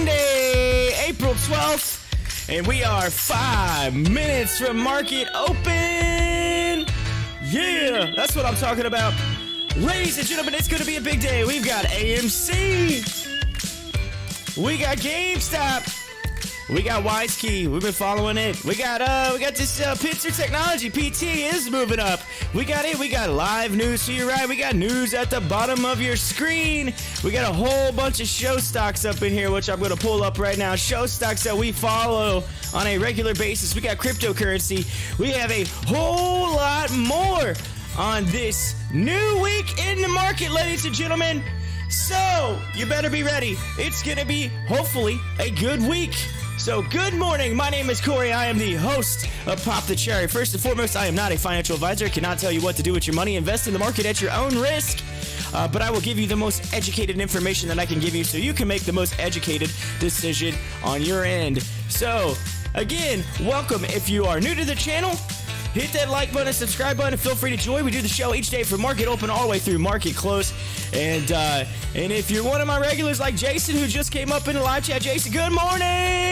Monday, April 12th, and we are 5 minutes from market open. Yeah, that's what I'm talking about. Ladies and gentlemen, it's going to be a big day. We've got AMC. We got GameStop. We got WiseKey. We've been following it. We got this Pitzer Technology. PT is moving up. We got it. We got live news to your right. We got news at the bottom of your screen. We got a whole bunch of show stocks up in here, which I'm going to pull up right now. Show stocks that we follow on a regular basis. We got cryptocurrency. We have a whole lot more on this new week in the market, ladies and gentlemen. So you better be ready. It's going to be, hopefully, a good week. So good morning, my name is Corey. I am the host of Pop the Cherry. First and foremost, I am not a financial advisor. I cannot tell you what to do with your money. Invest in the market at your own risk. But I will give you the most educated information that I can give you so you can make the most educated decision on your end. So again, welcome. If you are new to the channel, hit that like button, subscribe button, and feel free to join. We do the show each day from market open all the way through market close. And if you're one of my regulars like Jason, who just came up in the live chat, Jason, good morning.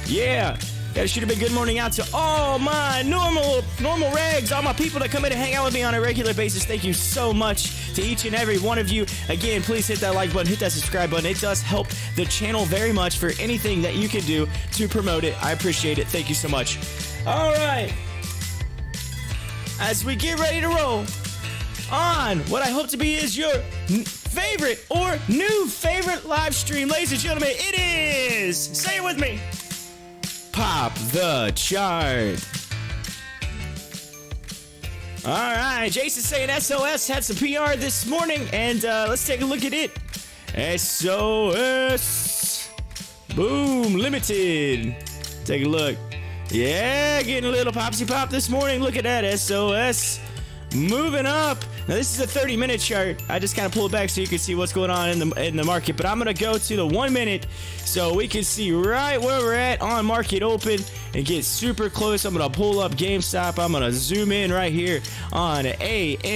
Yeah, gotta shoot a big good morning out to all my normal regs, all my people that come in and hang out with me on a regular basis. Thank you so much to each and every one of you. Again, please hit that like button, hit that subscribe button. It does help the channel very much for anything that you can do to promote it. I appreciate it. Thank you so much. All right, as we get ready to roll on what I hope to be is your favorite or new favorite live stream, ladies and gentlemen, it is, say it with me, Pop the Chart. All right, Jason's saying SOS had some PR this morning, and let's take a look at it. SOS, boom, limited. Take a look. Yeah, getting a little popsy pop this morning. Look at that, SOS moving up. Now this is a 30-minute chart. I just kind of pull it back so you can see what's going on in the market. But I'm gonna go to the 1 minute so we can see right where we're at on market open and get super close. I'm gonna pull up GameStop. I'm gonna zoom in right here on AMC.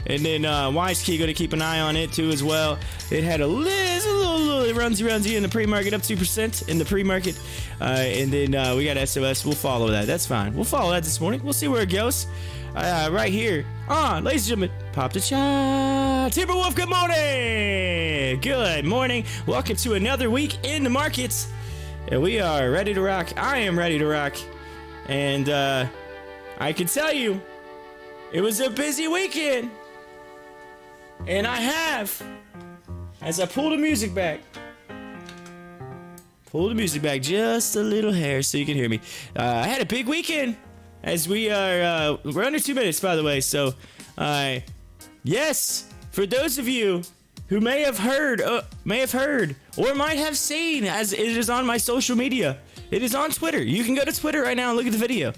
And then WiseKey, going to keep an eye on it too as well. It had a little runsy in the pre-market, up 2% in the pre-market. And then we got SOS. We'll follow that. That's fine. We'll follow that this morning. We'll see where it goes. Right here. Ladies and gentlemen, Pop the Chart. Timberwolf, good morning. Good morning. Welcome to another week in the markets. And we are ready to rock. I am ready to rock. And I can tell you, it was a busy weekend. And I have, as I pull the music back just a little hair so you can hear me. I had a big weekend as we're under 2 minutes, by the way. So, yes, for those of you who may have heard, or might have seen, as it is on my social media, it is on Twitter. You can go to Twitter right now and look at the video.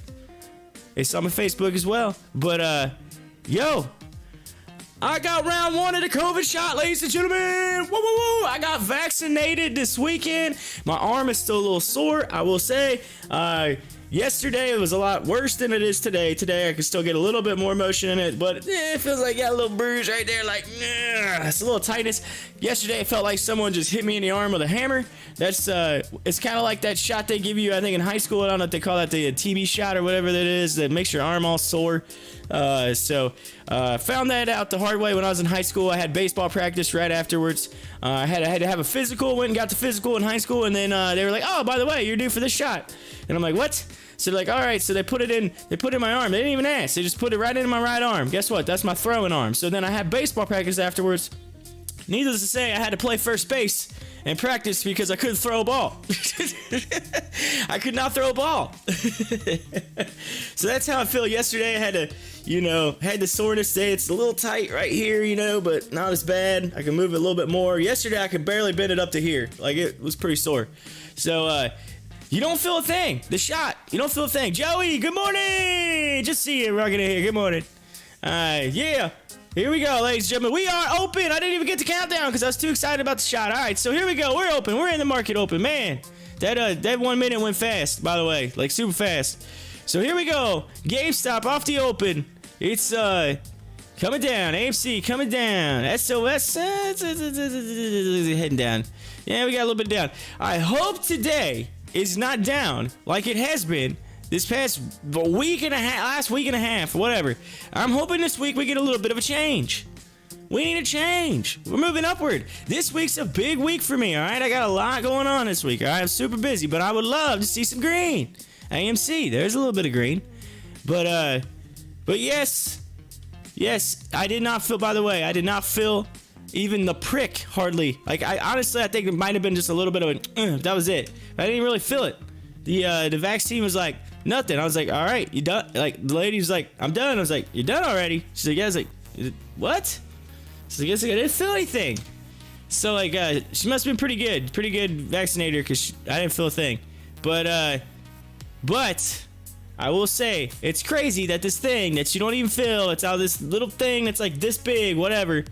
It's on my Facebook as well. But, yo, I got round 1 of the COVID shot, ladies and gentlemen. Woo, woo, woo. I got vaccinated this weekend. My arm is still a little sore, I will say. Yesterday, it was a lot worse than it is today. Today, I can still get a little bit more motion in it, but it feels like I got a little bruise right there, like, it's a little tightness. Yesterday, it felt like someone just hit me in the arm with a hammer. That's, it's kind of like that shot they give you, I think, in high school. I don't know if they call that the TB shot or whatever that is, that makes your arm all sore. So found that out the hard way when I was in high school. I had baseball practice right afterwards. I had to have a physical, went and got the physical in high school, and then they were like, oh, by the way, you're due for this shot. And I'm like, what? So they're like, all right, so they put it in my arm. They didn't even ask. They just put it right into my right arm. Guess what? That's my throwing arm. So then I had baseball practice afterwards. Needless to say, I had to play first base and practice because I couldn't throw a ball. I could not throw a ball. So that's how I feel. Yesterday I had to, had the soreness today. It's a little tight right here, but not as bad. I can move it a little bit more. Yesterday I could barely bend it up to here. Like, it was pretty sore. So, you don't feel a thing. The shot, you don't feel a thing. Joey, good morning. Just see you rocking in here. Good morning. Yeah. Here we go, ladies and gentlemen. We are open. I didn't even get to count down because I was too excited about the shot. All right, so here we go. We're open. We're in the market open. Man, that 1 minute went fast, by the way. Like, super fast. So here we go. GameStop off the open. It's Coming down. AMC coming down. SOS heading down. Yeah, we got a little bit down. I hope today is not down like it has been this past week and a half, last week and a half, whatever. I'm hoping this week we get a little bit of a change. We need a change. We're moving upward. This week's a big week for me, all right? I got a lot going on this week, all right? I'm super busy, but I would love to see some green. AMC, there's a little bit of green. But yes, I did not feel, by the way, I did not feel even the prick, hardly. Like, I honestly, I think it might have been just a little bit of a, that was it. I didn't really feel it. The vaccine was like, nothing. I was like, all right, you done? Like, the lady was like, I'm done. I was like, you done already? She's like, yeah. I was like, what? So I guess I didn't feel anything. So like, she must have been pretty good vaccinator, because I didn't feel a thing. But I will say, it's crazy that this thing that you don't even feel, it's out this little thing that's like this big, whatever.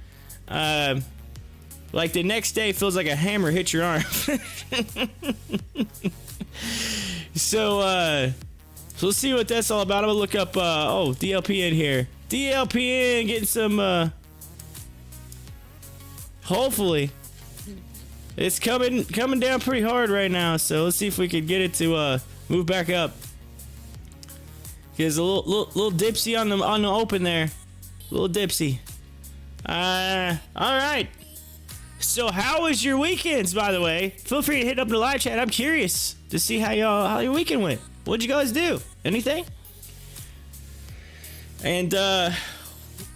Like the next day feels like a hammer hit your arm. So let's see what that's all about. I'm gonna look up, DLPN here. DLPN getting some, hopefully. It's coming down pretty hard right now, so let's see if we can get it to move back up. It's a little dipsy on the open there, a little dipsy. All right. So how was your weekends, by the way? Feel free to hit up the live chat. I'm curious to see how your weekend went. What'd you guys do? Anything? And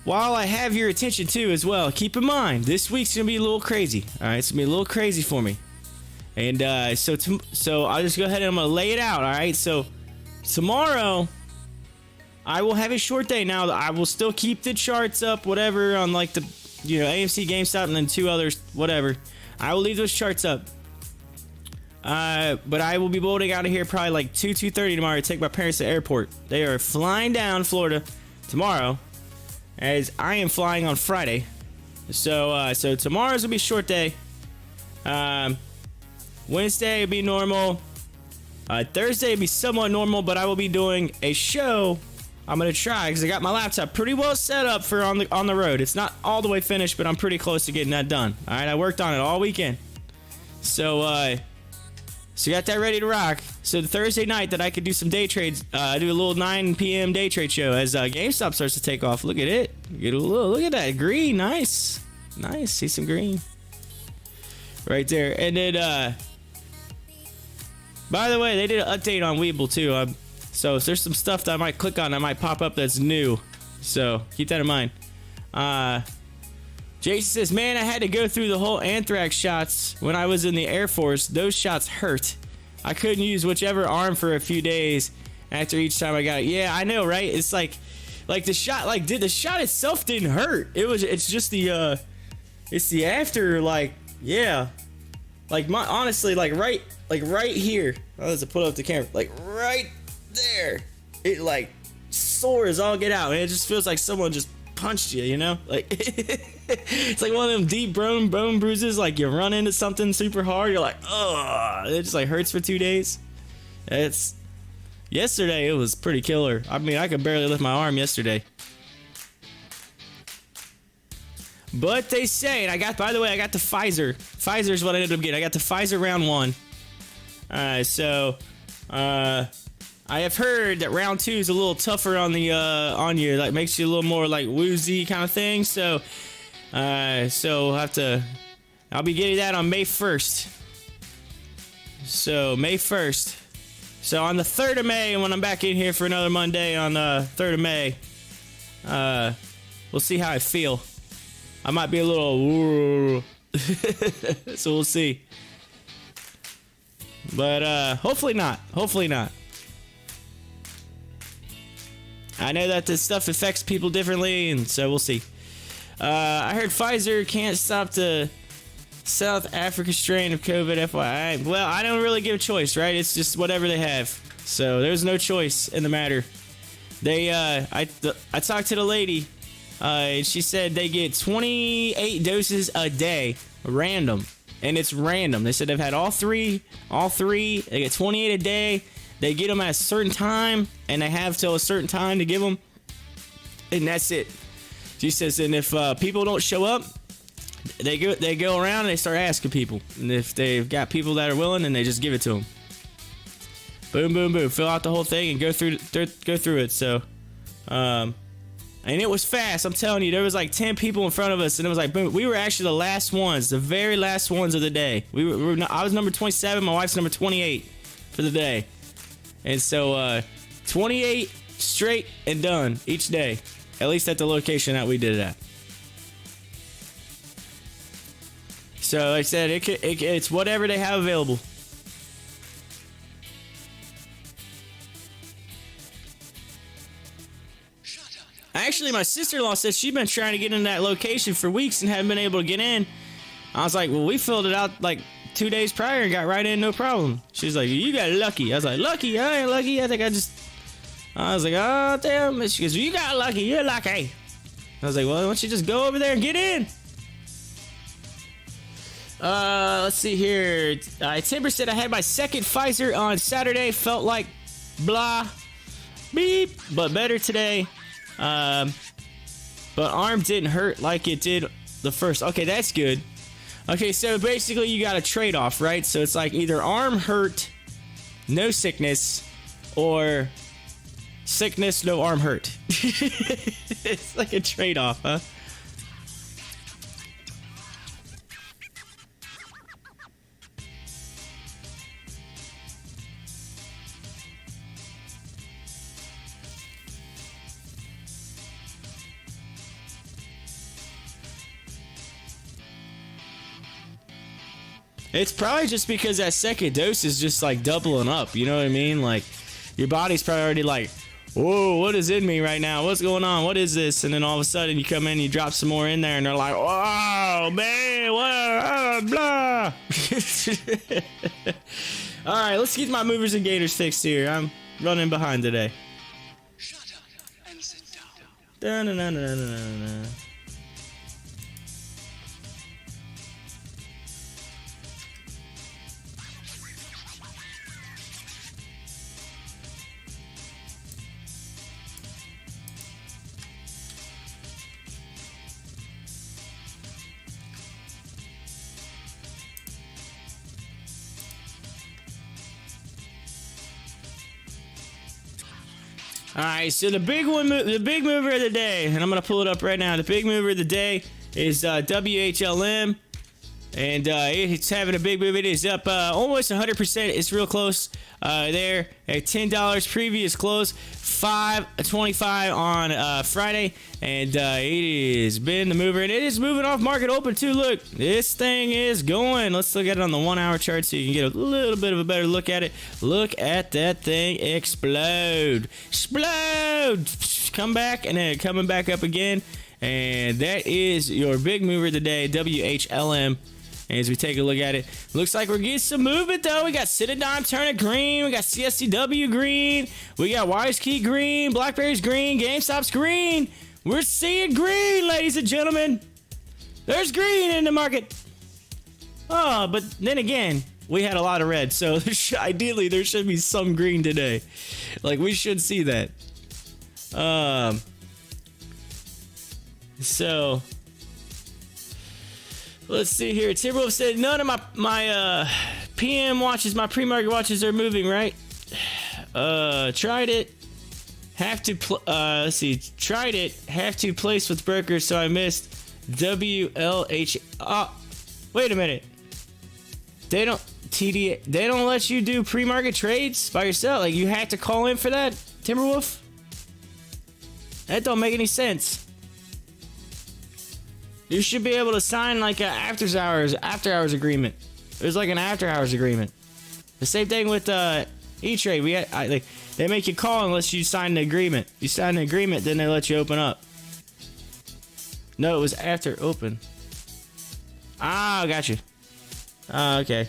while I have your attention too as well, keep in mind this week's gonna be a little crazy. All right, it's gonna be a little crazy for me. And so I'll just go ahead and I'm gonna lay it out. All right, so tomorrow I will have a short day. Now I will still keep the charts up, whatever, on like the AMC GameStop and then 2 others, whatever. I will leave those charts up. But I will be bolting out of here probably like 2:30 tomorrow to take my parents to the airport. They are flying down Florida tomorrow, as I am flying on Friday. So tomorrow's gonna be a short day. Wednesday will be normal. Thursday will be somewhat normal, but I will be doing a show. I'm gonna try, because I got my laptop pretty well set up for on the road. It's not all the way finished, but I'm pretty close to getting that done. All right, I worked on it all weekend, so got that ready to rock. So the Thursday night that I could do some day trades, do a little 9 p.m. day trade show as GameStop starts to take off. Look at it. Look at that green. Nice. See some green right there. And then, by the way, they did an update on WEBULL too. So if there's some stuff that I might click on that might pop up that's new. So keep that in mind. Jason says, man, I had to go through the whole anthrax shots when I was in the Air Force. Those shots hurt. I couldn't use whichever arm for a few days after each time I got it. Yeah, I know, right? It's like the shot, the shot itself didn't hurt. It's just the after, yeah. Honestly, right here. I'll just put up the camera. Right there. It sores all get out. And it just feels like someone just punched you, it's like one of them deep bone bruises, like you run into something super hard, you're like, ugh, it just hurts for 2 days. Yesterday it was pretty killer. I mean, I could barely lift my arm yesterday. But they say, and I got the Pfizer. Pfizer's what I ended up getting. I got the Pfizer round 1. I have heard that round 2 is a little tougher on the on you, makes you a little more woozy kind of thing. So I'll be getting that on May 1st. So May 1st. So on the 3rd of May, when I'm back in here for another Monday on the 3rd of May, we'll see how I feel. I might be a little so we'll see. But hopefully not. I know that this stuff affects people differently, and so we'll see. I heard Pfizer can't stop the South Africa strain of COVID, FYI. Well, I don't really give a choice, right? It's just whatever they have. So there's no choice in the matter. I talked to the lady, and she said they get 28 doses a day, random. And it's random. They said they've had all three. They get 28 a day. They get them at a certain time, and they have till a certain time to give them, and that's it. She says, and if people don't show up, they go around and they start asking people. And if they've got people that are willing, then they just give it to them. Boom, boom, boom. Fill out the whole thing and go through it. So, and it was fast. I'm telling you, there was like 10 people in front of us, and it was like, boom. We were actually the last ones, the very last ones of the day. I was number 27. My wife's number 28 for the day. And so, 28 straight and done each day. At least at the location that we did it at. So, like I said, it's whatever they have available. Actually, my sister-in-law said she'd been trying to get in that location for weeks and hadn't been able to get in. I was like, well, we filled it out like 2 days prior and got right in, no problem. She's like, you got lucky. I was like, lucky? I ain't lucky. I was like, oh, damn. She goes, you got lucky. You're lucky. I was like, well, why don't you just go over there and get in? Let's see here. Timber said I had my second Pfizer on Saturday. Felt like blah, beep, but better today. But arm didn't hurt like it did the first. Okay, that's good. Okay, so basically you got a trade-off, right? So it's like either arm hurt, no sickness, or sickness, no arm hurt. It's like a trade-off, huh? It's probably just because that second dose is just like doubling up, you know what I mean? Like, your body's probably already like, whoa, what is in me right now? What's going on? What is this? And then all of a sudden you come in and you drop some more in there and they're like, oh, man, what, blah. All right, let's get my movers and gators fixed here. I'm running behind today. Shut up and sit down. Da-na-na-na-na-na-na. All right, so the big mover of the day, and I'm gonna pull it up right now. The big mover of the day is WHLM, and it's having a big move. It is up almost 100%. It's real close there at $10 previous close, $5.25 on Friday, and it has been the mover, and it is moving off market open too. Look, this thing is going. Let's look at it on the 1 hour chart so you can get a little bit of a better look at it. Look at that thing explode, come back, and then coming back up again, and that is your big mover today, WHLM. And as we take a look at it, looks like we're getting some movement, though. We got CIDM turning green. We got CSCW green. We got WiseKey green. Blackberry's green. GameStop's green. We're seeing green, ladies and gentlemen. There's green in the market. Oh, but then again, we had a lot of red. So ideally, there should be some green today. Like, we should see that. So... let's see here. Timberwolf said none of my PM watches, my pre-market watches are moving, right? Tried it. Have to let's see. Tried it. Have to place with brokers, so I missed WLH. Wait a minute. They don't let you do pre-market trades by yourself. Like, you had to call in for that, Timberwolf? That don't make any sense. You should be able to sign like an after hours agreement. There's like an after hours agreement. The same thing with E-Trade. They make you call unless you sign the agreement. You sign the agreement, then they let you open up. No, it was after open. Ah, got you. Ah, okay.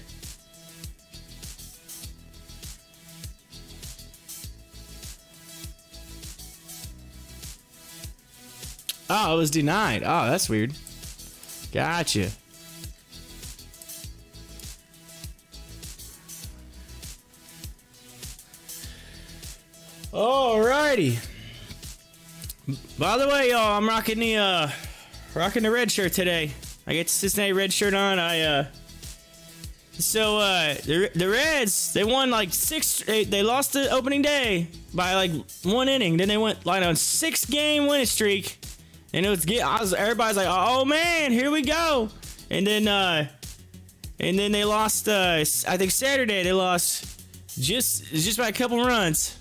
Oh, it was denied. Oh, that's weird. Gotcha. Alrighty. By the way, y'all, I'm rocking the red shirt today. I get the Cincinnati red shirt on. The Reds, they won like they lost the opening day by like 1 inning. Then they went like on 6-game winning streak. And everybody's like, oh man, here we go. And then they lost, I think Saturday, they lost just by a couple runs.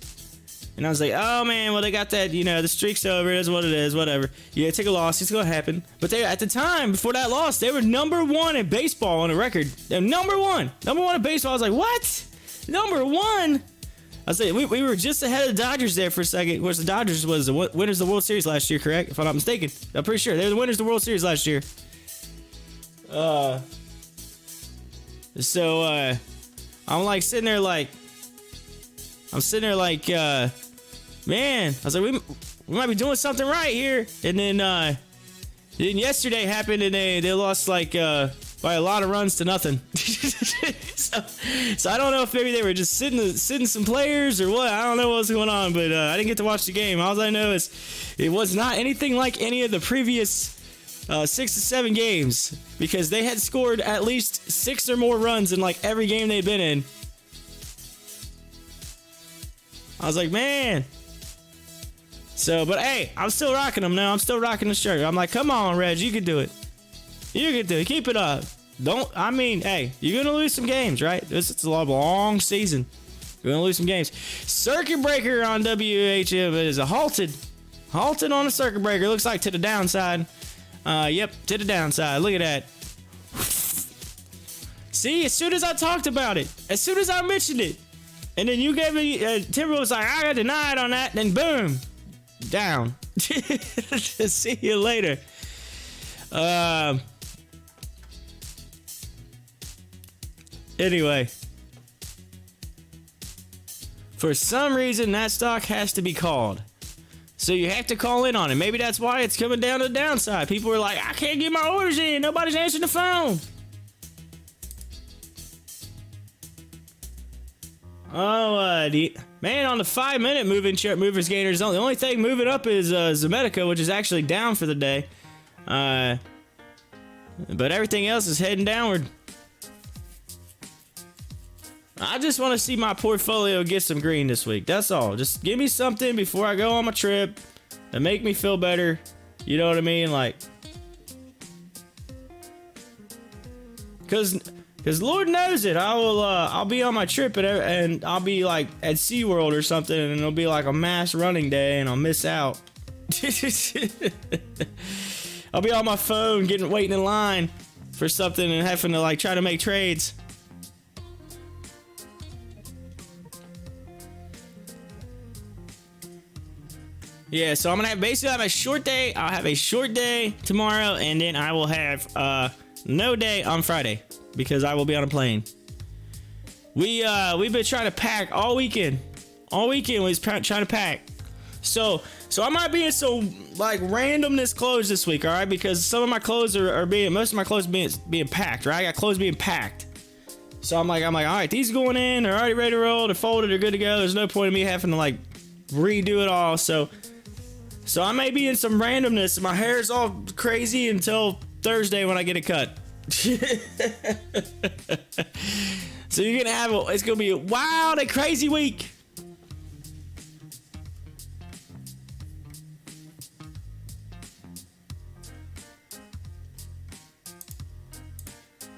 And I was like, oh man, well they got that, the streak's over, it is what it is, whatever. Yeah, take a loss, it's gonna happen. But at the time, before that loss, they were #1 in baseball on the record. They're number one in baseball. I was like, what? #1? I was like, we were just ahead of the Dodgers there for a second. Of course, the Dodgers was the winners of the World Series last year, correct? If I'm not mistaken. I'm pretty sure. They were the winners of the World Series last year. I'm sitting there like, man, I was like, we might be doing something right here. And then yesterday happened, and they lost by a lot of runs to nothing. so I don't know if maybe they were just sitting some players or what. I don't know what was going on, but I didn't get to watch the game. All I know is it was not anything like any of the previous 6 to 7 games, because they had scored at least 6 or more runs in like every game they'd been in. I was like, man. But hey, I'm still rocking them now. I'm still rocking the shirt. I'm like, come on, Reg, you can do it. You can do it. Keep it up. Hey, you're going to lose some games, right? It's a long season. You're going to lose some games. Circuit breaker on WHM is halted on the circuit breaker. Looks like to the downside. Yep, to the downside. Look at that. See, as soon as I talked about it, as soon as I mentioned it, and then you gave me, Timber was like, I got denied on that, then boom, down. See you later. Anyway, for some reason that stock has to be called, so you have to call in on it. Maybe that's why it's coming down to the downside. People are like, I can't get my orders in, nobody's answering the phone. Man, on the 5-minute movers gainers, the only thing moving up is Zomedica, which is actually down for the day. But everything else is heading downward. I just want to see my portfolio get some green this week. That's all. Just give me something before I go on my trip to make me feel better. You know what I mean? Like, Because Lord knows it, I'll be on my trip and I'll be like at SeaWorld or something, and it'll be like a mass running day and I'll miss out. I'll be on my phone waiting in line for something and having to like try to make trades. Yeah, so I'm gonna have a short day. I'll have a short day tomorrow, and then I will have no day on Friday, because I will be on a plane. We've been trying to pack all weekend. All weekend we was trying to pack. So I might be in some like randomness clothes this week, all right? Because some of my clothes most of my clothes being packed, right? I got clothes being packed. So I'm like, all right, these going in. They're already ready to roll. They're folded. They're good to go. There's no point in me having to like redo it all. So I may be in some randomness. My hair's all crazy until Thursday when I get it cut. So you're gonna it's gonna be a wild and crazy week.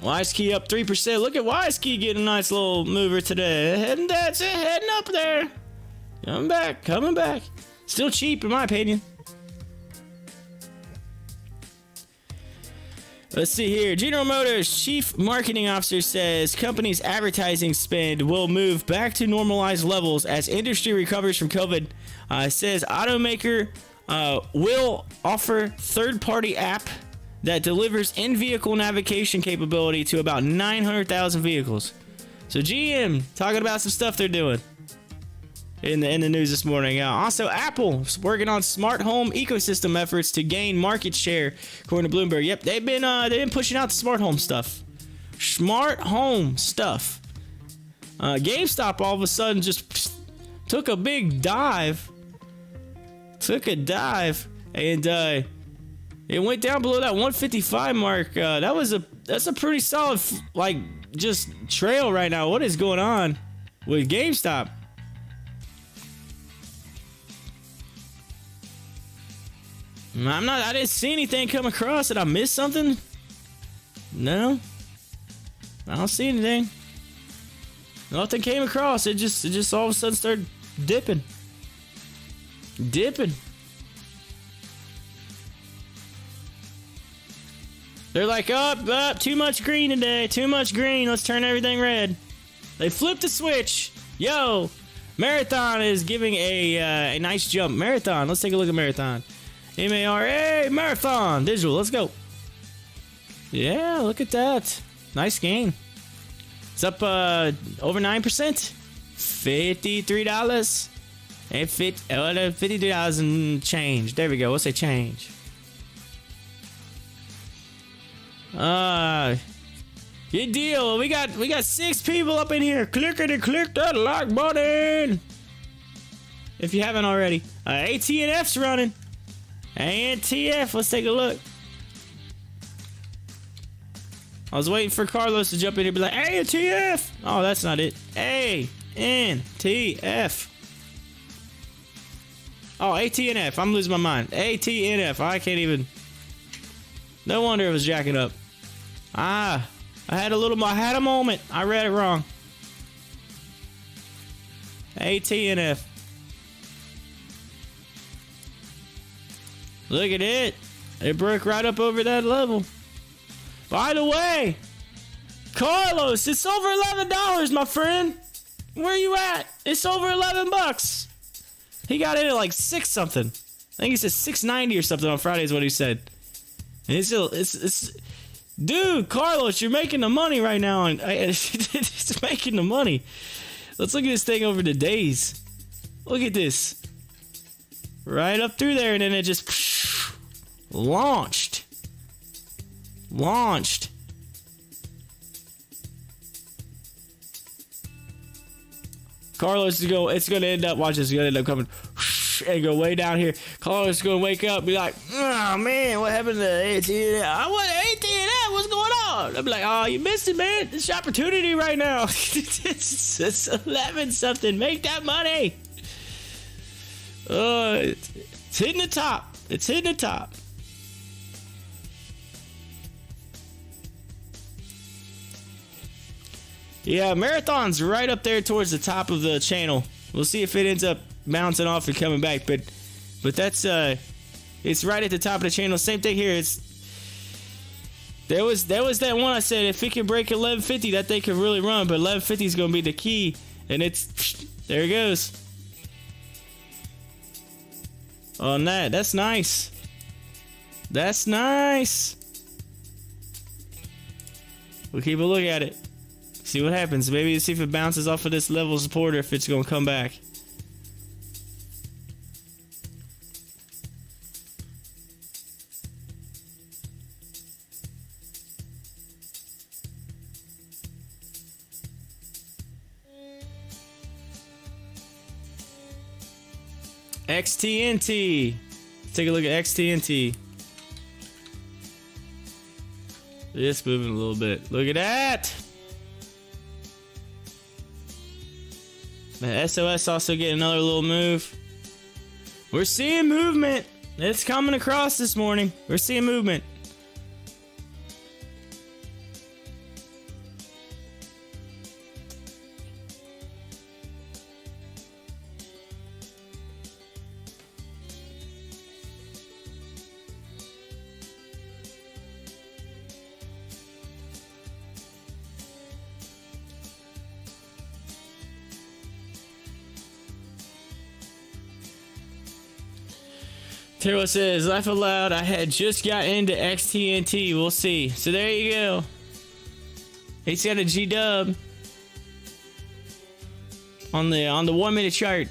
WiseKey up 3%. Look at WiseKey getting a nice little mover today. Heading up there. Coming back. Still cheap in my opinion. Let's see here. General Motors Chief Marketing Officer says company's advertising spend will move back to normalized levels as industry recovers from COVID. Says automaker will offer third-party app that delivers in-vehicle navigation capability to about 900,000 vehicles. So GM talking about some stuff they're doing in the news this morning. Also, Apple is working on smart home ecosystem efforts to gain market share, according to Bloomberg. Yep, they've been pushing out the smart home stuff. GameStop all of a sudden just took a big dive took a dive, and it went down below that 155 mark. That's a pretty solid like just trail right now. What is going on with GameStop? I didn't see anything come across. Did I miss something? No, I don't see anything. Nothing came across. It just all of a sudden started dipping. They're like, up, too much green today. Too much green. Let's turn everything red. They flipped the switch. Yo, Marathon is giving a nice jump. Marathon. Let's take a look at Marathon. M-A-R-A, Marathon. Digital. Let's go. Yeah, look at that. Nice gain. It's up over 9%. $53. And $53 and change. There we go. We'll say change. Good deal. We got 6 people up in here. Click that like button if you haven't already. AT&F's running. ANTF. Let's take a look. I was waiting for Carlos to jump in here and be like, ANTF. Oh, that's not it. ANTF. Oh, ATNF. I'm losing my mind. ATNF. I can't even. No wonder it was jacking up. I had a moment. I read it wrong. ATNF. Look at it. It broke right up over that level. By the way, Carlos, it's over $11, my friend. Where you at? It's over $11. He got in at like 6 something. I think he said 690 or something on Friday is what he said. And it's dude, Carlos, you're making the money right now, and it's making the money. Let's look at this thing over the days. Look at this. Right up through there, and then it just launched. Carlos is it's gonna end up, watch this, it's gonna end up coming and go way down here. Carlos is gonna wake up and be like, oh man, what happened to AT&F? I want AT&F, what's going on? I'll be like, oh, you missed it, man. It's your opportunity right now. it's 11 something. Make that money. It's hitting the top. It's hitting the top. Yeah, Marathon's right up there towards the top of the channel. We'll see if it ends up bouncing off and coming back, but that's it's right at the top of the channel. Same thing here. There was that one I said if it can break 1150, that thing could really run, but 1150 is gonna be the key, and there it goes. On that, that's nice. That's nice. We'll keep a look at it. See what happens. Maybe see if it bounces off of this level of support or if it's going to come back. XTNT. Take a look at XTNT. It's moving a little bit. Look at that. The SOS also getting another little move. We're seeing movement. It's coming across this morning. We're seeing movement. Taro says, laugh aloud, I had just got into XTNT. We'll see. So there you go. It's got a G-dub on the 1 minute chart.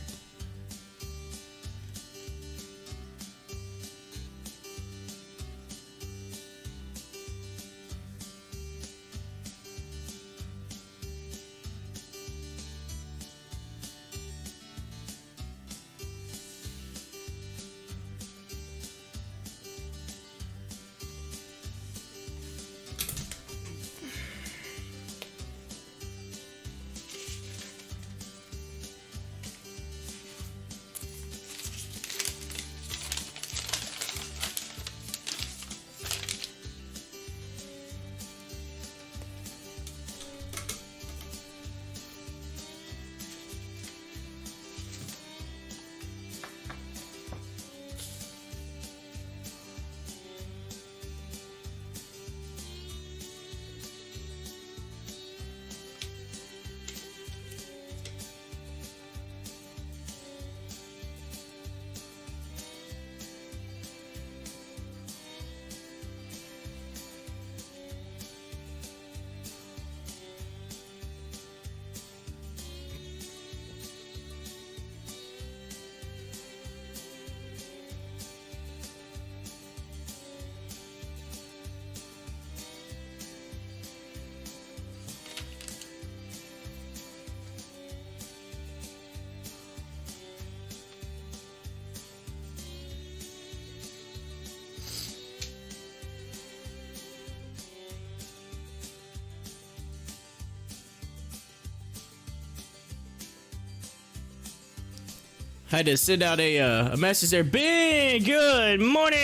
Had to send out a message there. Ben, good morning.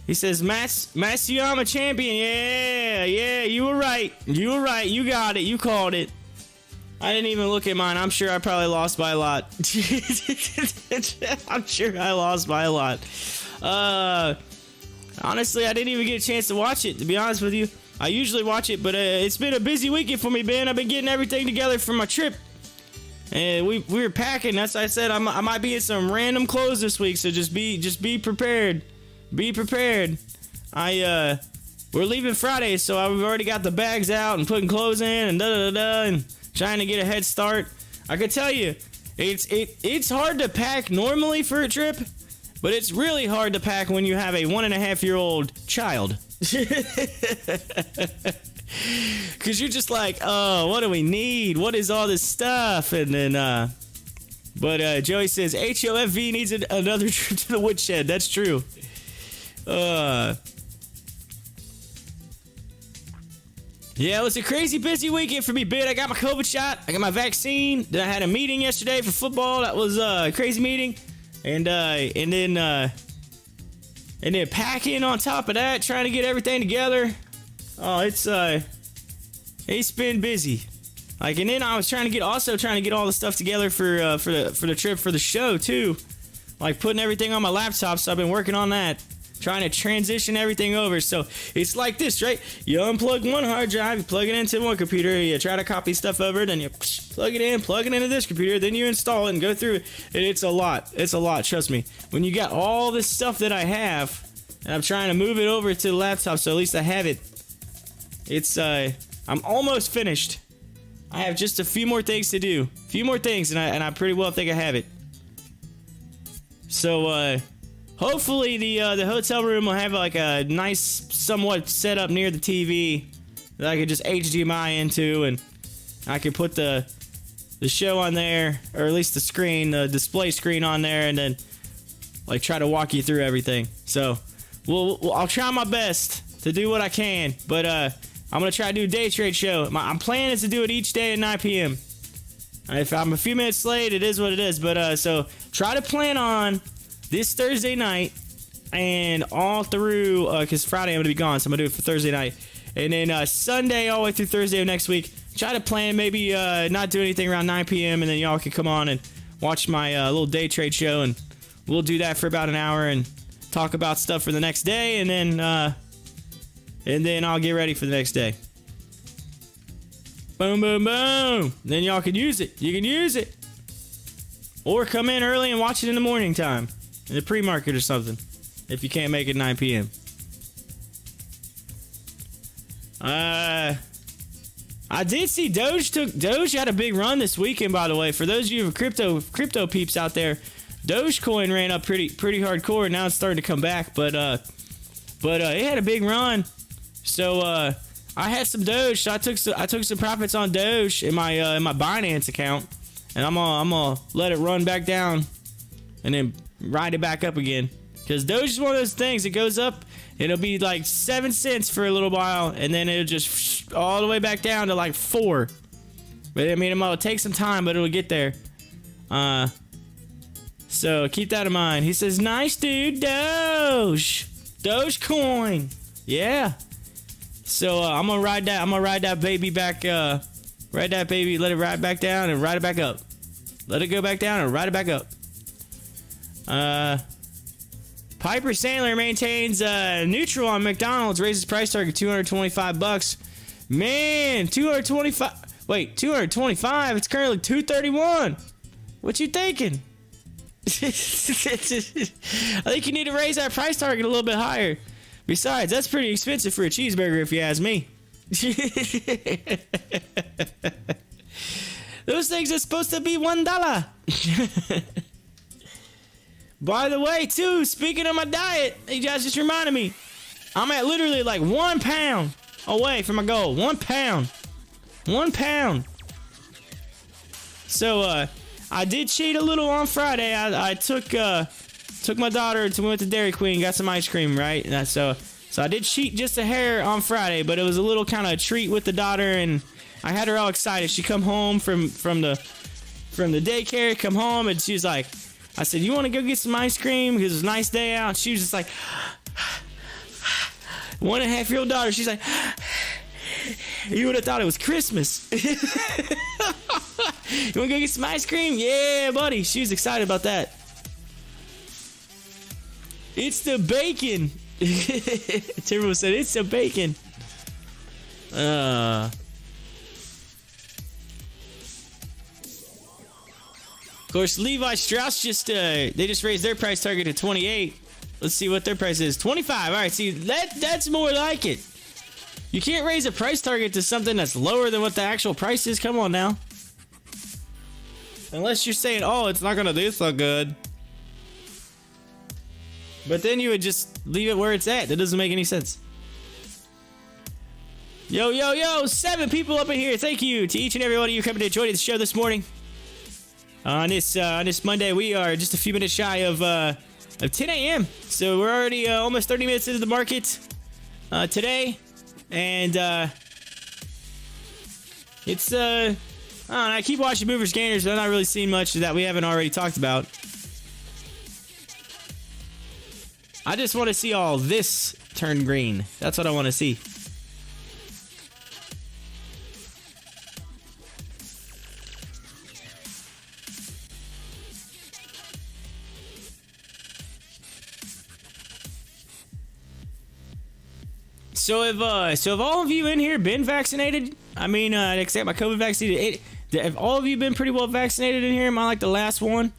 He says, Matthew, I'm a champion. Yeah, you were right. You were right. You got it. You called it. I didn't even look at mine. I'm sure I probably lost by a lot. I'm sure I lost by a lot. Honestly, I didn't even get a chance to watch it, to be honest with you. I usually watch it, but it's been a busy weekend for me, Ben. I've been getting everything together for my trip. And we were packing. That's why I said I might be in some random clothes this week, so just be prepared. Be prepared. We're leaving Friday, so we've already got the bags out and putting clothes in and and trying to get a head start. I could tell you, it's hard to pack normally for a trip, but it's really hard to pack when you have a 1.5-year-old child. Because you're just like, oh, what do we need? What is all this stuff? And then, but Joey says, HOFV needs another trip to the woodshed. That's true. Yeah, it was a crazy busy weekend for me, Ben. I got my COVID shot. I got my vaccine. Then I had a meeting yesterday for football. That was a crazy meeting. And then packing on top of that, trying to get everything together. Oh, it's been busy. Like, and then I was trying to get all the stuff together for the trip for the show too. Like putting everything on my laptop, so I've been working on that. Trying to transition everything over. So it's like this, right? You unplug one hard drive, you plug it into one computer, you try to copy stuff over, then you plug it into this computer, then you install it and go through it. And it's a lot. It's a lot, trust me. When you got all this stuff that I have, and I'm trying to move it over to the laptop, so at least I have it. It's I'm almost finished. I have just a few more things to do. A few more things, and I pretty well think I have it. So hopefully the hotel room will have like a nice somewhat setup near the TV that I could just HDMI into, and I could put the show on there, or at least the display screen on there, and then like try to walk you through everything. So I'll try my best to do what I can, but I'm gonna try to do a day trade show. My plan is to do it each day at 9 p.m. If I'm a few minutes late, it is what it is. But so try to plan on this Thursday night and all through, because Friday I'm gonna be gone, so I'm gonna do it for Thursday night, and then Sunday all the way through Thursday of next week. Try to plan maybe not do anything around 9 p.m. and then y'all can come on and watch my little day trade show, and we'll do that for about an hour and talk about stuff for the next day, and then I'll get ready for the next day. Boom, boom, boom. Then y'all can use it. You can use it. Or come in early and watch it in the morning time. In the pre-market or something. If you can't make it 9 p.m. I did see Doge had a big run this weekend, by the way. For those of you crypto peeps out there, Dogecoin ran up pretty hardcore. Now it's starting to come back, but it had a big run. So I had some Doge. So I took some profits on Doge in my Binance account, and I'm gonna let it run back down, and then ride it back up again. Because Doge is one of those things. It goes up, it'll be like 7 cents for a little while, and then it'll just all the way back down to like 4. But I mean, it'll take some time, but it'll get there. So keep that in mind. He says, "Nice, dude, Dogecoin, yeah." So I'm gonna ride that baby back. Ride that baby. Let it ride back down and ride it back up. Let it go back down and ride it back up. Piper Sandler maintains neutral on McDonald's, raises price target $225. Man, 225. Wait, 225. It's currently $231. What you thinking? I think you need to raise that price target a little bit higher. Besides, that's pretty expensive for a cheeseburger, if you ask me. Those things are supposed to be $1. By the way, too, speaking of my diet, you guys just reminded me, I'm at literally like 1 pound away from my goal. 1 pound. 1 pound. So, I did cheat a little on Friday. I took my daughter we went to Dairy Queen, got some ice cream, right? And so I did cheat just a hair on Friday, but it was a little kind of treat with the daughter, and I had her all excited. She come home from from the daycare, come home, and she was like, I said, you want to go get some ice cream because it's a nice day out? And she was just like, 1.5-year-old daughter, she's like, you would have thought it was Christmas. You want to go get some ice cream? Yeah, buddy. She was excited about that. It's the bacon. Timber said, it's the bacon. Of course, Levi Strauss they just raised their price target to 28. Let's see what their price is. 25. All right, see, that's more like it. You can't raise a price target to something that's lower than what the actual price is. Come on now. Unless you're saying, oh, it's not going to do so good. But then you would just leave it where it's at. That doesn't make any sense. Yo, 7 people up in here. Thank you to each and every one of you coming to join the show this morning. On this Monday, we are just a few minutes shy of 10 a.m. So we're already almost 30 minutes into the market today. And it's I don't know, I keep watching movers gainers, but I'm not really seeing much that we haven't already talked about. I just want to see all this turn green. That's what I want to see. So have all of you in here been vaccinated? I mean, except my COVID vaccine. Have all of you been pretty well vaccinated in here? Am I like the last one?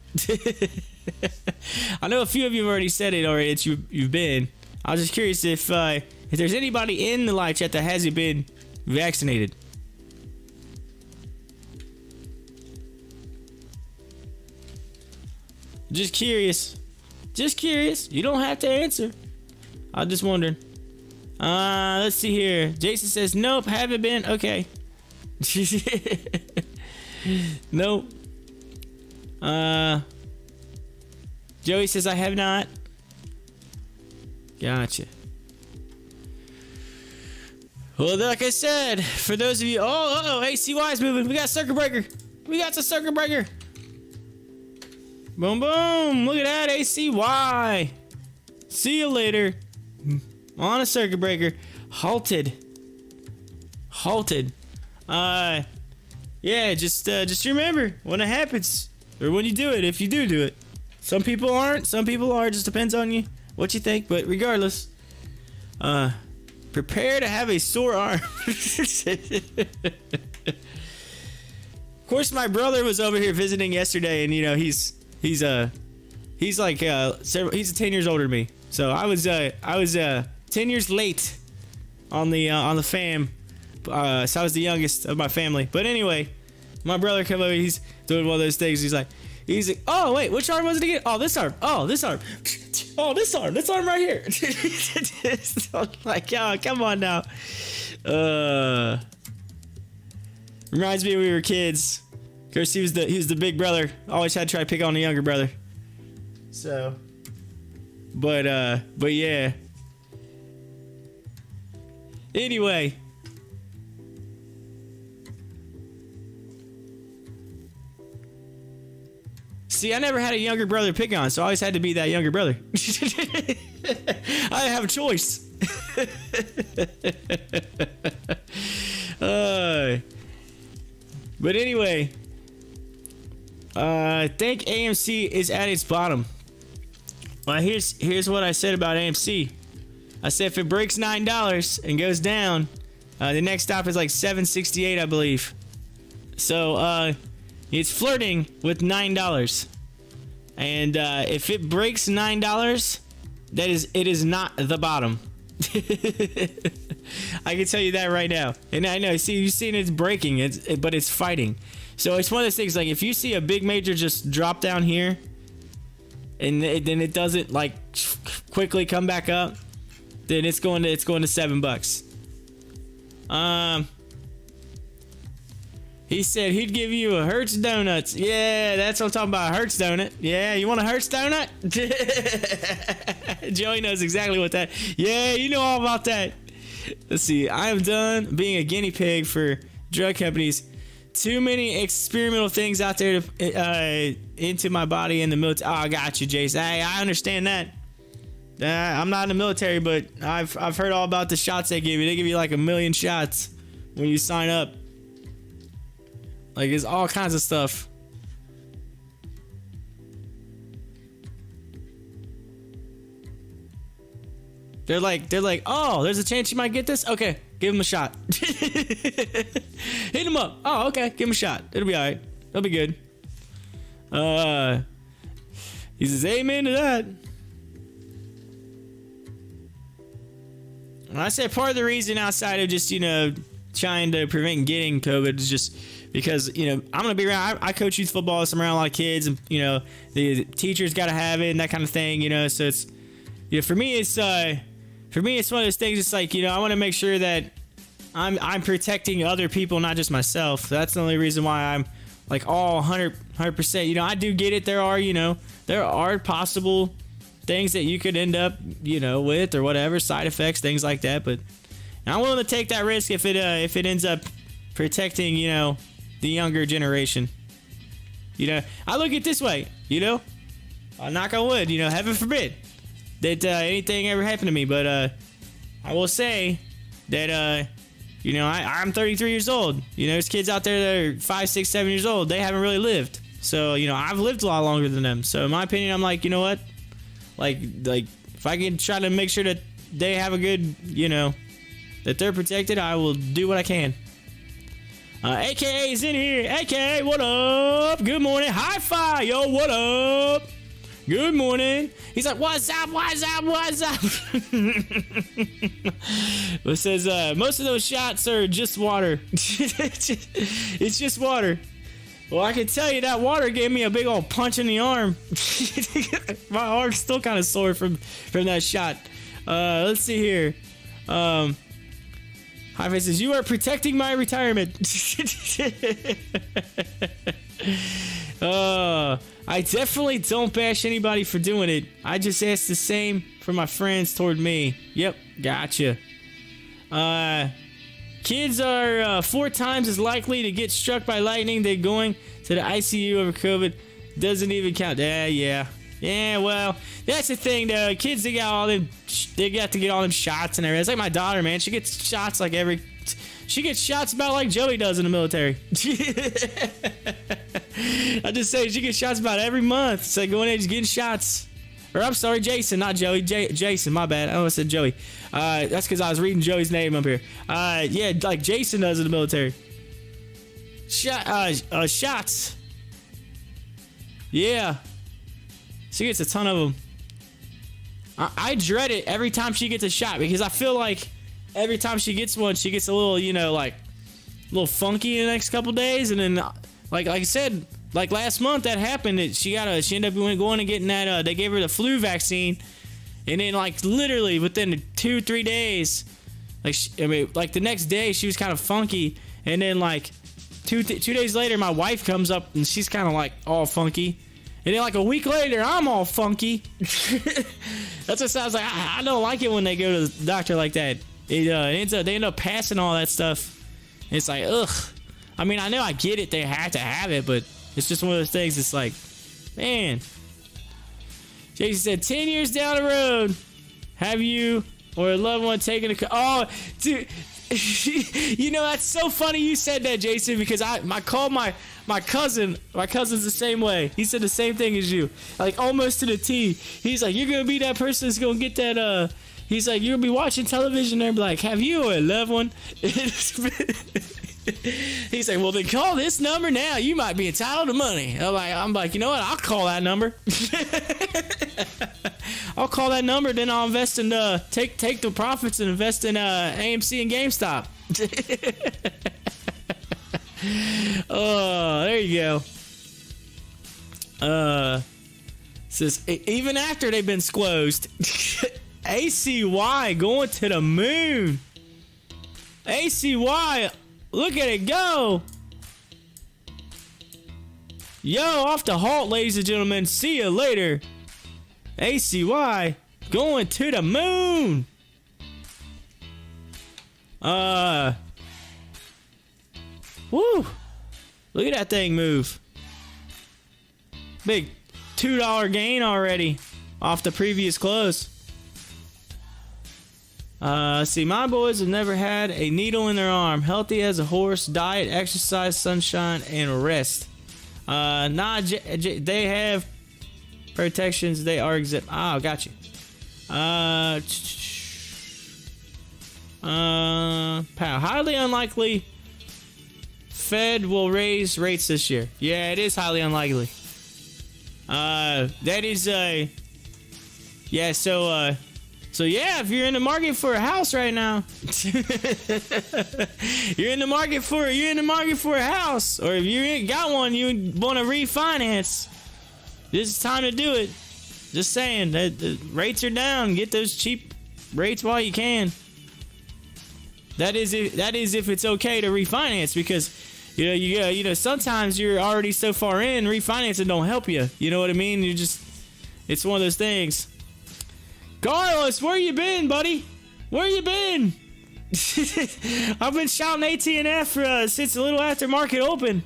I know a few of you have already said it already that you've been. I was just curious if there's anybody in the live chat that hasn't been vaccinated. Just curious. You don't have to answer. I'm just wondering. Let's see here. Jason says, nope, haven't been. Okay. Nope. Joey says, I have not. Gotcha. Well, like I said, for those of you, ACY is moving. We got circuit breaker. We got the circuit breaker. Boom, boom. Look at that, ACY. See you later. On a circuit breaker. Halted. Yeah, just remember when it happens, or when you do it, if you do it. Some people aren't, some people are. Just depends on you, what you think. But regardless, prepare to have a sore arm. Of course, my brother was over here visiting yesterday, and you know he's 10 years older than me. So I was 10 years late on the fam. So I was the youngest of my family. But anyway, my brother came over. He's doing one of those things. He's like, oh wait, which arm was it again? Oh, this arm. Oh, this arm. Oh, this arm. This arm right here. So like, oh, come on now. Reminds me when we were kids. Of course, he was the big brother. Always had to try to pick on the younger brother. So, but yeah. Anyway. See, I never had a younger brother to pick on, so I always had to be that younger brother. I have a choice. But anyway, I think AMC is at its bottom. Well, here's what I said about AMC. I said if it breaks $9 and goes down, the next stop is like $7.68, I believe. So it's flirting with $9, and if it breaks $9, it is not the bottom. I can tell you that right now. And I know, see, you've seen it's breaking, but it's fighting. So it's one of those things, like if you see a big major just drop down here, and then it doesn't like quickly come back up, then it's going to $7. He said he'd give you a Hertz Donuts. Yeah, that's what I'm talking about, a Hertz Donut. Yeah, you want a Hertz Donut? Joey knows exactly what that. Yeah, you know all about that. Let's see. I am done being a guinea pig for drug companies. too many experimental things out there to, into my body in the military. Oh, I got you, Jason. Hey, I understand that. I'm not in the military, but I've heard all about the shots they give you. They give you like 1 million shots when you sign up. Like, it's all kinds of stuff. They're like, oh, there's a chance you might get this? Okay, give him a shot. Hit him up. Oh, okay, give him a shot. It'll be alright. It'll be good. He says, amen to that. And I said part of the reason outside of just, trying to prevent getting COVID is just because, I'm going to be around. I coach youth football, so I'm around a lot of kids, and, the teachers got to have it and that kind of thing, so it's, for me, it's one of those things. It's like, I want to make sure that I'm protecting other people, not just myself. That's the only reason why I'm like all 100%. I do get it. There are possible things that you could end up, with or whatever, side effects, things like that. But I'm willing to take that risk if it ends up protecting, the younger generation. I look at it this way, I knock on wood, heaven forbid that anything ever happened to me. But I will say that, I'm 33 years old. There's kids out there that are 5, 6, 7 years old. They haven't really lived. So, I've lived a lot longer than them. So in my opinion, I'm like, you know what? Like if I can try to make sure that they have a good, that they're protected, I will do what I can. AKA is in here. AKA, what up? Good morning. High five, yo, what up? Good morning. He's like, what's up, what's up, what's up? It says, most of those shots are just water. It's just water. Well, I can tell you that water gave me a big old punch in the arm. My arm's still kind of sore from that shot. Let's see here. High Face says, you are protecting my retirement. I definitely don't bash anybody for doing it. I just ask the same for my friends toward me. Yep, gotcha. Kids are 4 times as likely to get struck by lightning than going to the ICU over COVID. Doesn't even count. Yeah. Well, that's the thing. The kids, they got to get all them shots and everything. It's like my daughter, man. She gets shots she gets shots about like Joey does in the military. I just say she gets shots about every month. It's like going in and just getting shots. Or I'm sorry, Jason, not Joey. Jason, my bad. I almost said Joey. That's because I was reading Joey's name up here. Yeah, like Jason does in the military. Shots. Yeah. She gets a ton of them. I dread it every time she gets a shot because I feel like every time she gets one, she gets a little, a little funky in the next couple days, and then, like I said, like last month that happened. She ended up going and getting that. They gave her the flu vaccine, and then like literally within 2-3 days, like the next day she was kind of funky, and then like two days later my wife comes up and she's kind of like all funky. And then like a week later, I'm all funky. That's what sounds like. I don't like it when they go to the doctor like that. They end up passing all that stuff. It's like, ugh. I mean, I know I get it. They have to have it, but it's just one of those things. It's like, man. Jason said, 10 years down the road, have you or a loved one taken a... Oh, dude. That's so funny you said that, Jason, because I called my cousin. My cousin's the same way. He said the same thing as you, like almost to the T. He's like, you're gonna be that person that's gonna get that. He's like, you're gonna be watching television and be like, have you or a loved one? He's like, well, then call this number now. You might be entitled to money. I'm like, you know what? I'll call that number. I'll call that number, then I'll invest in take the profits and invest in AMC and GameStop. Oh, there you go. Says even after they've been squozed, ACY going to the moon. ACY, look at it go. Yo, off the halt, ladies and gentlemen. See you later. ACY going to the moon. Woo. Look at that thing move. Big $2 gain already off the previous close. See, my boys have never had a needle in their arm. Healthy as a horse. Diet, exercise, sunshine, and rest. Nah, they have protections. They are exempt. Oh, got you. Highly unlikely Fed will raise rates this year. Yeah, it is highly unlikely. That is yeah, so yeah, if you're in the market for a house right now, you're in the market for a house, or if you ain't got one, you want to refinance, this is time to do it. Just saying that the rates are down. Get those cheap rates while you can. That is if it's okay to refinance, because you know sometimes you're already so far in, refinancing don't help you. You know what I mean? It's one of those things. Carlos, where you been, buddy? Where you been? I've been shouting AT&F since a little after market open.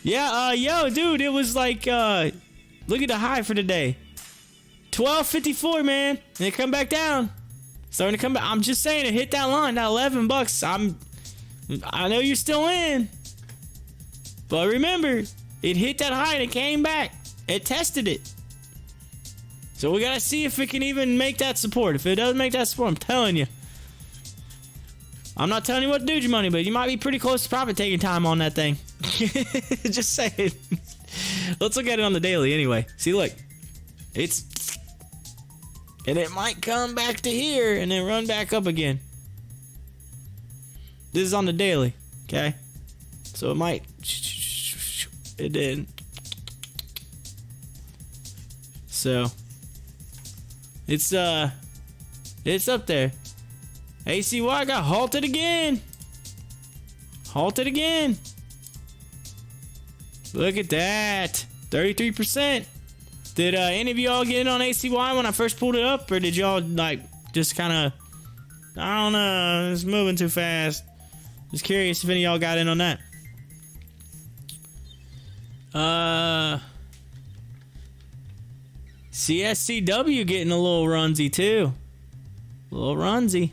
Yeah, yo, dude, it was like, look at the high for today. 12.54, man. And it come back down. Starting to come back. I'm just saying, it hit that line, that $11. I know you're still in. But remember, it hit that high and it came back. It tested it. So we gotta see if it can even make that support. If it doesn't make that support, I'm telling you. I'm not telling you what to do with your money, but you might be pretty close to profit taking time on that thing. Just saying. Let's look at it on the daily anyway. See, look. And it might come back to here and then run back up again. This is on the daily, okay? So it might. It didn't. So it's up there. ACY got halted again. Halted again. Look at that. 33%. Did any of y'all get in on ACY when I first pulled it up, or did y'all like just kind of, I don't know, it's moving too fast. Just curious if any of y'all got in on that. CSCW getting a little runsy too. A little runsy.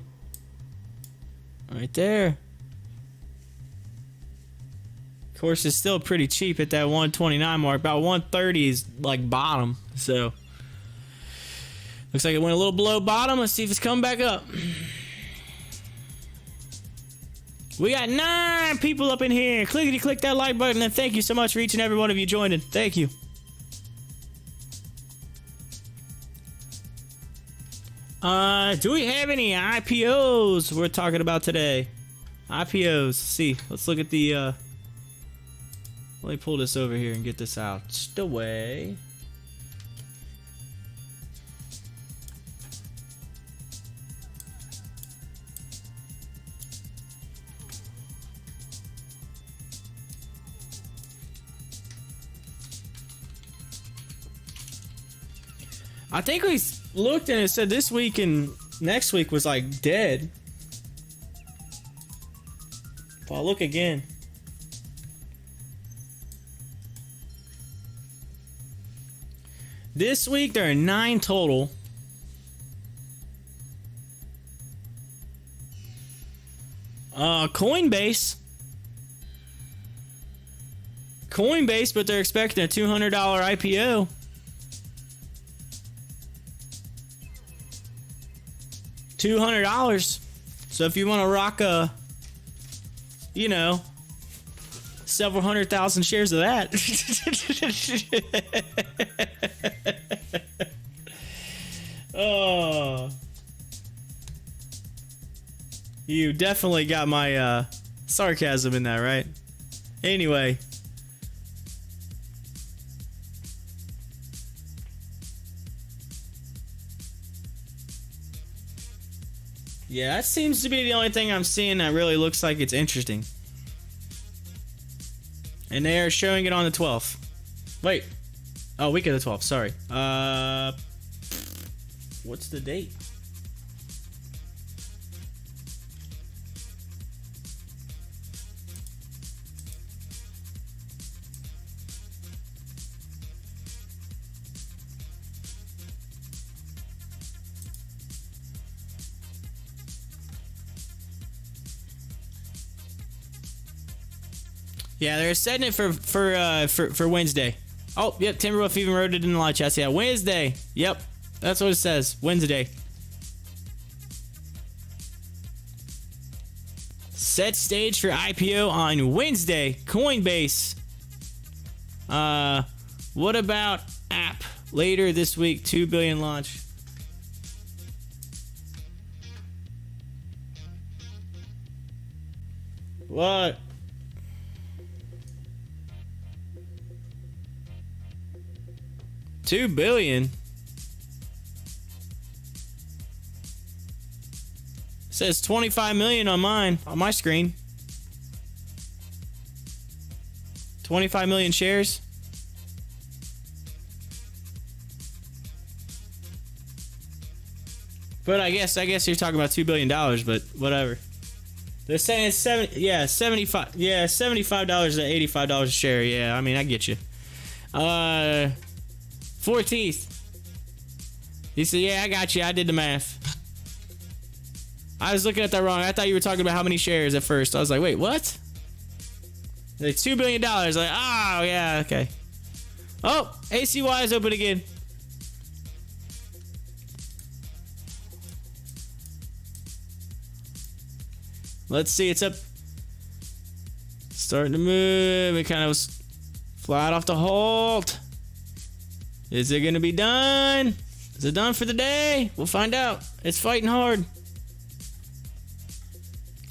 Right there. Of course, it's still pretty cheap at that 129 mark. About 130 is like bottom. So looks like it went a little below bottom. Let's see if it's coming back up. We got 9 people up in here. Clickety click that like button, and thank you so much for each and every one of you joining. Thank you. Do we have any IPOs we're talking about today? IPOs. Let's see. Let's look at the let me pull this over here and get this out the way. I think we looked and it said this week and next week was like dead. But I'll look again. This week there are 9 total. Coinbase, but they're expecting a $200 IPO. $200. So if you want to rock a, you know, several 100,000 shares of that. Oh, you definitely got my sarcasm in that, right? Anyway. Yeah, that seems to be the only thing I'm seeing that really looks like it's interesting. And they are showing it on the 12th. Wait. Oh, week of the 12th, sorry. What's the date? Yeah, they're setting it for Wednesday. Oh, yep, Timberwolf even wrote it in the live chat. Yeah, Wednesday. Yep, that's what it says. Wednesday. Set stage for IPO on Wednesday. Coinbase. What about app? Later this week, 2 billion launch. What? $2 billion. Says 25 million on mine, on my screen. 25 million shares. But I guess you're talking about $2 billion, but whatever. They're saying it's $75 to $85 a share. Yeah, I mean, I get you. 4 teeth. He said, yeah, I got you. I did the math. I was looking at that wrong. I thought you were talking about how many shares at first. I was like, wait, what? Like $2 billion. Like, oh, yeah, okay. Oh, ACY is open again. Let's see, it's up. Starting to move. It kind of was flat off the halt. Is it going to be done? Is it done for the day? We'll find out. It's fighting hard.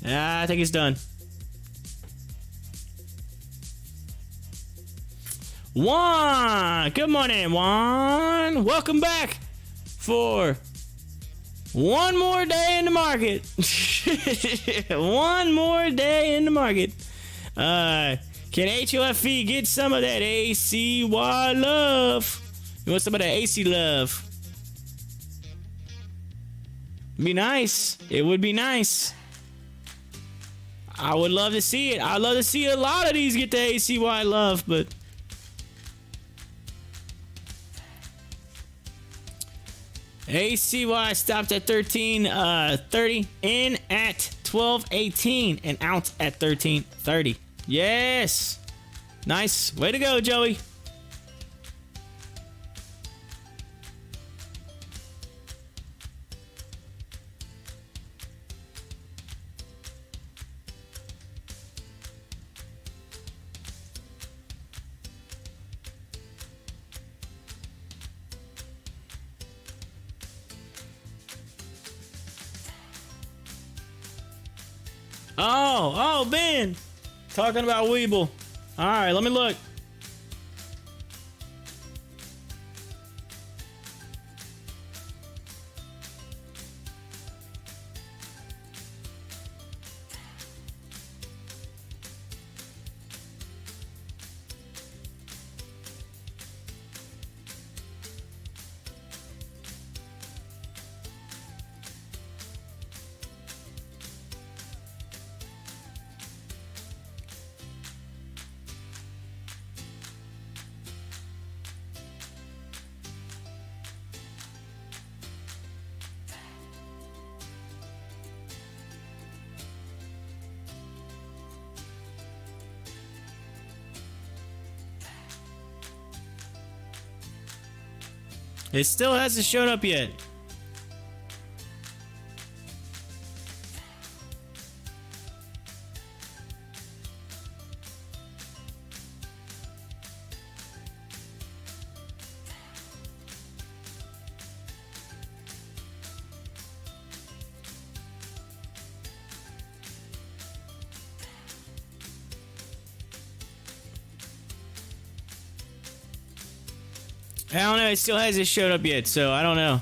Yeah, I think it's done. Juan! Good morning, Juan. Welcome back for one more day in the market. One more day in the market. Can HOFV get some of that ACY love? You want some of that AC love? Be nice. It would be nice. I would love to see it. I'd love to see a lot of these get the ACY love, but ACY stopped at 13.30, in at 12.18, and out at 13.30. Yes. Nice. Way to go, Joey. Oh, Ben. Talking about WEBULL. All right, let me look. It still hasn't shown up yet. I don't know. It still hasn't showed up yet, so I don't know.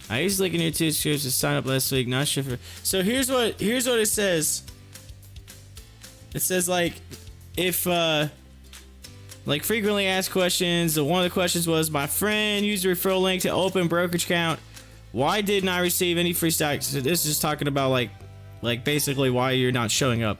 I used to look in here too to sign up last week. Not sure. So here's what it says. It says like if like frequently asked questions. One of the questions was, my friend used a referral link to open brokerage account. Why didn't I receive any free stocks? So this is talking about like basically why you're not showing up.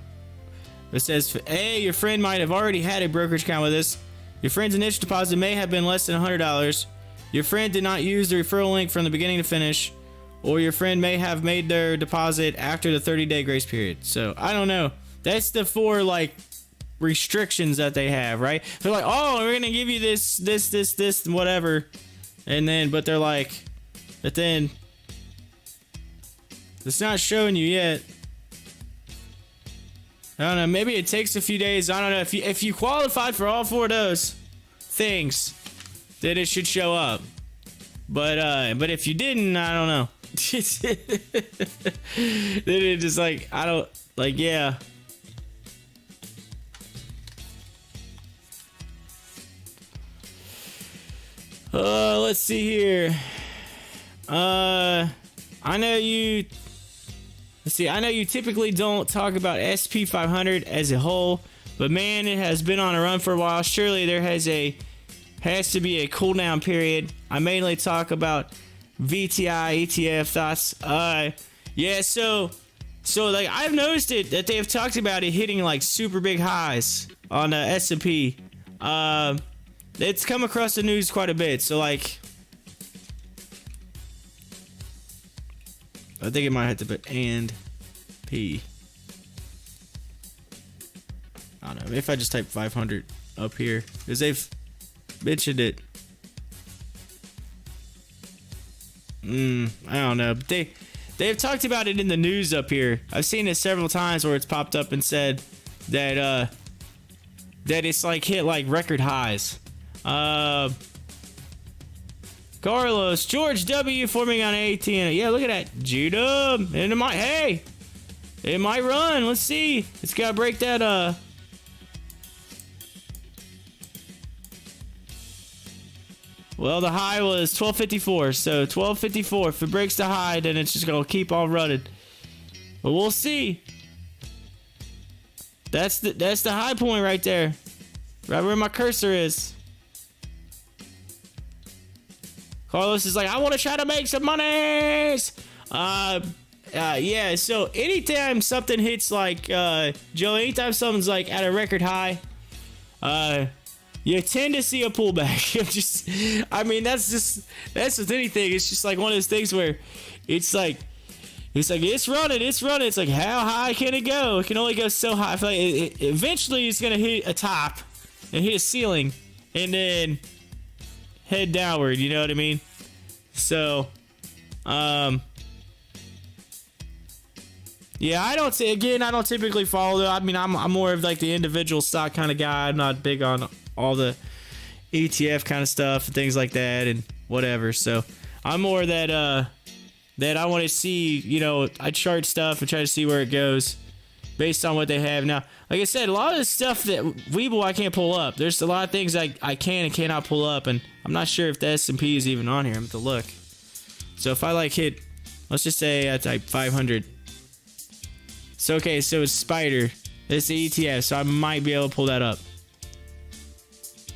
It says, A, your friend might have already had a brokerage account with us. Your friend's initial deposit may have been less than $100. Your friend did not use the referral link from the beginning to finish. Or your friend may have made their deposit after the 30-day grace period. So, I don't know. That's the four, like, restrictions that they have, right? They're like, oh, we're gonna give you this, whatever, and then, but they're like, but then it's not showing you yet. I don't know. Maybe it takes a few days. I don't know if you qualified for all 4 of those things, then it should show up. But if you didn't, I don't know. Then it just like, I don't like, yeah. Let's see here. I know you. Let's see. I know you typically don't talk about SP 500 as a whole, but man, it has been on a run for a while. Surely there has to be a cool down period. I mainly talk about VTI ETF thoughts. Yeah. So like I've noticed it that they have talked about it hitting like super big highs on the S&P. It's come across the news quite a bit. So like, I think it might have to put and P. I don't know. If I just type 500 up here, because they've mentioned it. I don't know. But they've talked about it in the news up here. I've seen it several times where it's popped up and said that that it's like hit like record highs. Carlos, George W. forming on ATN. Yeah, look at that. Judah. And it might, it might run. Let's see. It's got to break that, well, the high was 1254. So 1254. If it breaks the high, then it's just going to keep on running. But we'll see. That's the high point right there. Right where my cursor is. Carlos is like, I want to try to make some money. Yeah, so anytime something hits like, Joe, anytime something's like at a record high, you tend to see a pullback. I mean, that's with anything. It's just like one of those things where it's like it's running. It's like, how high can it go? It can only go so high. I feel like eventually it's going to hit a top and hit a ceiling and then head downward, you know what I mean? So, yeah, I don't typically follow. I mean, I'm more of like the individual stock kind of guy. I'm not big on all the ETF kind of stuff and things like that and whatever. So I'm more that I want to see, you know, I chart stuff and try to see where it goes based on what they have. Now, like I said, a lot of the stuff that WEBULL I can't pull up. There's a lot of things I can and cannot pull up, and I'm not sure if the S&P is even on here. I'm going to look. So if I like hit, let's just say I type 500. So okay, so it's Spider. It's the ETF, so I might be able to pull that up.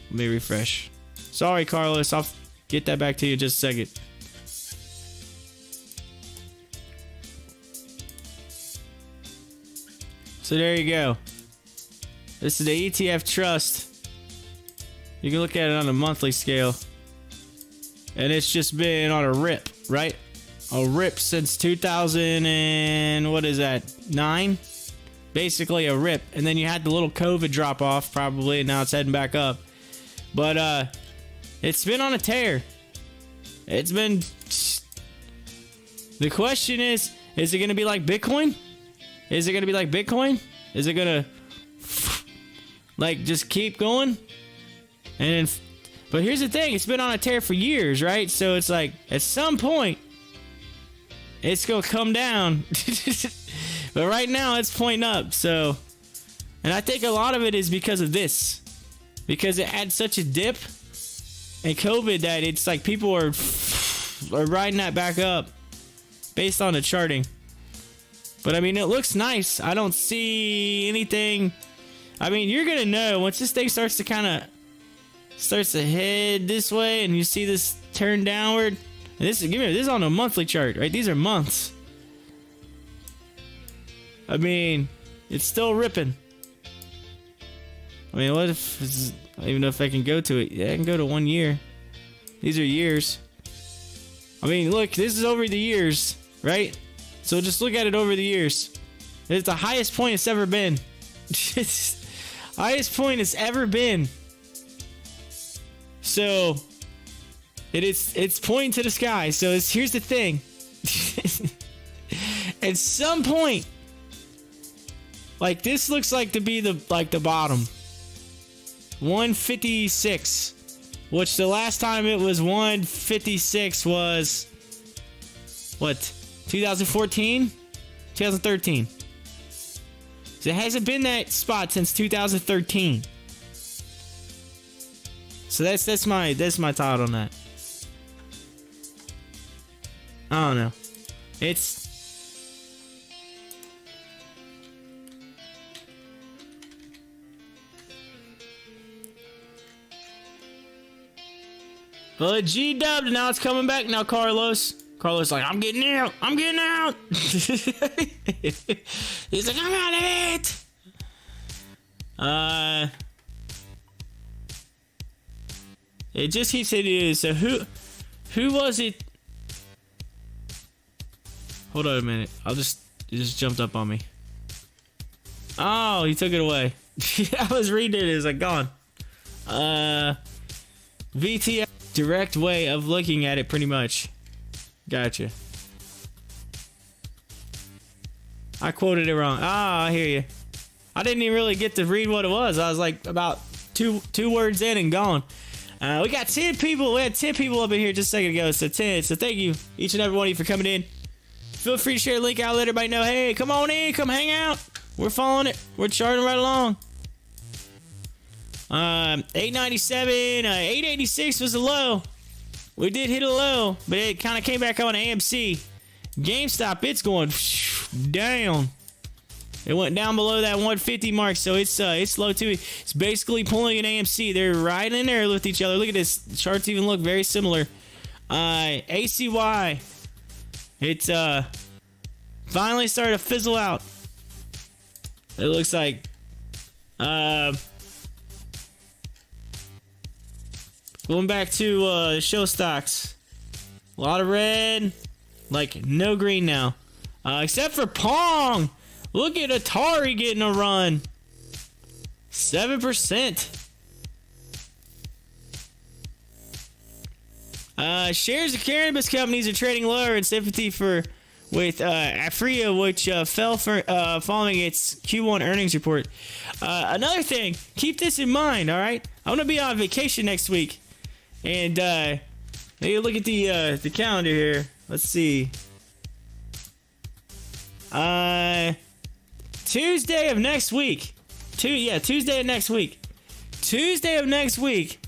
Let me refresh. Sorry, Carlos. I'll get that back to you in just a second. So there you go. This is the ETF Trust. You can look at it on a monthly scale. And it's just been on a rip, right? A rip since 2000 and what is that? 9? Basically a rip. And then you had the little COVID drop off probably, and now it's heading back up. But it's been on a tear. It's been... The question is it going to be like Bitcoin? Is it going to be like Bitcoin? Is it going to like just keep going? And but here's the thing, it's been on a tear for years, right? So it's like at some point it's going to come down. But right now it's pointing up. So, and I think a lot of it is because of this. Because it had such a dip in COVID that it's like people are riding that back up based on the charting. But I mean, it looks nice. I don't see anything. I mean, you're going to know once this thing starts to head this way and you see this turn downward. And this is on a monthly chart, right? These are months. I mean, it's still ripping. I mean, what if I don't even know if I can go to it. Yeah, I can go to 1 year. These are years. I mean, look, this is over the years, right? So just look at it over the years. It's the highest point it's ever been. Highest point it's ever been. So it's pointing to the sky. So here's the thing. At some point, like this looks like to be the bottom. 156, which the last time it was 156 was what? 2014? 2013. So it hasn't been that spot since 2013. So that's my thought on that. I don't know. It's but G-Dub, now it's coming back now, Carlos. Carlos like, I'm getting out. I'm getting out. He's like, I'm out of it. It just keeps hitting. So who was it? Hold on a minute. It just jumped up on me. Oh, he took it away. I was reading it. It was like gone. VTF. Direct way of looking at it, pretty much. Gotcha. I quoted it wrong. I hear you. I didn't even really get to read what it was. I was like about two words in and gone. We got 10 people. We had 10 people up in here just a second ago. So 10. So thank you, each and every one of you, for coming in. Feel free to share the link out. Let everybody know. Hey, come on in. Come hang out. We're following it. We're charting right along. 897, 886 was the low. We did hit a low, but it kind of came back on AMC. GameStop, it's going down. It went down below that 150 mark, so it's low too. It's basically pulling an AMC. They're right in there with each other. Look at this. The charts even look very similar. ACY, it's finally started to fizzle out. It looks like going back to show stocks. A lot of red, like no green now. Except for Pong. Look at Atari getting a run. 7%. Shares of cannabis companies are trading lower in sympathy with Afria, which fell following its Q1 earnings report. Another thing, keep this in mind, all right? I'm going to be on vacation next week. And maybe look at the calendar here. Let's see. Tuesday of next week. Tuesday of next week. Tuesday of next week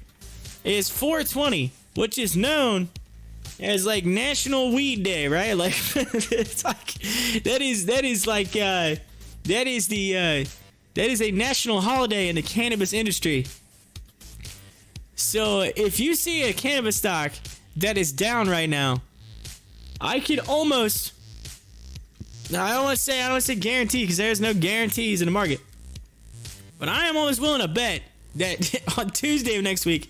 is 420, which is known as like National Weed Day, right? Like it's like that is a national holiday in the cannabis industry. So if you see a cannabis stock that is down right now, I could almost, I don't want to say guarantee, because there's no guarantees in the market, but I am almost willing to bet that on Tuesday of next week,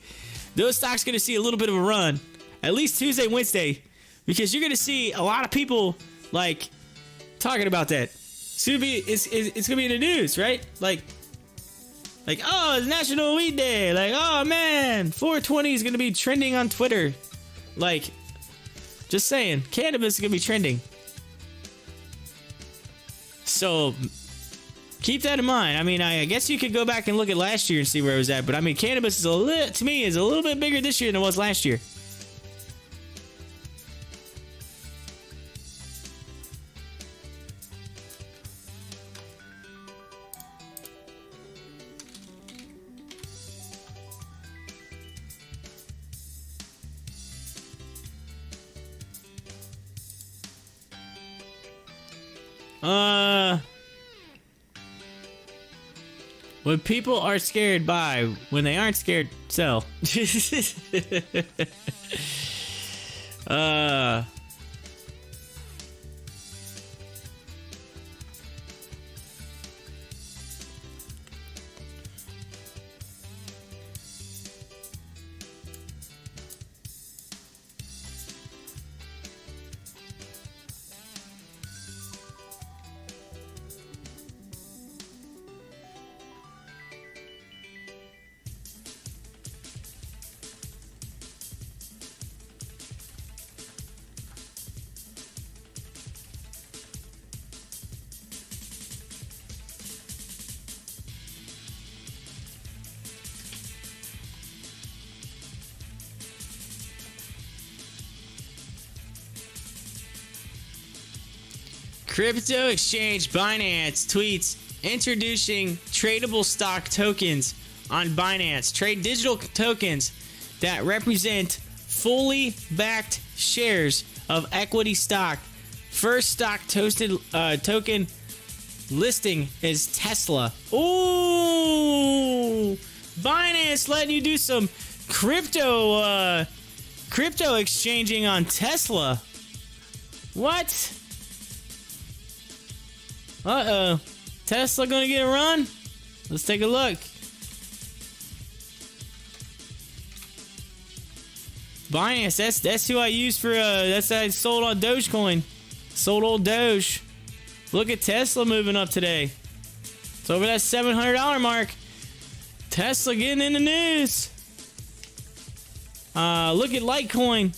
those stocks are going to see a little bit of a run, at least Tuesday, Wednesday, because you're going to see a lot of people like talking about that. It's going to be in the news, right? Like, oh, it's National Weed Day. Like, oh man, 420 is gonna be trending on Twitter. Like, just saying, cannabis is gonna be trending. So keep that in mind. I mean, I guess you could go back and look at last year and see where it was at. But I mean, cannabis is a little bit bigger this year than it was last year. What people are scared buy, when they aren't scared, sell. Crypto exchange Binance tweets introducing tradable stock tokens on Binance. Trade digital tokens that represent fully backed shares of equity stock. First stock token listing is Tesla. Ooh, Binance letting you do some crypto exchanging on Tesla. What? Uh-oh. Tesla gonna get a run? Let's take a look. Binance, that's who I use for that's I sold on Dogecoin. Sold old Doge. Look at Tesla moving up today. It's over that $700 mark. Tesla getting in the news. Look at Litecoin.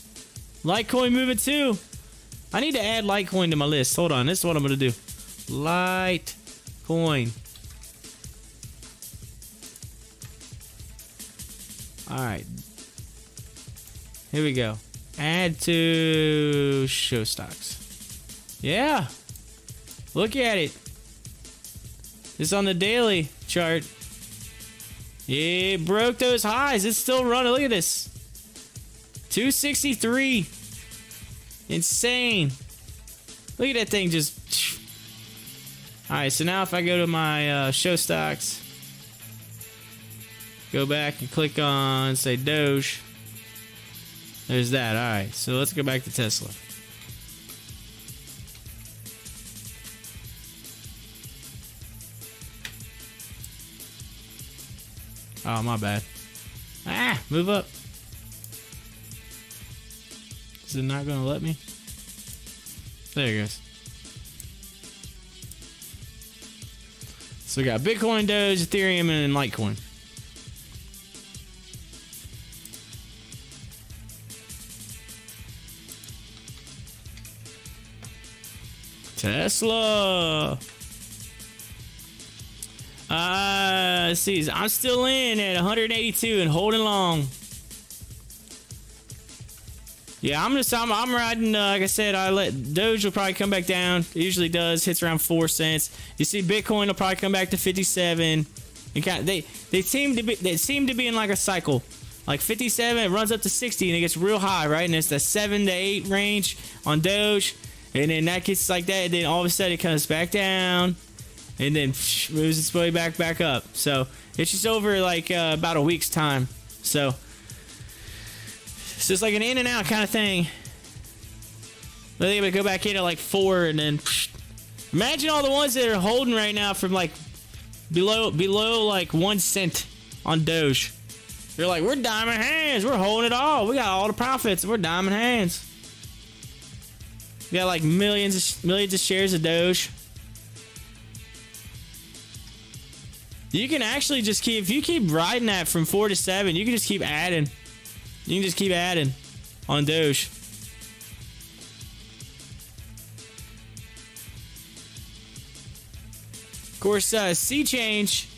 Litecoin moving too. I need to add Litecoin to my list. Hold on, this is what I'm gonna do. Litecoin. Alright. Here we go. Add to show stocks. Yeah. Look at it. It's on the daily chart. Yeah, it broke those highs. It's still running. Look at this. 263. Insane. Look at that thing just... Alright, so now if I go to my show stocks, go back and click on, say, Doge. There's that. Alright, so let's go back to Tesla. Oh, my bad. Ah, move up. Is it not going to let me? There it goes. So we got Bitcoin, Doge, Ethereum, and Litecoin. Tesla. Let's see. I'm still in at 182 and holding long. Yeah, I'm riding. Like I said, Doge will probably come back down. It usually does. Hits around 4 cents. You see, Bitcoin will probably come back to 57. They seem to be in like a cycle. Like 57, it runs up to 60 and it gets real high, right? And it's the 7 to 8 range on Doge, and then that gets like that, and then all of a sudden it comes back down, and then moves its way back up. So it's just over like about a week's time. So it's just like an in and out kind of thing. But they would go back in at like 4, and then imagine all the ones that are holding right now from like below like 1 cent on Doge. They're like, we're diamond hands. We're holding it all. We got all the profits. We're diamond hands. We got like millions of shares of Doge. You can actually just keep, if you keep riding that from 4 to 7, you can just keep adding. You can just keep adding on Doge. Of course, C Change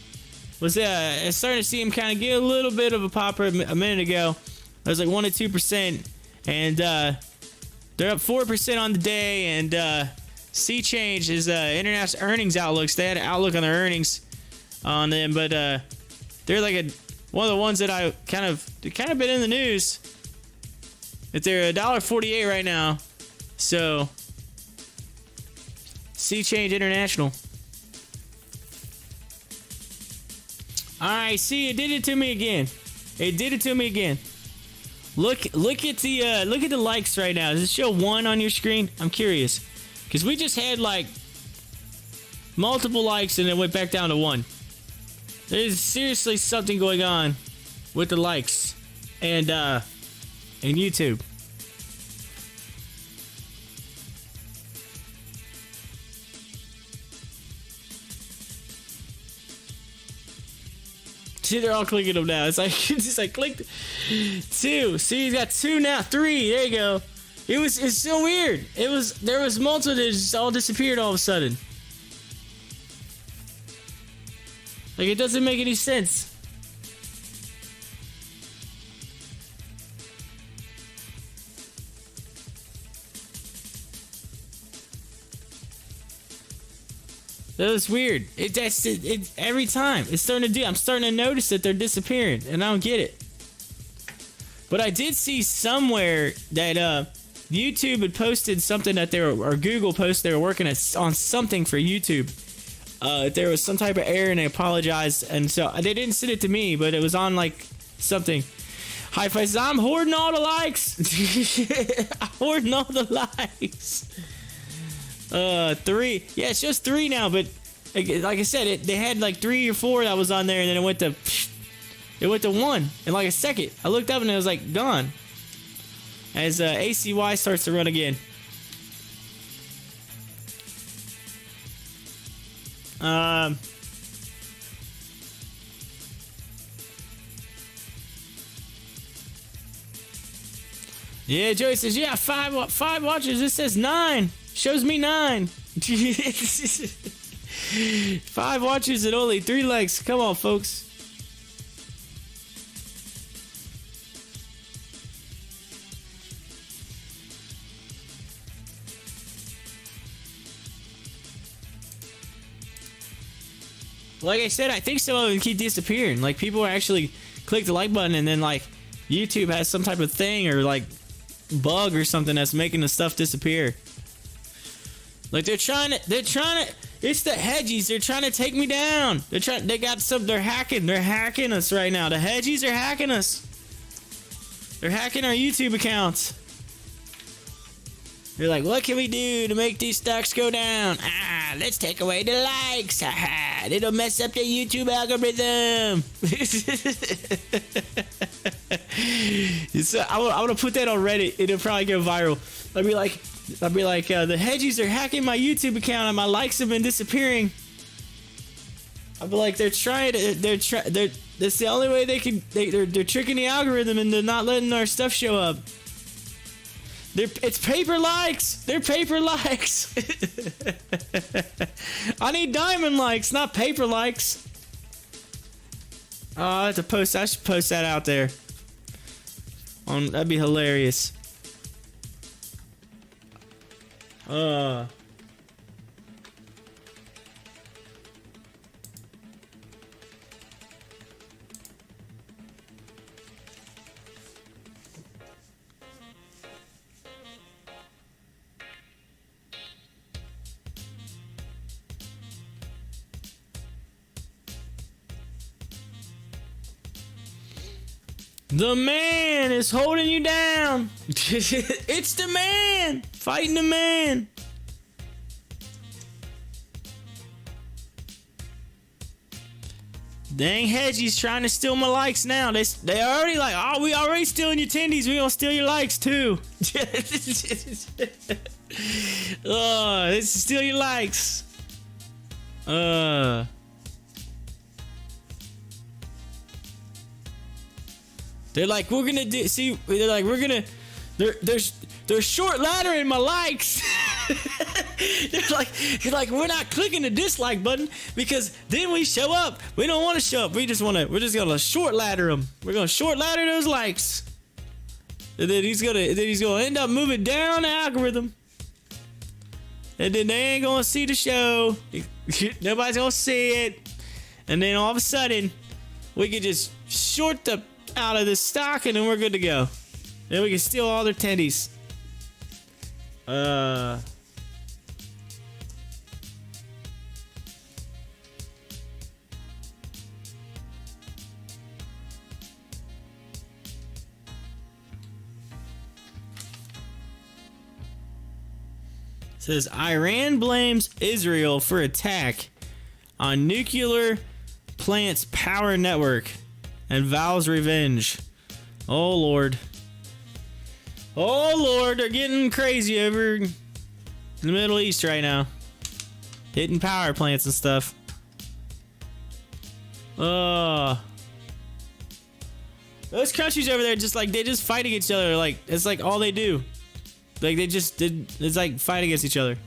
was starting to see him kind of get a little bit of a popper a minute ago. It was like 1 to 2%, and they're up 4% on the day. And C Change is international earnings outlooks. They had an outlook on their earnings on them, but they're like one of the ones that I kind of been in the news. That they're $1.48 right now. So C Change International. Alright, see, it did it to me again. It did it to me again. Look at the likes right now. Does it show 1 on your screen? I'm curious. Because we just had like multiple likes and it went back down to 1. There's seriously something going on with the likes and YouTube. See, they're all clicking them now. It's like click 2. See, he's got 2 now. 3. There you go. It's so weird. There was multiple that just all disappeared all of a sudden. Like, it doesn't make any sense. That's weird. It every time. It's starting to do. I'm starting to notice that they're disappearing, and I don't get it. But I did see somewhere that YouTube had posted something that or Google posted they were working on something for YouTube. There was some type of error and they apologized, and so they didn't send it to me, but it was on like something. Hi-Fi says, I'm hoarding all the likes. I'm hoarding all the likes. 3. Yeah, it's just 3 now, but like I said, they had like 3 or 4 that was on there, and then it went to 1 in like a second. I looked up and it was like gone. As ACY starts to run again. Yeah, Joey says, yeah, 5 watchers. This says 9. Shows me 9. 5 watchers and only 3 likes. Come on, folks. Like I said, I think some of them keep disappearing. Like, people actually click the like button and then, like, YouTube has some type of thing or, like, bug or something that's making the stuff disappear. Like, they're trying to, it's the hedgies. They're trying to take me down. They're hacking us right now. The hedgies are hacking us. They're hacking our YouTube accounts. They're like, what can we do to make these stocks go down? Let's take away the likes. It'll mess up the YouTube algorithm. I want to put that on Reddit. It'll probably go viral. I'll be like, the hedgies are hacking my YouTube account and my likes have been disappearing. I'll be like, that's the only way they can. They're tricking the algorithm and they're not letting our stuff show up. It's paper likes. They're paper likes. I need diamond likes, not paper likes. Oh, I have to post. I should post that out there. That'd be hilarious. The man is holding you down. It's the man fighting the man. Dang hedgies trying to steal my likes now. They already like, oh, we already stealing your tendies. We gonna steal your likes too. Oh, let's steal your likes. They're like, we're gonna do. See, they're like, we're gonna. They're short laddering my likes. They're like, we're not clicking the dislike button because then we show up. We don't want to show up. We're just gonna short ladder them. We're gonna short ladder those likes. And then he's gonna end up moving down the algorithm. And then they ain't gonna see the show. Nobody's gonna see it. And then all of a sudden, we can just short the out of this stock and then we're good to go. Then we can steal all their tendies. Says Iran blames Israel for attack on nuclear plant's power network and vows revenge. Oh Lord. Oh Lord, they're getting crazy over in the Middle East right now. Hitting power plants and stuff. Those countries over there just like, they just fight against each other. Like, it's like all they do. Like, it's like fight against each other.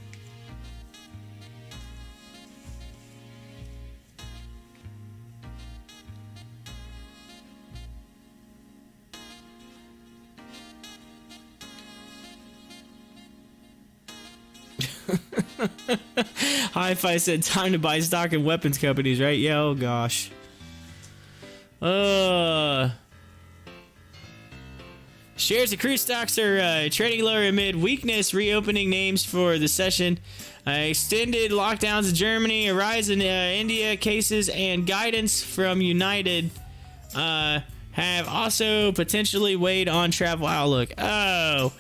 Hi-Fi said time to buy stock in weapons companies, right? Yeah, oh gosh. Shares of crude stocks are trading lower amid weakness, reopening names for the session. Extended lockdowns in Germany, a rise in India cases, and guidance from United have also potentially weighed on travel outlook. Oh,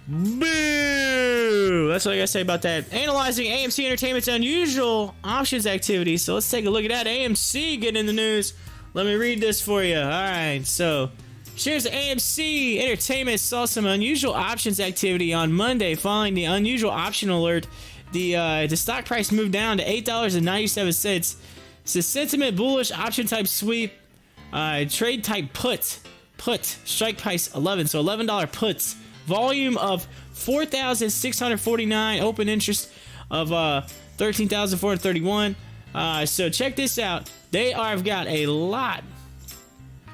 boo! That's what I gotta say about that. Analyzing AMC Entertainment's unusual options activity. So let's take a look at that. AMC getting in the news. Let me read this for you. All right, so shares of AMC Entertainment saw some unusual options activity on Monday following the unusual option alert. The stock price moved down to $8.97. It's a sentiment bullish option type sweep. Trade type put strike price 11, so $11 puts, volume of 4,649, open interest of 13,431. So check this out, they have got a lot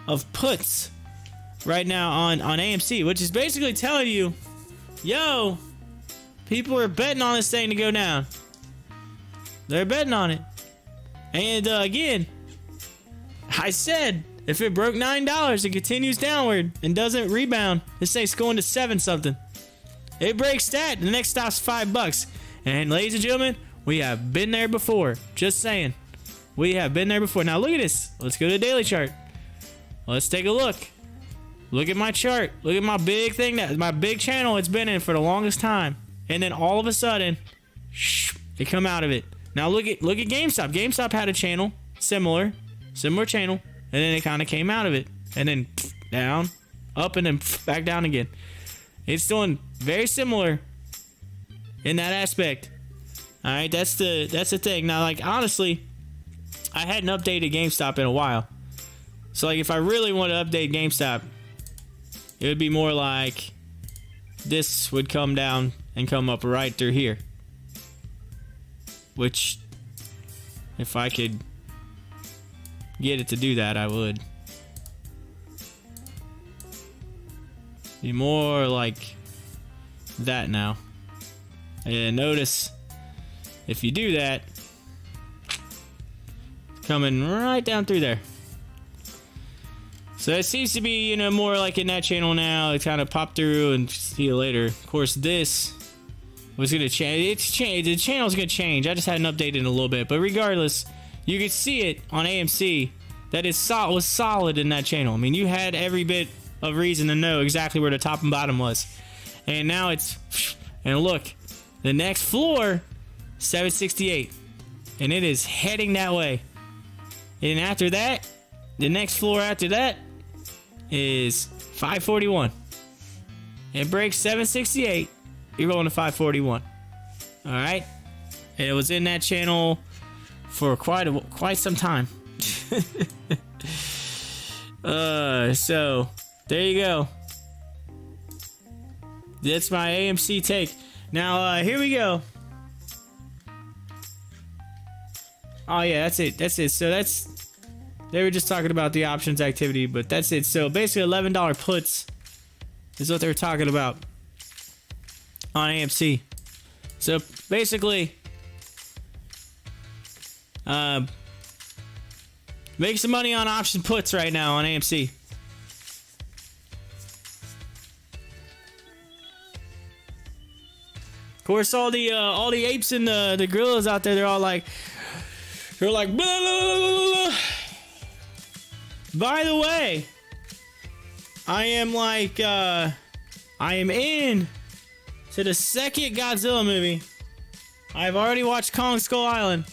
of puts right now on AMC, which is basically telling you, yo, people are betting on this thing to go down. They're betting on it. And again, I said, if it broke $9 and continues downward and doesn't rebound, this thing's going to 7 something. It breaks that, the next stop's $5. And ladies and gentlemen, we have been there before. Just saying. We have been there before. Now look at this. Let's go to the daily chart. Let's take a look. Look at my chart. Look at my big thing, my big channel it's been in for the longest time. And then all of a sudden, they come out of it. Now look at GameStop. GameStop had a channel, similar channel, and then it kind of came out of it, and then down, up, and then back down again. It's doing very similar in that aspect. All right, that's the thing. Now, like, honestly, I hadn't updated GameStop in a while, so like if I really want to update GameStop, it would be more like this would come down and come up right through here, which if I could get it to do that, I would. Be more like that now. And notice if you do that, coming right down through there. So it seems to be, you know, more like in that channel now. It kind of popped through and see you later. Of course, this was going to change. It's changed. The channel's going to change. I just hadn't updated in a little bit. But regardless, you could see it on AMC that it was solid in that channel. I mean, you had every bit of reason to know exactly where the top and bottom was. And now it's, and look, the next floor, 768. And it is heading that way. And after that, the next floor after that is 541. It breaks 768. You're going to 541. All right. And it was in that channel for quite some time. So there you go. That's my AMC take. Now here we go. Oh yeah, that's it. So they were just talking about the options activity, but that's it. So basically $11 puts is what they were talking about on AMC. So basically make some money on option puts right now on AMC. Of course, all the apes and the gorillas out there, they're like blah, blah, blah, blah, blah. By the way, I am in to the second Godzilla movie. I've already watched Kong Skull Island.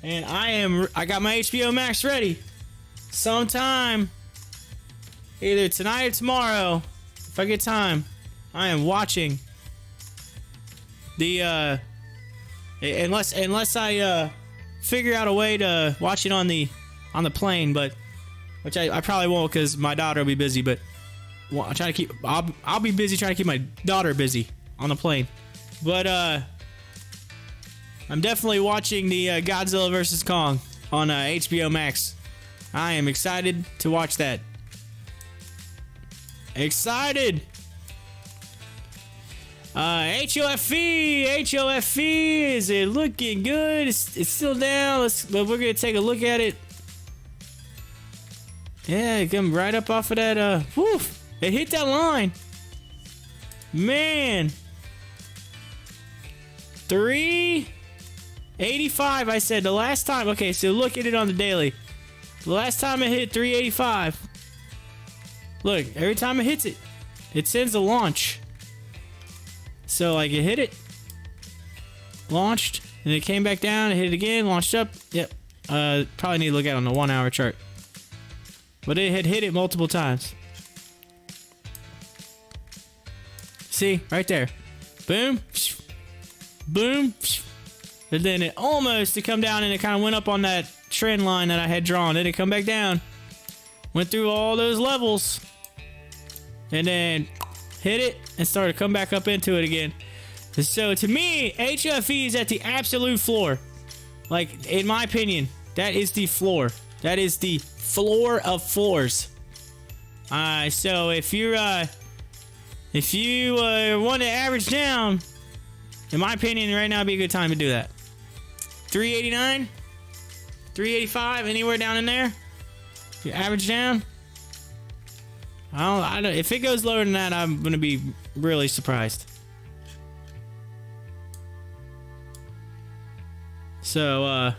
And I got my HBO Max ready. Sometime, either tonight or tomorrow, if I get time, I am watching the unless I figure out a way to watch it on the plane, but which I probably won't because my daughter will be busy. But I'll try to keep I'll be busy trying to keep my daughter busy on the plane. But I'm definitely watching the Godzilla vs. Kong on HBO Max. I am excited to watch that. HOFV, is it looking good? It's still down. But we're gonna take a look at it. Yeah, it come right up off of that. Woof! It hit that line. Man. 385. I said the last time. Okay, so look at it on the daily. The last time it hit 385. Look, every time it hits it, it sends a launch. So like it hit it, launched, and it came back down, it hit it again, launched up. Yep. Probably need to look at it on the 1 hour chart. But it had hit it multiple times. See, right there. Boom. Boom. And then it almost to come down, and it kind of went up on that trend line that I had drawn. Then it come back down. Went through all those levels. And then hit it and started to come back up into it again. So to me, HOFV is at the absolute floor. Like, in my opinion, that is the floor. That is the floor of floors. So if you want to average down, in my opinion, right now would be a good time to do that. 389, 385, anywhere down in there. You average down. I don't. If it goes lower than that, I'm gonna be really surprised. So,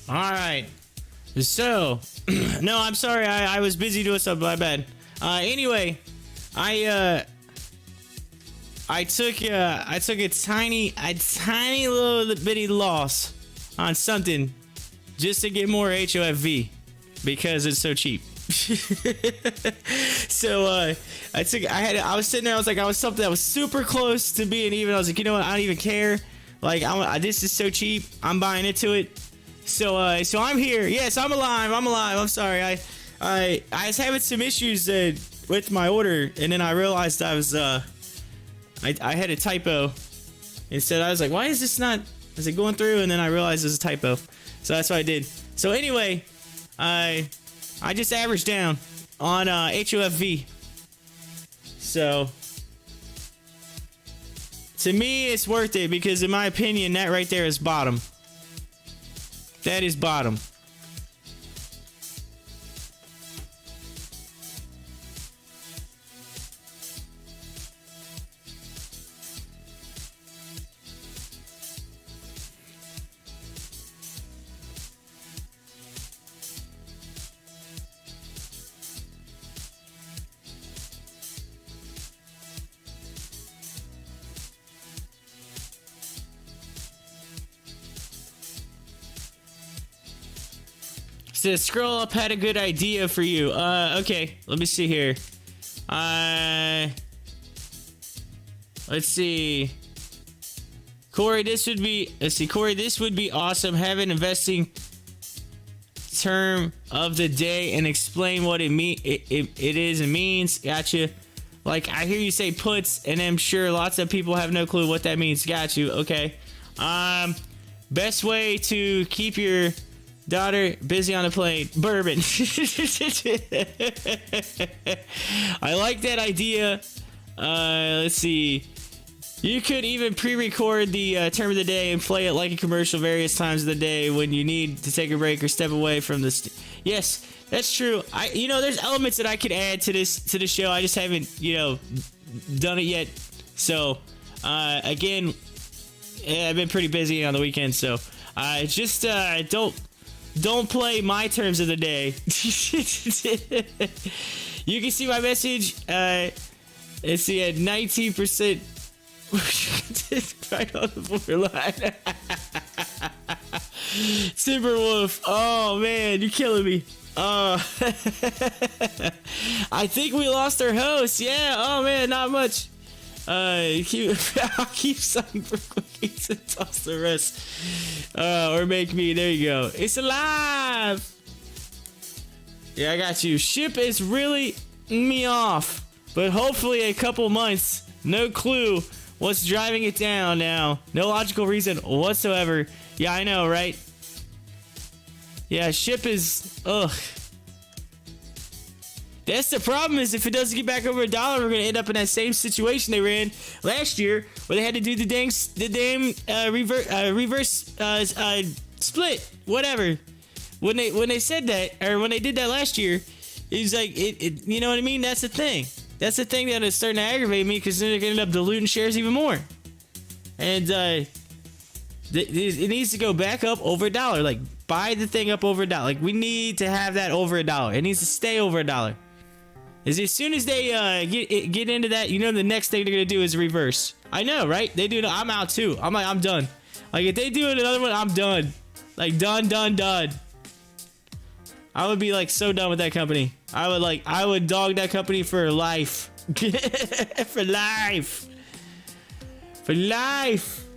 All right. So, no, I'm sorry. I was busy doing something. My bad. Anyway, I took a tiny little bitty loss on something just to get more HOFV because it's so cheap. So I was sitting there. I was something that was super close to being even. I was like, you know what? I don't even care. Like, this is so cheap. I'm buying into it. So I'm here. Yes, I'm alive. I'm sorry. I was having some issues with my order, and then I realized I was I had a typo. Instead, I was like, why is this not? Is it going through? And then I realized it was a typo. So that's what I did. So anyway, I just averaged down on HOFV. So to me, it's worth it because, in my opinion, that right there is bottom. That is bottom. Says scroll up had a good idea for you. Okay, let me see here. Let's see. Corey, this would be awesome. Have an investing term of the day and explain what it is and means. Gotcha. Like, I hear you say puts, and I'm sure lots of people have no clue what that means. Got you. Okay. Best way to keep your daughter busy on the plane. Bourbon. I like that idea. Let's see. You could even pre-record the term of the day and play it like a commercial various times of the day when you need to take a break or step away from the. Yes, that's true. There's elements that I could add to the show. I just haven't, done it yet. So, again, I've been pretty busy on the weekend. So, just don't play my terms of the day. You can see my message. Let's see, at 19%. Right on the borderline. Timberwolf. Oh man, you're killing me. I think we lost our host. Yeah. Oh man, not much. I'll keep some for cookies and toss the rest. Or make me. There you go. It's alive. Yeah, I got you. Ship is really me off, but hopefully a couple months. No clue what's driving it down now. No logical reason whatsoever. Yeah, I know, right? Yeah, ship is. Ugh. That's the problem, is if it doesn't get back over $1, we're gonna end up in that same situation they ran last year, where they had to do the damn reverse split, whatever. When they said that, or when they did that last year, it was like it you know what I mean? That's the thing. That's the thing that is starting to aggravate me, because then they're gonna end up diluting shares even more. And it needs to go back up over $1. Like, buy the thing up over $1. Like, we need to have that over $1. It needs to stay over $1. As soon as they get into that, the next thing they're gonna do is reverse. I know, right? They do. I'm out too. I'm done. Like, if they do another one, I'm done. Like, done. I would be like so done with that company. I would dog that company for life. For life. For life.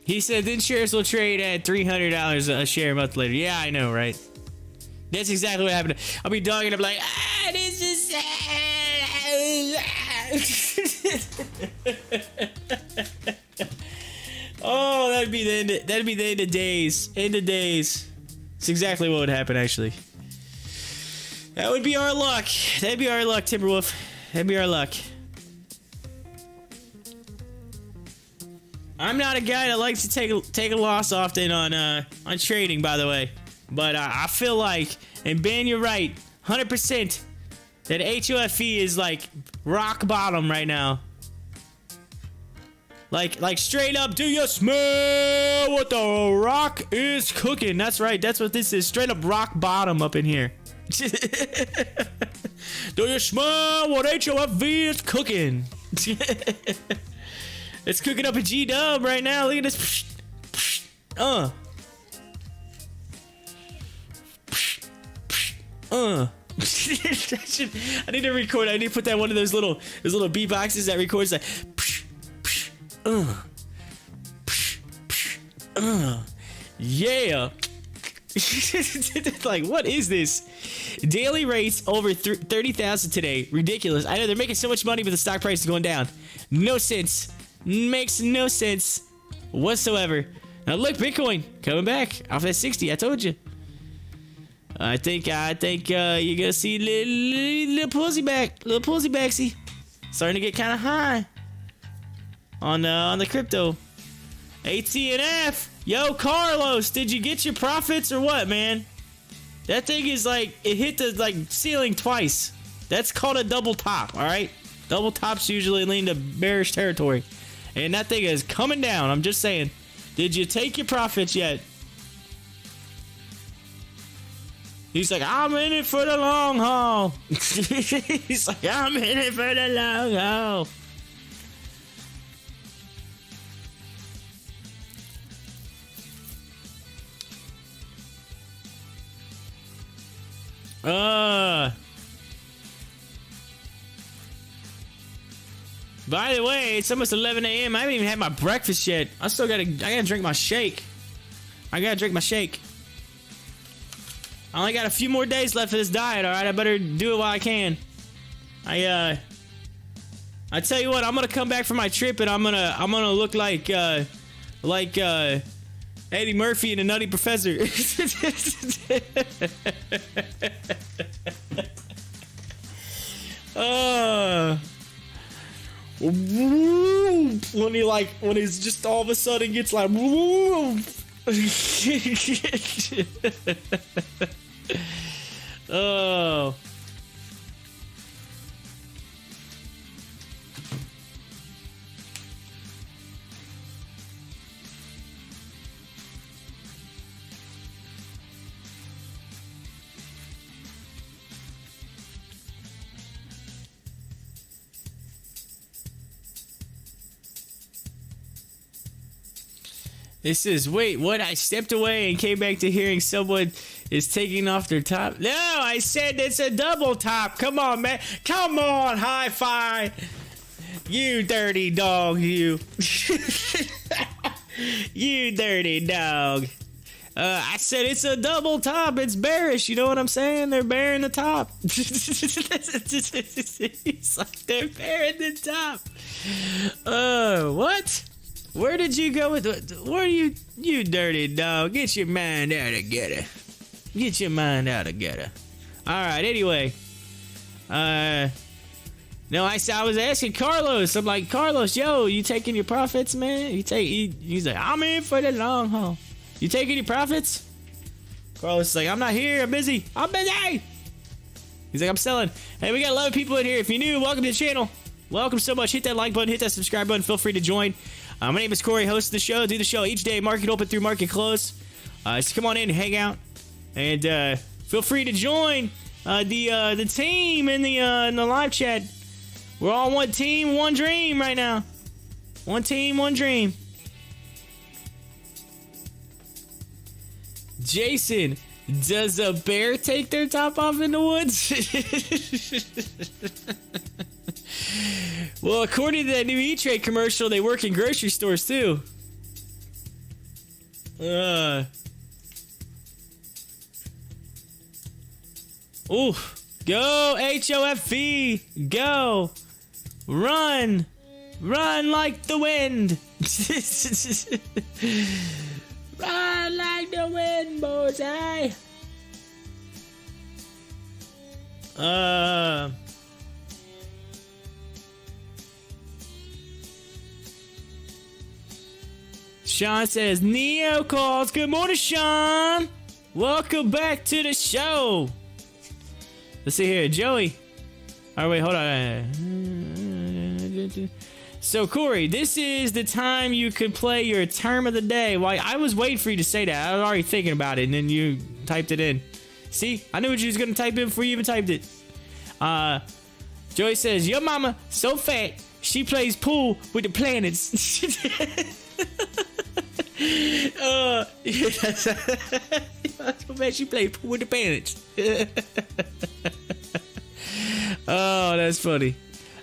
He said then shares will trade at $300 a share a month later. Yeah, I know, right? That's exactly what happened. I'll be dogging up like, this is sad. Oh, that'd be the end. That'd be the end of days. End of days. It's exactly what would happen, actually. That would be our luck. That'd be our luck, Timberwolf. That'd be our luck. I'm not a guy that likes to take a loss often on trading, by the way. But I feel like, and Ben, you're right, 100%, that HOFV is like rock bottom right now. Like straight up, do you smell what the rock is cooking? That's right, that's what this is. Straight up rock bottom up in here. Do you smell what HOFV is cooking? It's cooking up a G-dub right now. Look at this. I need to record. I need to put that one of those little beatboxes that records like. Yeah. Like, what is this? Daily rates over 30,000 today. Ridiculous. I know they're making so much money, but the stock price is going down. No sense. Makes no sense whatsoever. Now look, Bitcoin coming back off at 60. I told you. I think you're gonna see little pussy backsy starting to get kind of high on the crypto. AT&F. Yo, Carlos, did you get your profits or what, man? That thing is like, it hit the like ceiling twice. That's called a double top, all right? Double tops usually lean to bearish territory. And that thing is coming down. I'm just saying. Did you take your profits yet? He's like, I'm in it for the long haul. He's like, I'm in it for the long haul. By the way, it's almost 11 a.m. I haven't even had my breakfast yet. I gotta drink my shake. I only got a few more days left of this diet, alright? I better do it while I can. I tell you what, I'm gonna come back from my trip and I'm gonna look like Eddie Murphy and the Nutty Professor. When he's just all of a sudden gets like oh. This is, wait, what? I stepped away and came back to hearing someone is taking off their top. No, I said it's a double top. Come on, man. Come on, high five. You dirty dog, you. You dirty dog. I said it's a double top. It's bearish. You know what I'm saying? They're bearing the top. It's like they're bearing the top. What? Where did you go with where you dirty dog? Get your mind out of gutter. Get your mind out of gutter. Alright, anyway. No, I was asking Carlos. I'm like, Carlos, yo, you taking your profits, man? He's like, I'm in for the long haul. You taking your profits? Carlos is like, I'm not here, I'm busy. He's like, I'm selling. Hey, we got 11 people in here. If you're new, welcome to the channel. Welcome so much. Hit that like button, hit that subscribe button. Feel free to join. My name is Corey, host of the show. Do the show each day, market open through market close. So come on in, hang out, and feel free to join the team in the live chat. We're all one team, one dream right now. One team, one dream. Jason, does a bear take their top off in the woods? Well, according to that new E-Trade commercial, they work in grocery stores too. Ooh, go HOFV, go. Run! Run like the wind! Run like the wind, bullseye! Sean says, Neo calls. Good morning, Sean! Welcome back to the show! Let's see here, Joey. Oh, wait, hold on. So, Corey, this is the time you could play your term of the day. Why? I was waiting for you to say that. I was already thinking about it, and then you typed it in. See? I knew what you was going to type in before you even typed it. Joey says, your mama so fat, she plays pool with the planets. Yeah, so bad she plays pool with the planets. Oh, that's funny.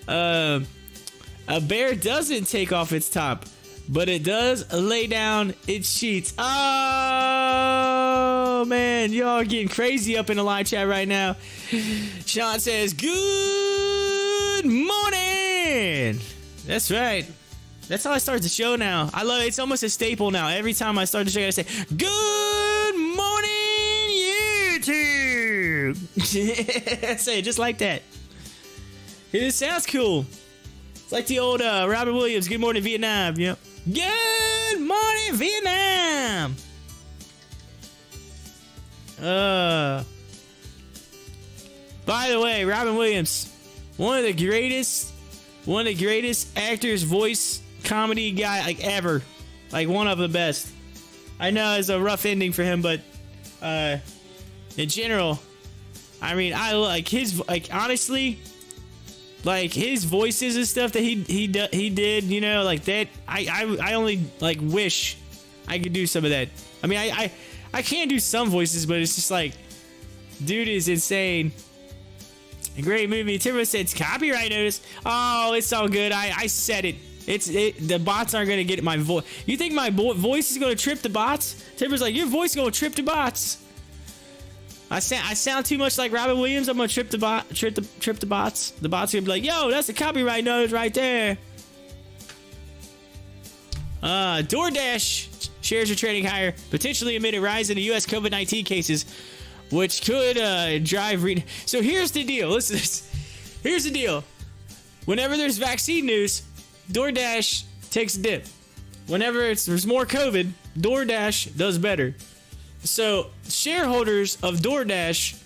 A bear doesn't take off its top, but it does lay down its sheets. Oh, man. Y'all are getting crazy up in the live chat right now. Sean says, good morning. That's right. That's how I start the show now. I love it. It's almost a staple now. Every time I start the show, I say, good morning, YouTube. I say it just like that. It sounds cool. It's like the old Robin Williams, good morning, Vietnam. Yep. Good morning, Vietnam. By the way, Robin Williams, one of the greatest actors, voice, comedy guy like ever. Like one of the best. I know it's a rough ending for him, but in general, I mean, I like his, like, honestly, like his voices and stuff that he did, you know, like that. I only like wish I could do some of that. I mean, I can do some voices, but it's just like, dude is insane. A great movie. Timber said it's copyright notice. Oh, it's all good. I said it. The bots aren't gonna get my voice. You think my voice is gonna trip the bots? Timber's like, your voice is gonna trip the bots. I sound too much like Robin Williams. I'm gonna trip the bots. The bots are gonna be like, yo, that's a copyright notice right there. DoorDash shares are trading higher, potentially amid a rise in the U.S. COVID-19 cases, which could drive. So here's the deal. Listen to this. Here's the deal. Whenever there's vaccine news, DoorDash takes a dip. Whenever there's more COVID, DoorDash does better. So shareholders of DoorDash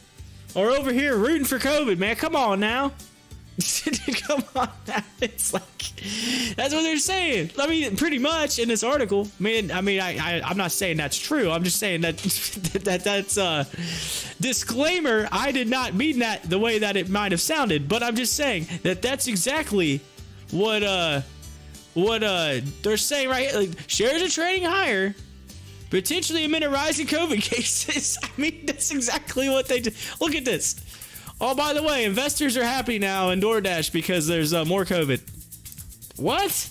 are over here rooting for COVID, man. Come on now. Come on now. It's like, that's what they're saying. I mean, pretty much in this article. I'm not saying that's true. I'm just saying that that's disclaimer. I did not mean that the way that it might have sounded, but I'm just saying that that's exactly what they're saying right here. Like, shares are trading higher, potentially amid a rise in COVID cases. I mean, that's exactly what they do. Look at this. Oh, by the way, investors are happy now in DoorDash because there's more COVID. What?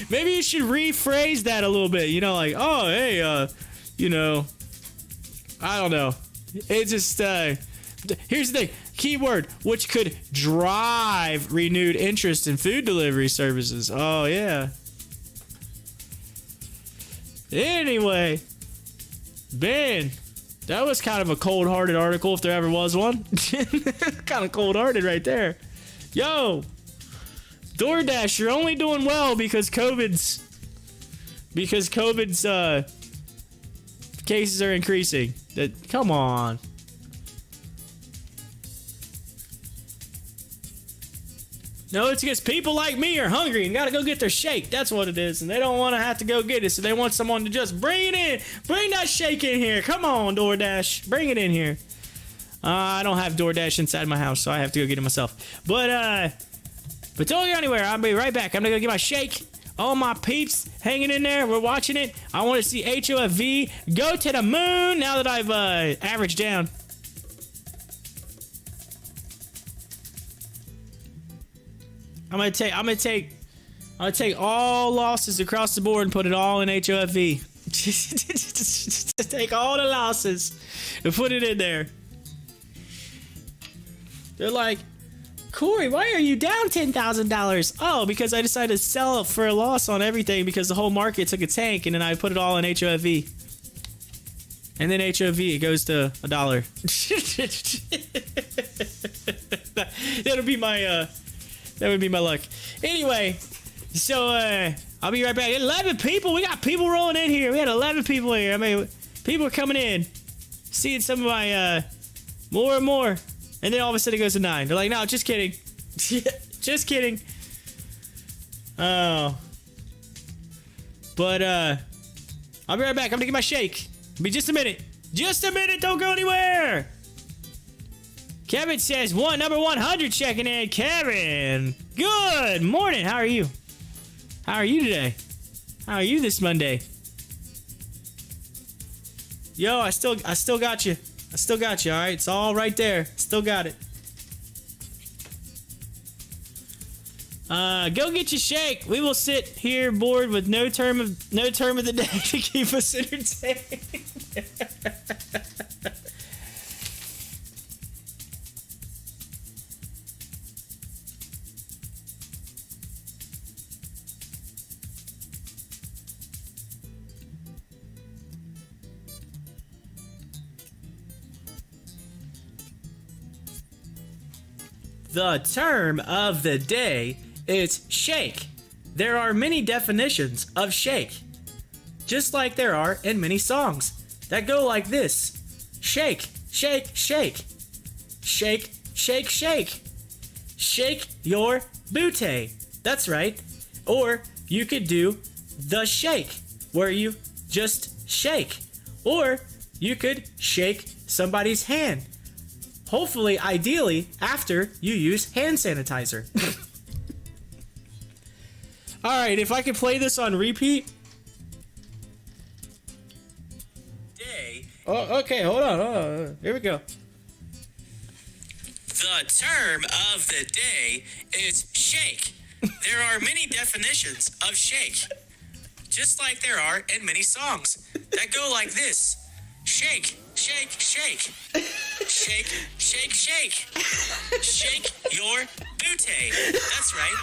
Maybe you should rephrase that a little bit. You know, like, oh, hey, you know, I don't know. It's just, here's the thing. Keyword, which could drive renewed interest in food delivery services. Oh, yeah. Anyway, Ben, that was kind of a cold-hearted article if there ever was one. Kind of cold-hearted right there. Yo, DoorDash, you're only doing well because COVID's cases are increasing. Come on. No, it's because people like me are hungry and gotta go get their shake. That's what it is. And they don't want to have to go get it, so they want someone to just bring it in. Bring that shake in here. Come on, DoorDash. Bring it in here. I don't have DoorDash inside my house, so I have to go get it myself. But don't go anywhere. I'll be right back. I'm gonna go get my shake. All my peeps hanging in there. We're watching it. I want to see HOFV go to the moon now that I've averaged down. I'm gonna take all losses across the board and put it all in HOFV. Just take all the losses and put it in there. They're like, Corey, why are you down $10,000? Oh, because I decided to sell it for a loss on everything because the whole market took a tank, and then I put it all in HOFV. And then HOV, it goes to $1. That would be my luck. Anyway, so I'll be right back. 11 people. We got people rolling in here. We had 11 people here. I mean, people are coming in, seeing some of my more and more, and then all of a sudden it goes to 9. They're like, no, just kidding. Just kidding. Oh. But I'll be right back. I'm gonna get my shake. Be just a minute. Just a minute. Don't go anywhere. Kevin says number 100 checking in. Kevin, good morning. How are you? How are you today? How are you this Monday? Yo, I still got you. I still got you. All right, it's all right there. Still got it. Go get your shake. We will sit here bored with no term of the day to keep us entertained. The term of the day is shake. There are many definitions of shake, just like there are in many songs that go like this: shake, shake, shake, shake, shake, shake, shake your booty. That's right. Or you could do the shake, where you just shake. Or you could shake somebody's hand. Hopefully, ideally, after you use hand sanitizer. Alright, if I could play this on repeat. Day. Oh, okay, hold on. Here we go. The term of the day is shake. There are many definitions of shake, just like there are in many songs that go like this: shake, shake, shake, shake, shake, shake, shake your booty. That's right.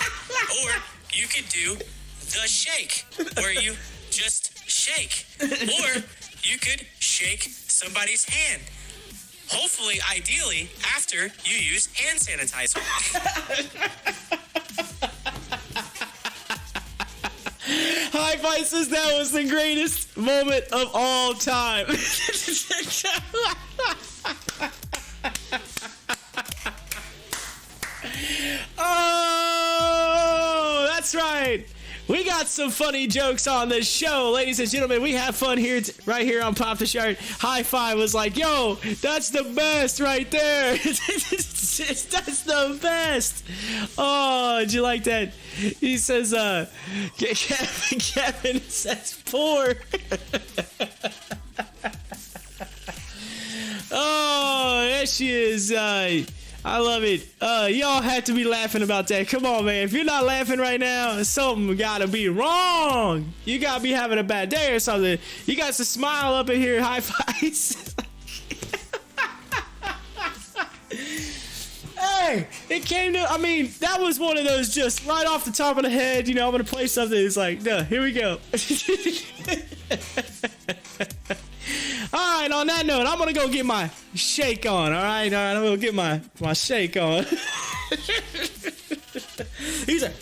Or you could do the shake, where you just shake. Or you could shake somebody's hand. Hopefully, ideally, after you use hand sanitizer. Hi-Fi says that was the greatest moment of all time. Oh, that's right. We got some funny jokes on this show, ladies and gentlemen. We have fun here, right here on Pop the Chart. Hi-Fi was like, "Yo, that's the best right there." That's the best. Oh, did you like that? He says, Kevin says 4. Oh, there she is. I love it. Y'all have to be laughing about that. Come on, man. If you're not laughing right now, something gotta be wrong. You gotta be having a bad day or something. You got to smile up in here. High fives. Hey, it came to, I mean, that was one of those just right off the top of the head. You know, I'm gonna play something. It's like, no, here we go. All right, on that note, I'm gonna go get my shake on. All right, I'm gonna get my shake on. He's like,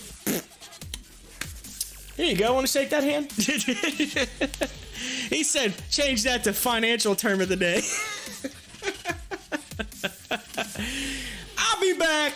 here you go. Want to shake that hand? He said, change that to financial term of the day. I'll be back.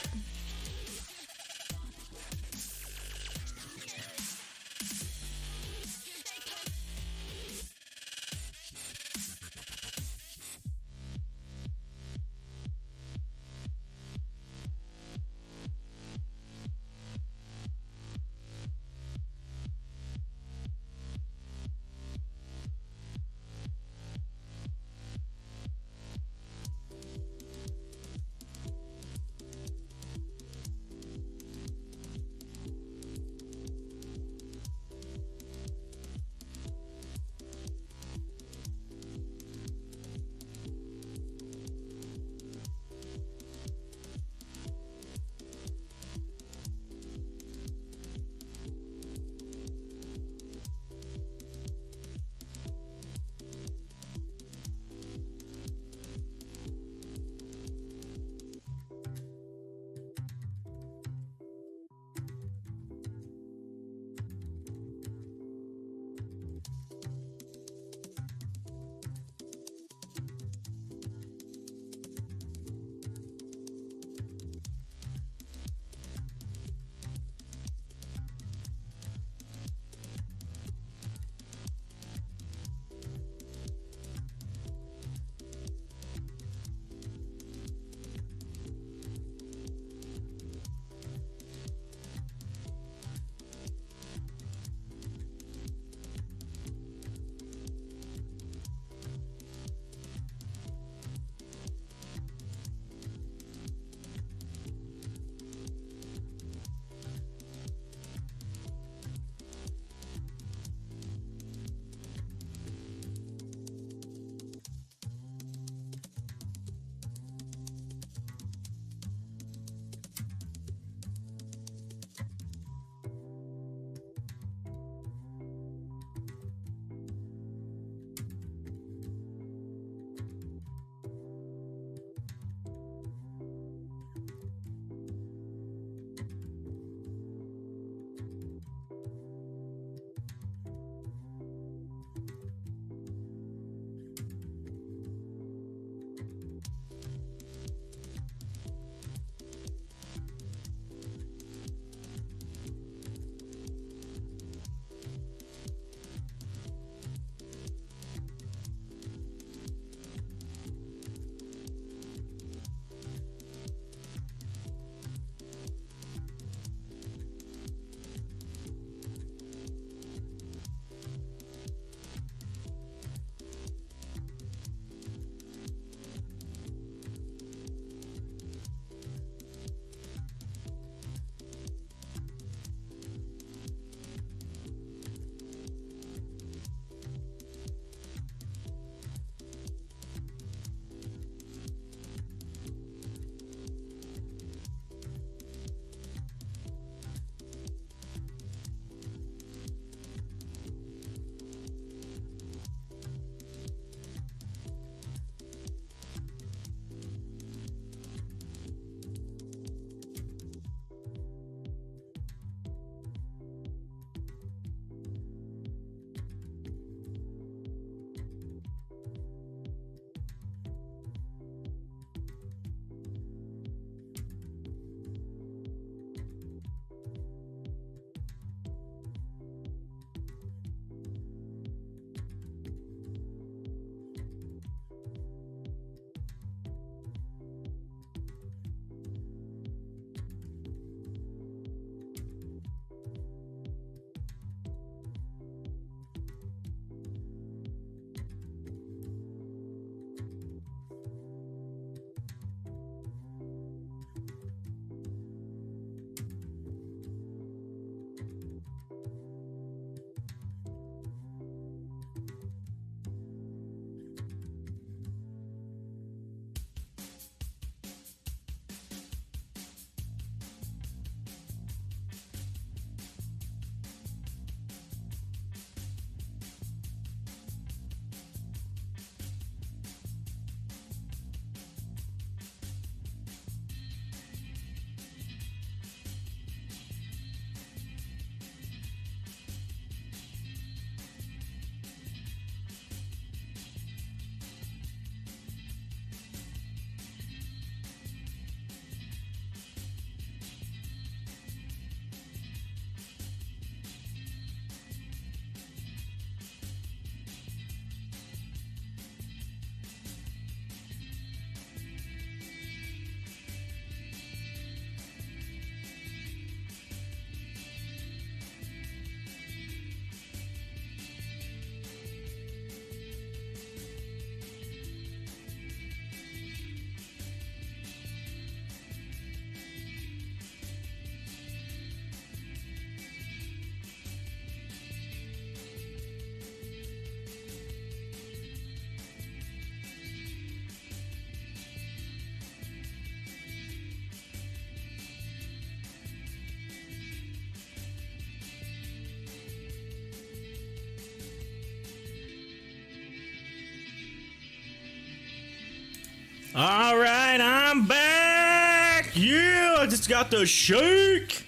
All right, I'm back. Yeah, I just got the shake,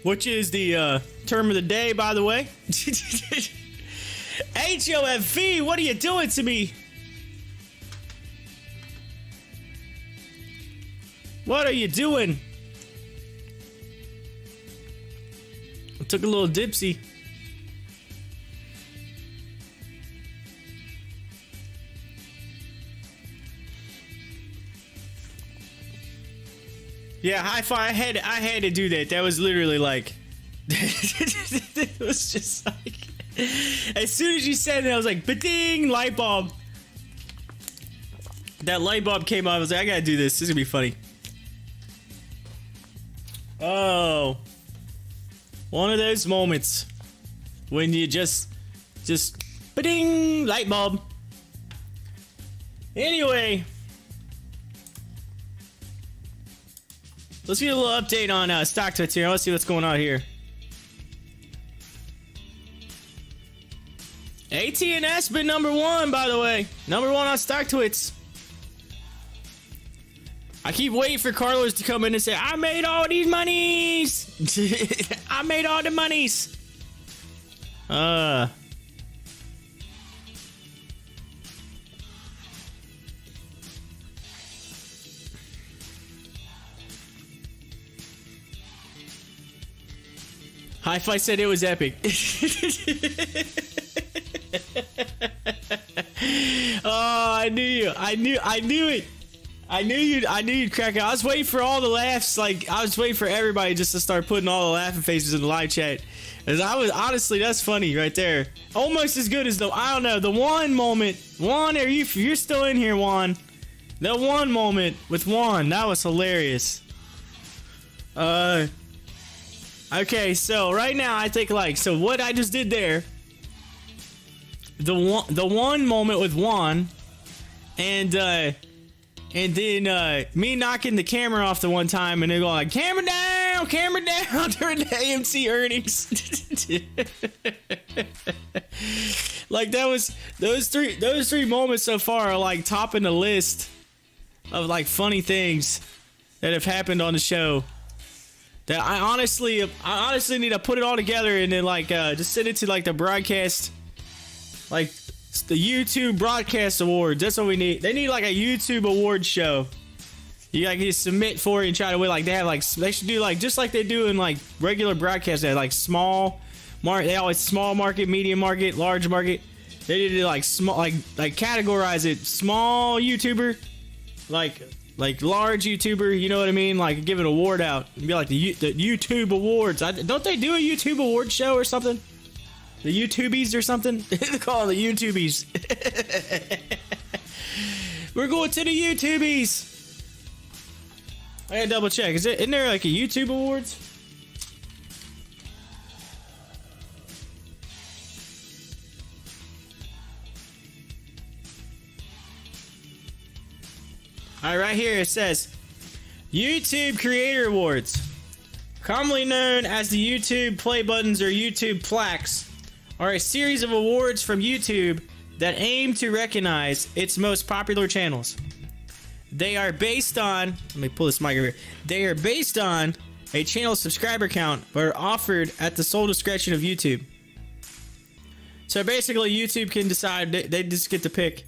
which is the term of the day, by the way. HOFV, what are you doing to me? What are you doing? I took a little dipsy. Yeah, hi-fi. I had to do that. That was literally like, it was just like, as soon as you said it, I was like, ba-ding, light bulb. That light bulb came on. I was like, I gotta do this. This is gonna be funny. Oh, one of those moments when you just ba-ding, light bulb. Anyway. Let's get a little update on Stocktwits here. Let's see what's going on here. AT&S been #1, by the way. #1 on Stocktwits. I keep waiting for Carlos to come in and say, I made all these monies. I made all the monies. Hi-Fi said it was epic. Oh, I knew you. I knew it. I knew you'd crack it. I was waiting for all the laughs. Like, I was waiting for everybody just to start putting all the laughing faces in the live chat. As I was, honestly, that's funny right there. Almost as good as the, I don't know, the Juan moment. Juan, you're still in here, Juan. The Juan moment with Juan, that was hilarious. Okay, so right now I think like, so what I just did there, the one moment with Juan, and then me knocking the camera off the one time, and they're going like, camera down during the AMC earnings. Like that was those three moments so far are like topping the list of like funny things that have happened on the show. That I honestly need to put it all together and then like just send it to like the broadcast, like the YouTube broadcast awards. That's what we need. They need like a YouTube award show. You gotta just submit for it and try to win. Like they have like, they should do like just like they do in like regular broadcasts. They have like small market. They always small market, medium market, large market. They need to like small, like categorize it. Small YouTuber, like large YouTuber, you know what I mean? Like give an award out. It'd be like the YouTube awards. Don't they do a YouTube award show or something? The YouTubies or something? They call it the YouTubies. We're going to the YouTubies. I gotta double check. Isn't there like a YouTube awards? All right, here it says YouTube Creator Awards, commonly known as the YouTube play buttons or YouTube plaques, are a series of awards from YouTube that aim to recognize its most popular channels. They are based on, let me pull this mic over here. They are based on a channel's subscriber count, but are offered at the sole discretion of YouTube. So basically, YouTube can decide. They just get to pick.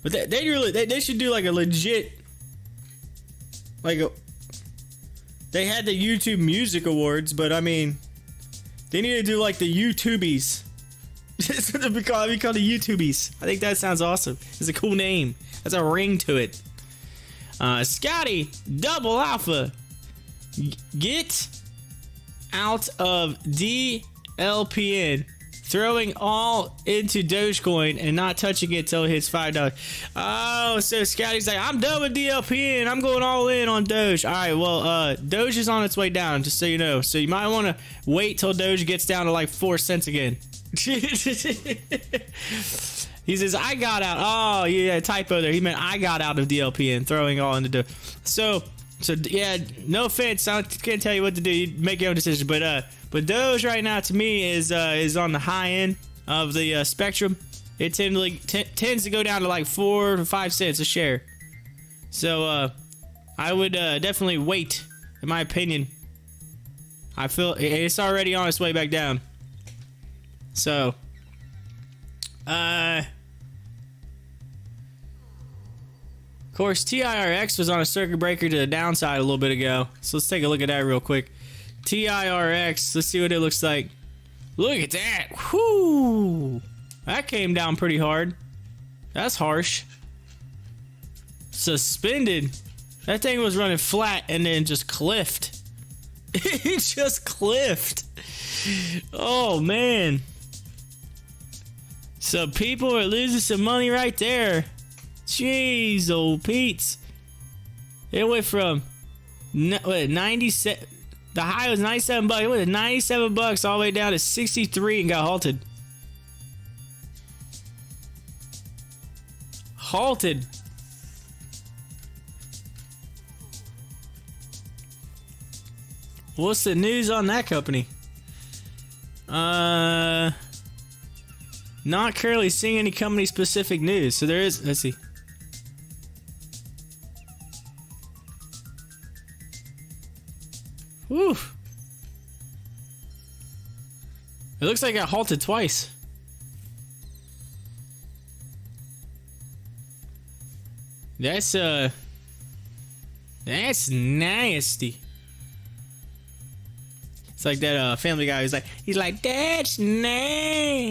But they should do like a legit, they had the YouTube Music Awards, but I mean, they need to do like the YouTubies. It's gonna be called the YouTubies. I think that sounds awesome. It's a cool name. That's a ring to it. Scotty Double Alpha, get out of DLPN. Throwing all into Dogecoin and not touching it till it hits $5. Oh, so Scotty's like, I'm done with DLPN. I'm going all in on Doge. All right, well, Doge is on its way down, just so you know. So you might want to wait till Doge gets down to like 4 cents again. He says, I got out. Oh, yeah, typo there. He meant I got out of DLPN, throwing all into Doge. So yeah, no offense. I can't tell you what to do. You make your own decision. But Doge right now to me is on the high end of the spectrum. it tends to go down to like 4 to 5 cents a share. So I would definitely wait, in my opinion. I feel it's already on its way back down. So of course, TIRX was on a circuit breaker to the downside a little bit ago. So let's take a look at that real quick. TIRX, let's see what it looks like. Look at that. Whoo! That came down pretty hard. That's harsh. Suspended. That thing was running flat and then just cliffed. It just cliffed. Oh, man. So people are losing some money right there. Jeez, old Pete's. It went from 97. The high was 97 bucks. It went to 97 bucks all the way down to 63 and got halted. Halted. What's the news on that company? Not currently seeing any company specific news. So there is, let's see. Whew. It looks like I halted twice. That's nasty. It's like that Family Guy he's like, that's nasty.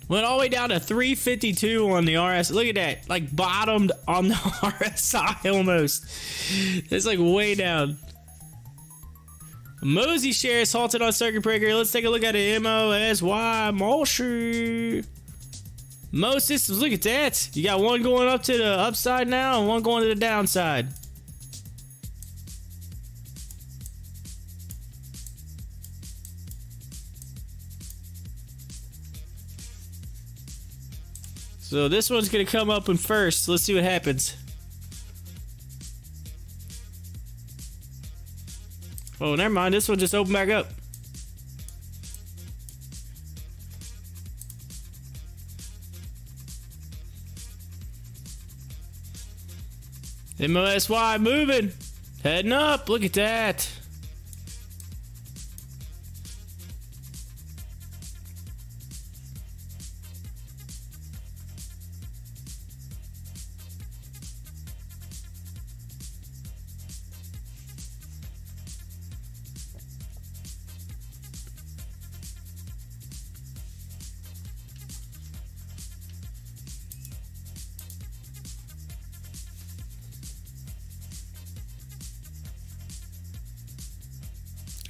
Went all the way down to 352 on the RS. Look at that. Like bottomed on the RSI almost. It's like way down. Mosey shares halted on circuit breaker. Let's take a look at it. MOSY. Moshi. Mo Systems. Look at that. You got one going up to the upside now and one going to the downside. So this one's gonna come up in first. Let's see what happens. Oh, never mind. This one just opened back up. MOSY moving. Heading up. Look at that.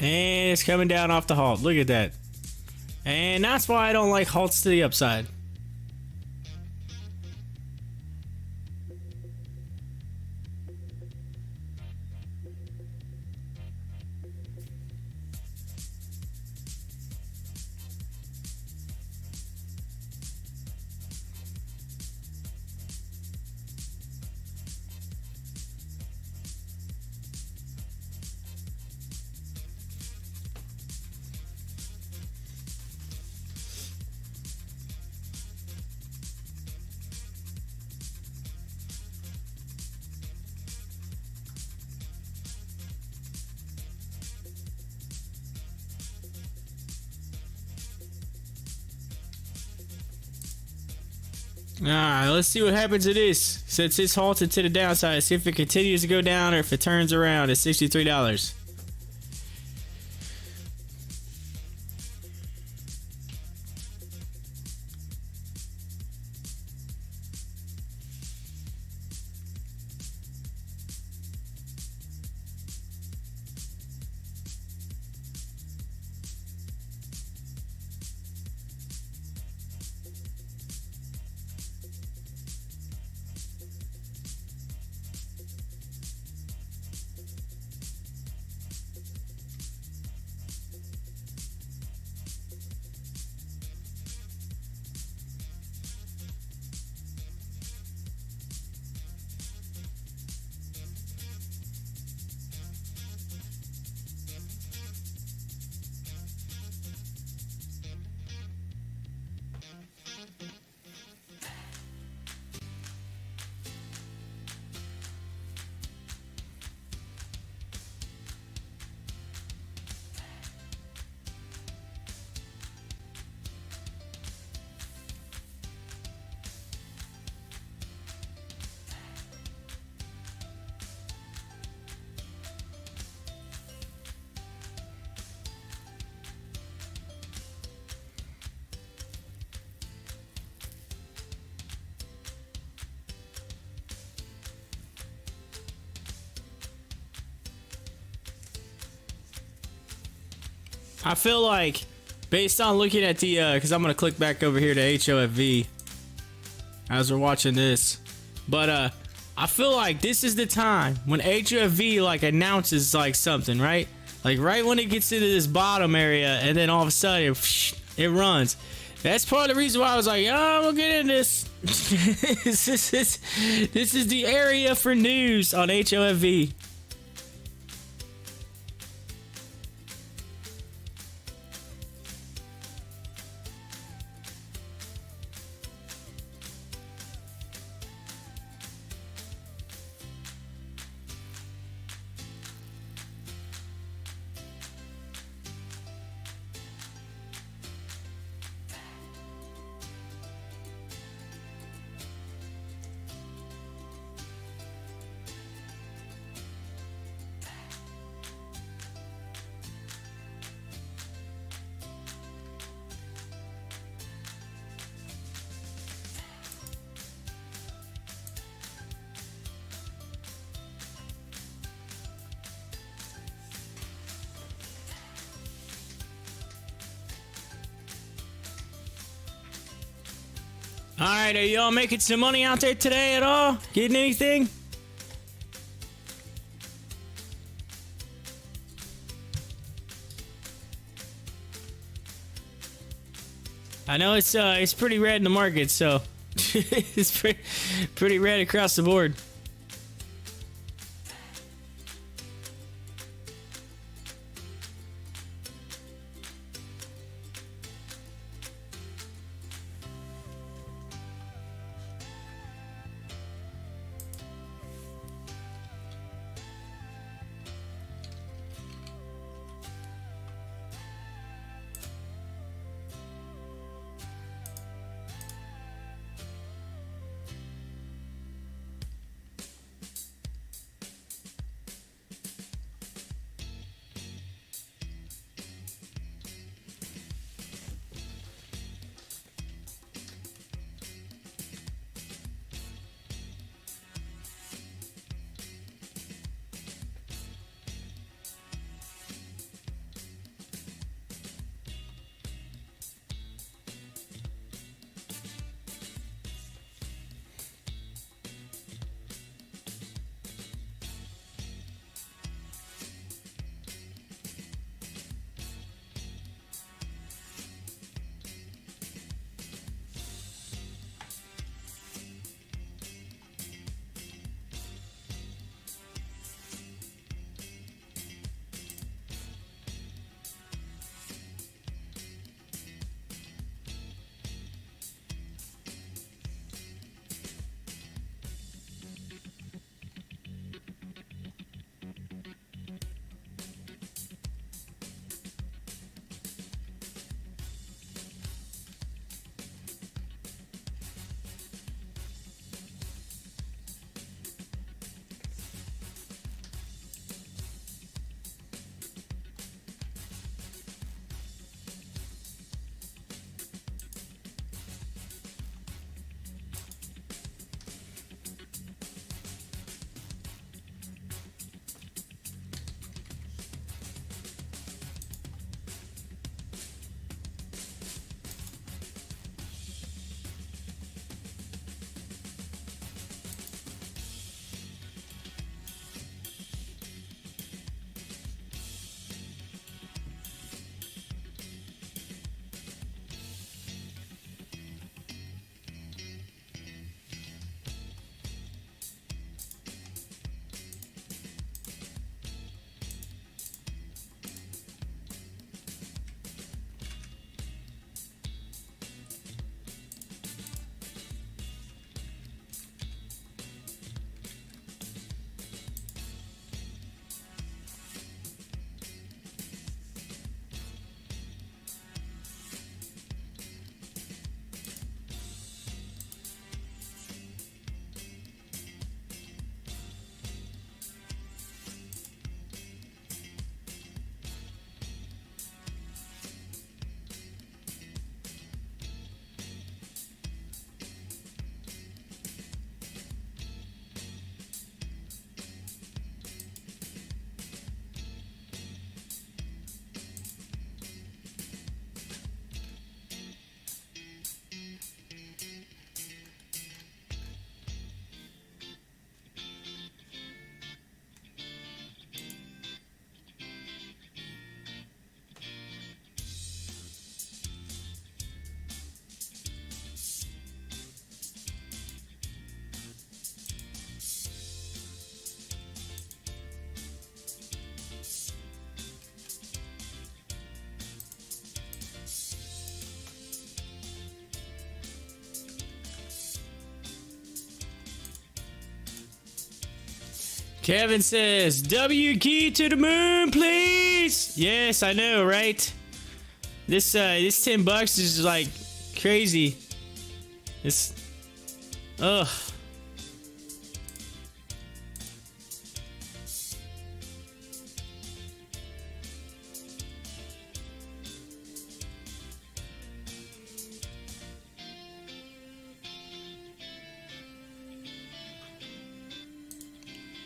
And it's coming down off the halt. Look at that. And that's why I don't like halts to the upside. Alright, let's see what happens to this. Since it's halted to the downside, see if it continues to go down or if it turns around at $63. I feel like, based on looking at the, because I'm going to click back over here to HOFV as we're watching this. But, I feel like this is the time when HOFV, like, announces, like, something, right? Like, right when it gets into this bottom area, and then all of a sudden, it runs. That's part of the reason why I was like, oh, we'll get in this. This is the area for news on HOFV. Alright, are y'all making some money out there today at all? Getting anything? I know it's pretty red in the market, so it's pretty red across the board. Kevin says, W key to the moon, please. Yes, I know, right? This $10 is like crazy. This, ugh.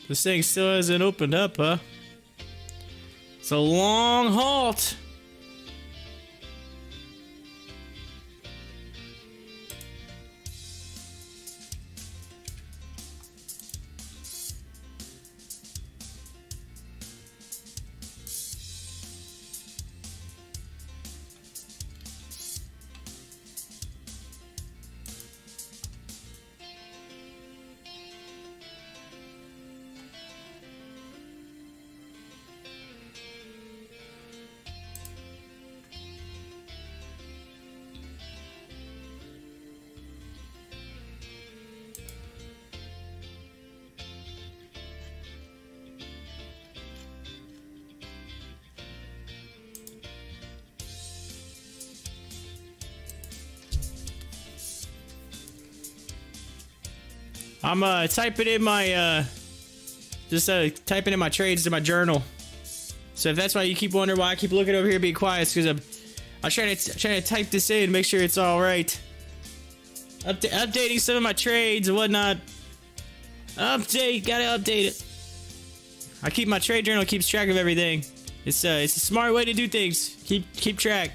This thing still hasn't opened up, huh? It's a long halt. I'm typing in my typing in my trades in my journal. So if that's why you keep wondering why I keep looking over here being quiet, because I'm trying to type this in, make sure it's all right. Updating some of my trades and whatnot. Gotta update it. I keep my trade journal, keeps track of everything. It's a smart way to do things. Keep track.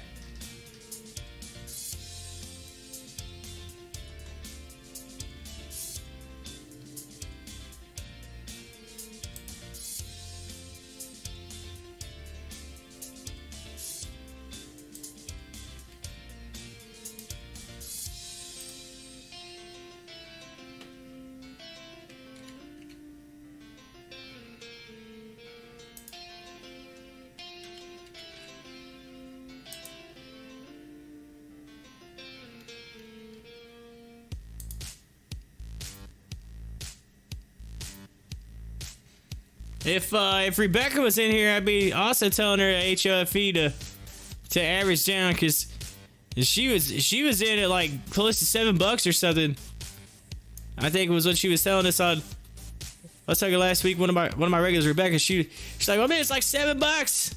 If Rebecca was in here, I'd be also telling her HOFV to average down, because she was in at like close to $7 or something. I think it was what she was telling us on. I was talking last week. One of my regulars, Rebecca. She's like, "Well, man, it's like $7."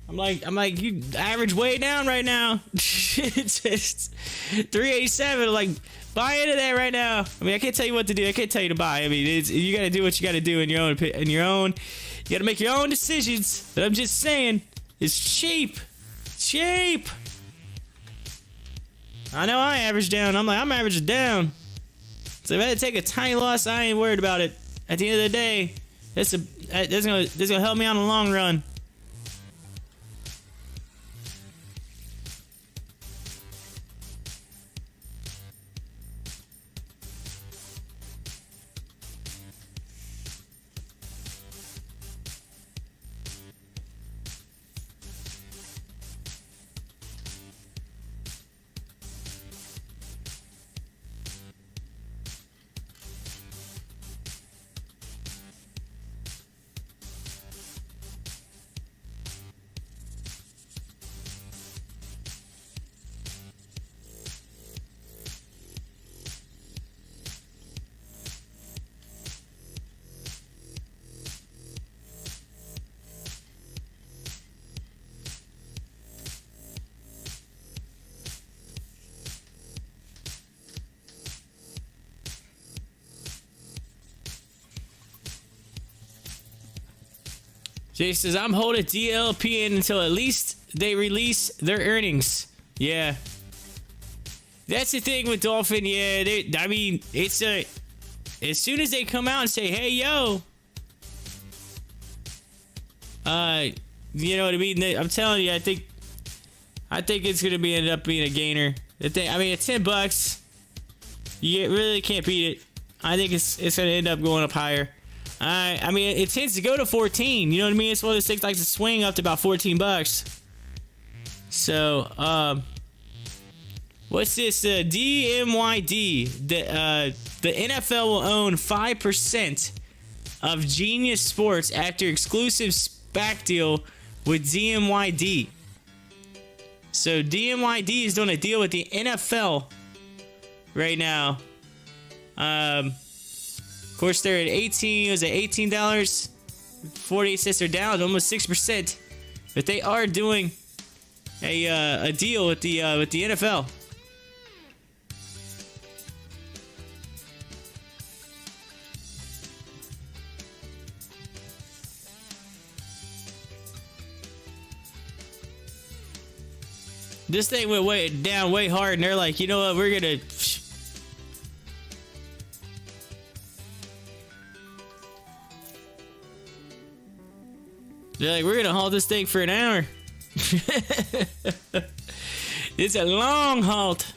I'm like, you average way down right now. It's just 387. Like, buy into that right now. I mean, I can't tell you what to do. I can't tell you to buy. I mean, you got to do what you got to do in your own. You got to make your own decisions. But I'm just saying, it's cheap. Cheap. I know I average down. I'm averaging down. So if I had to take a tiny loss, I ain't worried about it. At the end of the day, that's gonna help me out in the long run. Jay says, I'm holding DLPN until at least they release their earnings. Yeah. That's the thing with Dolphin. Yeah, I mean, it's as soon as they come out and say, hey, yo. You know what I mean? I'm telling you, I think it's going to end up being a gainer. I mean, at $10, you really can't beat it. I think it's going to end up going up higher. I mean, it tends to go to 14. You know what I mean? It's one of those things like to swing up to about $14. So, what's this? DMYD. The NFL will own 5% of Genius Sports after exclusive SPAC deal with DMYD. So DMYD is doing a deal with the NFL right now. Of course, they're at 18. It was at $18. 48 cents are down, almost 6%. But they are doing a deal with the NFL. This thing went way hard, and they're like, you know what, we're gonna. They're like, we're gonna halt this thing for an hour. It's a long halt.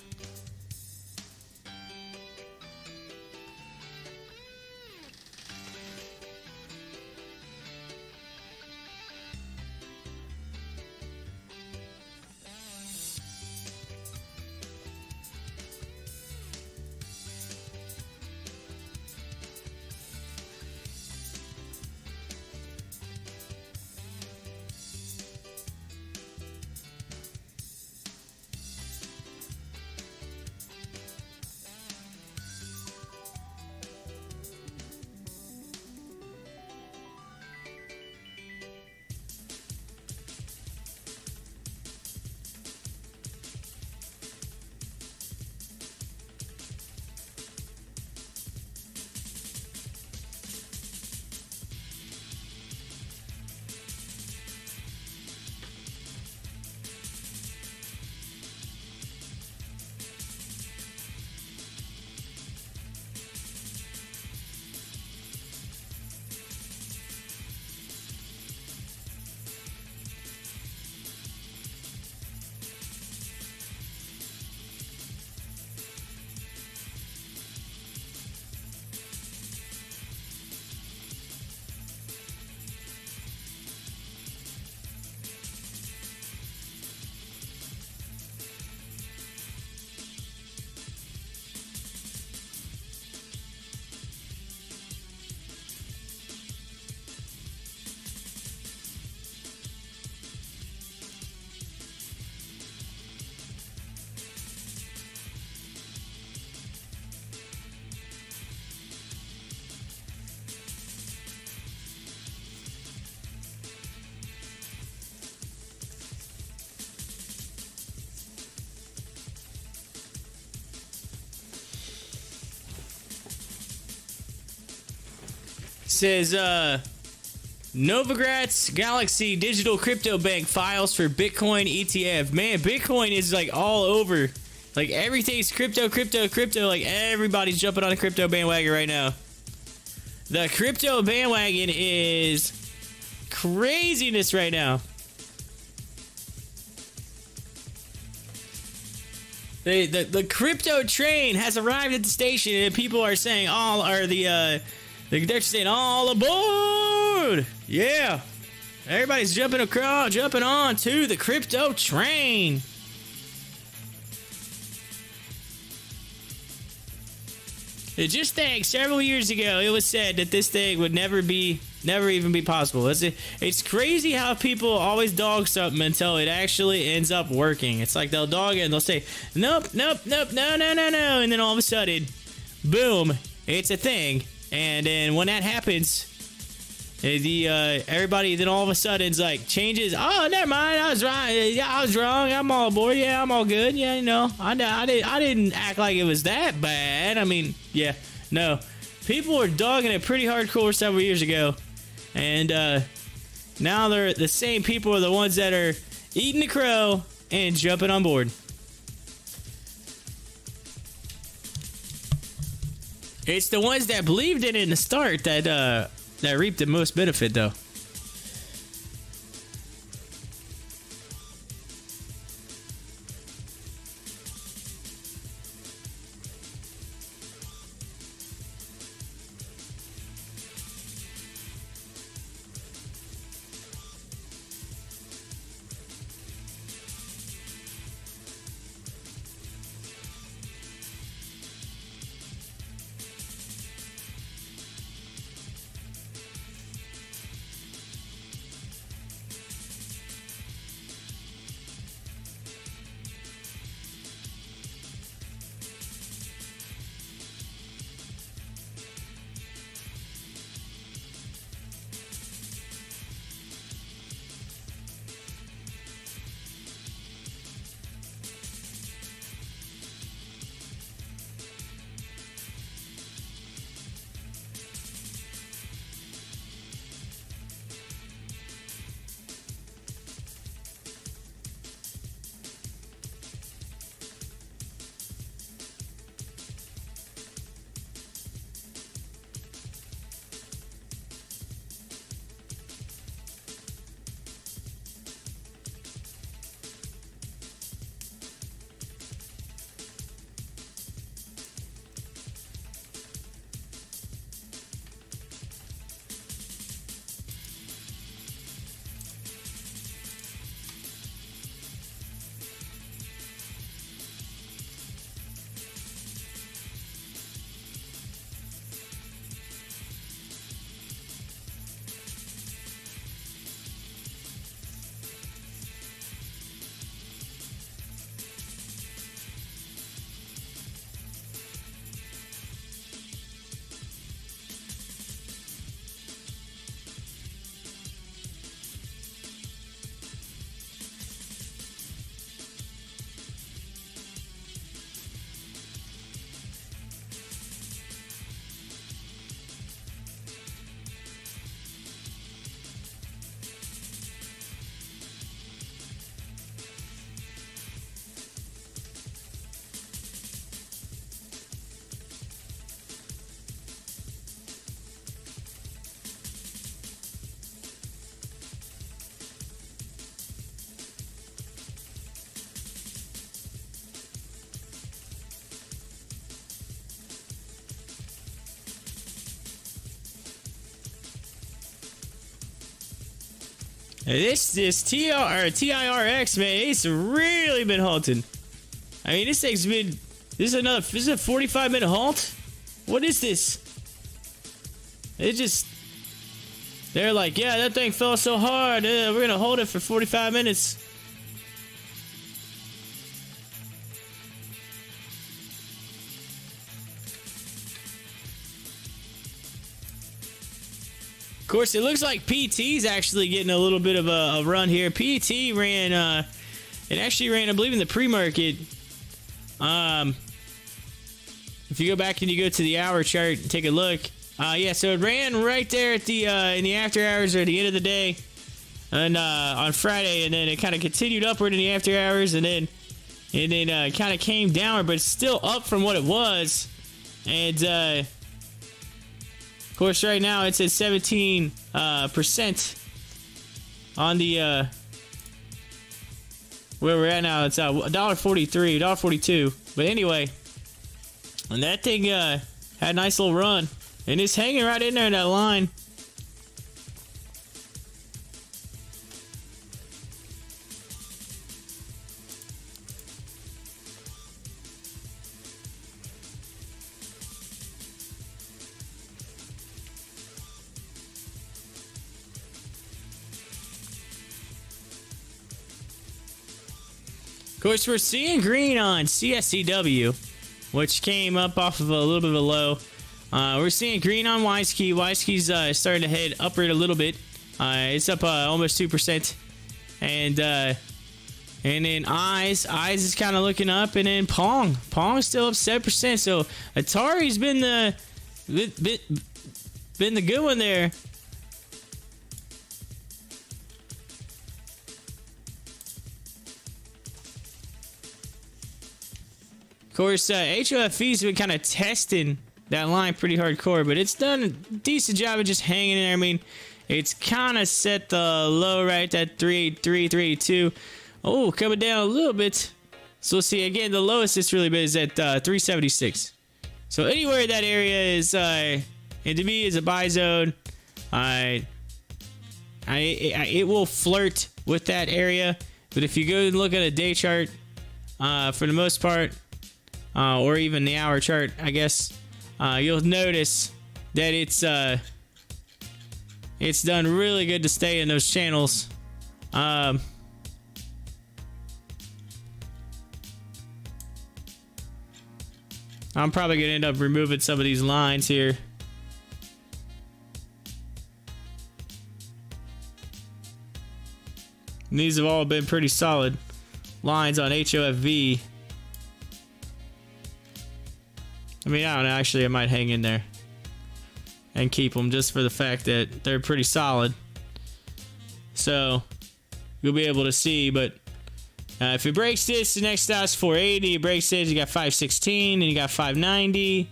Says, Novogratz Galaxy Digital Crypto Bank files for Bitcoin ETF. Man, Bitcoin is like all over. Like everything's crypto. Like everybody's jumping on a crypto bandwagon right now. The crypto bandwagon is craziness right now. The crypto train has arrived at the station, and people are saying they're saying all aboard. Yeah, everybody's jumping on to the crypto train. Just think, several years ago, it was said that this thing would never even be possible. It's crazy how people always dog something until it actually ends up working. It's like they'll dog it and they'll say, nope, no, and then all of a sudden, boom, it's a thing. And then when that happens, everybody then all of a sudden is like changes. Oh, never mind, I was right. Yeah, I was wrong. I'm all aboard. Yeah, I'm all good. Yeah, you know, I didn't act like it was that bad. I mean, yeah, no, people were dogging it pretty hardcore several years ago, and now they're the same people are the ones that are eating the crow and jumping on board. It's the ones that believed in it in the start that reaped the most benefit, though. This TIRX, man, it's really been halting. I mean, this is a 45-minute halt? What is this? They're like, yeah, that thing fell so hard, we're gonna hold it for 45 minutes. Of course, it looks like PT's actually getting a little bit of a run here. PT ran, it actually ran, I believe, in the pre-market. If you go back and you go to the hour chart and take a look, yeah, so it ran right there at the in the after hours or at the end of the day, and on Friday, and then it kind of continued upward in the after hours, and then kind of came downward, but it's still up from what it was, and of course, right now it's at 17% on the where we're at now. It's $1.43, $1.42. But anyway, and that thing had a nice little run, and it's hanging right in there in that line. Of course, we're seeing green on CSCW, which came up off of a little bit of a low. We're seeing green on WSKey. WSKey's starting to head upward a little bit. It's up almost 2%. And then Eyes is kind of looking up, and then Pong's still up 7%. So Atari's been the good one there. Of course, HOFV's been kind of testing that line pretty hardcore, but it's done a decent job of just hanging in there. I mean, it's kind of set the low right at 383, 382. Oh, coming down a little bit. So we'll see. Again, the lowest it's really been is at 376. So anywhere that area is, and to me, is a buy zone. It will flirt with that area, but if you go and look at a day chart, for the most part, or even the hour chart, I guess, you'll notice that it's done really good to stay in those channels. I'm probably gonna end up removing some of these lines here. And these have all been pretty solid lines on HOFV. I mean, I don't know. Actually, I might hang in there and keep them just for the fact that they're pretty solid. So you'll be able to see. But if it breaks this, the next stop's 480. It breaks this, you got 516, and you got 590,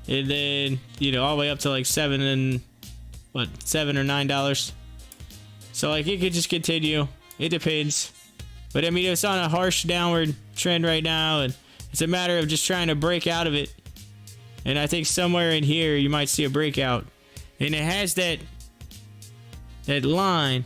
and then all the way up to like $7 or $9. So like it could just continue. It depends. But I mean, it's on a harsh downward trend right now, and it's a matter of just trying to break out of it. And I think somewhere in here you might see a breakout. And it has that line.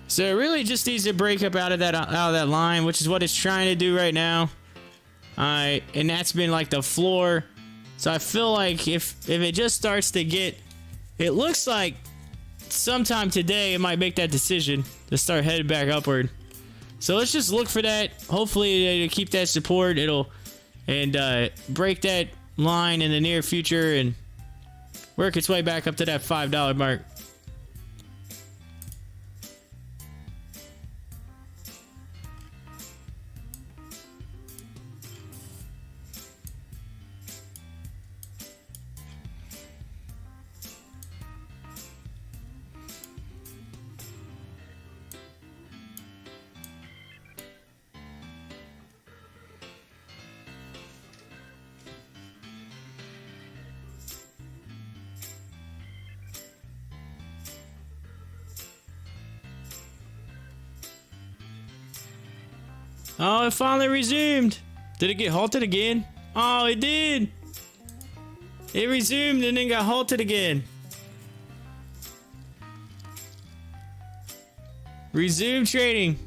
So it really just needs to break up out of that line, which is what it's trying to do right now. And that's been like the floor. So I feel like if it just starts to get, it looks like sometime today it might make that decision to start heading back upward. So let's just look for that. Hopefully it'll keep that support. It'll break that line in the near future and work its way back up to that $5 mark. Oh, it finally resumed. Did it get halted again? Oh, it did. It resumed and then got halted again. Resume trading.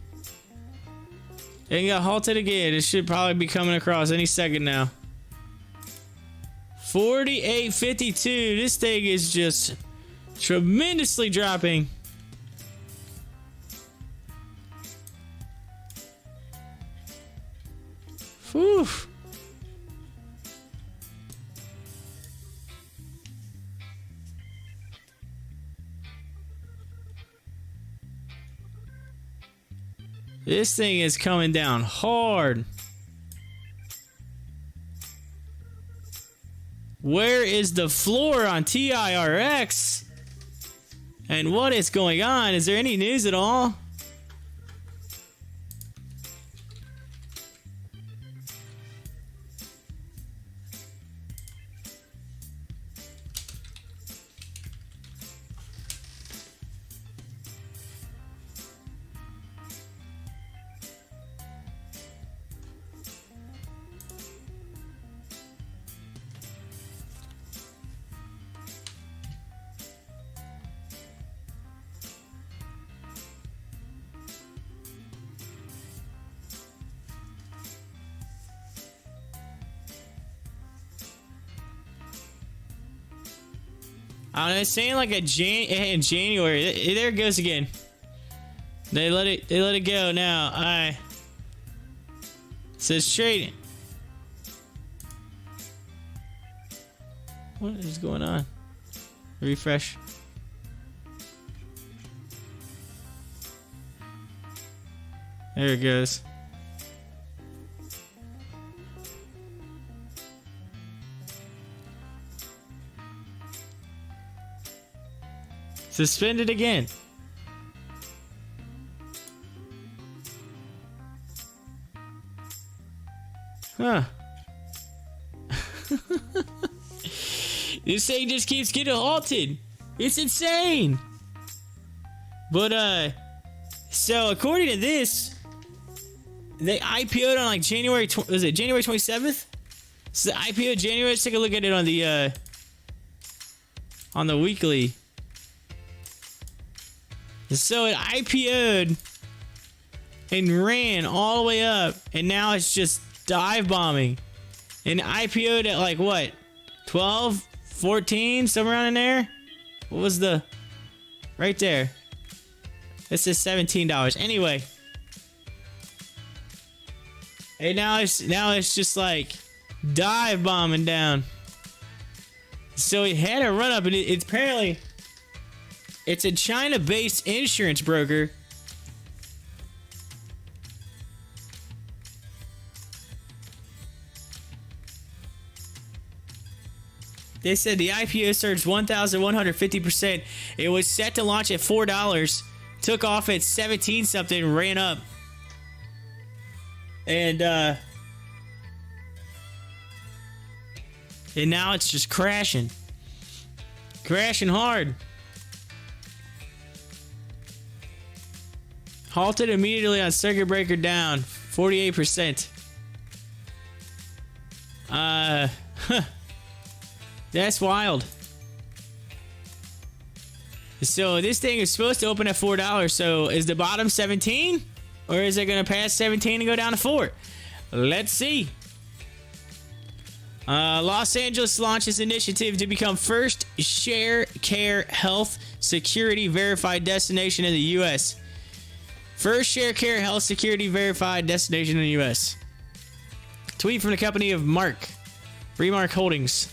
And got halted again. It should probably be coming across any second now. 48.52. This thing is just tremendously dropping. Whew. This thing is coming down hard. Where is the floor on TIRX? And what is going on? Is there any news at all? It's saying like in January. There it goes again. They let it go now. It says trading. What is going on? Refresh. There it goes. Suspended again. Huh. This thing just keeps getting halted. It's insane. But so according to this, they IPO'd on like January 27th? So the IPO January. Let's take a look at it on the weekly. So it IPO'd and ran all the way up, and now it's just dive bombing. And IPO'd at like what? 12, 14, somewhere around in there? What was the right there? This is $17. Anyway. And now it's just like dive bombing down. So it had a run up, and it's apparently it's a China-based insurance broker. They said the IPO surged 1,150%. It was set to launch at $4, took off at 17 something, ran up. And now it's just crashing. Crashing hard. Halted immediately on circuit breaker down. 48%. That's wild. So this thing is supposed to open at $4. So is the bottom 17? Or is it going to pass 17 and go down to 4? Let's see. Los Angeles launches initiative to become first share care health security verified destination in the U.S. First share care health security verified destination in the U.S. Tweet from the company of Remark Holdings.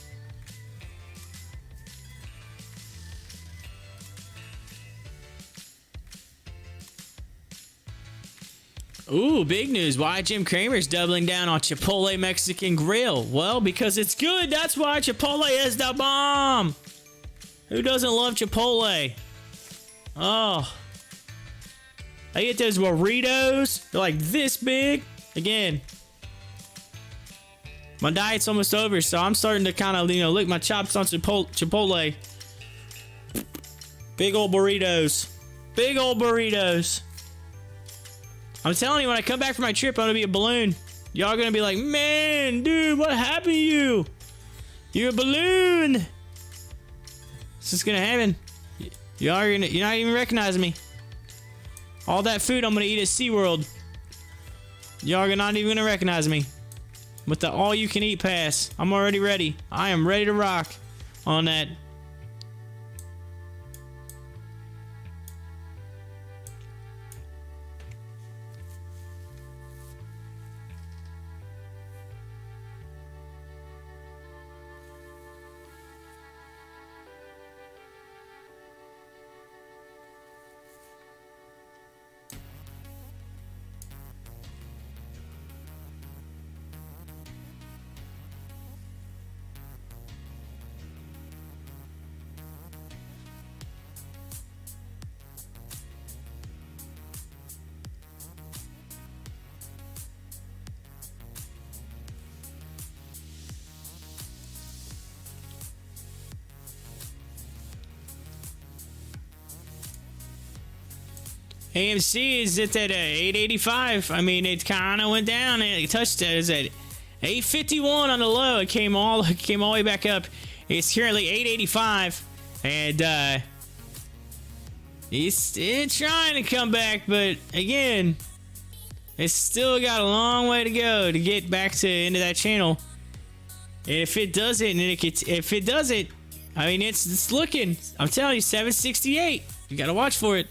Ooh, big news. Why Jim Cramer's doubling down on Chipotle Mexican Grill? Well, because it's good. That's why Chipotle is the bomb. Who doesn't love Chipotle? Oh. I get those burritos. They're like this big. Again, my diet's almost over, so I'm starting to kind of, lick my chops on Chipotle. Big old burritos. Big old burritos. I'm telling you, when I come back from my trip, I'm gonna be a balloon. Y'all gonna be like, man, dude, what happened to you? You're a balloon. This is gonna happen. You're not even recognizing me. All that food I'm gonna eat at SeaWorld. Y'all are not even gonna recognize me. With the all-you-can-eat pass, I'm already ready. I am ready to rock on that. AMC is at 885. I mean, it kind of went down. It touched it. It's at 851 on the low. It came all the way back up. It's currently 885, and it's trying to come back, but again, it's still got a long way to go to get back to into that channel. And if it does it, I mean, it's looking. I'm telling you, 768. You gotta watch for it.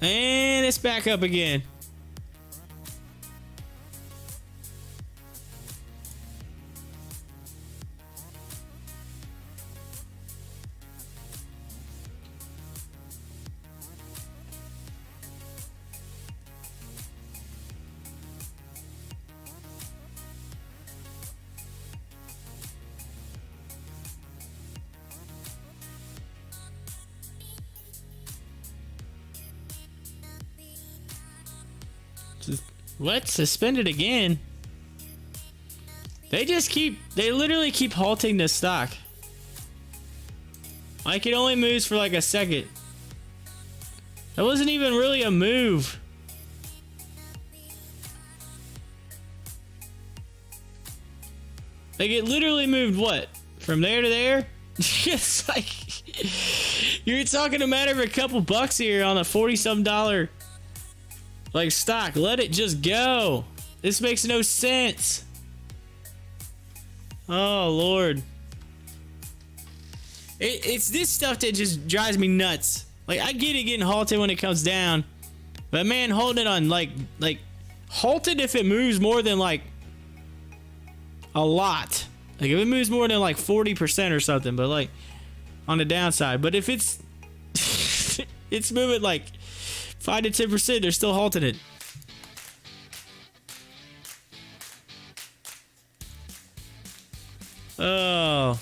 And it's back up again. What? Suspended again? They literally keep halting the stock. Like, it only moves for like a second. That wasn't even really a move. Like, it literally moved what? From there to there? It's like, you're talking a matter of a couple bucks here on a $40-some like stock. Let it just go. This makes no sense. Oh Lord. It's this stuff that just drives me nuts. Like, I get it getting halted when it comes down, but man, hold it on like halted if it moves more than like a lot. Like if it moves more than like 40% or something, but like on the downside. But if it's it's moving like 5 to 10%, they're still halting it. Oh.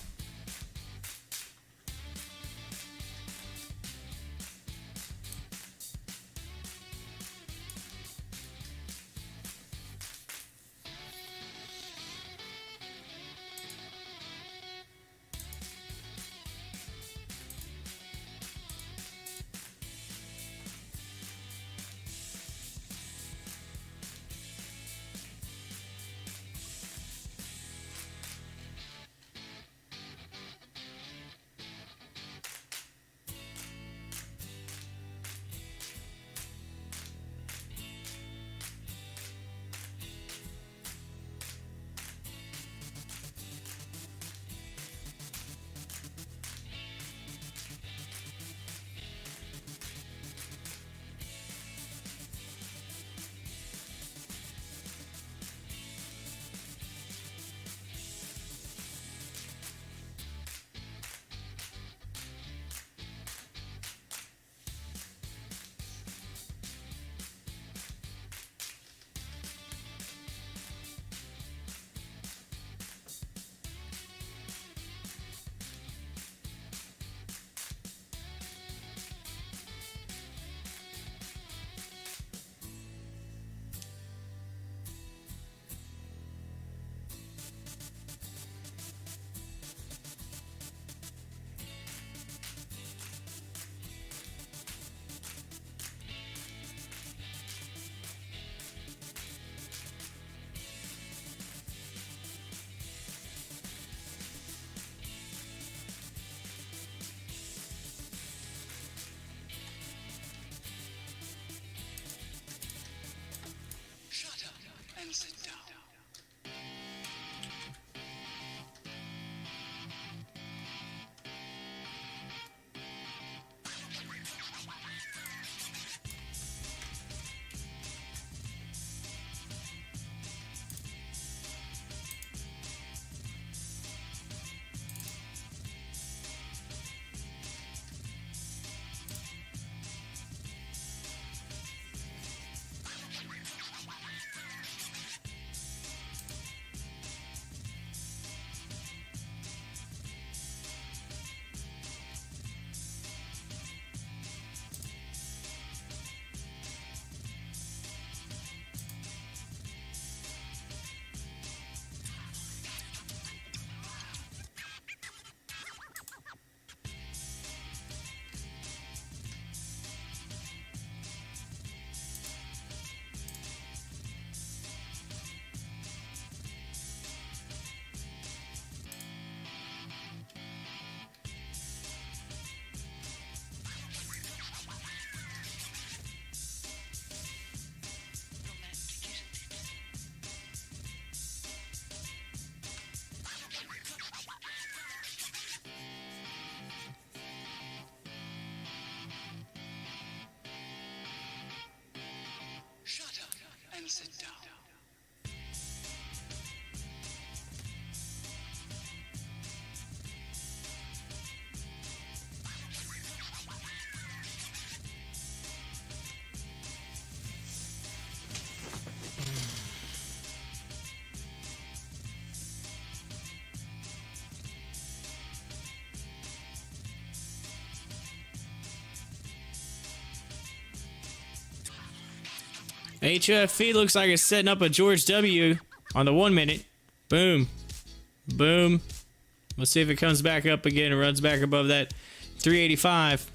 sit down. Shut up and sit down. HOFV looks like it's setting up a George W on the 1 minute. Boom. Boom. Let's see if it comes back up again and runs back above that 385.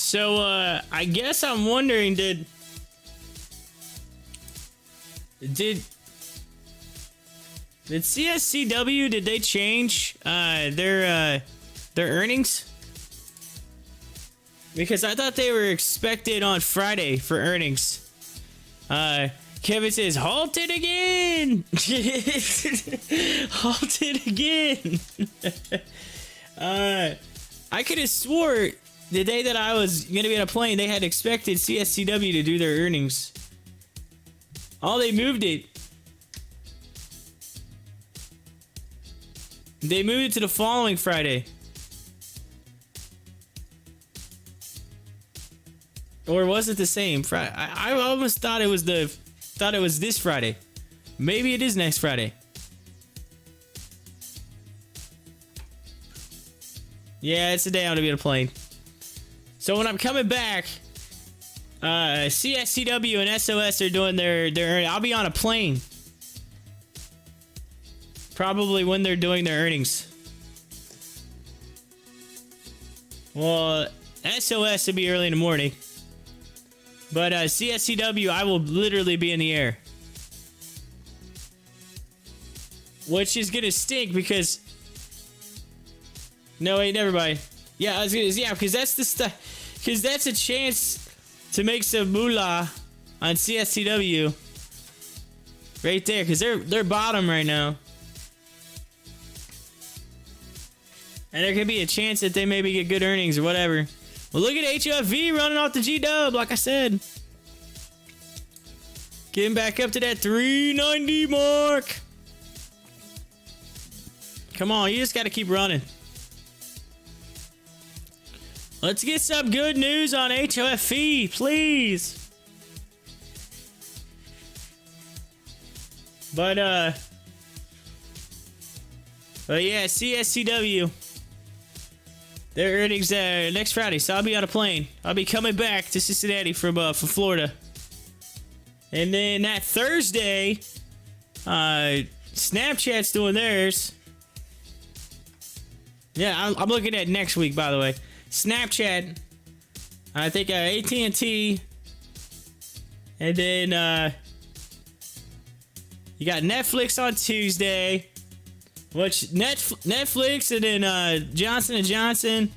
So, I guess I'm wondering, did CSCW, did they change their earnings? Because I thought they were expected on Friday for earnings. Kevin says, halted again! Halted again! I could have swore the day that I was going to be on a plane, they had expected CSCW to do their earnings. Oh, they moved it. They moved it to the following Friday. Or was it the same Friday? I almost thought it was this Friday. Maybe it is next Friday. Yeah, it's the day I'm gonna be on a plane. So when I'm coming back, CSCW and SOS are doing their. I'll be on a plane. Probably when they're doing their earnings. Well, SOS will be early in the morning. But CSCW, I will literally be in the air. Which is gonna stink because... No, wait, never mind. Yeah, because that's the stuff. Because that's a chance to make some moolah on CSCW. Right there, because they're bottom right now. And there could be a chance that they maybe get good earnings or whatever. Well, look at HOFV running off the G-dub, like I said. Getting back up to that 390 mark. Come on, you just got to keep running. Let's get some good news on HOFV, please. But yeah, CSCW. Their earnings next Friday, so I'll be on a plane. I'll be coming back to Cincinnati from Florida. And then that Thursday, Snapchat's doing theirs. Yeah, I'm looking at next week, by the way. Snapchat, I think AT&T, and then you got Netflix on Tuesday. Which Netflix and then Johnson & Johnson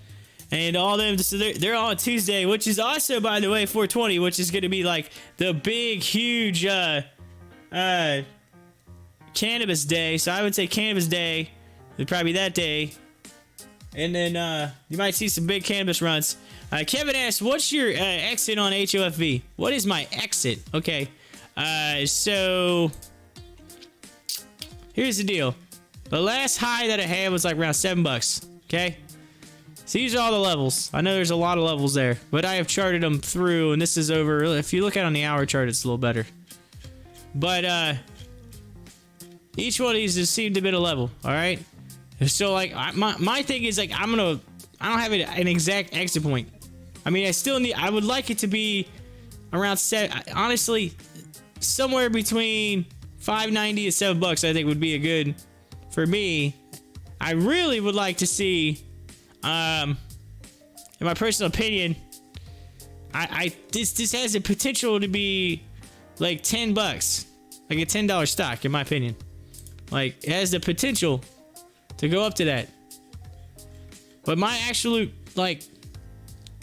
and all them, so they're all on Tuesday, which is also, by the way, 420, which is going to be like the big, huge cannabis day. So I would say cannabis day would probably be that day. And then you might see some big cannabis runs. Kevin asked, what's your exit on HOFV? What is my exit? Okay. So here's the deal. The last high that I had was like around $7. Okay. So these are all the levels. I know there's a lot of levels there, but I have charted them through, and this is over. If you look at it on the hour chart, it's a little better. But each one of these has seemed to be a level. All right. So like my thing is like I don't have an exact exit point. I mean, I would like it to be around honestly, somewhere between $5.90 and $7. I think would be a good for me. I really would like to see, in my personal opinion, this has the potential to be like $10, like a $10 stock, in my opinion. Like, it has the potential to go up to that. But my absolute, like,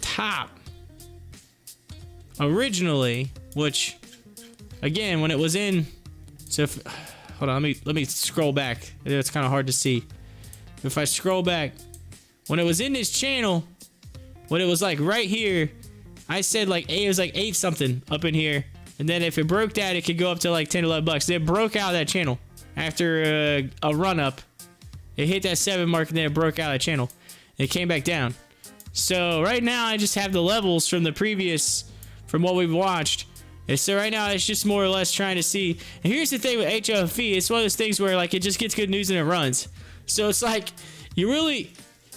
top originally, which again, when it was in, so if, hold on, let me scroll back. It's kind of hard to see. If I scroll back, when it was in this channel, when it was like right here, I said like it was like 8 something up in here, and then if it broke that, it could go up to like $10-11. It broke out of that channel after a run up. It hit that 7 mark, and then it broke out of that channel. It came back down. So right now, I just have the levels from the previous, from what we've watched. And so right now, it's just more or less trying to see. And here's the thing with HOFV. It's one of those things where like it just gets good news and it runs. So it's like you really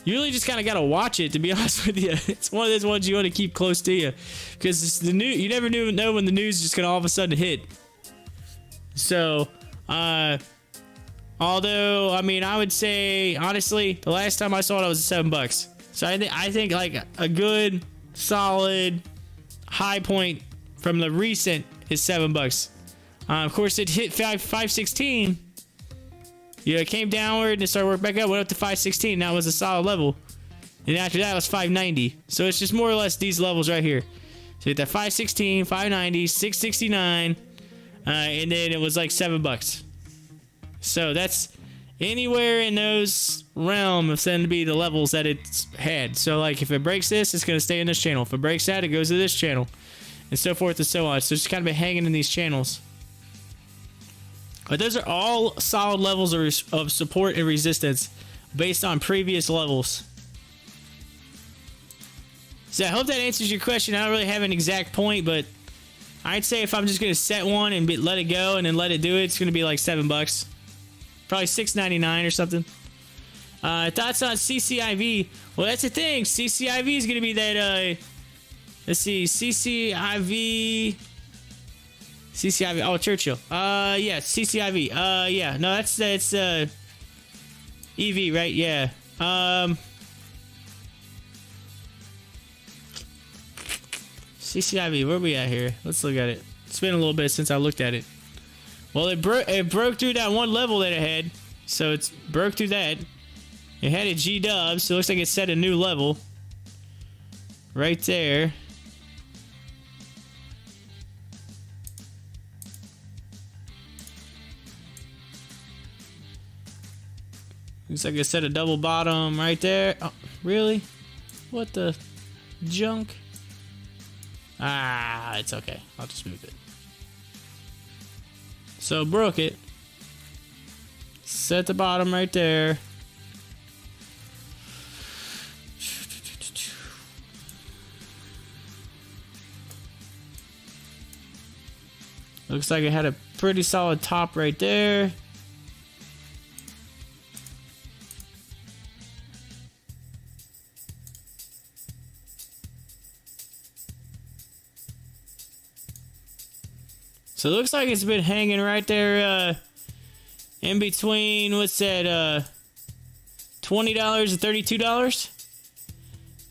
just kind of got to watch it, to be honest with you. It's one of those ones you want to keep close to you, because it's the new. You never know when the news is just gonna all of a sudden hit. So, although I mean, I would say honestly, the last time I saw it was $7. So I think like a good solid high point from the recent is $7. Of course, it hit 516. Yeah, it came downward and it started working back up, went up to 516. That was a solid level. And after that, it was 590. So it's just more or less these levels right here. So you get that 516, 590, 669, and then it was like $7. So that's anywhere in those realm of saying to be the levels that it's had. So like if it breaks this, it's going to stay in this channel. If it breaks that, it goes to this channel, and so forth and so on. So it's kind of been hanging in these channels. But those are all solid levels of support and resistance based on previous levels. So I hope that answers your question. I don't really have an exact point, but I'd say if I'm just going to set one and let it go and then let it do it, it's going to be like $7. Probably $6.99 or something. Thoughts on CCIV? Well, that's the thing. CCIV is going to be that Let's see, CCIV. CCIV. Oh, Churchill. Yeah, CCIV. Yeah. No, that's EV, right? Yeah. CCIV. Where we at here? Let's look at it. It's been a little bit since I looked at it. Well, it broke through that one level that it had, so it's broke through that. It had a G-dub, so it looks like it set a new level right there. Looks like it set a double bottom right there. Oh, really? What the junk? Ah, it's okay. I'll just move it. So broke it. Set the bottom right there. Looks like it had a pretty solid top right there. So it looks like it's been hanging right there in between, what's that, $20 and $32.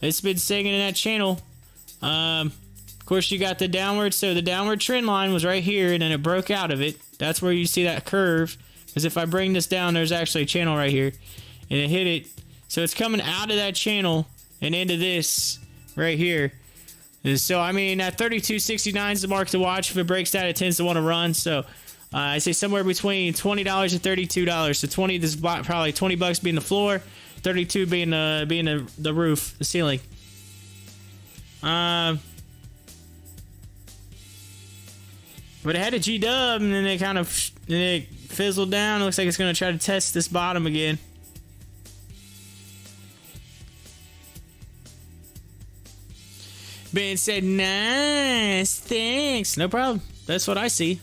It's been sitting in that channel. Of course, you got the downward, so the downward trend line was right here, and then it broke out of it. That's where you see that curve, because if I bring this down, there's actually a channel right here, and it hit it. So it's coming out of that channel and into this right here. And so, I mean, at 32.69 is the mark to watch. If it breaks that, it tends to want to run. So, I say somewhere between $20 and $32. So, 20, this is probably $20 being the floor, 32 being the roof, the ceiling. But it had a G-dub, and then it fizzled down. It looks like it's going to try to test this bottom again. Ben said, nice, thanks. No problem. That's what I see.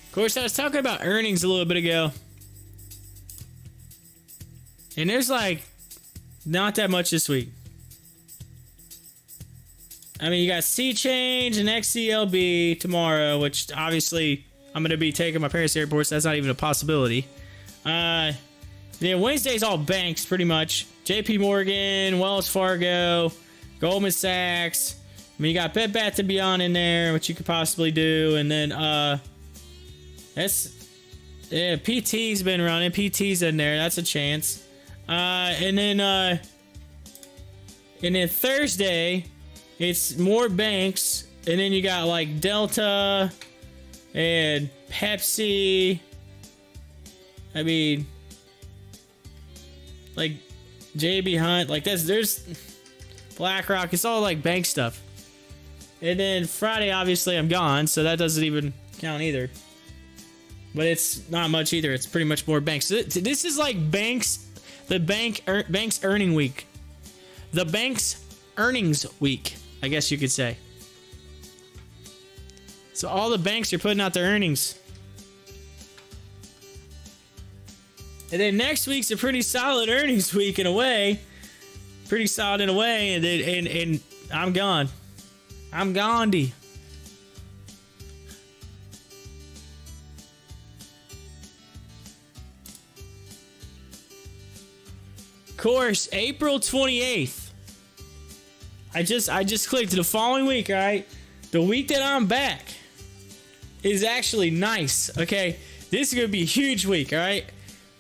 Of course, I was talking about earnings a little bit ago. And there's like not that much this week. I mean, you got C Change and XCLB tomorrow, which obviously I'm going to be taking my parents to airport, so that's not even a possibility. Then Wednesday's all banks, pretty much. JP Morgan, Wells Fargo, Goldman Sachs. I mean, you got Bed Bath & Beyond in there, which you could possibly do. And then, PT's been running. PT's in there. That's a chance. And then Thursday, it's more banks. And then you got like Delta and Pepsi. I mean, like JB Hunt. Like there's BlackRock. It's all like bank stuff. And then Friday, obviously, I'm gone, so that doesn't even count either. But it's not much either. It's pretty much more banks. So this is like banks, banks earning week. The banks earnings week, I guess you could say. So all the banks are putting out their earnings. And then next week's a pretty solid earnings week in a way. Pretty solid in a way, and I'm gone. I'm Gandhi. Of course, April 28th. I just clicked the following week, all right? The week that I'm back is actually nice, okay? This is going to be a huge week, all right?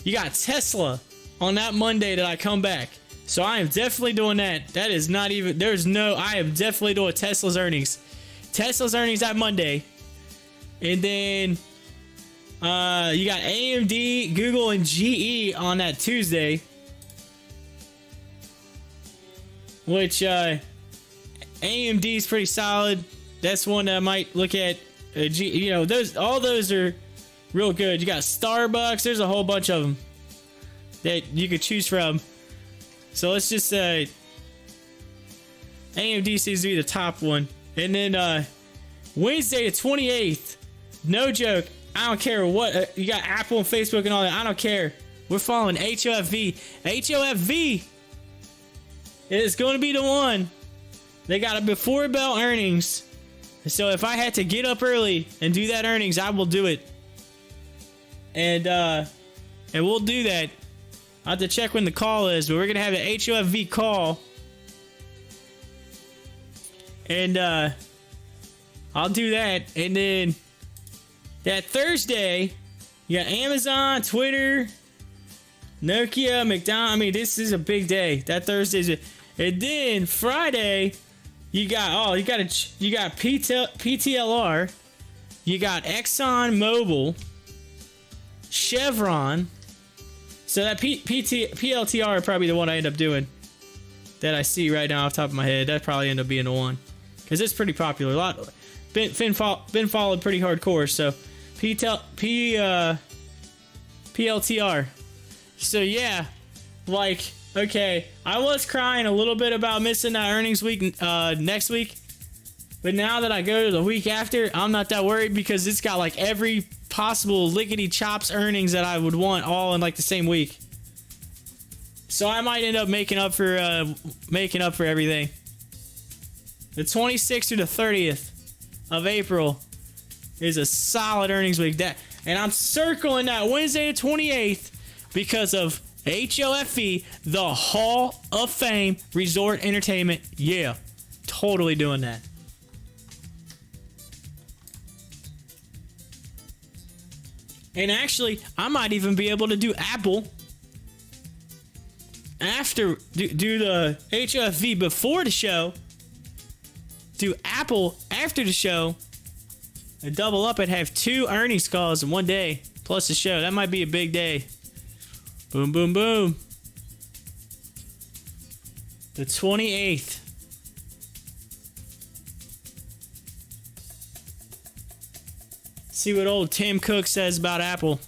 You got Tesla on that Monday that I come back. So I am definitely doing that. That is not even, I am definitely doing Tesla's earnings. Tesla's earnings that Monday. And then you got AMD, Google, and GE on that Tuesday. Which AMD is pretty solid. That's one that I might look at. All those are real good. You got Starbucks. There's a whole bunch of them that you could choose from. So let's just say AMD seems to be the top one. And then Wednesday the 28th, no joke, I don't care what, you got Apple and Facebook and all that, I don't care. We're following HOFV. HOFV is going to be the one. They got a before bell earnings. So if I had to get up early and do that earnings, I will do it. And we'll do that. I have to check when the call is, but we're going to have the HOFV call. And I'll do that. And then that Thursday, you got Amazon, Twitter, Nokia, McDonald's. I mean, this is a big day. That Thursday's and then Friday, you got PTLR, you got Exxon Mobil, Chevron. So that PLTR is probably the one I end up doing. That I see right now off the top of my head. That probably end up being the one. Because it's pretty popular. A lot been followed pretty hardcore. So PLTR. So yeah, like, okay, I was crying a little bit about missing that earnings week next week. But now that I go to the week after, I'm not that worried because it's got like every possible lickety chops earnings that I would want all in like the same week. So I might end up making up for everything. The 26th through the 30th of April is a solid earnings week. And I'm circling that Wednesday the 28th because of HOFV, the Hall of Fame Resort Entertainment. Yeah, totally doing that. And actually, I might even be able to do Apple after, do the HOFV before the show, do Apple after the show, and double up and have 2 earnings calls in one day, plus the show. That might be a big day. Boom, boom, boom. The 28th. See what old Tim Cook says about Apple.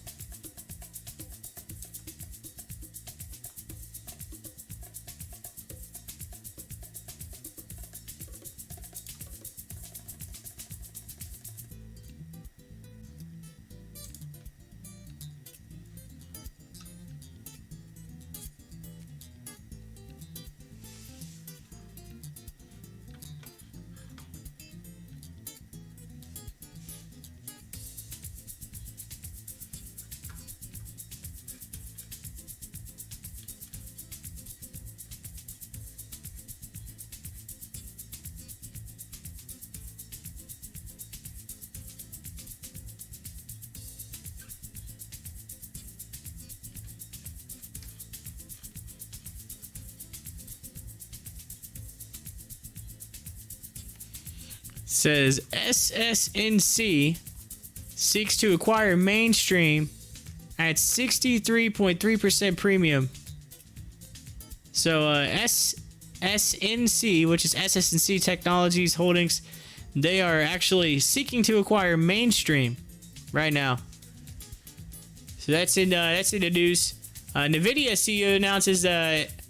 Says SSNC seeks to acquire Mainstream at 63.3% premium. So SSNC, which is SS&C Technologies Holdings, they are actually seeking to acquire Mainstream right now. So that's in the news. NVIDIA CEO announces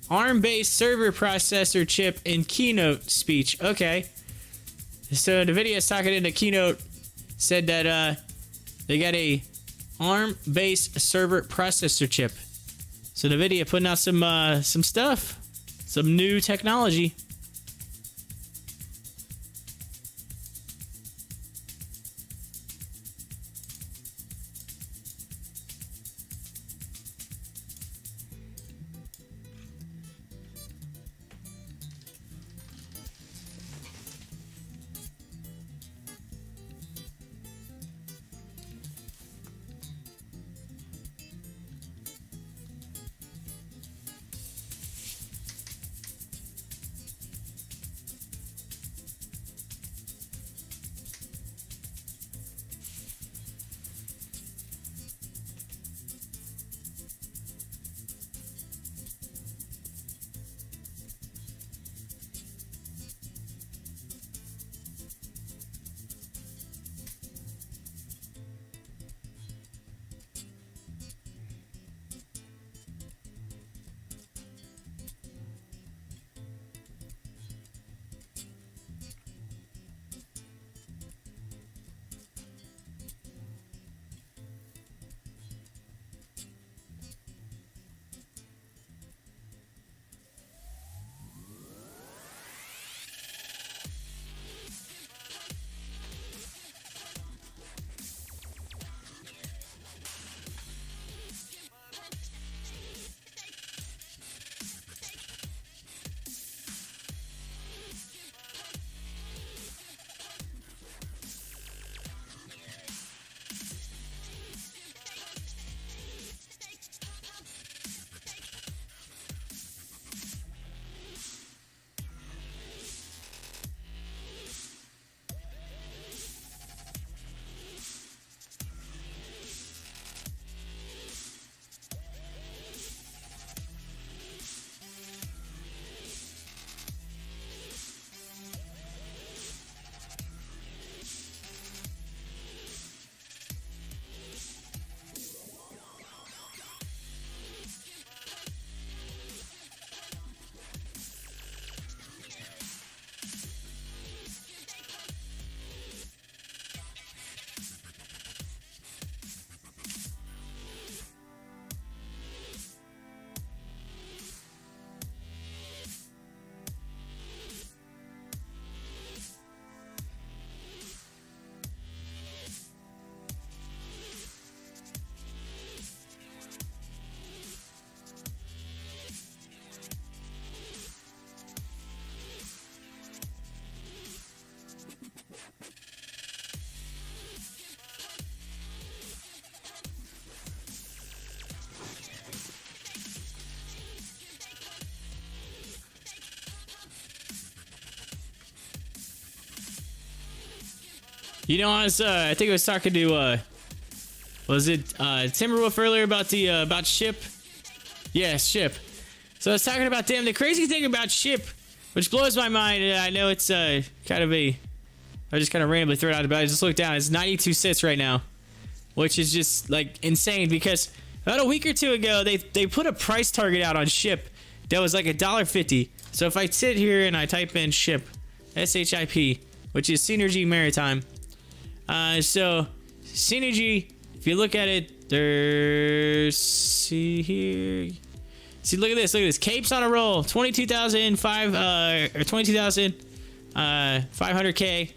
ARM-based server processor chip in keynote speech. Okay. So NVIDIA is talking in the keynote, said that they got a ARM-based server processor chip. So NVIDIA putting out some stuff, some new technology. You know, I think I was talking to was it Timberwolf earlier about the about SHIP? Yeah, SHIP. So I was talking about them. The crazy thing about SHIP, which blows my mind, and I know it's kind of I just kind of randomly threw it out about it. I just looked down. It's 92 cents right now, which is just like insane because about a week or two ago they put a price target out on SHIP that was like $1.50. So if I sit here and I type in SHIP, SHIP, which is Synergy Maritime. So Synergy, if you look at it, there's see here. See, look at this. Capes on a roll. 22,500K.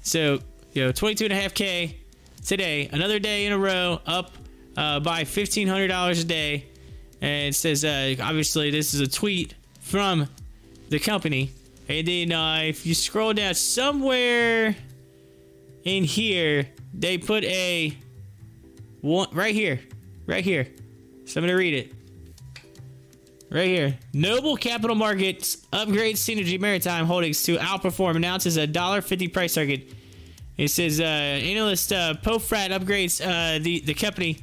So, 22.5K today. Another day in a row up by $1,500 a day. And it says, obviously, this is a tweet from the company. And then if you scroll down somewhere in here, they put a one right here. So I'm going to read it. Right here. Noble Capital Markets upgrades Synergy Maritime Holdings to outperform. Announces a $1.50 price target. It says analyst Pofrat upgrades the company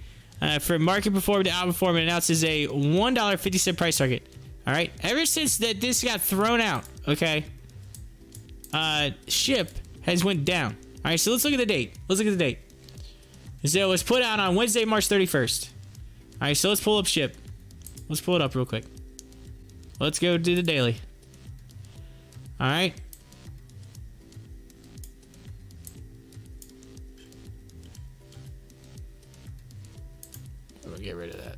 from market perform to outperform and announces a $1.50 price target. All right. Ever since this got thrown out, okay, SHIP has went down. All right. So let's look at the date. So it was put out on Wednesday, March 31st. All right. So let's pull up SHIP. Let's pull it up real quick. Let's go do the daily. All right. I'm gonna get rid of that.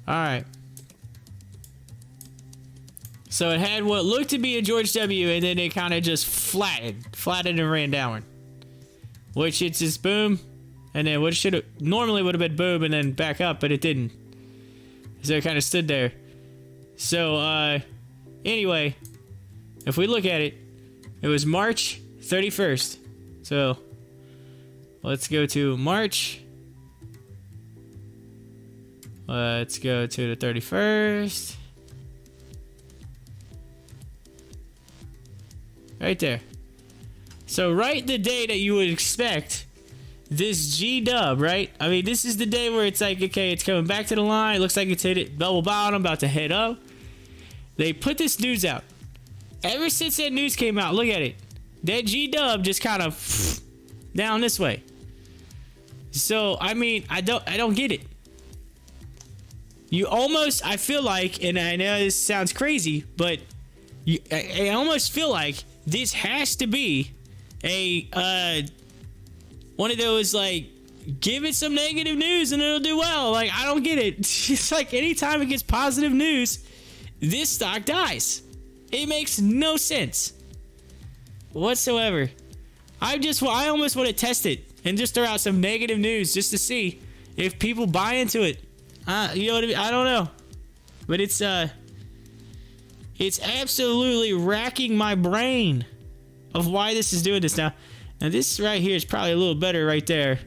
All right. So it had what looked to be a George W, and then it kind of just flattened and ran downward. Which it's just boom. And then what should have normally would have been boom and then back up, but it didn't. So it kind of stood there. So anyway, if we look at it, it was March 31st. So let's go to March. Let's go to the 31st. Right there. So right the day that you would expect this G-dub, right? I mean, this is the day where it's like, okay, it's coming back to the line. It looks like it's hit it double bottom, about to head up. They put this news out. Ever since that news came out, look at it. That G-dub just kind of down this way. So, I mean, I don't get it. You almost, I feel like, and I know this sounds crazy, but I almost feel like this has to be a one of those, like, give it some negative news and it'll do well. Like, I don't get it. It's like anytime it gets positive news, this stock dies. It makes no sense whatsoever. I almost want to test it and just throw out some negative news just to see if people buy into it. You know what I mean? I don't know. But it's absolutely racking my brain of why this is doing this now. Now this right here is probably a little better right there,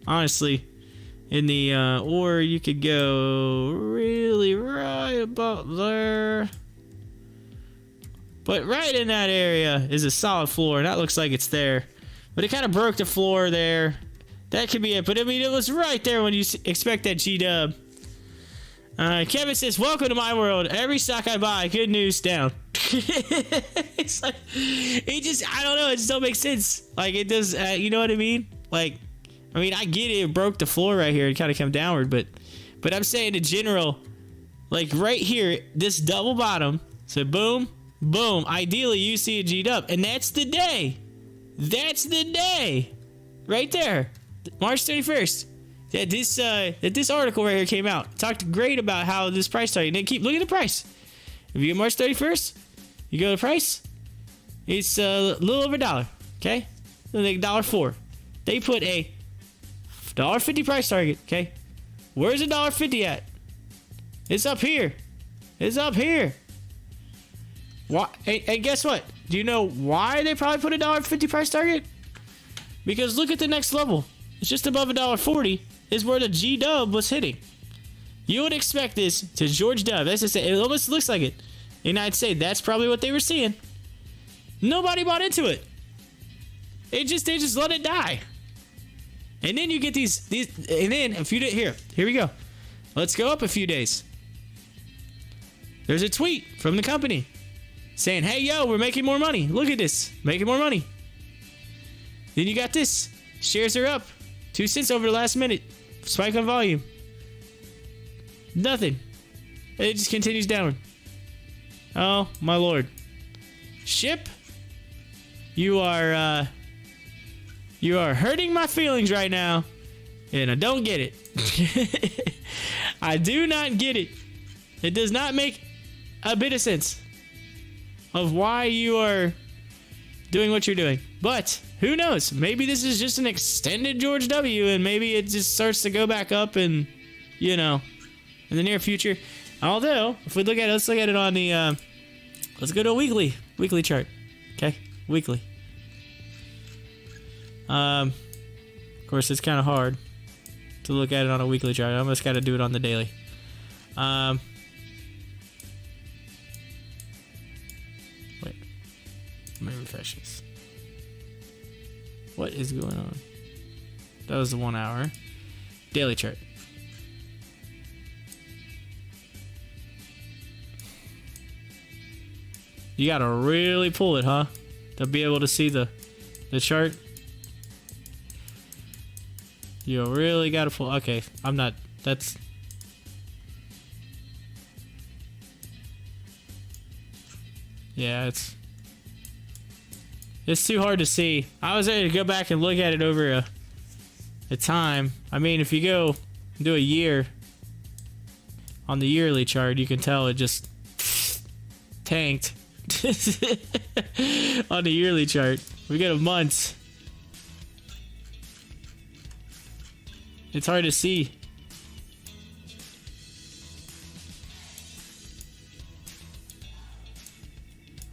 honestly. In the or you could go really right about there. But right in that area is a solid floor, and that looks like it's there. But it kind of broke the floor there. That could be it. But I mean, it was right there when you expect that G-dub. Kevin says, welcome to my world. Every stock I buy, good news, down. It's like, I don't know. It just don't make sense. Like, it does, you know what I mean? Like, I mean, I get it. It broke the floor right here and kind of come downward. But I'm saying in general, like right here, this double bottom. So boom, boom. Ideally, you see a G-dub. And that's the day. That's the day. Right there. March 31st. That this article right here came out. Talked great about how this price target. Then keep looking at the price. If you go March 31st, you go to the price. It's a little over $1. Okay, like $1.04. They put a $1.50 price target. Okay, where's the $1.50 at? It's up here. It's up here. Why? And guess what? Do you know why they probably put a $1.50 price target? Because look at the next level. It's just above $1.40. Is where the G-dub was hitting. You would expect this to George Dub. That's just it. Almost looks like it. And I'd say that's probably what they were seeing. Nobody bought into it. They just let it die. And then you get these, and then a few days, here we go. Let's go up a few days. There's a tweet from the company saying, hey, yo, we're making more money. Look at this, making more money. Then you got this. Shares are up 2 cents over the last minute. Spike on volume. Nothing. It just continues downward. Oh, my lord. Ship, you are hurting my feelings right now, and I don't get it. I do not get it. It does not make a bit of sense of why you are doing what you're doing. But who knows? Maybe this is just an extended George W, and maybe it just starts to go back up, and in the near future. Although, if we look at it, let's look at it on the. Let's go to a weekly chart. Okay, weekly. Of course, it's kind of hard to look at it on a weekly chart. I almost got to do it on the daily. Wait, let me refresh this. What is going on? That was the 1 hour daily chart. You gotta really pull it, huh? To be able to see the chart. You really gotta pull. Okay, I'm not. That's. Yeah, it's too hard to see. I was ready to go back and look at it over a time. I mean, if you go do a year on the yearly chart, you can tell it just tanked. On the yearly chart. We go to months. It's hard to see.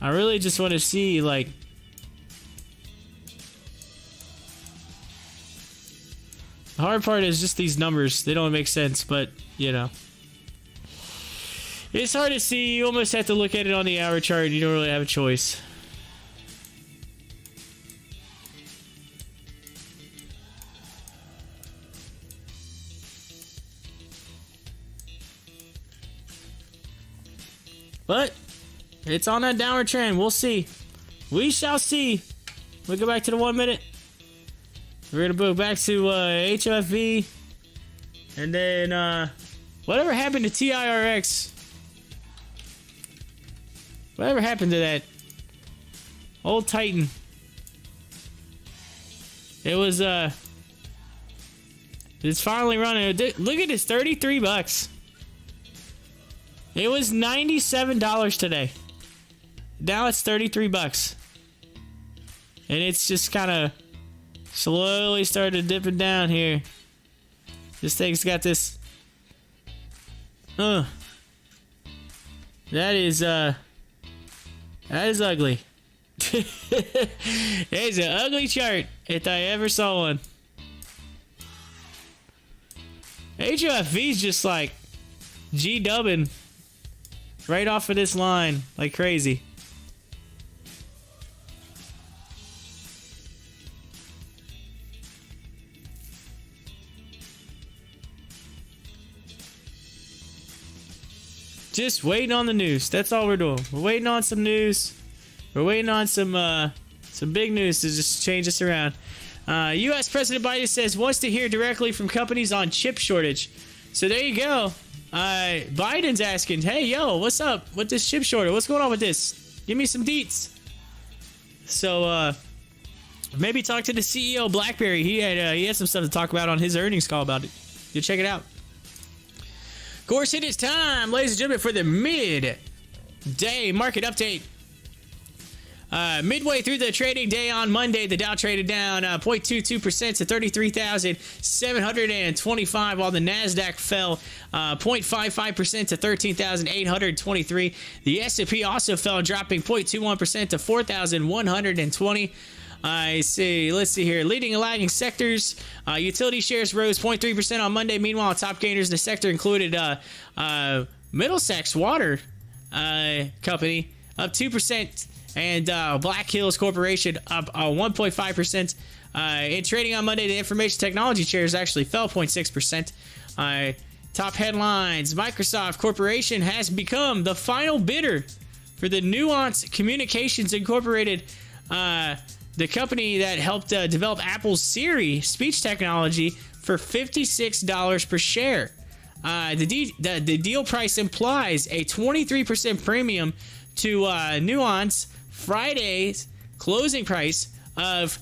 I really just want to see, like, the hard part is just these numbers. They don't make sense, but it's hard to see. You almost have to look at it on the hour chart. You don't really have a choice. But it's on that downward trend. We'll see. We shall see. We'll go back to the 1 minute. We're going to go back to HOFV. And then whatever happened to TIRX? Whatever happened to that old Titan? It was it's finally running. Look at this, $33. It was $97 today. Now it's $33. And it's just kind of slowly started dipping down here. This thing's got this that is ugly. It's an ugly chart if I ever saw one. HOFV's just like G-dubbing right off of this line like crazy. Just waiting on the news. That's all we're doing. We're waiting on some news. We're waiting on some big news to just change us around. U.S. President Biden says wants to hear directly from companies on chip shortage. So there you go. Biden's asking, hey, yo, what's up with this chip shortage? What's going on with this? Give me some deets. So maybe talk to the CEO of BlackBerry. He had some stuff to talk about on his earnings call about it. You check it out. Of course, it is time, ladies and gentlemen, for the midday market update. Midway through the trading day on Monday, the Dow traded down 0.22% to 33,725, while the Nasdaq fell 0.55% to 13,823. The S&P also fell, dropping 0.21% to 4,120. I see. Let's see here. Leading and lagging sectors. Utility shares rose 0.3% on Monday. Meanwhile, top gainers in the sector included Middlesex Water Company, up 2%. And Black Hills Corporation up 1.5%. In trading on Monday, the information technology shares actually fell 0.6%. Top headlines: Microsoft Corporation has become the final bidder for the Nuance Communications Incorporated, the company that helped develop Apple's Siri speech technology, for $56 per share. The deal price implies a 23% premium to Nuance Friday's closing price of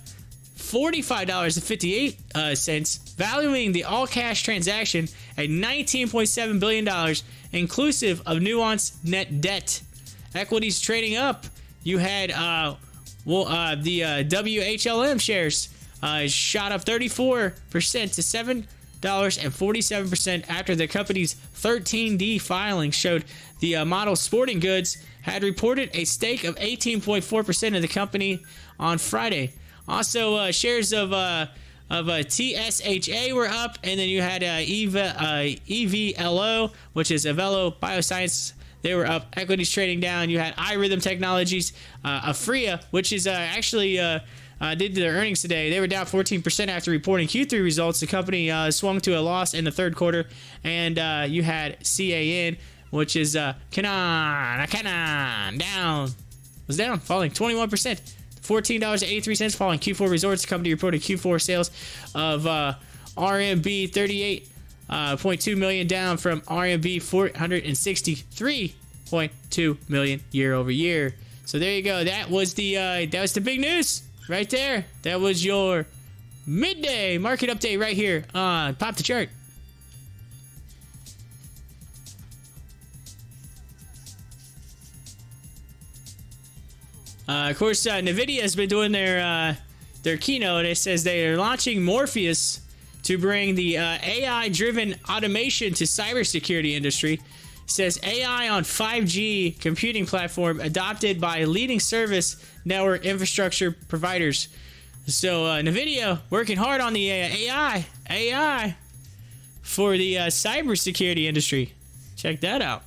$45.58, valuing the all-cash transaction at $19.7 billion, inclusive of Nuance net debt. Equities trading up. You had the WHLM shares shot up 34% to $7.47 after the company's 13D filing showed the Model Sporting Goods had reported a stake of 18.4% of the company on Friday. Also, shares of TSHA were up, and then you had EVLO, which is Avelo Bioscience. They were up. Equities trading down. You had iRhythm Technologies, Afria, which is actually did their earnings today. They were down 14% after reporting Q3 results. The company swung to a loss in the third quarter. And you had CAN, which is Canon, down. Was down, falling 21%. $14.83, falling Q4 results. The company reported Q4 sales of RMB 38.2 million, down from RMB 463.2 million year over year. So there you go. That was the big news right there. That was your midday market update right here on Pop the Chart. Of course, NVIDIA has been doing their keynote. It says they are launching Morpheus to bring the AI-driven automation to cybersecurity industry. It says AI on 5G computing platform adopted by leading service network infrastructure providers. So NVIDIA working hard on the AI for the cybersecurity industry. Check that out.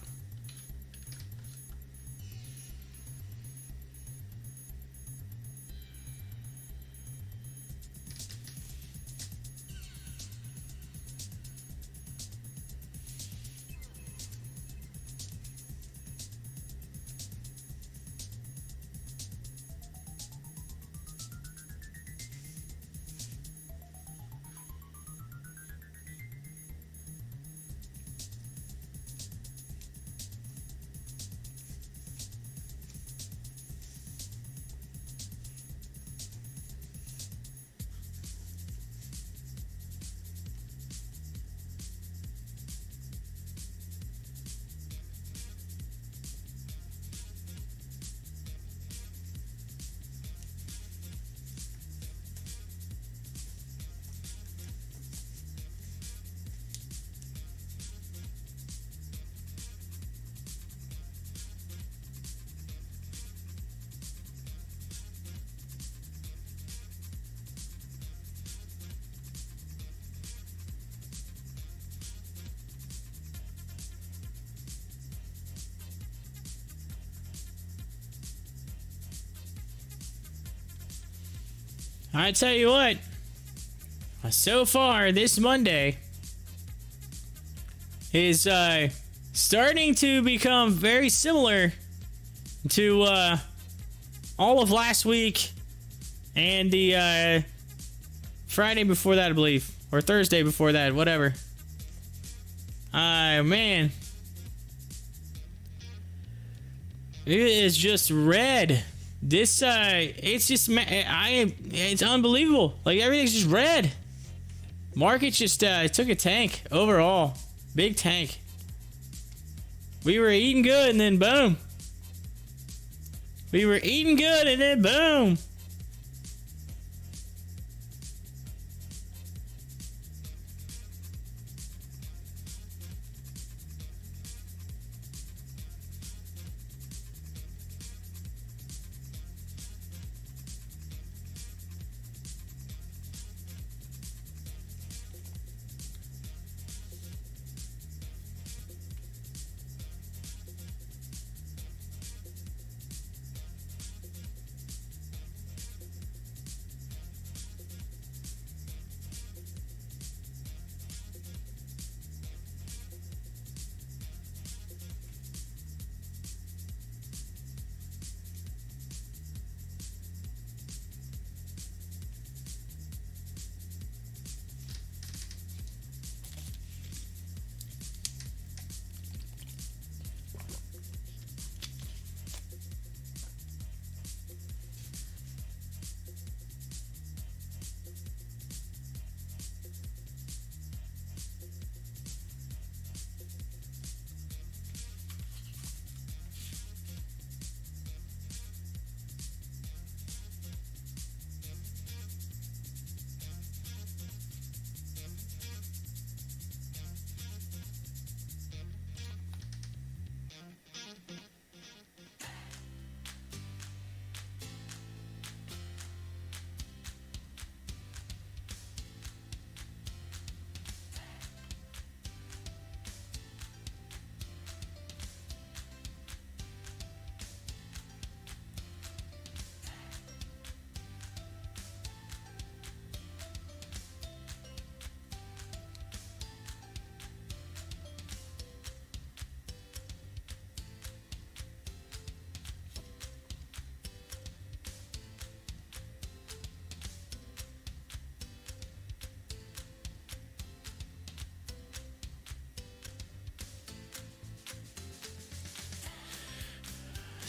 I tell you what, so far this Monday is starting to become very similar to all of last week and the Friday before that, I believe, or Thursday before that, whatever. Man, it is just red. This it's just it's unbelievable. Like, everything's just red. Market just took a tank overall, big tank. We were eating good and then boom. We were eating good and then boom.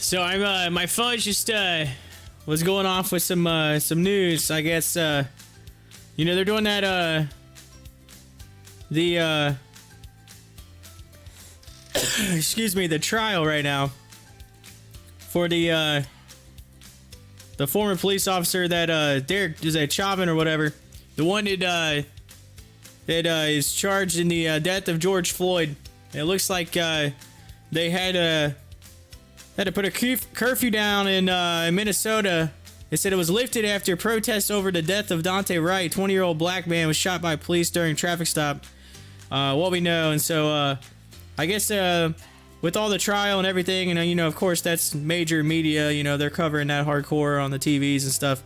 So I'm my phone just was going off with some news. I guess they're doing that excuse me, the trial right now for the former police officer that Derek is a Chauvin or whatever, the one that is charged in the death of George Floyd. It looks like they had to put a curfew down in Minnesota. They said it was lifted after protests over the death of Dante Wright, 20-year-old black man was shot by police during a traffic stop. What we know, and so I guess with all the trial and everything, and of course that's major media. They're covering that hardcore on the TVs and stuff.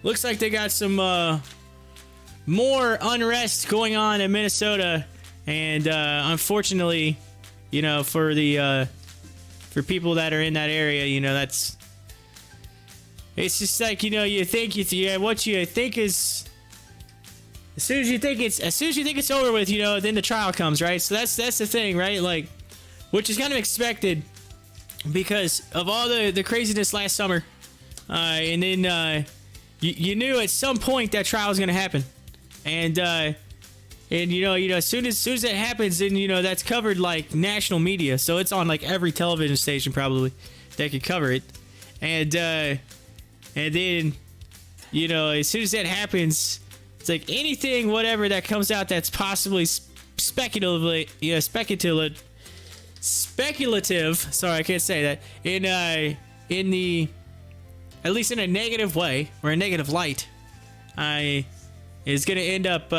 Looks like they got some more unrest going on in Minnesota, and unfortunately, for people that are in that area, that's. It's just like you think what you think is. As soon as you think it's over with, then the trial comes, right? So that's the thing, right? Like, which is kind of expected because of all the craziness last summer, and then you knew at some point that trial was going to happen, and as soon as that happens, then that's covered like national media, so it's on like every television station probably that could cover it, and then as soon as that happens. It's like anything, whatever that comes out that's possibly speculative. Sorry, I can't say that. At least in a negative way or a negative light, is going to end up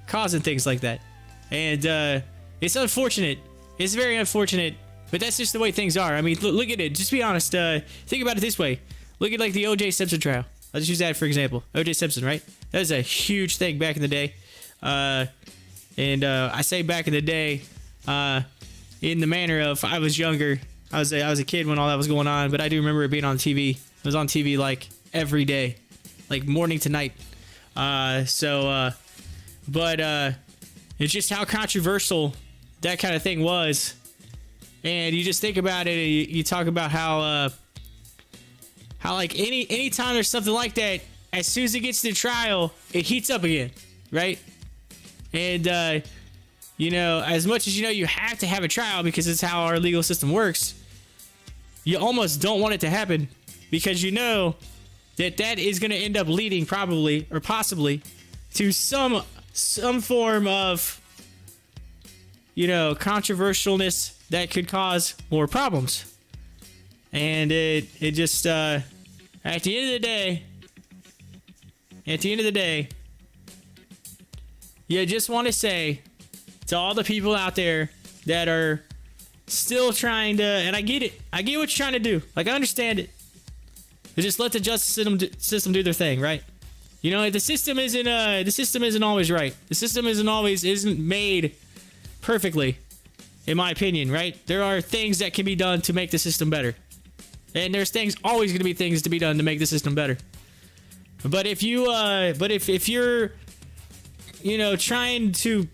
causing things like that, and it's unfortunate. It's very unfortunate, but that's just the way things are. I mean, look at it. Just be honest. Think about it this way. Look at like the O.J. Simpson trial. I'll just use that for example. O.J. Simpson, right? That was a huge thing back in the day. And I say back in the day in the manner of I was younger. I was a kid when all that was going on, but I do remember it being on TV. It was on TV like every day, like morning to night. But it's just how controversial that kind of thing was. And you just think about it, and you talk about how like anytime there's something like that, as soon as it gets to the trial, it heats up again, right? And as much as you have to have a trial because it's how our legal system works, you almost don't want it to happen because that is going to end up leading probably or possibly to some form of controversialness that could cause more problems. And it just at the end of the day, you just want to say to all the people out there that are still trying to, and I get it. I get what you're trying to do. Like, I understand it. But just let the justice system do their thing, right? The system isn't always right. The system isn't made perfectly, in my opinion, right? There are things that can be done to make the system better. And there's always going to be things to be done to make the system better. But if you're trying to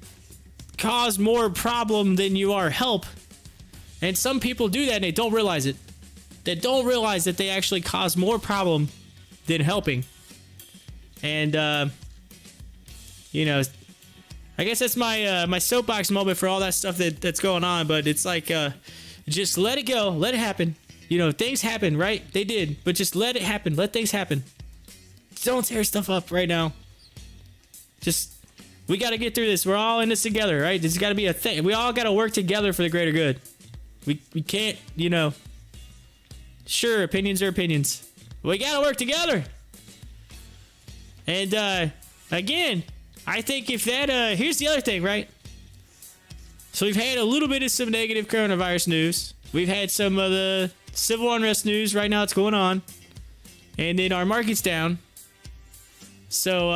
cause more problem than you are help, and some people do that and they don't realize it. They don't realize that they actually cause more problem than helping. And I guess that's my soapbox moment for all that stuff that's going on. But it's like just let it go, let it happen. Things happen, right? They did, but just let it happen. Let things happen. Don't tear stuff up right now. We got to get through this. We're all in this together, right? There's got to be a thing. We all got to work together for the greater good. We can't, sure, opinions are opinions. We got to work together. And, again, I think if that, here's the other thing, right? So we've had a little bit of some negative coronavirus news. We've had some of the civil unrest news right now that's going on. And then our market's down. So,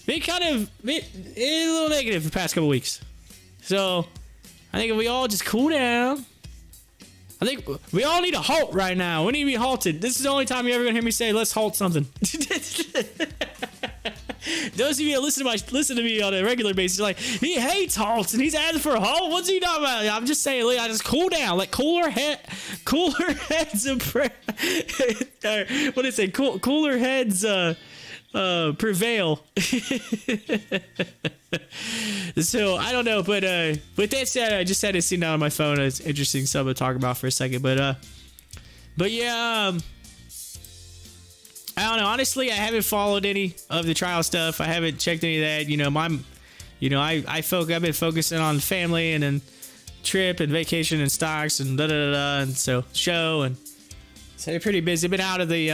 been a little negative the past couple weeks. So, I think if we all just cool down. I think we all need a halt right now. We need to be halted. This is the only time you're ever going to hear me say, let's halt something. those of you that listen to me on a regular basis, like, he hates halts and he's asking for a halt. What's he talking about? I'm just saying, I just cool down, like cooler heads of what did it say? Cooler heads prevail. So I don't know, but with that said, I just had to see now on my phone. It's interesting something to talk about for a second, but yeah, I don't know. Honestly, I haven't followed any of the trial stuff. I haven't checked any of that. I've been focusing on family and then trip and vacation and stocks and and so show, and so they're pretty busy. Been out of the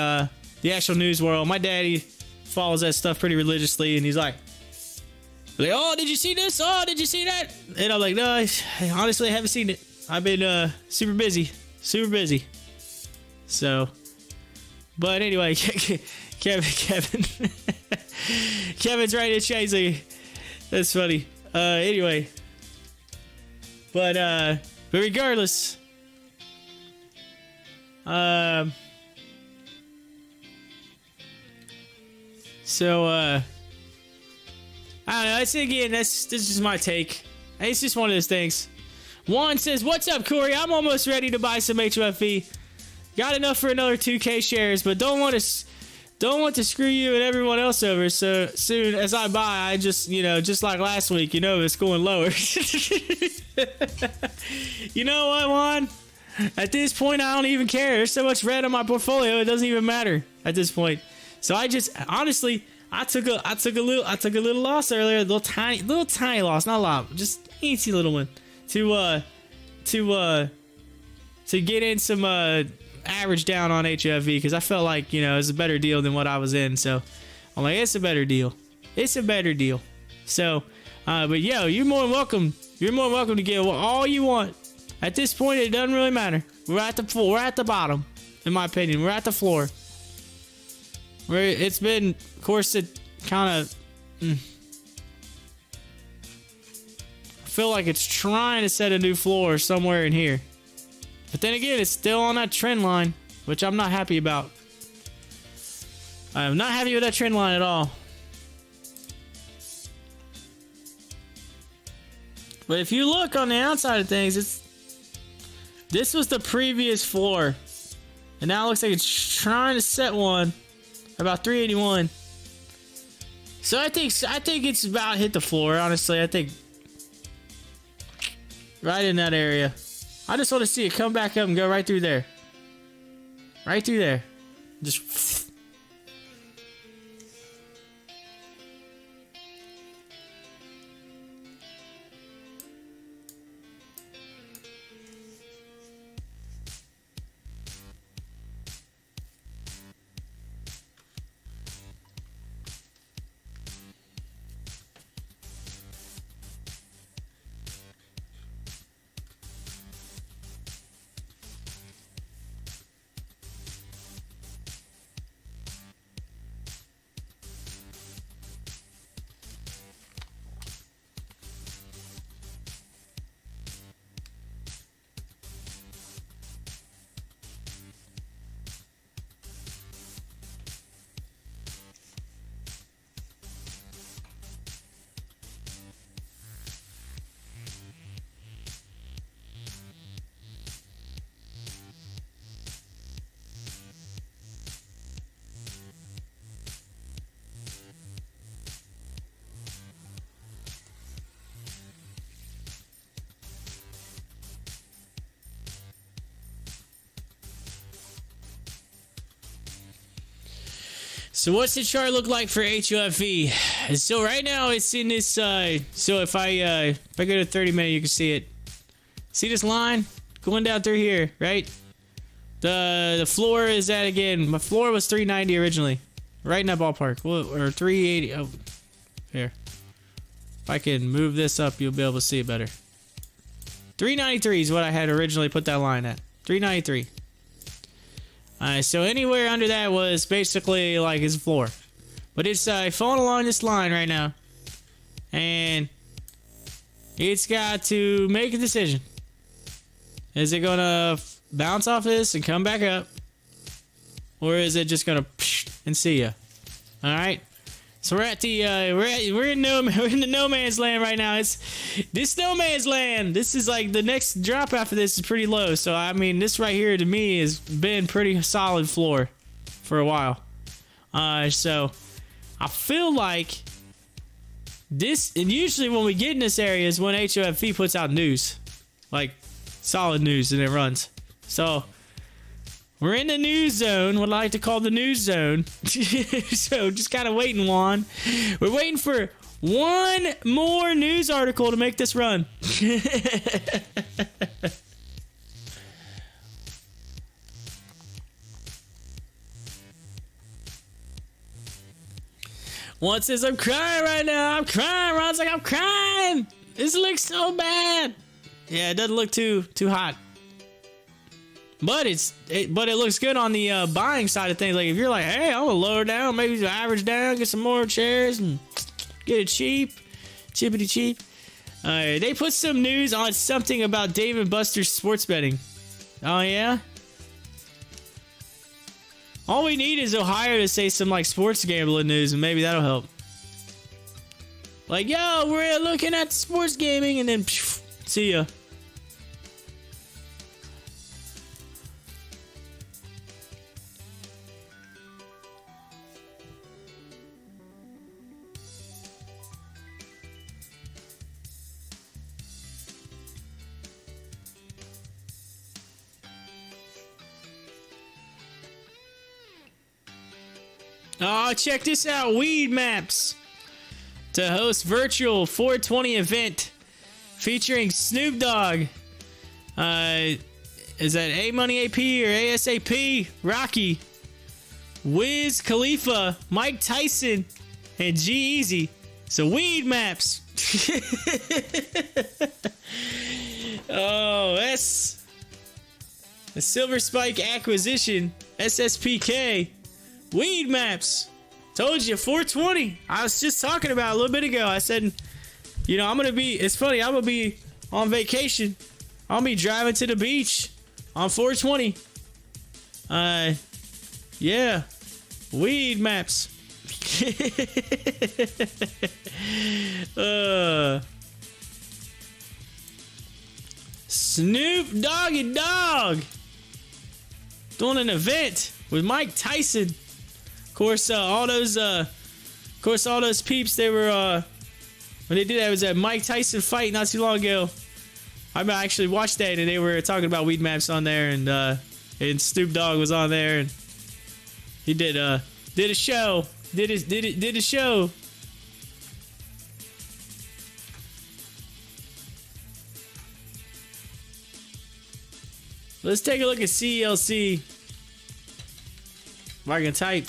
actual news world. My daddy follows that stuff pretty religiously, and he's like, oh, did you see this? Oh, did you see that? And I'm like, no, I honestly haven't seen it. I've been super busy. So, but anyway, Kevin's right in Chasey. That's funny. Anyway, but regardless, so I don't know. I say again, this is my take. It's just one of those things. Juan says, "What's up, Corey? I'm almost ready to buy some HOFV. Got enough for another 2K shares, but don't want to screw you and everyone else over. So soon as I buy, I just like last week, it's going lower." You know what, Juan? At this point, I don't even care. There's so much red on my portfolio, it doesn't even matter at this point. So I just honestly, I took a little loss earlier, a little tiny loss, not a lot, just easy little one to get in some average down on HOFV, because I felt like it was a better deal than what I was in. So I'm like, it's a better deal. So, but yo, you're more than welcome. You're more than welcome to get all you want. At this point, it doesn't really matter. We're at the bottom, in my opinion. We're at the floor. It's been, of course, it kind of. I feel like it's trying to set a new floor somewhere in here. But then again, it's still on that trend line, which I'm not happy about. I'm not happy with that trend line at all. But if you look on the outside of things, this was the previous floor. And now it looks like it's trying to set one about 381. So I think it's about hit the floor, honestly. I think right in that area. I just want to see it come back up and go right through there. Right through there. Just. So what's the chart look like for HOFV? So right now it's in this. So if I go to 30-minute, you can see it. See this line going down through here, right? The floor is at, again, my floor was 390 originally, right in that ballpark, or 380. Oh, here. If I can move this up, you'll be able to see it better. 393 is what I had originally put that line at. 393. So anywhere under that was basically like his floor. But it's falling along this line right now. And it's got to make a decision. Is it going to bounce off this and come back up? Or is it just going to and see ya? Alright? So we're at the we're in the no man's land right now. It's this no man's land. This is like the next drop after this is pretty low. So I mean, this right here to me has been pretty solid floor for a while. So I feel like this, and usually when we get in this area is when HOFV puts out news, like solid news, and it runs. So we're in the news zone, what I like to call the news zone. So just kind of waiting, Juan. We're waiting for one more news article to make this run. One says, I'm crying right now. I'm crying. Ron's like, I'm crying. This looks so bad. Yeah, it doesn't look too hot. But it looks good on the buying side of things. Like if you're like, hey, I'm gonna lower down, maybe average down, get some more chairs and get it chippity cheap. They put some news on something about Dave & Buster's sports betting. Oh yeah. All we need is Ohio to say some like sports gambling news, and maybe that'll help. Like, yo, we're looking at sports gaming, and then see ya. Oh, check this out. Weed Maps to host virtual 420 event featuring Snoop Dogg. Is that A Money AP or ASAP? Rocky, Wiz Khalifa, Mike Tyson, and G-Eazy. So Weed Maps. Oh, that's the Silver Spike acquisition. SSPK. Weed Maps. Told you, 420. I was just talking about a little bit ago. I said, you know, it's funny, I'm gonna be on vacation. I'll be driving to the beach on 420. Yeah. Weed Maps. Snoop Doggy Dogg doing an event with Mike Tyson. Of course, all those peeps, they were when they did that, it was that Mike Tyson fight not too long ago. I actually watched that, and they were talking about Weed Maps on there, and Snoop Dogg was on there, and he did a show, did a show. Let's take a look at CLC. If I can type.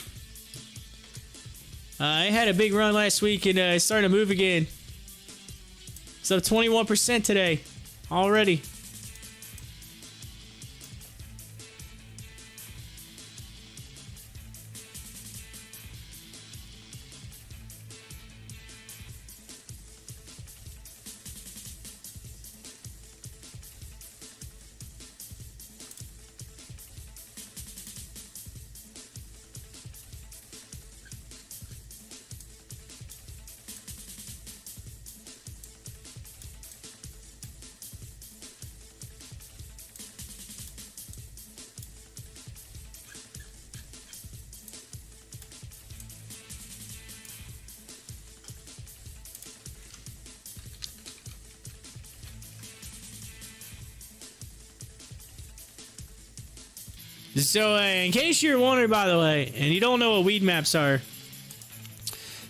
It had a big run last week, and it's starting to move again. It's up 21% today already. So, in case you're wondering, by the way, and you don't know what Weed Maps are,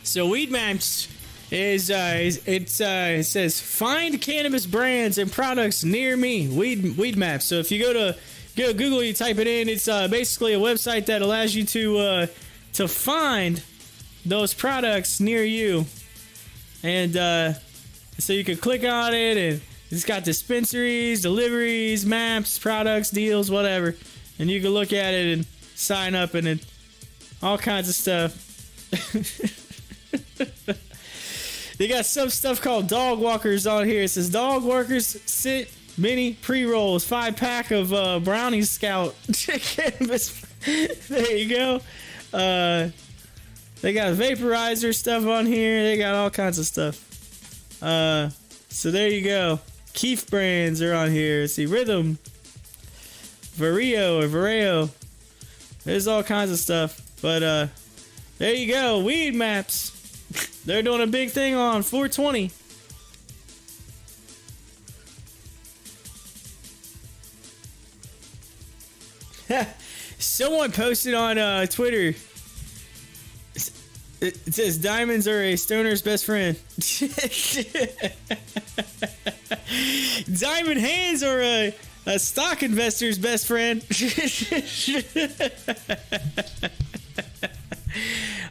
so Weed Maps is it says find cannabis brands and products near me. Weed Maps. So if you go to Google, you type it in. It's basically a website that allows you to find those products near you, and so you can click on it, and it's got dispensaries, deliveries, maps, products, deals, whatever. And you can look at it and sign up and all kinds of stuff. They got some stuff called dog walkers on here. It says dog walkers sit mini pre-rolls, 5-pack of Brownie Scout cannabis. There you go. They got vaporizer stuff on here. They got all kinds of stuff. So there you go. Keef brands are on here. Let's see, Rhythm, Vareo. There's all kinds of stuff. But there you go. Weed maps. They're doing a big thing on 420. Someone posted on Twitter. It says diamonds are a stoner's best friend. Diamond hands are a stock investor's best friend.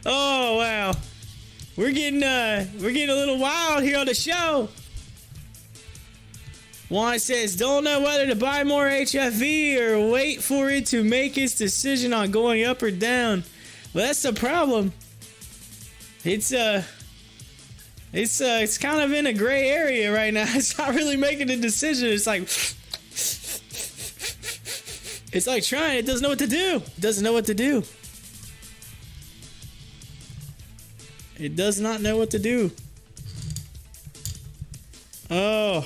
Oh wow, we're getting a little wild here on the show. Juan says, don't know whether to buy more HFV or wait for it to make its decision on going up or down. Well, that's the problem. It's kind of in a gray area right now. It's not really making a decision. It's like trying. It doesn't know what to do. It doesn't know what to do. It does not know what to do. Oh.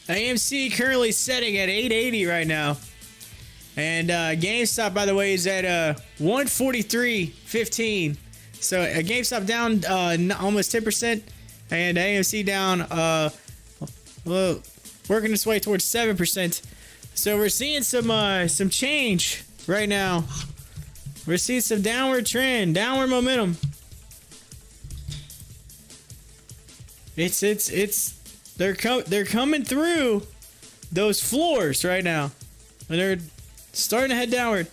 AMC currently setting at 880 right now. And GameStop, by the way, is at 143.15. So GameStop down almost 10%. And AMC down, well, working its way towards 7%. So we're seeing some change right now. We're seeing some downward trend, downward momentum. They're coming through those floors right now, and they're starting to head downward.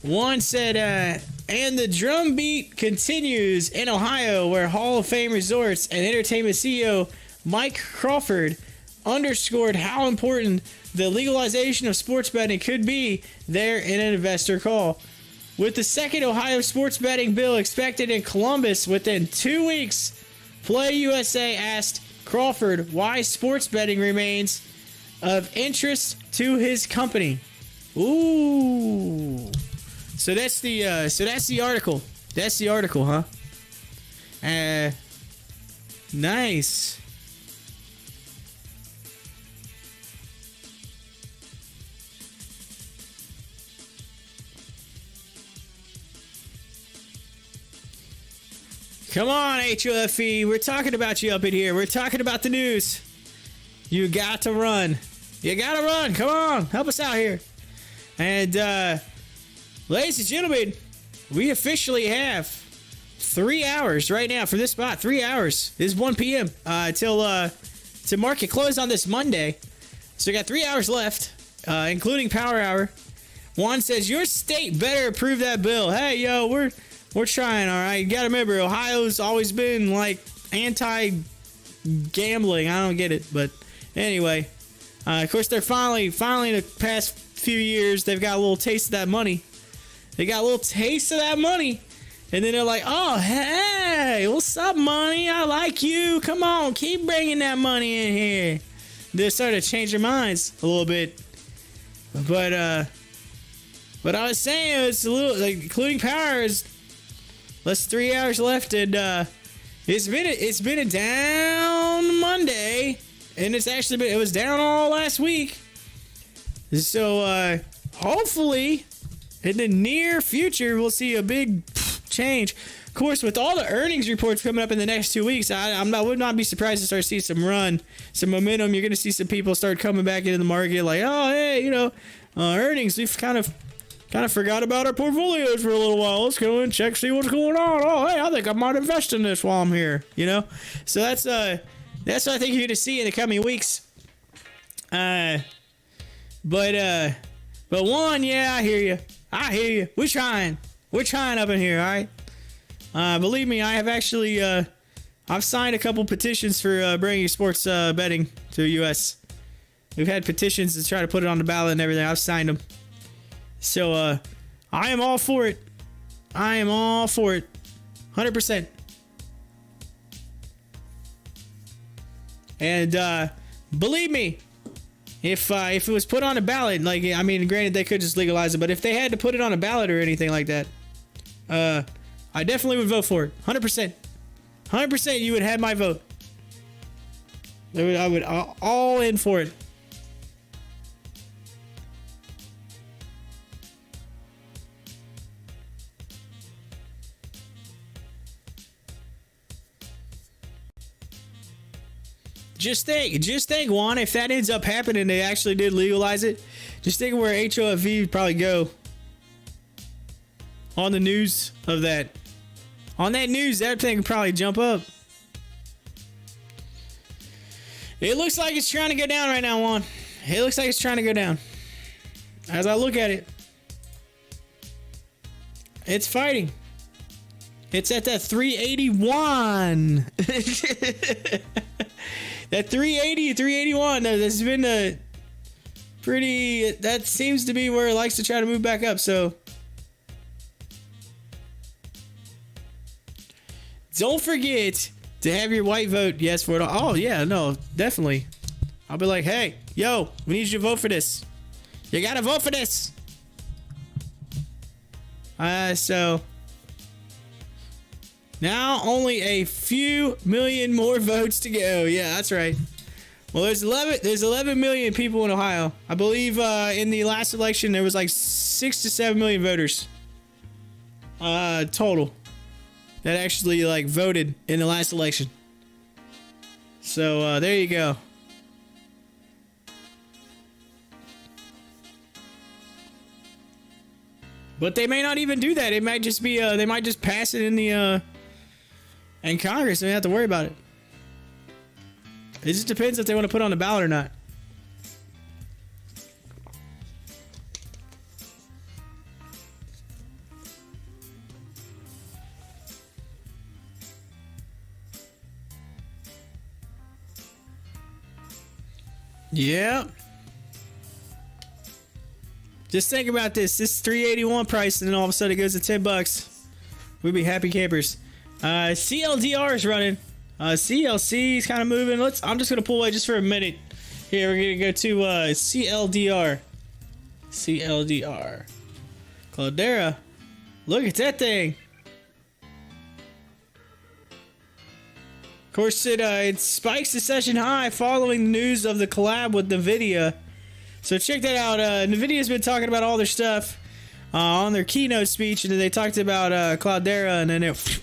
One said, and the drumbeat continues in Ohio, where Hall of Fame Resorts and Entertainment CEO Mike Crawford underscored how important the legalization of sports betting could be there in an investor call. With the second Ohio sports betting bill expected in Columbus within 2 weeks, Play USA asked Crawford why sports betting remains of interest to his company. Ooh. So that's the article. That's the article, huh? Nice. Come on, HOFV. We're talking about you up in here. We're talking about the news. You got to run. You got to run. Come on. Help us out here. And, ladies and gentlemen, we officially have 3 hours right now for this spot. 3 hours. It is 1 p.m. Till market close on this Monday. So we got 3 hours left, including power hour. Juan says, your state better approve that bill. Hey, yo, we're trying, all right? You got to remember, Ohio's always been, like, anti-gambling. I don't get it, but anyway. Of course, they're finally, in the past few years, they've got a little taste of that money. They got a little taste of that money. And then they're like, oh, hey, what's up, money? I like you. Come on, keep bringing that money in here. They started to change their minds a little bit. But I was saying, it's a little, like, including power is less 3 hours left, and it's been a down Monday, and it was down all last week. So hopefully in the near future, we'll see a big change. Of course, with all the earnings reports coming up in the next 2 weeks, would not be surprised to start seeing some momentum. You're going to see some people start coming back into the market like, oh, hey, earnings. We've kind of forgot about our portfolios for a little while. Let's go and check, see what's going on. Oh, hey, I think I might invest in this while I'm here. So that's what I think you're going to see in the coming weeks. But one, yeah, I hear you. We're trying up in here, all right? Believe me, I have actually, I've signed a couple petitions for bringing sports betting to the U.S. We've had petitions to try to put it on the ballot and everything. I've signed them. So, I am all for it. 100%. And, believe me, if it was put on a ballot, granted they could just legalize it, but if they had to put it on a ballot or anything like that, I definitely would vote for it. 100%. 100% you would have my vote. I would all in for it. Just think, Juan, if that ends up happening, they actually did legalize it. Just think where HOFV would probably go on the news of that. On that news, that thing could probably jump up. It looks like it's trying to go down right now, Juan. It looks like it's trying to go down. As I look at it, it's fighting. It's at that 381. That 380, 381, that's been a pretty, that seems to be where it likes to try to move back up, so. Don't forget to have your white vote yes for it. Oh, yeah, no, definitely. I'll be like, hey, yo, we need you to vote for this. You gotta vote for this. So. Now only a few million more votes to go. Yeah, that's right. Well, there's 11 million people in Ohio. I believe in the last election there was like 6 to 7 million voters total that actually voted in the last election. So there you go. But they may not even do that. It might just be they might just pass it in the and Congress, they don't have to worry about it. It just depends if they want to put it on the ballot or not. Yeah. Just think about this. This 381 price, and then all of a sudden it goes to $10. We'd be happy campers. CLDR is running. CLC is kind of moving. I'm just gonna pull away just for a minute. Here, we're gonna go to CLDR. CLDR. Cloudera. Look at that thing. Of course, it spikes the session high following the news of the collab with NVIDIA. So check that out. NVIDIA's been talking about all their stuff on their keynote speech, and then they talked about Cloudera, and then it.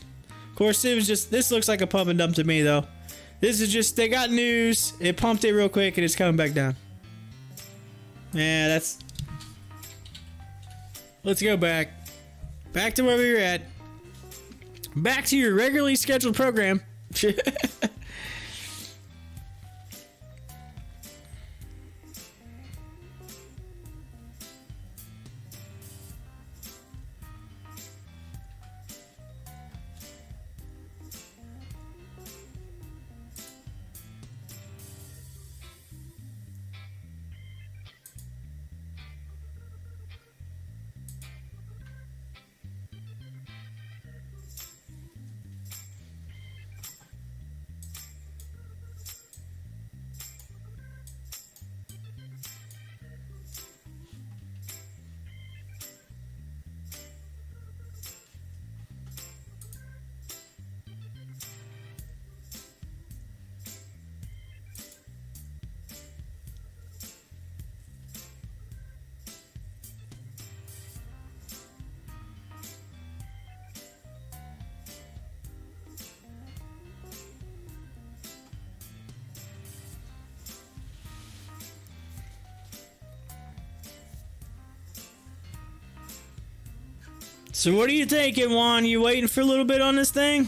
Of course, it was just, this looks like a pump and dump to me, though. This is just, they got news, it pumped it real quick, and it's coming back down. Yeah, that's... Let's go back. Back to where we were at. Back to your regularly scheduled program. So what are you thinking, Juan? You waiting for a little bit on this thing?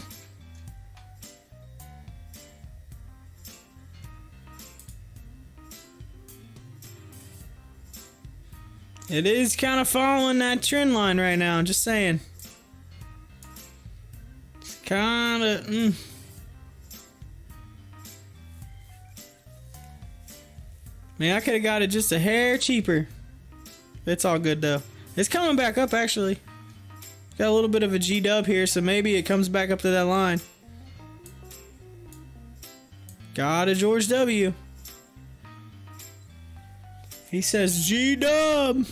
It is kind of following that trend line right now. I'm just saying. It's kind of. Man, I could have got it just a hair cheaper. It's all good though. It's coming back up actually. Got a little bit of a G-dub here, so maybe it comes back up to that line. Got a George W. He says G-dub.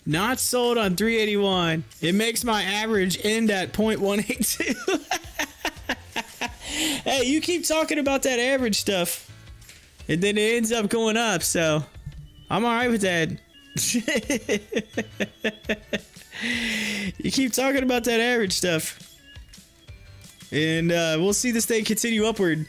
Not sold on 381. It makes my average end at 0.182. Hey, you keep talking about that average stuff, and then it ends up going up, so I'm alright with that. You keep talking about that average stuff, and we'll see this thing continue upward.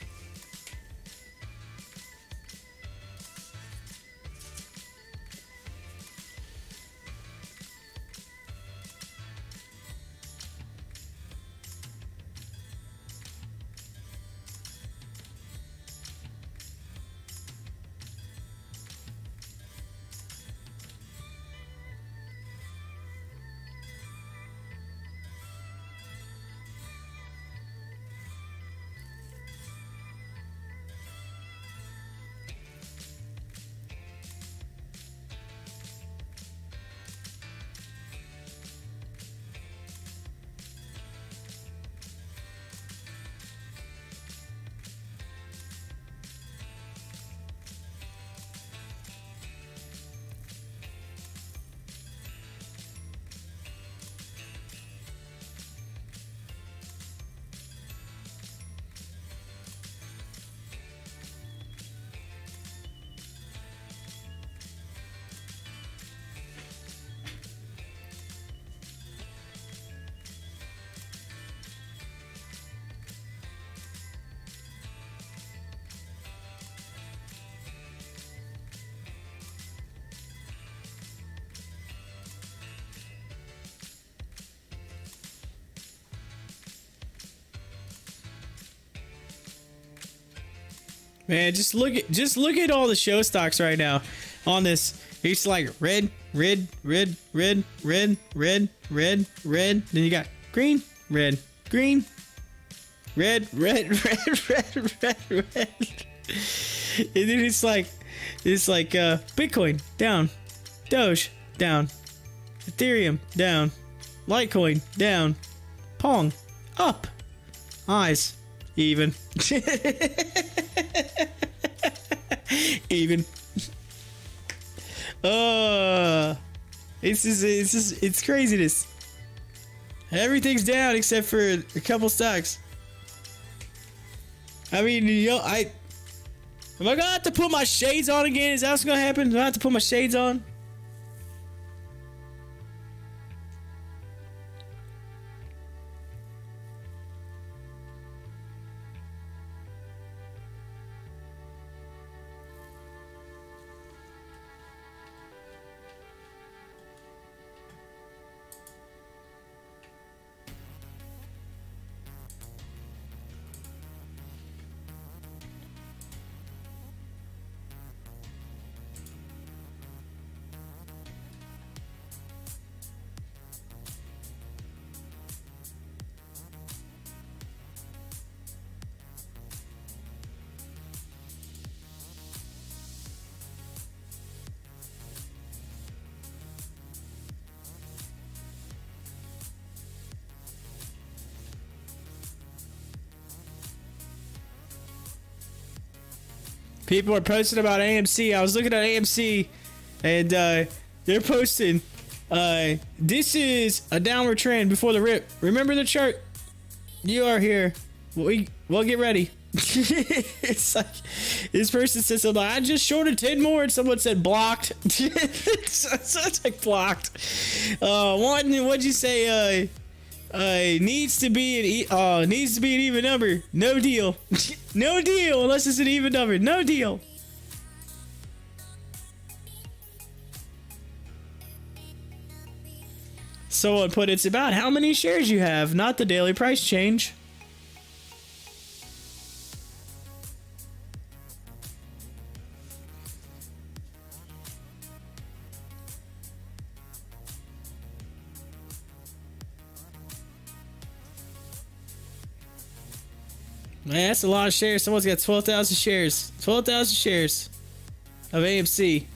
Man, just look at all the show stocks right now on this. It's like red, red, red, red, red, red, red, red. Then you got green, red, green, red, red, red, red, red, red. And then it's like Bitcoin down, Doge down, Ethereum down, Litecoin down, Pong up, eyes even. Even. It's craziness. Everything's down except for a couple stocks. I mean, am I gonna have to put my shades on again? Is that what's gonna happen? Do I have to put my shades on? People are posting about AMC. I was looking at AMC, and they're posting, this is a downward trend before the rip. Remember the chart You are here. Well, get ready. It's like this person said something like, I just shorted 10 more, and someone said blocked. So it's like blocked. What'd you say? Needs to be an even number. No deal. No deal unless it's an even number. No deal. Someone put it's about how many shares you have, not the daily price change. Man, that's a lot of shares. Someone's got 12,000 shares. 12,000 shares of AMC.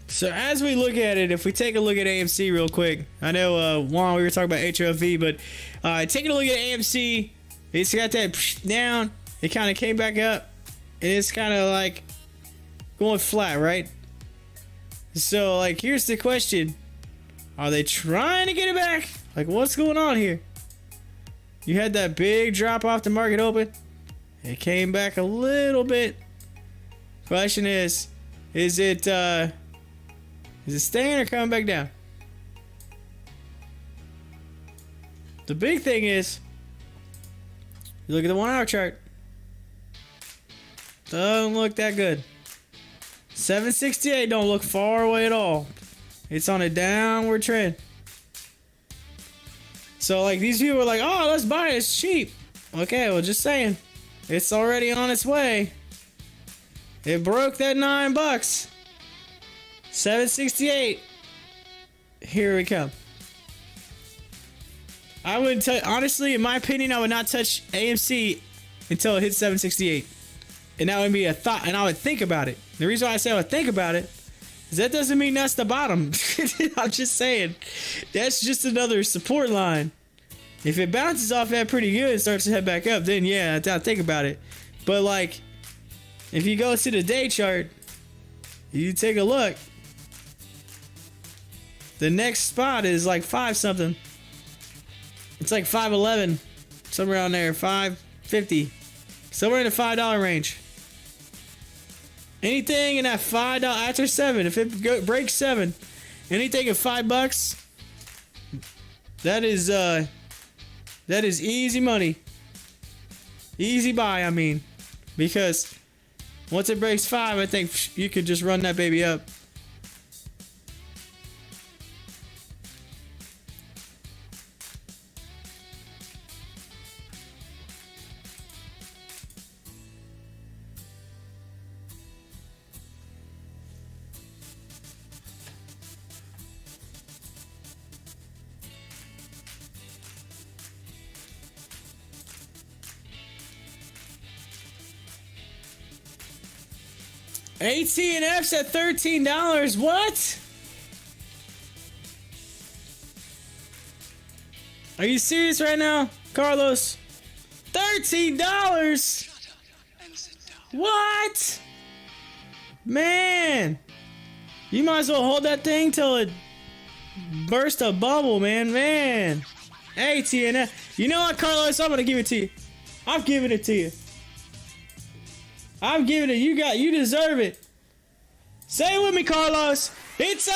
So as we look at it, if we take a look at AMC real quick, I know Juan, we were talking about HOFV, but taking a look at AMC, it's got that down, it kind of came back up, and it's kind of like going flat, right? So like, here's the question: are they trying to get it back? Like, what's going on here? You had that big drop off the market open, it came back a little bit. Question is it staying or coming back down? The big thing is, you look at the 1 hour chart. Doesn't look that good. 768 don't look far away at all. It's on a downward trend. So like, these people are like, oh, let's buy it, it's cheap. Okay, well, just saying, it's already on its way. It broke that $9. 768. Here we come. I wouldn't touch, honestly, in my opinion, I would not touch AMC until it hits 768. And that would be a thought, and I would think about it. The reason why I say I would think about it is that doesn't mean that's the bottom. I'm just saying, that's just another support line. If it bounces off that pretty good and starts to head back up, then yeah, I'll think about it. But like, if you go to the day chart, you take a look, the next spot is like 5 something. It's like 511, somewhere around there, 550, somewhere in the $5 range. Anything in that $5 after 7, if it breaks 7, anything at $5, that is easy money, easy buy. I mean, because once it breaks 5, I think you could just run that baby up. AT&F's at $13. What? Are you serious right now, Carlos? $13? Shut up and sit down. What? Man, you might as well hold that thing till it burst a bubble, man. AT&F. You know what, Carlos? I'm gonna give it to you. I'm giving it to you. I'm giving it. You deserve it. Say it with me, Carlos. It's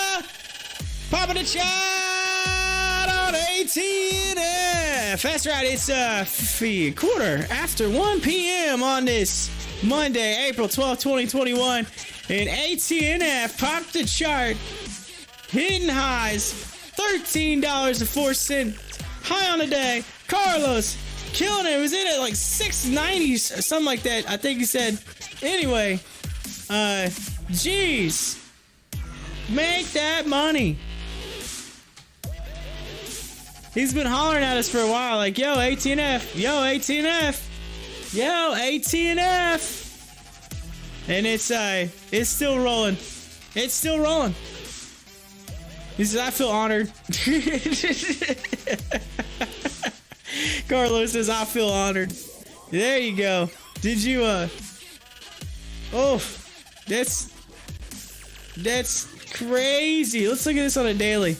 popping the chat on AT&F. That's right. It's quarter after 1 p.m. on this Monday, April 12th, 2021, and AT&F popped the chart, hitting highs, $13.04 high on the day. Carlos killing it. It was in at like 690s or something like that, I think he said. Anyway, Jeez. Make that money. He's been hollering at us for a while, like, yo, AT&F, yo, AT&F, yo, AT&F. And it's still rolling. It's still rolling. He says, I feel honored. Carlos says, I feel honored. There you go. Did you, oh, that's crazy. Let's look at this on a daily.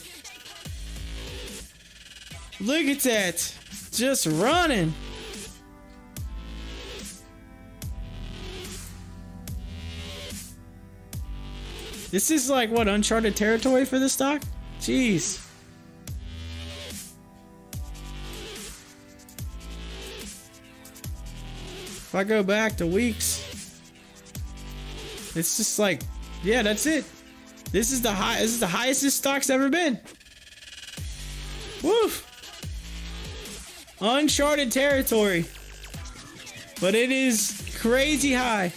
Look at that. Just running. This is like, what, uncharted territory for this stock? Jeez. If I go back to weeks, it's just like, yeah, that's it. This is the highest this stock's ever been. Woof. Uncharted territory. But it is crazy high.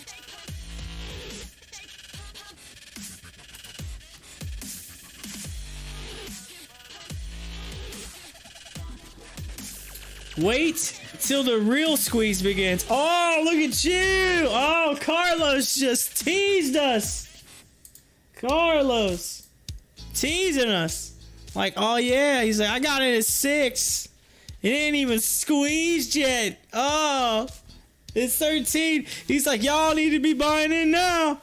Wait till the real squeeze begins. Oh, look at you. Oh, Carlos just teased us. Carlos teasing us. Like, oh yeah. He's like, I got it at 6. It ain't even squeezed yet. Oh, it's 13. He's like, y'all need to be buying in now.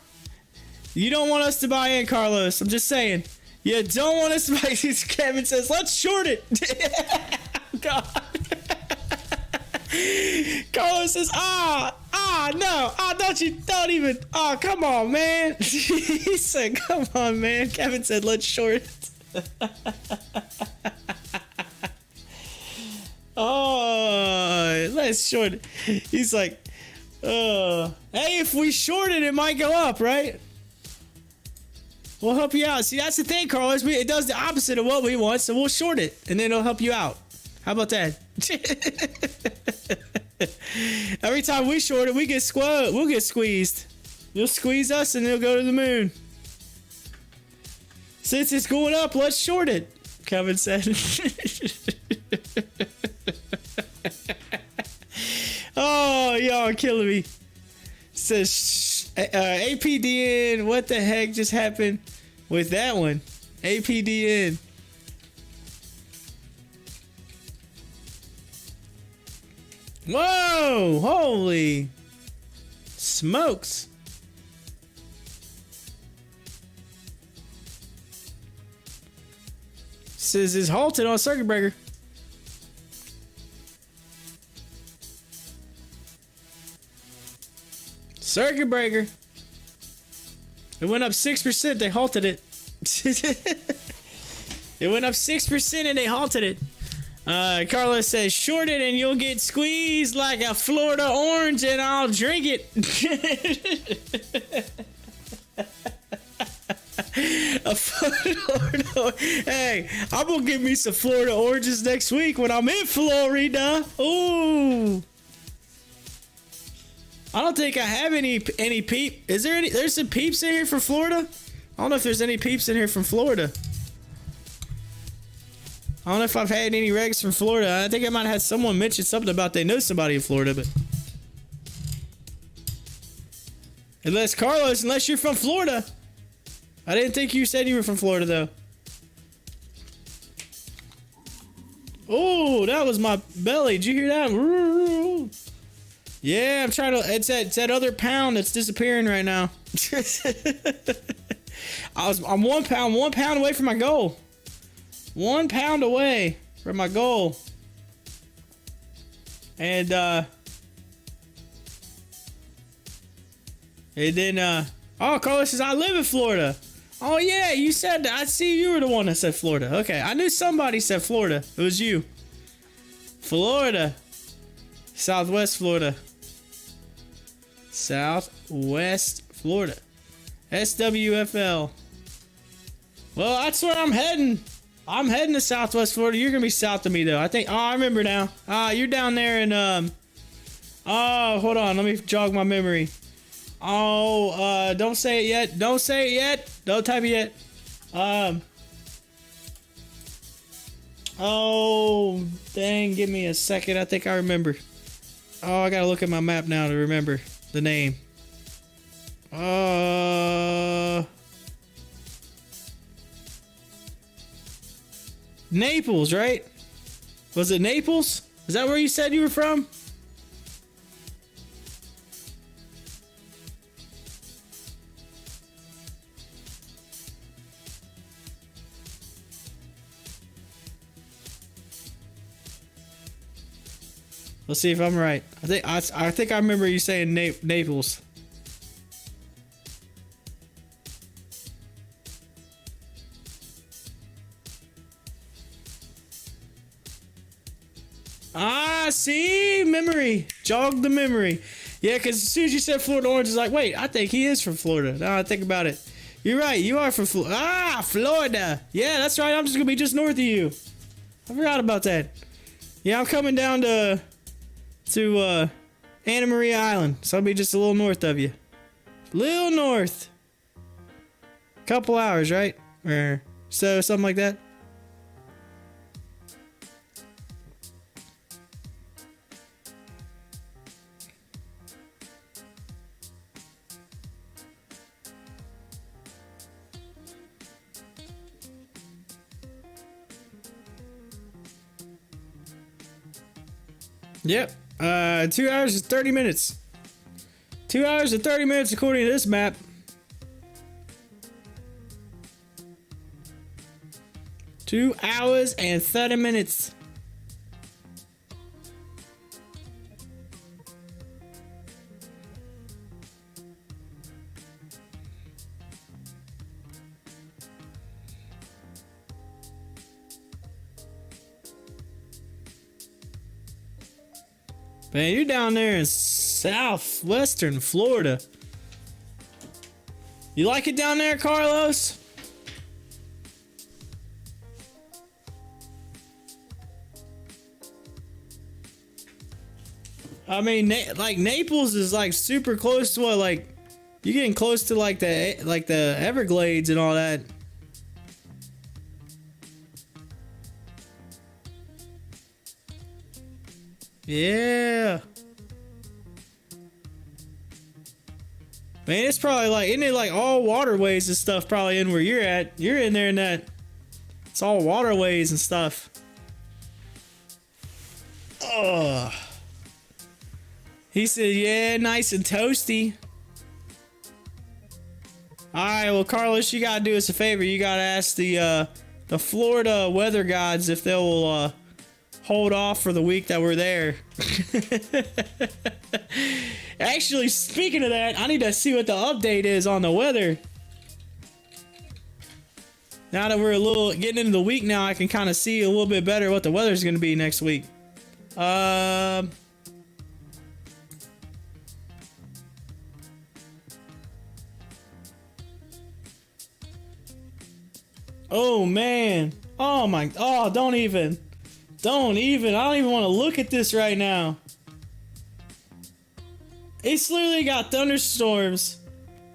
You don't want us to buy in, Carlos. I'm just saying. You don't want us to buy in. Kevin says, let's short it. God. Carlos says, no, don't even, come on, man. He said, come on, man. Kevin said, let's short it. Oh, let's short it. He's like, hey, if we short it, it might go up, right? We'll help you out. See, that's the thing, Carlos. It does the opposite of what we want, so we'll short it, and then it'll help you out. How about that? Every time we short it, we'll get squeezed. You'll squeeze us, and it'll go to the moon. Since it's going up, let's short it, Kevin said. Oh, y'all are killing me. Says APDN. What the heck just happened with that one? APDN. Whoa! Holy smokes! Says it's halted on circuit breaker. Circuit breaker. It went up 6%. They halted it. It went up 6% and they halted it. Carlos says, short it and you'll get squeezed like a Florida orange and I'll drink it. A Florida orange. Hey, I'm going to get me some Florida oranges next week when I'm in Florida. Ooh. I don't think I have any peep. Is there any? There's some peeps in here from Florida? I don't know if there's any peeps in here from Florida. I don't know if I've had any regs from Florida. I think I might have had someone mention something about they know somebody in Florida, but unless Carlos, unless you're from Florida. I didn't think you said you were from Florida though. Oh, that was my belly. Did you hear that? Yeah, I'm trying to. It's that other pound that's disappearing right now. I'm 1 pound away from my goal. 1 pound away from my goal. And then oh, Carlos says I live in Florida. Oh yeah, you said that. I see you were the one that said Florida. Okay, I knew somebody said Florida. It was you. Florida. Southwest Florida. Southwest Florida. SWFL. Well, that's where I'm heading. I'm heading to Southwest Florida. You're gonna be south of me though. I think. Oh, I remember now. You're down there in oh, hold on. Let me jog my memory. Oh, don't say it yet. Don't say it yet. Don't type it yet. Oh, dang. Give me a second. I think I remember. Oh, I gotta look at my map now to remember the name. Naples, right? Was it Naples? Is that where you said you were from? Let's see if I'm right. I think I remember you saying Naples. Ah, see? Memory. Jog the memory. Yeah, because as soon as you said Florida Orange, it's like, wait, I think he is from Florida. Now I think about it. You're right. You are from Florida. Ah, Florida. Yeah, that's right. I'm just going to be just north of you. I forgot about that. Yeah, I'm coming down to Anna Maria Island. So I'll be just a little north of you. Little north. Couple hours, right? Or so, something like that. Yep. 2 hours and 30 minutes. 2 hours and 30 minutes according to this map. Two hours and 30 minutes. Man, you're down there in southwestern Florida. You like it down there, Carlos? I mean, like Naples is like super close to what, like you're getting close to like the Everglades and all that. Yeah. Man, it's probably like, isn't it like all waterways and stuff probably in where you're at? You're in there in that. It's all waterways and stuff. Oh. He said, yeah, nice and toasty. Alright, well, Carlos, you gotta do us a favor. You gotta ask the Florida weather gods if they'll hold off for the week that we're there. Actually, speaking of that, I need to see what the update is on the weather. Now that we're a little getting into the week now, I can kind of see a little bit better what the weather's going to be next week. Oh man. Oh my. Oh, don't even. I don't even want to look at this right now. It's literally got thunderstorms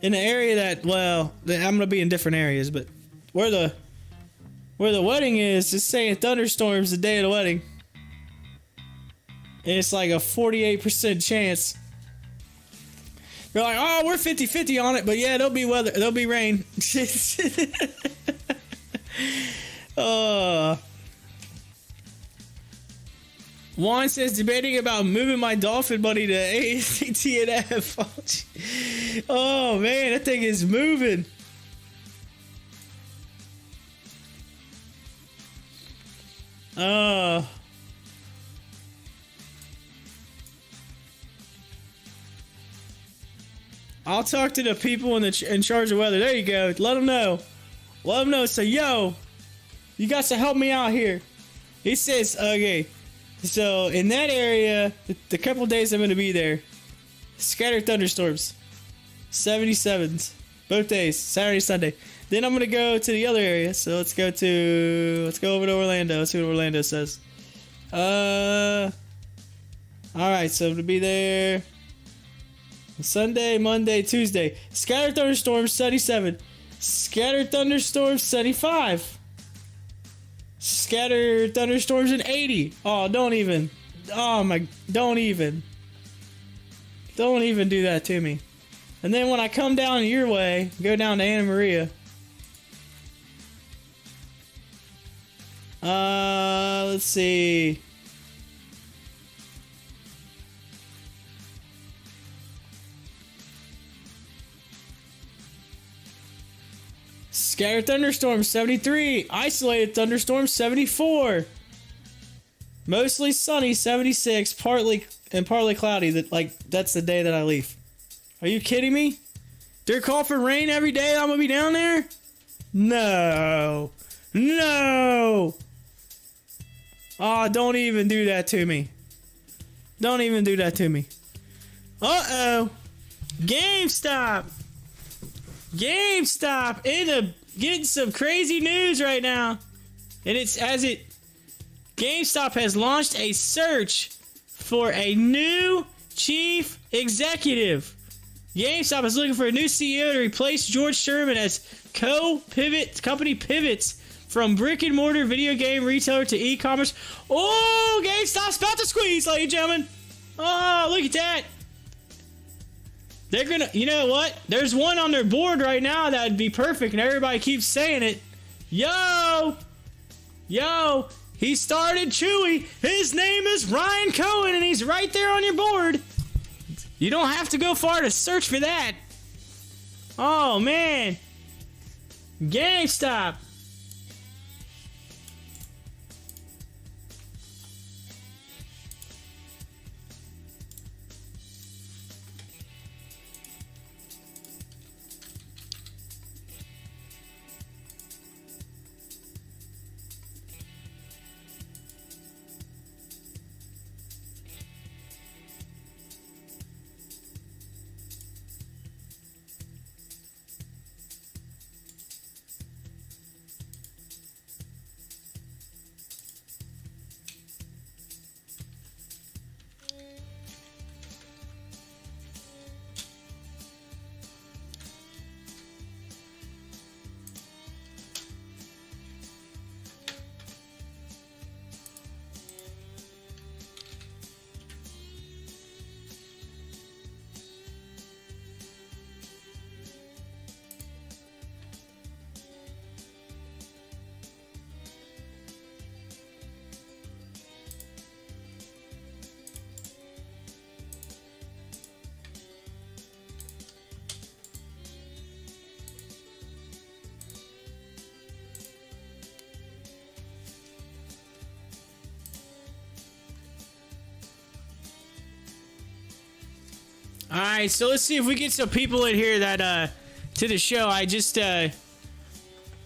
in the area that, well, I'm gonna be in different areas, but where the wedding is, it's saying thunderstorms the day of the wedding. And it's like a 48% chance. They're like, oh, we're 50-50 on it, but yeah, there'll be weather, there'll be rain. Juan says, debating about moving my dolphin money to ATNF. Oh man, that thing is moving. I'll talk to the people in charge of weather. There you go. Let them know. Let them know. Say, yo, you got to help me out here. He says, okay. So in that area, the couple days I'm going to be there, scattered thunderstorms, 77s, both days, Saturday, Sunday. Then I'm going to go to the other area. So let's go over to Orlando. Let's see what Orlando says. All right. So I'm going to be there Sunday, Monday, Tuesday. Scattered thunderstorms, 77. Scattered thunderstorms, 75. Scattered thunderstorms, in 80. Oh, don't even. Oh my, don't even. Don't even do that to me. And then when I come down your way, go down to Anna Maria. Let's see. Scattered thunderstorms, 73. Isolated thunderstorms, 74. Mostly sunny, 76. Partly cloudy. That's the day that I leave. Are you kidding me? They're calling for rain every day. I'm gonna be down there? No. No. Oh, don't even do that to me. Don't even do that to me. Uh-oh. GameStop. GameStop getting some crazy news right now. And GameStop has launched a search for a new chief executive. GameStop is looking for a new CEO to replace George Sherman as company pivots from brick and mortar video game retailer to e-commerce. Oh, GameStop's about to squeeze, ladies and gentlemen. Oh, look at that. They're gonna, you know what? There's one on their board right now that would be perfect, and everybody keeps saying it. Yo, he started Chewy. His name is Ryan Cohen, and he's right there on your board. You don't have to go far to search for that. Oh, man. GameStop. All right, so let's see if we get some people in here that to the show. I just as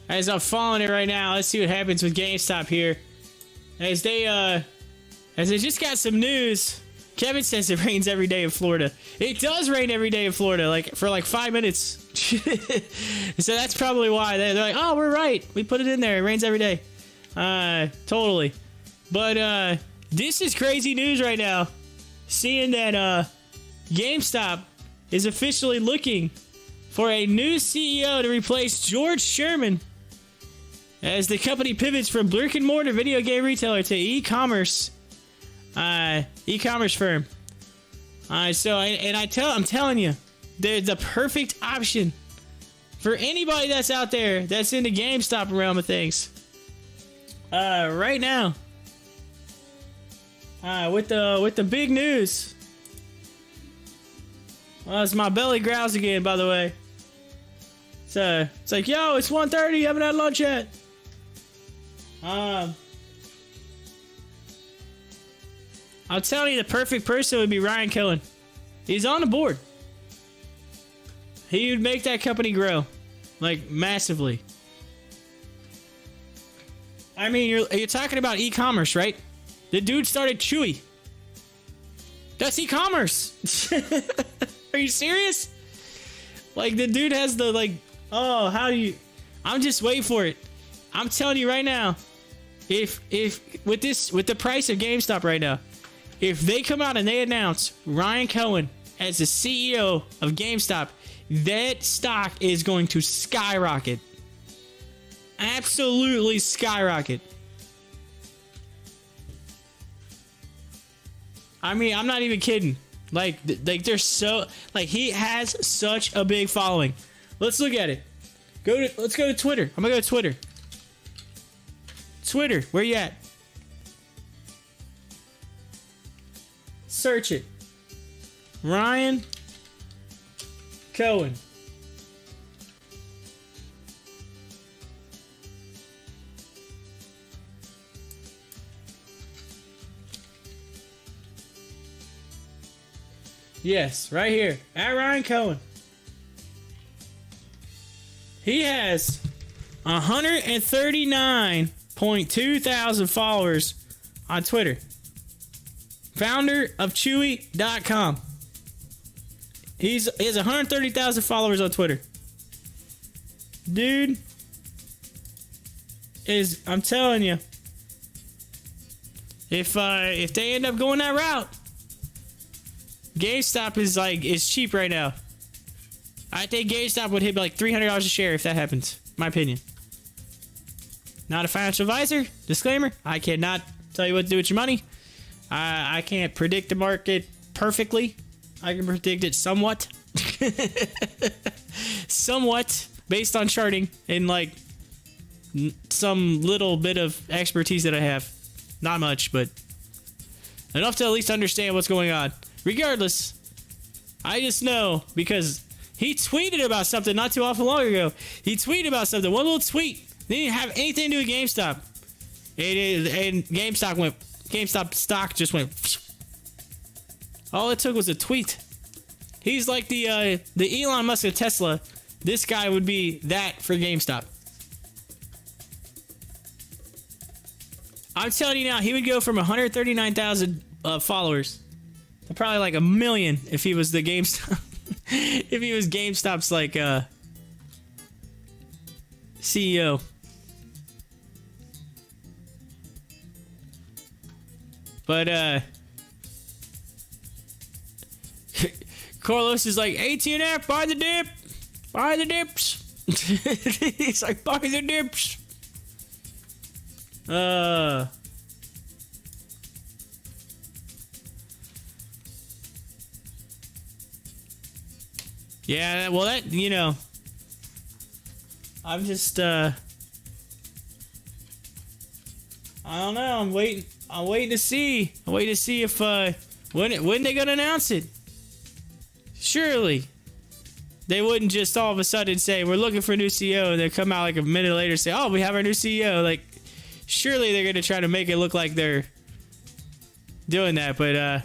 I'm following it right now, let's see what happens with GameStop here. As they just got some news. Kevin says it rains every day in Florida. It does rain every day in Florida, like for like 5 minutes. So that's probably why they're like, oh, we're right. We put it in there. It rains every day. Totally. But this is crazy news right now. Seeing that GameStop is officially looking for a new CEO to replace George Sherman as the company pivots from brick and mortar video game retailer to e-commerce firm. I'm telling you, they're the perfect option for anybody that's out there that's in the GameStop realm of things. Right now, with the big news. Well, it's my belly growls again, by the way. So it's like, yo, it's 1:30. You haven't had lunch yet. I'm telling you, the perfect person would be Ryan Cohen. He's on the board. He would make that company grow, like massively. I mean, you're talking about e-commerce, right? The dude started Chewy. That's e-commerce. Are you serious? Like, the dude has the, like, oh, how do you... I'm just waiting for it. I'm telling you right now, if with the price of GameStop right now, if they come out and they announce Ryan Cohen as the CEO of GameStop, that stock is going to skyrocket. Absolutely skyrocket. I mean, I'm not even kidding. Like they're so, like, he has such a big following. Let's look at it. Let's go to Twitter. I'm gonna go to Twitter. Twitter, where you at? Search it. Ryan Cohen. Yes, right here. At Ryan Cohen. He has 139.2 thousand followers on Twitter. Founder of Chewy.com. He has 130,000 followers on Twitter. Dude is, I'm telling you, if they end up going that route, GameStop is cheap right now. I think GameStop would hit like $300 a share if that happens. My opinion. Not a financial advisor. Disclaimer: I cannot tell you what to do with your money. I can't predict the market perfectly. I can predict it somewhat. Somewhat based on charting and like some little bit of expertise that I have. Not much, but enough to at least understand what's going on. Regardless, I just know because he tweeted about something not too awful long ago. He tweeted about something. One little tweet. Didn't have anything to do with GameStop. And GameStop stock just went. All it took was a tweet. He's like the Elon Musk of Tesla. This guy would be that for GameStop. I'm telling you now, he would go from 139,000 followers to probably like 1 million if he was the GameStop. If he was GameStop's like CEO. But Carlos is like, AT&F, buy the dip. Buy the dips. He's like, buy the dips. Yeah, well, that, you know, I'm just, I don't know. I'm waiting to see. I'm waiting to see if, when they gonna announce it. Surely, they wouldn't just all of a sudden say, we're looking for a new CEO, and then come out like a minute later and say, oh, we have our new CEO. Like, surely they're gonna try to make it look like they're doing that, but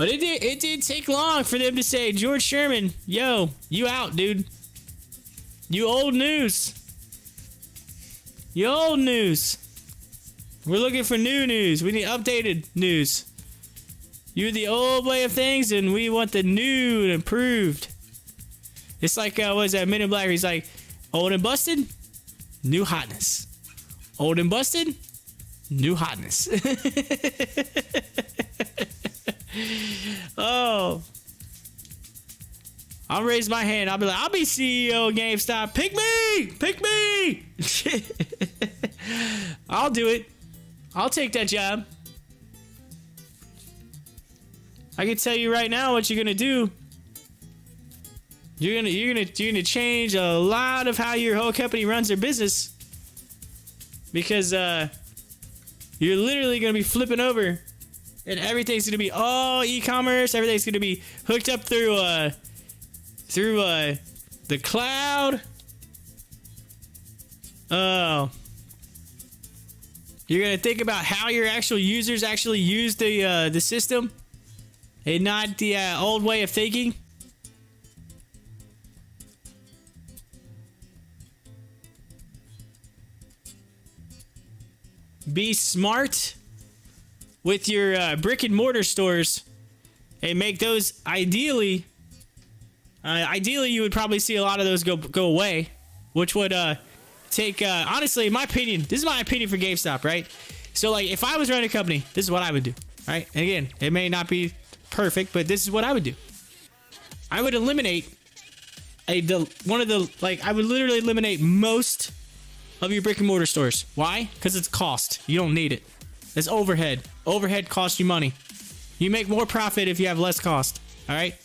it did take long for them to say, George Sherman, yo, you out, dude. You old news. You old news. We're looking for new news. We need updated news. You're the old way of things, and we want the new and improved. It's like, what is that, Men in Black? He's like, old and busted, new hotness. Old and busted, new hotness. Oh. I'll raise my hand. I'll be like, I'll be CEO of GameStop. Pick me! Pick me! I'll do it. I'll take that job. I can tell you right now what you're gonna do. You're gonna change a lot of how your whole company runs their business, because you're literally gonna be flipping over, and everything's gonna be all e-commerce. Everything's gonna be hooked up through the cloud. Oh. You're gonna think about how your actual users actually use the system, and not the old way of thinking. Be smart with your brick and mortar stores, and make those ideally you would probably see a lot of those go away, which would take honestly, in my opinion, this is my opinion for GameStop, right? So like, if I was running a company, this is what I would do, right? And again, it may not be perfect, but this is what I would do. I would eliminate I would literally eliminate most of your brick and mortar stores. Why? Because it's cost. You don't need it. It's overhead. Overhead costs you money. You make more profit if you have less cost. All right?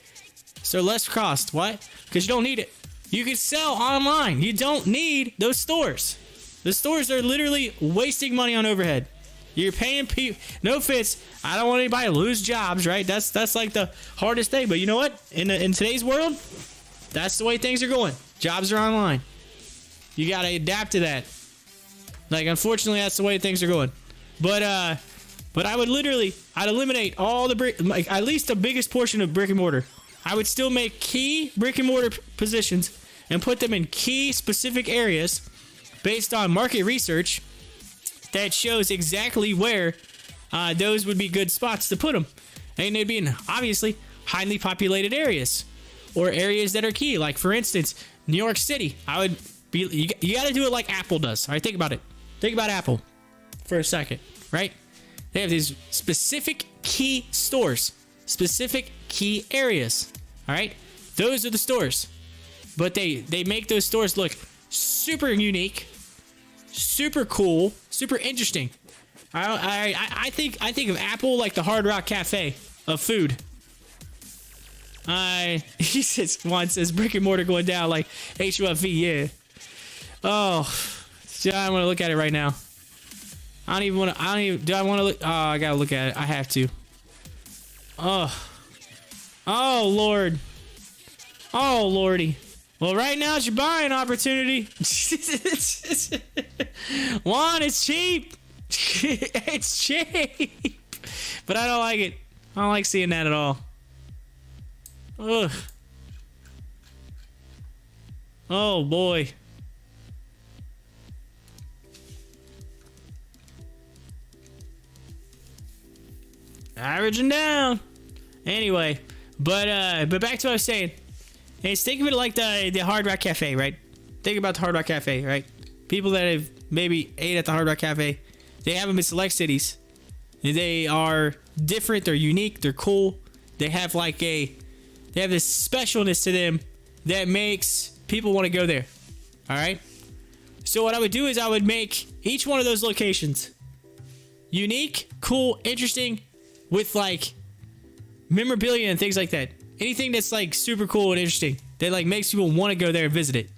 So less cost. What? Because you don't need it. You can sell online. You don't need those stores. The stores are literally wasting money on overhead. You're paying people. No offense. I don't want anybody to lose jobs, right? That's like the hardest thing. But you know what? In today's world, that's the way things are going. Jobs are online. You got to adapt to that. Like, unfortunately, that's the way things are going. But I would I'd eliminate all the at least the biggest portion of brick and mortar. I would still make key brick and mortar positions and put them in key specific areas based on market research that shows exactly where those would be good spots to put them. And they'd be in, obviously, highly populated areas or areas that are key. Like, for instance, New York City. You got to do it like Apple does. All right, think about it. Think about Apple for a second, right? They have these specific key stores, specific key areas. All right, those are the stores, but they make those stores look super unique, super cool, super interesting. I think of Apple like the Hard Rock Cafe of food. He says brick and mortar going down like HOFV. Yeah. Oh, I want to look at it right now. Do I want to look? Oh, I gotta look at it. I have to. Oh Lord. Oh Lordy. Well, right now it's your buying opportunity. One, it's cheap. It's cheap. But I don't like it. I don't like seeing that at all. Ugh. Oh boy. Averaging down. Anyway, but back to what I was saying. It's think of it like the Hard Rock Cafe, right? Think about the Hard Rock Cafe, right? People that have maybe ate at the Hard Rock Cafe, they have them in select cities. They are different. They're unique. They're cool. They have they have this specialness to them that makes people want to go there. All right. So what I would do is I would make each one of those locations unique, cool, interesting, with like memorabilia and things like that. Anything that's like super cool and interesting that like makes people want to go there and visit it.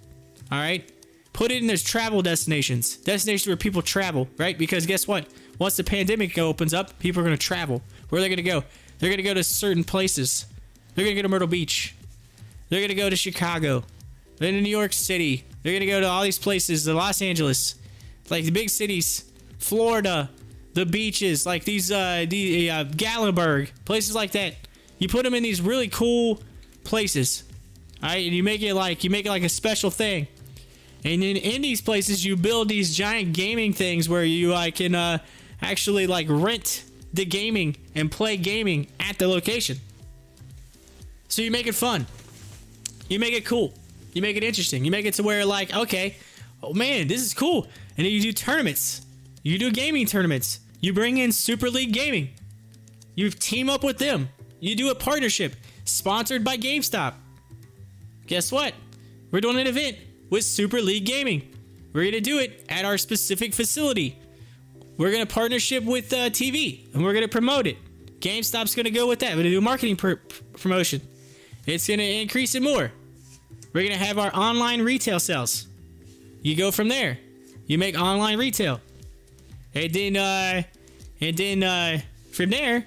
All right. Put it in those travel destinations where people travel, right? Because guess what? Once the pandemic opens up, people are going to travel. Where are they going to go? They're going to go to certain places. They're going to go to Myrtle Beach. They're going to go to Chicago. They're in New York City. They're going to go to all these places, the Los Angeles, like the big cities, Florida, the beaches, like these Gatlinburg, places like that. You put them in these really cool places, all right, and you make it like a special thing. And then in these places, you build these giant gaming things where you can actually like rent the gaming and play gaming at the location. So you make it fun. You make it cool. You make it interesting. You make it to where like, okay, oh man, this is cool. And then you do tournaments. You do gaming tournaments. You bring in Super League Gaming. You team up with them. You do a partnership sponsored by GameStop. Guess what? We're doing an event with Super League Gaming. We're going to do it at our specific facility. We're going to partnership with TV and we're going to promote it. GameStop's going to go with that. We're going to do a marketing promotion. It's going to increase it more. We're going to have our online retail sales. You go from there. You make online retail. And then from there,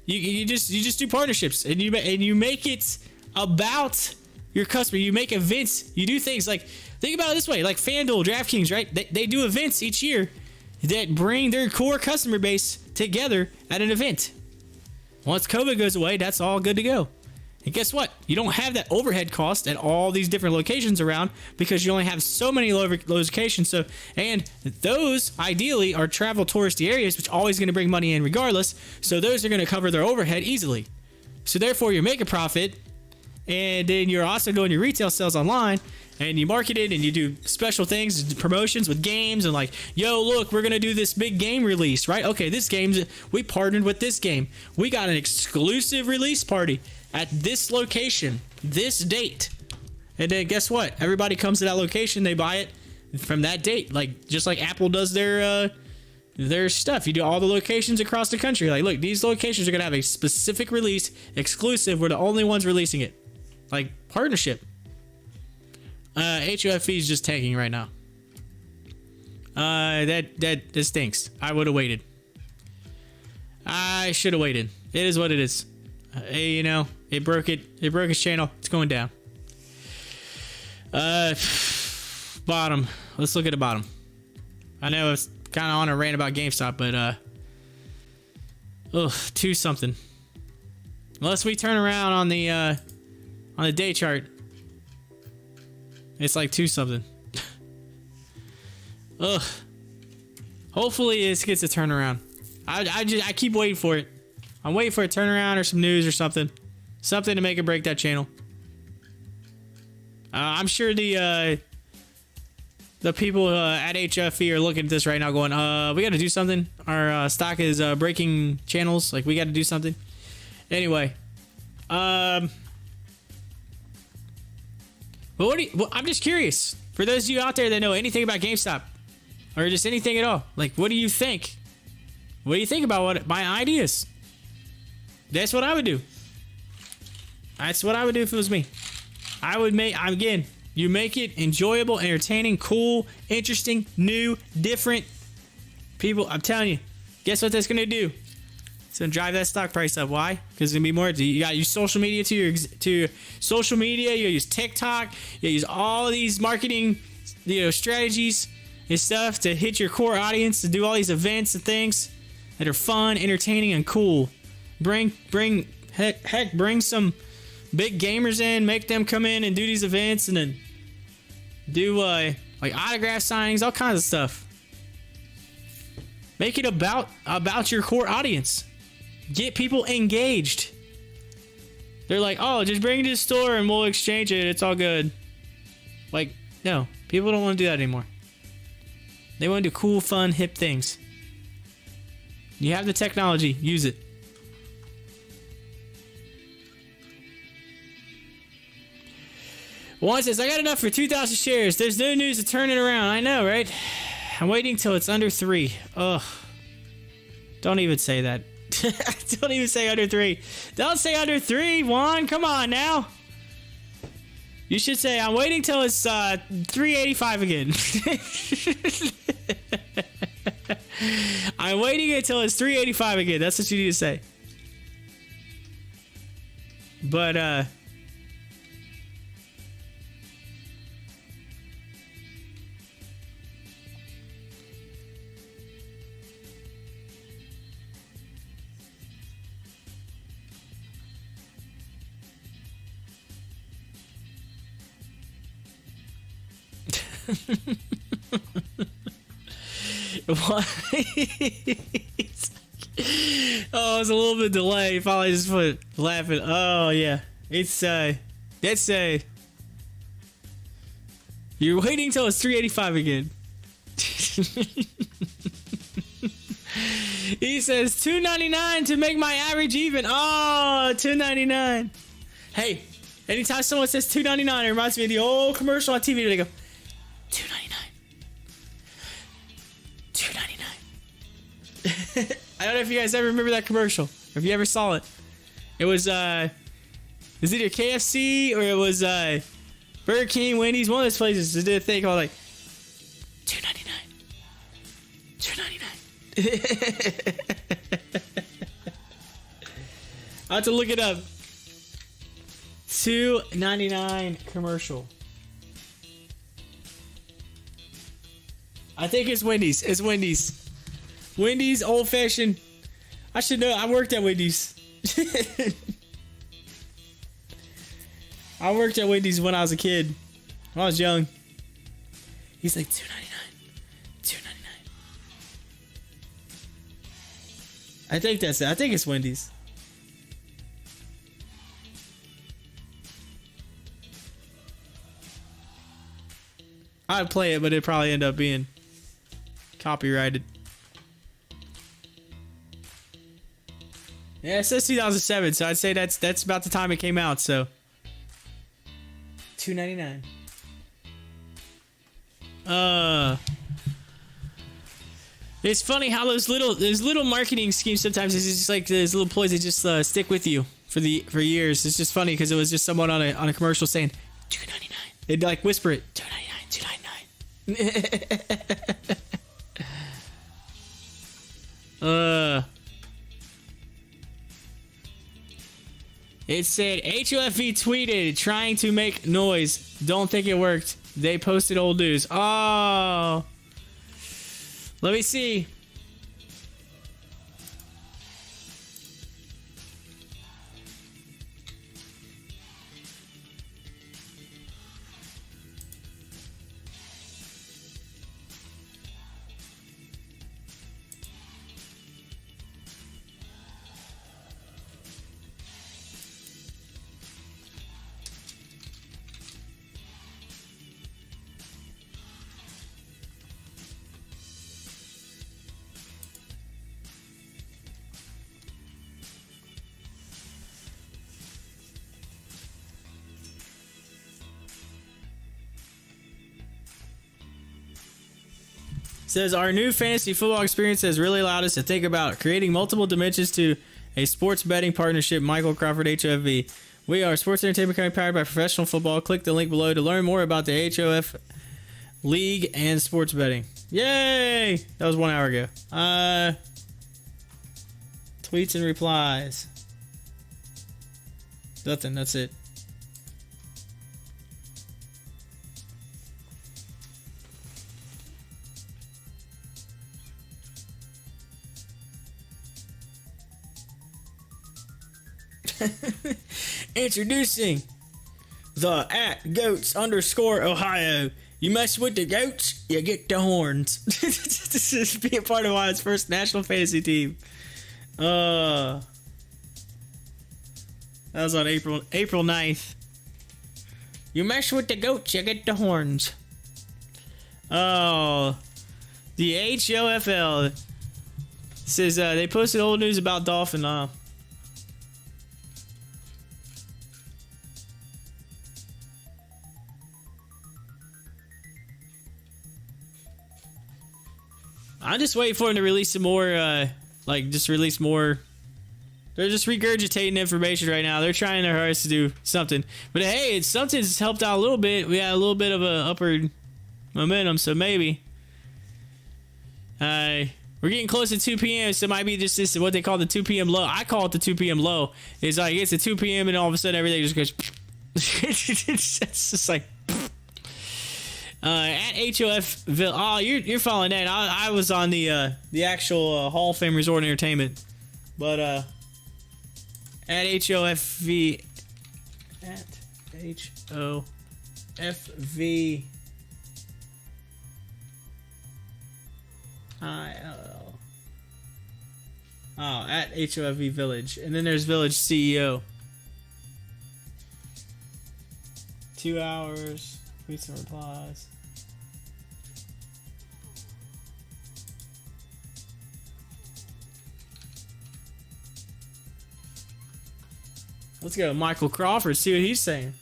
you just do partnerships and you make it about your customer. You make events. You do things like, think about it this way, like FanDuel, DraftKings, right? They do events each year that bring their core customer base together at an event. Once COVID goes away, that's all good to go. And guess what? You don't have that overhead cost at all these different locations around because you only have so many locations. So, and those ideally are travel touristy areas, which are always going to bring money in regardless. So those are going to cover their overhead easily. So therefore, you make a profit, and then you're also doing your retail sales online, and you market it and you do special things, promotions with games, and like, yo, look, we're gonna do this big game release, right? Okay, this game's, we partnered with this game. We got an exclusive release party at this location, this date. And then guess what? Everybody comes to that location, they buy it from that date. Like, just like Apple does their stuff. You do all the locations across the country. Like, look, these locations are gonna have a specific release, exclusive. We're the only ones releasing it. Like, partnership. HOFV is just tanking right now. That stinks. I would have waited. I should have waited. It is what it is. You know, it broke its channel. It's going down. Bottom. Let's look at the bottom. I know it's kind of on a rant about GameStop, but 2 something. Unless we turn around on the day chart, it's like 2 something. Ugh. Hopefully this gets a turnaround. I keep waiting for it. I'm waiting for a turnaround or some news or something to make or break that channel. I'm sure the people at HFE are looking at this right now going, we got to do something. Our stock is breaking channels. Like, we got to do something. Anyway, but I'm just curious. For those of you out there that know anything about GameStop, or just anything at all, like, what do you think? What do you think about my ideas? That's what I would do. That's what I would do if it was me. I would make, again, you make it enjoyable, entertaining, cool, interesting, new, different. People, I'm telling you, guess what that's going to do? It's going to drive that stock price up. Why? Because it's going to be more, you got to use social media to social media, you use TikTok, you use all these marketing, strategies and stuff to hit your core audience, to do all these events and things that are fun, entertaining, and cool. Bring some big gamers in, make them come in and do these events, and then do like autograph signings, all kinds of stuff. Make it about your core audience. Get people engaged. They're like, oh, just bring it to the store and we'll exchange it. It's all good. Like, no, people don't want to do that anymore. They want to do cool, fun, hip things. You have the technology, use it. One says, I got enough for 2,000 shares. There's no news to turn it around. I know, right? I'm waiting till it's under 3. Ugh. Don't even say that. Don't even say under 3. Don't say under 3, Juan. Come on now. You should say, I'm waiting till it's 385 again. I'm waiting until it's 385 again. That's what you need to say. But, What? Oh, it was a little bit delay. Finally just put laughing. Oh yeah. It's that's you're waiting till it's 385 again. He says $2.99 to make my average even. Oh, $2.99. Hey, anytime someone says $2.99, it reminds me of the old commercial on TV where they go, $2.99. $2.99. I don't know if you guys ever remember that commercial, or if you ever saw it. It was either KFC or it was Burger King, Wendy's, one of those places that did a thing called like $2.99. $2.99. I have to look it up. $2.99 commercial. I think it's Wendy's. It's Wendy's. Wendy's old fashioned. I should know. I worked at Wendy's. I worked at Wendy's when I was a kid. When I was young. He's like $2.99. $2.99. I think that's it. I think it's Wendy's. I'd play it, but it'd probably end up being copyrighted. Yeah, it says 2007, so I'd say that's about the time it came out. So $2.99. It's funny how those little marketing schemes sometimes is just like those little ploys that just stick with you for years. It's just funny because it was just someone on a commercial saying $2.99. They'd like whisper it, $2.99. It said HOFV tweeted trying to make noise. Don't think it worked. They posted old news. Oh, let me see. Says our new fantasy football experience has really allowed us to think about creating multiple dimensions to a sports betting partnership. Michael Crawford, HOFV. We are a sports entertainment company powered by professional football. Click the link below to learn more about the HOF League and sports betting. Yay! That was 1 hour ago. Tweets and replies. Nothing. That's it. Introducing the @goats_Ohio. You mess with the goats, you get the horns. This is being part of Ohio's first national fantasy team. That was on April 9th. You mess with the goats, you get the horns. Oh, the HOFL says they posted old news about Dolphin. I'm just waiting for them to release some more, just release more. They're just regurgitating information right now. They're trying their hardest to do something. But hey, something's helped out a little bit. We had a little bit of a upward momentum, so maybe. We're getting close to 2 p.m., so it might be just this, what they call the 2 p.m. low. I call it the 2 p.m. low. It's like, it's at 2 p.m. and all of a sudden everything just goes. It's just like. At HOFville. Oh, you're following that. I was on the actual Hall of Fame Resort and Entertainment, but at HOFV at HOFV at HOFV Village, and then there's Village CEO. 2 hours. Tweets and replies. Let's go, Michael Crawford. See what he's saying.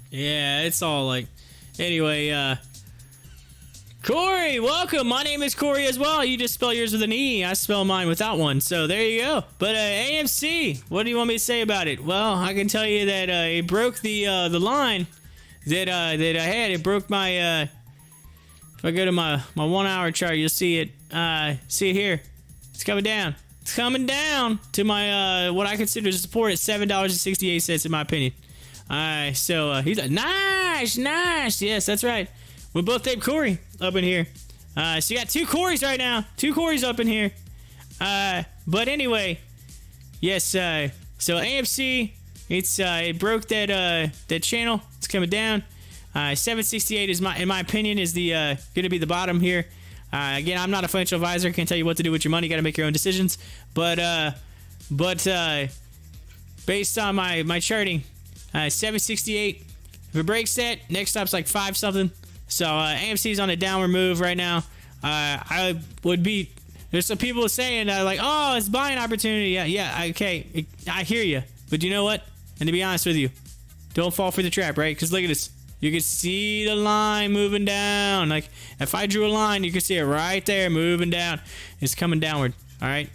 Yeah, it's all like. Anyway, Corey, welcome. My name is Corey as well. You just spell yours with an E. I spell mine without one. So there you go. But AMC, what do you want me to say about it? Well, I can tell you that it broke the line that I had. It broke my. If I go to my 1 hour chart, you'll see it. See it here. It's coming down. It's coming down to my what I consider support at $7.68 in my opinion. So he's like, nice. Yes, that's right. We're both named Corey up in here. So you got 2 Corys right now. 2 Corys up in here. But anyway, yes, So AMC, it broke that channel. It's coming down. 768 is in my opinion, is the going to be the bottom here. Again, I'm not a financial advisor. Can't tell you what to do with your money. Got to make your own decisions. But based on my charting, 768. If it breaks that, next stop's like 5 something. So AMC's on a downward move right now. I would be. There's some people saying that like, oh, it's buying opportunity. Yeah, okay, I hear you. But you know what? And to be honest with you, don't fall for the trap, right? Because look at this. You can see the line moving down. Like, if I drew a line, you can see it right there moving down. It's coming downward, all right?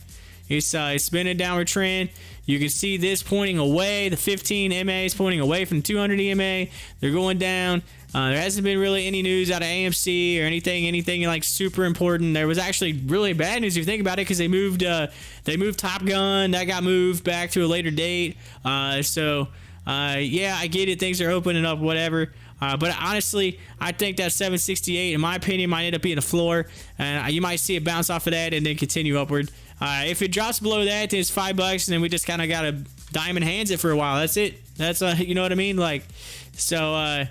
It's been a downward trend. You can see this pointing away. The 15 EMA is pointing away from 200 EMA. They're going down. There hasn't been really any news out of AMC or anything like super important. There was actually really bad news if you think about it, because they moved Top Gun. That got moved back to a later date. Yeah, I get it. Things are opening up, whatever. But honestly, I think that 768, in my opinion, might end up being a floor, and you might see it bounce off of that and then continue upward. If it drops below that, then it's $5, and then we just kind of gotta diamond hands it for a while. That's it. That's you know what I mean? Like, so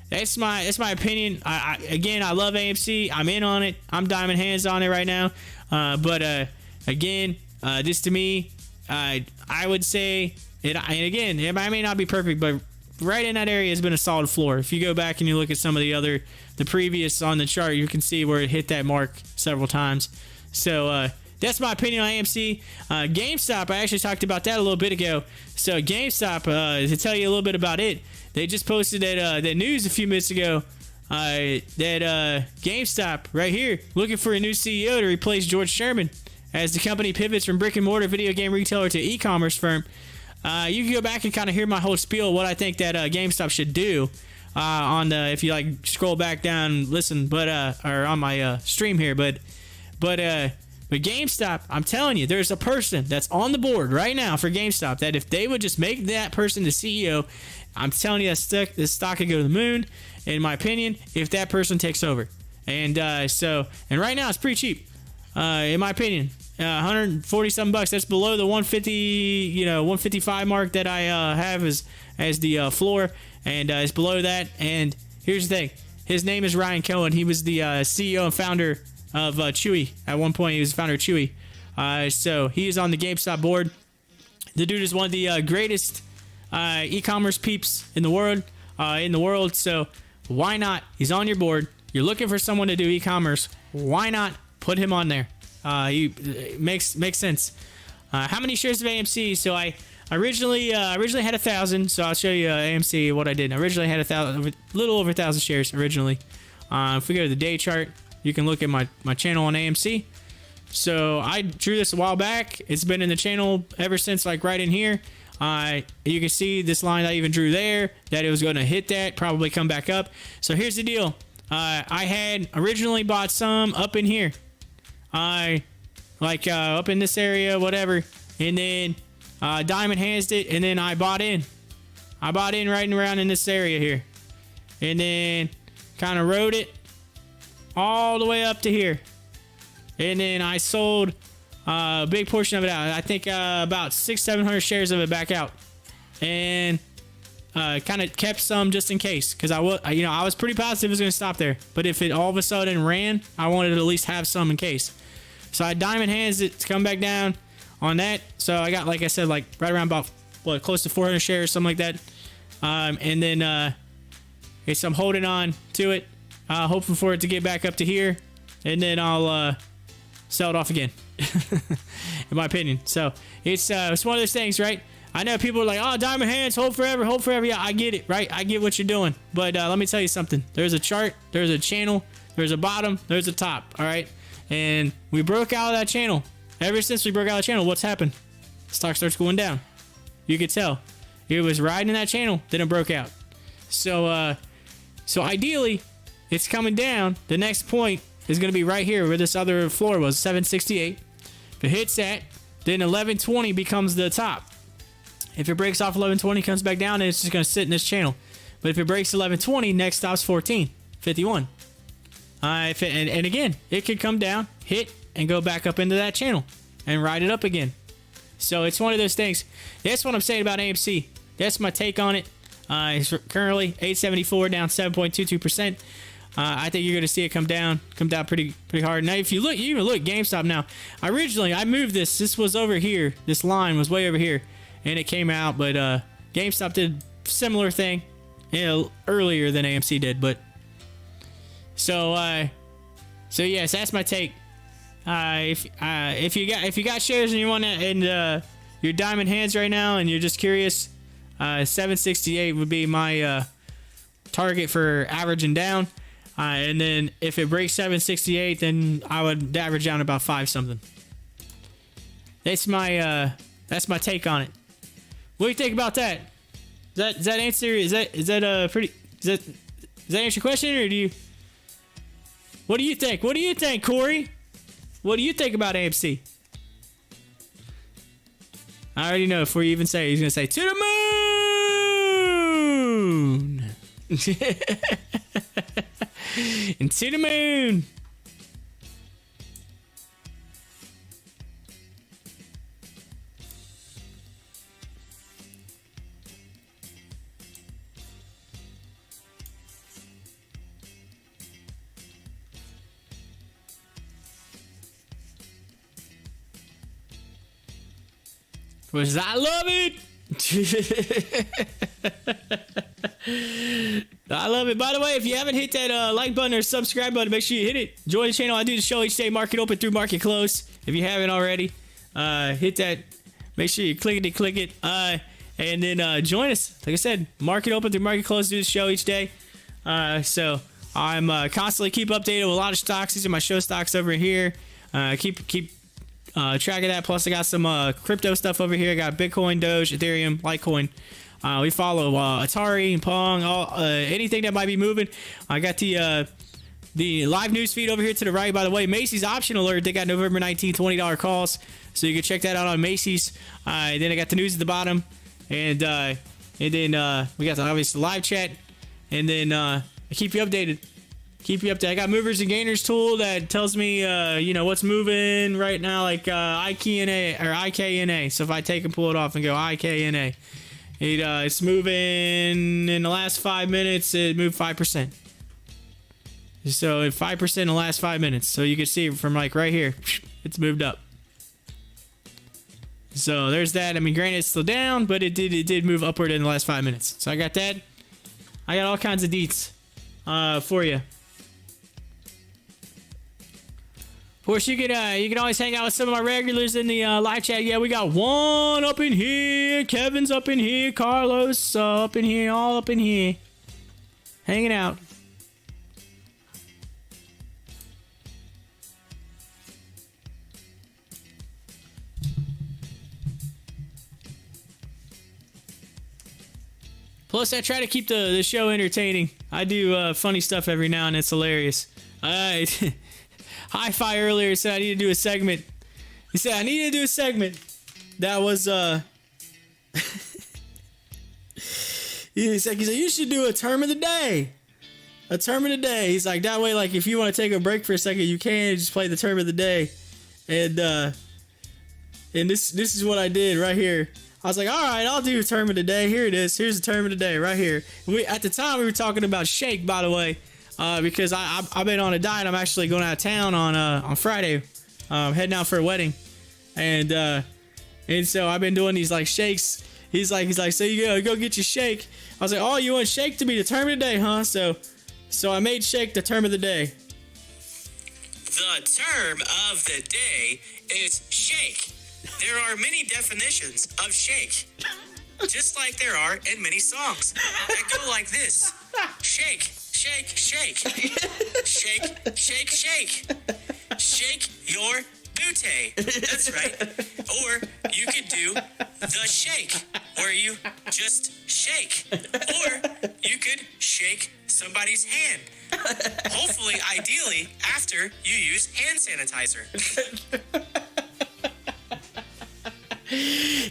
that's my opinion. Again, I love AMC. I'm in on it. I'm diamond hands on it right now. But again, this to me, I would say it. And again, it may not be perfect, but right in that area has been a solid floor. If you go back and you look at some of the previous on the chart, you can see where it hit that mark several times. So that's my opinion on AMC. GameStop, I actually talked about that a little bit ago. So GameStop, to tell you a little bit about it, they just posted that news a few minutes ago that GameStop right here looking for a new CEO to replace George Sherman as the company pivots from brick and mortar video game retailer to e-commerce firm. You can go back and kind of hear my whole spiel, what I think that GameStop should do on the, if you like scroll back down, listen, but or on my stream here, but GameStop, I'm telling you, there's a person that's on the board right now for GameStop that if they would just make that person the CEO, I'm telling you that this stock could go to the moon, in my opinion, if that person takes over. And and right now it's pretty cheap, in my opinion. 140 something bucks. That's below the 150, 155 mark that I have as the floor, and it's below that. And here's the thing: his name is Ryan Cohen. He was the CEO and founder of Chewy. At one point, he was the founder of Chewy. So he is on the GameStop board. The dude is one of the greatest e-commerce peeps in the world. So why not? He's on your board. You're looking for someone to do e-commerce. Why not put him on there? Makes sense. How many shares of AMC? So I originally had 1,000. So I'll show you AMC what I did. I originally had 1,000, a little over 1,000 shares originally. If we go to the day chart, you can look at my channel on AMC. So I drew this a while back. It's been in the channel ever since, like right in here. You can see this line I even drew there, that it was going to hit that, probably come back up. So here's the deal. I had originally bought some up in here. Up in this area, whatever, and then diamond hands it, and then I bought in right around in this area here, and then kind of rode it all the way up to here, and then I sold a big portion of it out. I think about 600-700 shares of it back out, and kind of kept some just in case, because I was pretty positive it was going to stop there, but if it all of a sudden ran, I wanted to at least have some in case. So I diamond hands it to come back down on that. So I got, like I said, like right around about close to 400 shares, something like that. And then I'm holding on to it, hoping for it to get back up to here, and then I'll sell it off again, in my opinion. So it's one of those things, right? I know people are like, oh, diamond hands, hold forever. Yeah, I get it, right? I get what you're doing. But let me tell you something. There's a chart, there's a channel, there's a bottom, there's a top, all right? And we broke out of that channel. Ever since we broke out of the channel, what's happened? Stock starts going down. You could tell. It was riding that channel, then it broke out. So ideally, it's coming down. The next point is going to be right here where this other floor was, 768. If it hits that, then 1120 becomes the top. If it breaks off 1120, comes back down, and it's just going to sit in this channel. But if it breaks 1120, next stop's 1451. Again, it could come down, hit, and go back up into that channel and ride it up again. So it's one of those things. That's what I'm saying about AMC. That's my take on it. It's currently 874, down 7.22%. I think you're going to see it come down pretty hard. Now, if you even look at GameStop now. Originally, I moved this. This was over here. This line was way over here, and it came out. But GameStop did a similar thing, earlier than AMC did. But so yes, that's my take. If you got shares and you want to, and you're diamond hands right now, and you're just curious, 768 would be my target for averaging down. And then if it breaks 768, then I would average down about 5 something. That's my take on it. What do you think about that? Does that answer? Does that answer your question, or do you? What do you think? What do you think, Corey? What do you think about AMC? I already know before you even say it, he's gonna say to the moon. And to the moon. Because I love it. I love it. By the way, if you haven't hit that like button or subscribe button, make sure you hit it. Join the channel. I do the show each day, market open through market close. If you haven't already, hit that. Make sure you click it. And then join us. Like I said, market open through market close. Do the show each day. So I'm constantly keep updated with a lot of stocks. These are my show stocks over here. Keep track of that. Plus, I got some crypto stuff over here. I got Bitcoin, Doge, Ethereum, Litecoin. We follow Atari, Pong, anything that might be moving. I got the live news feed over here to the right. By the way, Macy's option alert. They got November 19 $20 calls, so you can check that out on Macy's. Then I got the news at the bottom, and then we got the obvious live chat, and then I keep you updated. I got movers and gainers tool that tells me what's moving right now, like IKNA or IKNA. So if I take and pull it off and go IKNA, it's moving in the last 5 minutes. It moved 5%. So 5% in the last 5 minutes. So you can see from like right here, it's moved up. So there's that. I mean, granted, it's still down, but it did move upward in the last 5 minutes. So I got that. I got all kinds of deets for you. Of course, you can always hang out with some of my regulars in the live chat. Yeah, we got Juan up in here, Kevin's up in here, Carlos up in here, all up in here, hanging out. Plus, I try to keep the show entertaining. I do funny stuff every now and it's hilarious. Hi-Fi earlier said I need to do a segment. He said I need to do a segment that was he's like you should do a term of the day. A term of the day. He's like that way, like if you want to take a break for a second, you can just play the term of the day. And this is what I did right here. I was like, all right, I'll do a term of the day. Here it is. Here's the term of the day right here. At the time we were talking about shake, by the way. Because I've been on a diet. I'm actually going out of town on Friday, heading out for a wedding, and so I've been doing these like shakes. He's like, so you go get your shake. I was like, oh, you want shake to be the term of the day, huh? So I made shake the term of the day. The term of the day is shake. There are many definitions of shake, just like there are in many songs that go like this: shake. Shake, shake, shake, shake, shake, shake your booty. That's right. Or you could do the shake, where you just shake. Or you could shake somebody's hand. Hopefully, ideally, after you use hand sanitizer.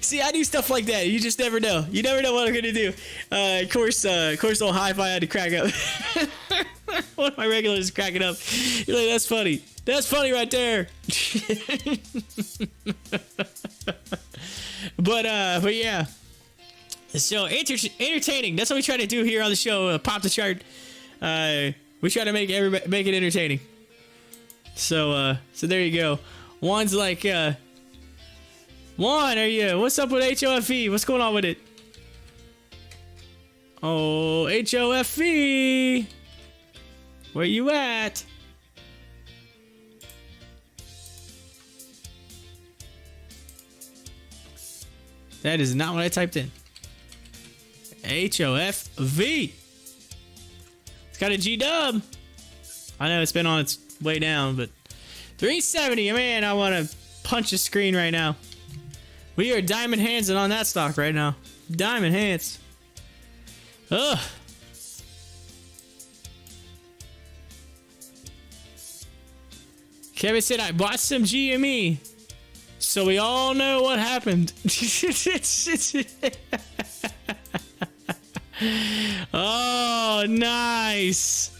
See, I do stuff like that. You just never know. You never know what I'm gonna do. Of course, old Hi-Fi had to crack up. One of my regulars is cracking up. You're like, that's funny. That's funny right there. But yeah. So entertaining. That's what we try to do here on the show. Pop the chart. We try to make it entertaining. So there you go. Juan's like, Juan, what's up with HOFV? What's going on with it? Oh, HOFV. Where you at? That is not what I typed in. HOFV. It's got a G-dub. I know it's been on its way down, but 370. Man, I want to punch the screen right now. We are diamond hands on that stock right now. Diamond hands. Ugh. Kevin said I bought some GME, so we all know what happened. Oh, nice.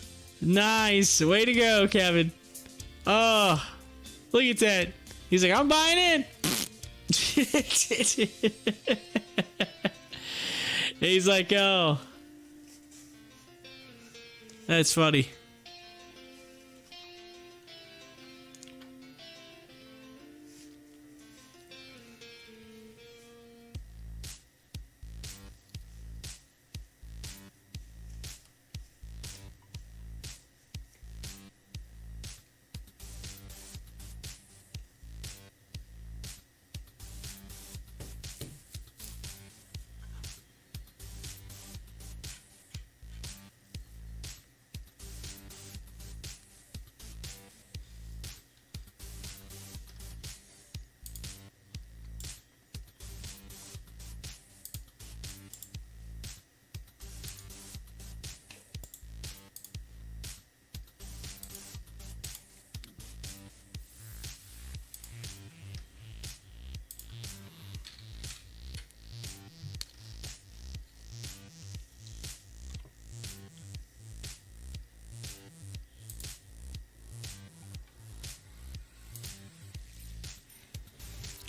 Nice. Way to go, Kevin. Oh, look at that. He's like, I'm buying in. He's like, oh. That's funny.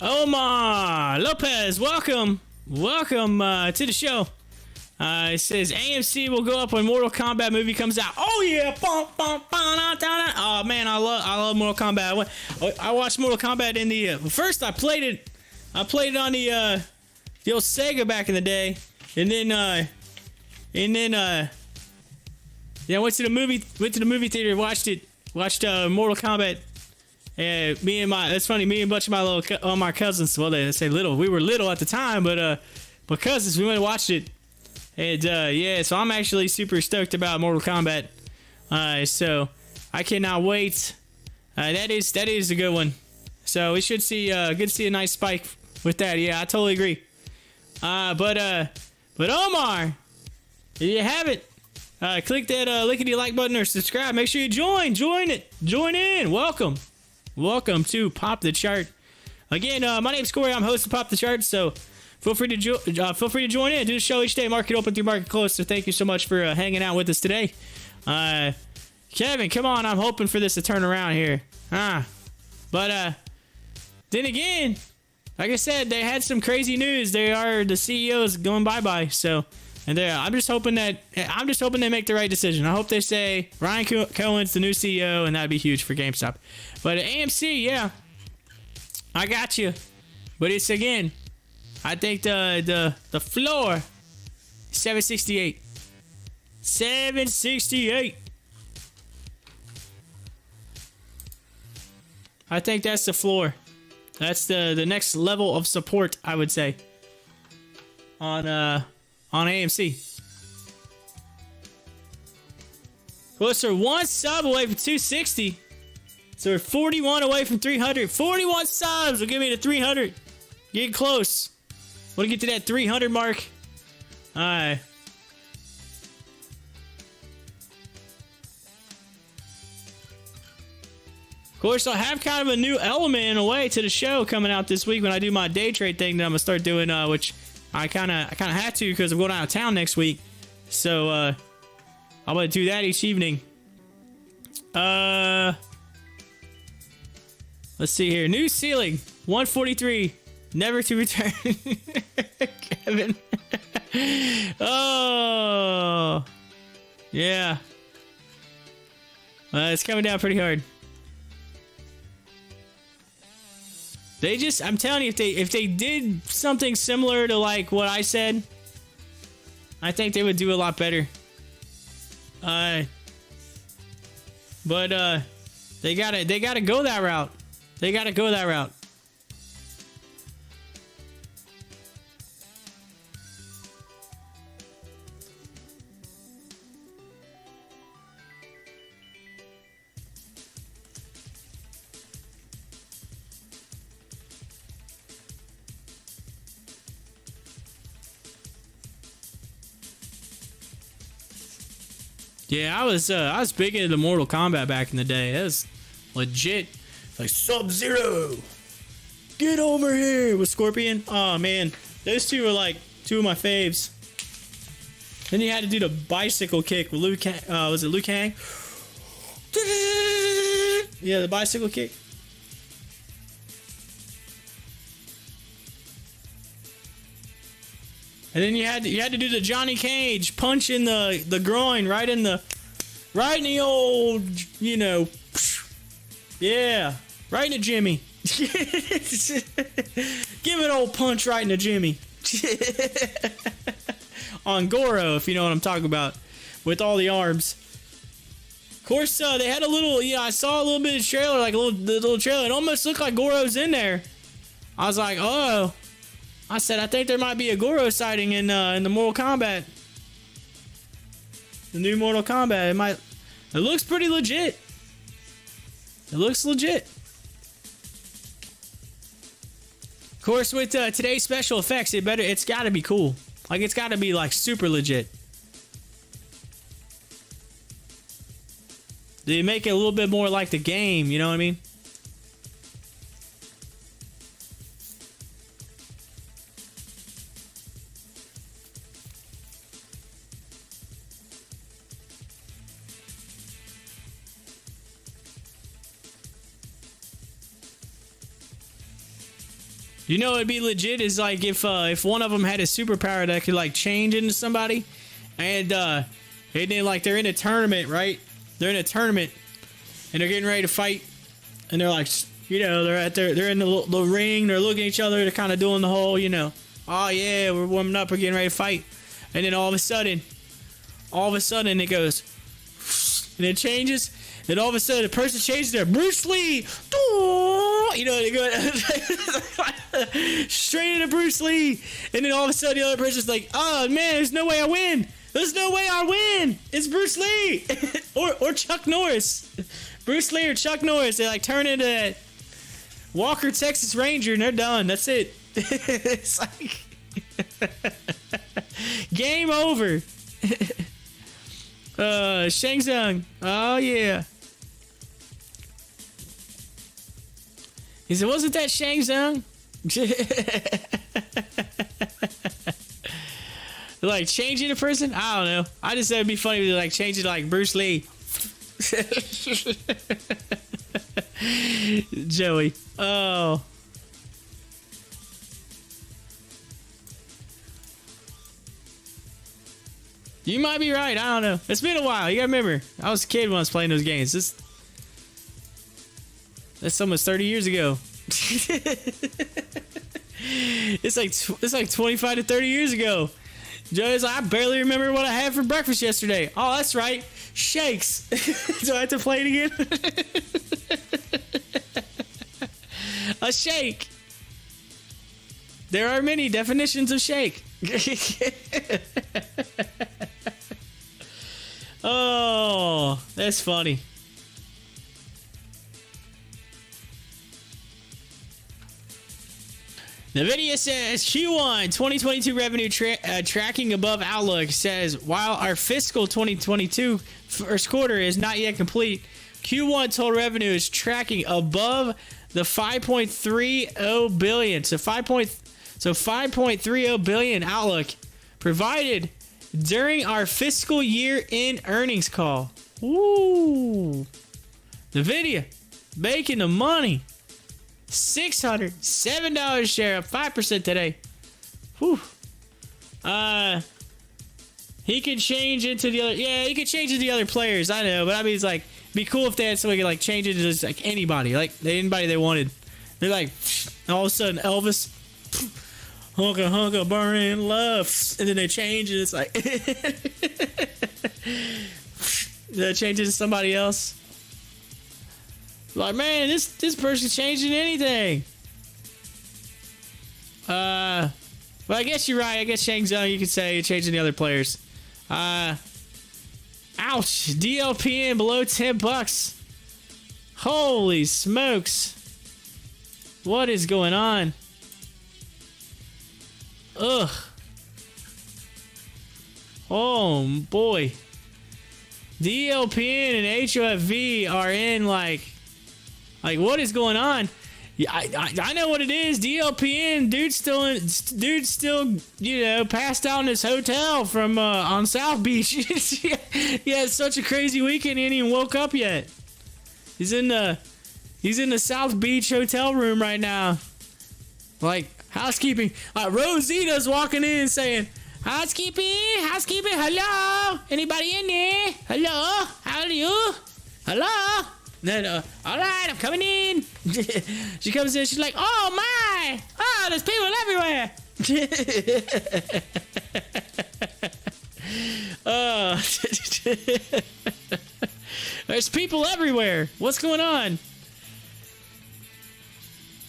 Omar Lopez, welcome to the show. It says AMC will go up when Mortal Kombat movie comes out. Oh yeah, oh man, I love Mortal Kombat. I watched Mortal Kombat in the first. I played it on the old Sega back in the day, and then yeah, went to the movie theater, watched Mortal Kombat. Yeah, me and a bunch of my cousins. Well, they say little. We were little at the time, but cousins, we went and watched it. And yeah, so I'm actually super stoked about Mortal Kombat. So I cannot wait. That is a good one. So we should see good to see a nice spike with that. Yeah, I totally agree. But Omar, there you have it. Click that lickety like button or subscribe. Make sure you join in. Welcome to Pop the Chart. Again, my name's Corey. I'm host of Pop the Chart, so feel free to join in. Do the show each day. Market open through market close. So thank you so much for hanging out with us today. Kevin, come on. I'm hoping for this to turn around here. But then again, like I said, they had some crazy news. The CEO's going bye-bye. So, and I'm just hoping they make the right decision. I hope they say Ryan Cohen's the new CEO, and that'd be huge for GameStop. But AMC, yeah, I got you. But it's again, I think the floor, 768. 768. I think that's the floor. That's the next level of support, I would say. On AMC. Well, so one sub away from 260. So we're 41 away from 300. 41 subs will give me the 300. Getting close. Want to get to that 300 mark. Alright. Of course, I have kind of a new element in a way to the show coming out this week when I do my day trade thing that I'm gonna start doing, which I kind of have to because I'm going out of town next week. So I'm gonna do that each evening. Let's see here. New ceiling 143. Never to return. Kevin. Oh. Yeah. It's coming down pretty hard. They just, I'm telling you, if they did something similar to like what I said, I think they would do a lot better. But they gotta go that route. They gotta go that route. Yeah, I was big into the Mortal Kombat back in the day. That was legit. Like Sub-Zero, get over here with Scorpion. Oh man, those two were like two of my faves. Then you had to do the bicycle kick with Liu Kang. Was it Liu Kang? Yeah, the bicycle kick. And then you had to do the Johnny Cage punch in the groin, right in the old, you know, yeah, right in the Jimmy. Give an old punch right in the Jimmy. On Goro, if you know what I'm talking about, with all the arms. Of course, they had a little, I saw a little bit of trailer, like the little trailer. It almost looked like Goro's in there. I was like, oh. I said, I think there might be a Goro sighting in the Mortal Kombat. The new Mortal Kombat. It looks pretty legit. It looks legit. Of course, with today's special effects, it's got to be cool. Like, it's got to be like super legit. They make it a little bit more like the game, you know what I mean? You know, it'd be legit is like if one of them had a superpower that could like change into somebody, and then like they're in a tournament, right? They're in a tournament, and they're getting ready to fight, and they're like, they're in the ring, they're looking at each other, they're kind of doing the whole, oh yeah, we're warming up, we're getting ready to fight, and then all of a sudden it goes, and it changes. Then all of a sudden, the person changes their Bruce Lee. They go straight into Bruce Lee. And then all of a sudden, the other person's like, oh, man, there's no way I win. There's no way I win. It's Bruce Lee. or Chuck Norris. Bruce Lee or Chuck Norris. They like turn into that Walker, Texas Ranger, and they're done. That's it. It's like game over. Shang Tsung. Oh, yeah. He said, wasn't that Shang Tsung? Like, changing a person? I don't know. I just said it'd be funny to, like, change it to, like, Bruce Lee. Joey. Oh. You might be right. I don't know. It's been a while. You gotta remember, I was a kid when I was playing those games. That's almost 30 years ago. It's like 25 to 30 years ago. Joey's like, I barely remember what I had for breakfast yesterday. Oh, that's right. Shakes. Do I have to play it again? A shake. There are many definitions of shake. Oh, that's funny. NVIDIA says Q1 2022 revenue tracking above outlook. Says while our fiscal 2022 first quarter is not yet complete, Q1 total revenue is tracking above the 5.30 billion. So 5.30 billion outlook provided during our fiscal year-end earnings call. Woo! NVIDIA making the money. $607 a share, up 5% today. Whew. He could change into the other. Yeah, he could change into the other players. I know, but I mean, it's like, be cool if they had somebody could like change it to just like anybody, like anybody they wanted. They're like, all of a sudden, Elvis, hunka hunka burning love, and then they change it. It's like, they change it to somebody else. Like, man, this person's changing anything. Well, I guess you're right. I guess Shang Tsung, you could say, you're changing the other players. Ouch. DLPN below $10. Holy smokes. What is going on? Ugh. Oh, boy. DLPN and HOFV are in, like, what is going on? Yeah, I know what it is. DLPN, dude's still, you know, passed out in his hotel from on South Beach. He had such a crazy weekend. He ain't even woke up yet. He's in the South Beach hotel room right now. Like, housekeeping. Rosita's walking in saying, housekeeping, hello, anybody in there? Hello, how are you? Hello. Then, all right, I'm coming in. She comes in, she's like, oh my, oh, there's people everywhere. There's people everywhere. What's going on?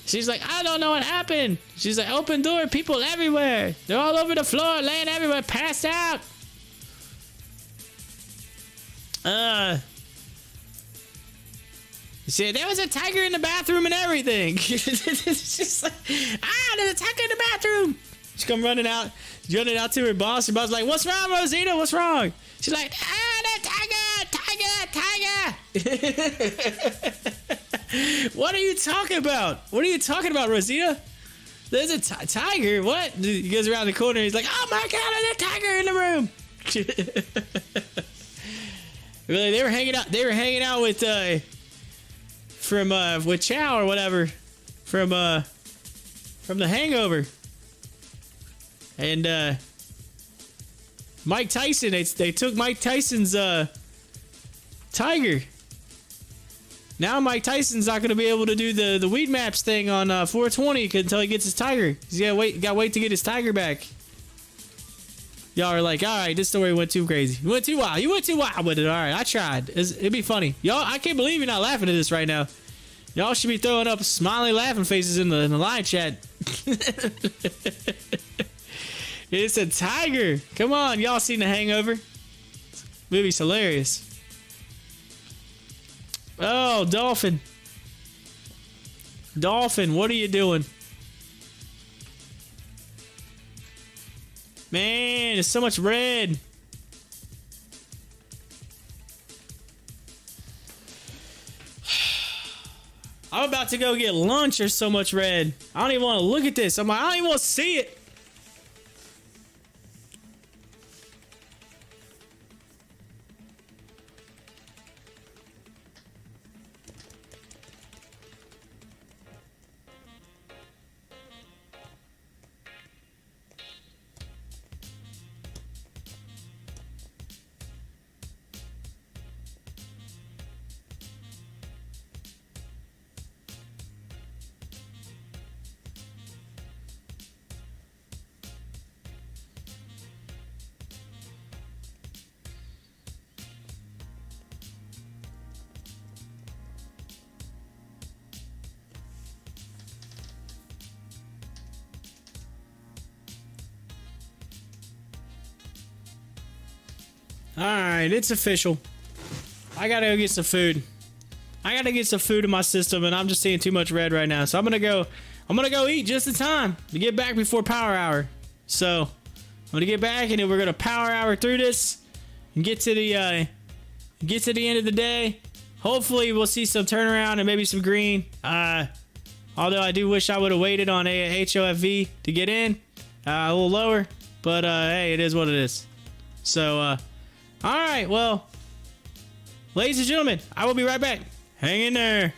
She's like, I don't know what happened. She's like, open door, people everywhere. They're all over the floor, laying everywhere, passed out. She said, there was a tiger in the bathroom and everything. It's just like, there's a tiger in the bathroom. She come running out to her boss. Her boss is like, what's wrong, Rosita? What's wrong? She's like, the tiger. What are you talking about? What are you talking about, Rosita? There's a tiger. What? He goes around the corner. He's like, oh my God, there's a tiger in the room. Really, they were hanging out with with Chow or whatever from The Hangover, and Mike Tyson. They took Mike Tyson's tiger. Now Mike Tyson's not going to be able to do the weed maps thing on 420 until he gets his tiger. He's got to wait to get his tiger back. Y'all are like, all right, this story went too crazy. You went too wild with it. All right, I tried. It'd be funny. Y'all, I can't believe you're not laughing at this right now. Y'all should be throwing up smiley laughing faces in the live chat. It's a tiger. Come on, y'all seen The Hangover? Movie's hilarious. Oh, Dolphin. Dolphin, what are you doing? Man, there's so much red. I'm about to go get lunch. There's so much red. I don't even want to look at this. I'm like, I don't even want to see it. Alright, it's official. I gotta go get some food. I gotta get some food in my system, and I'm just seeing too much red right now. So I'm gonna go eat just in time to get back before power hour. So I'm gonna get back, and then we're gonna power hour through this and get to the end of the day. Hopefully we'll see some turnaround and maybe some green. Although I do wish I would have waited on a HOFV to get in a little lower, but hey, it is what it is. So all right, well, ladies and gentlemen, I will be right back. Hang in there.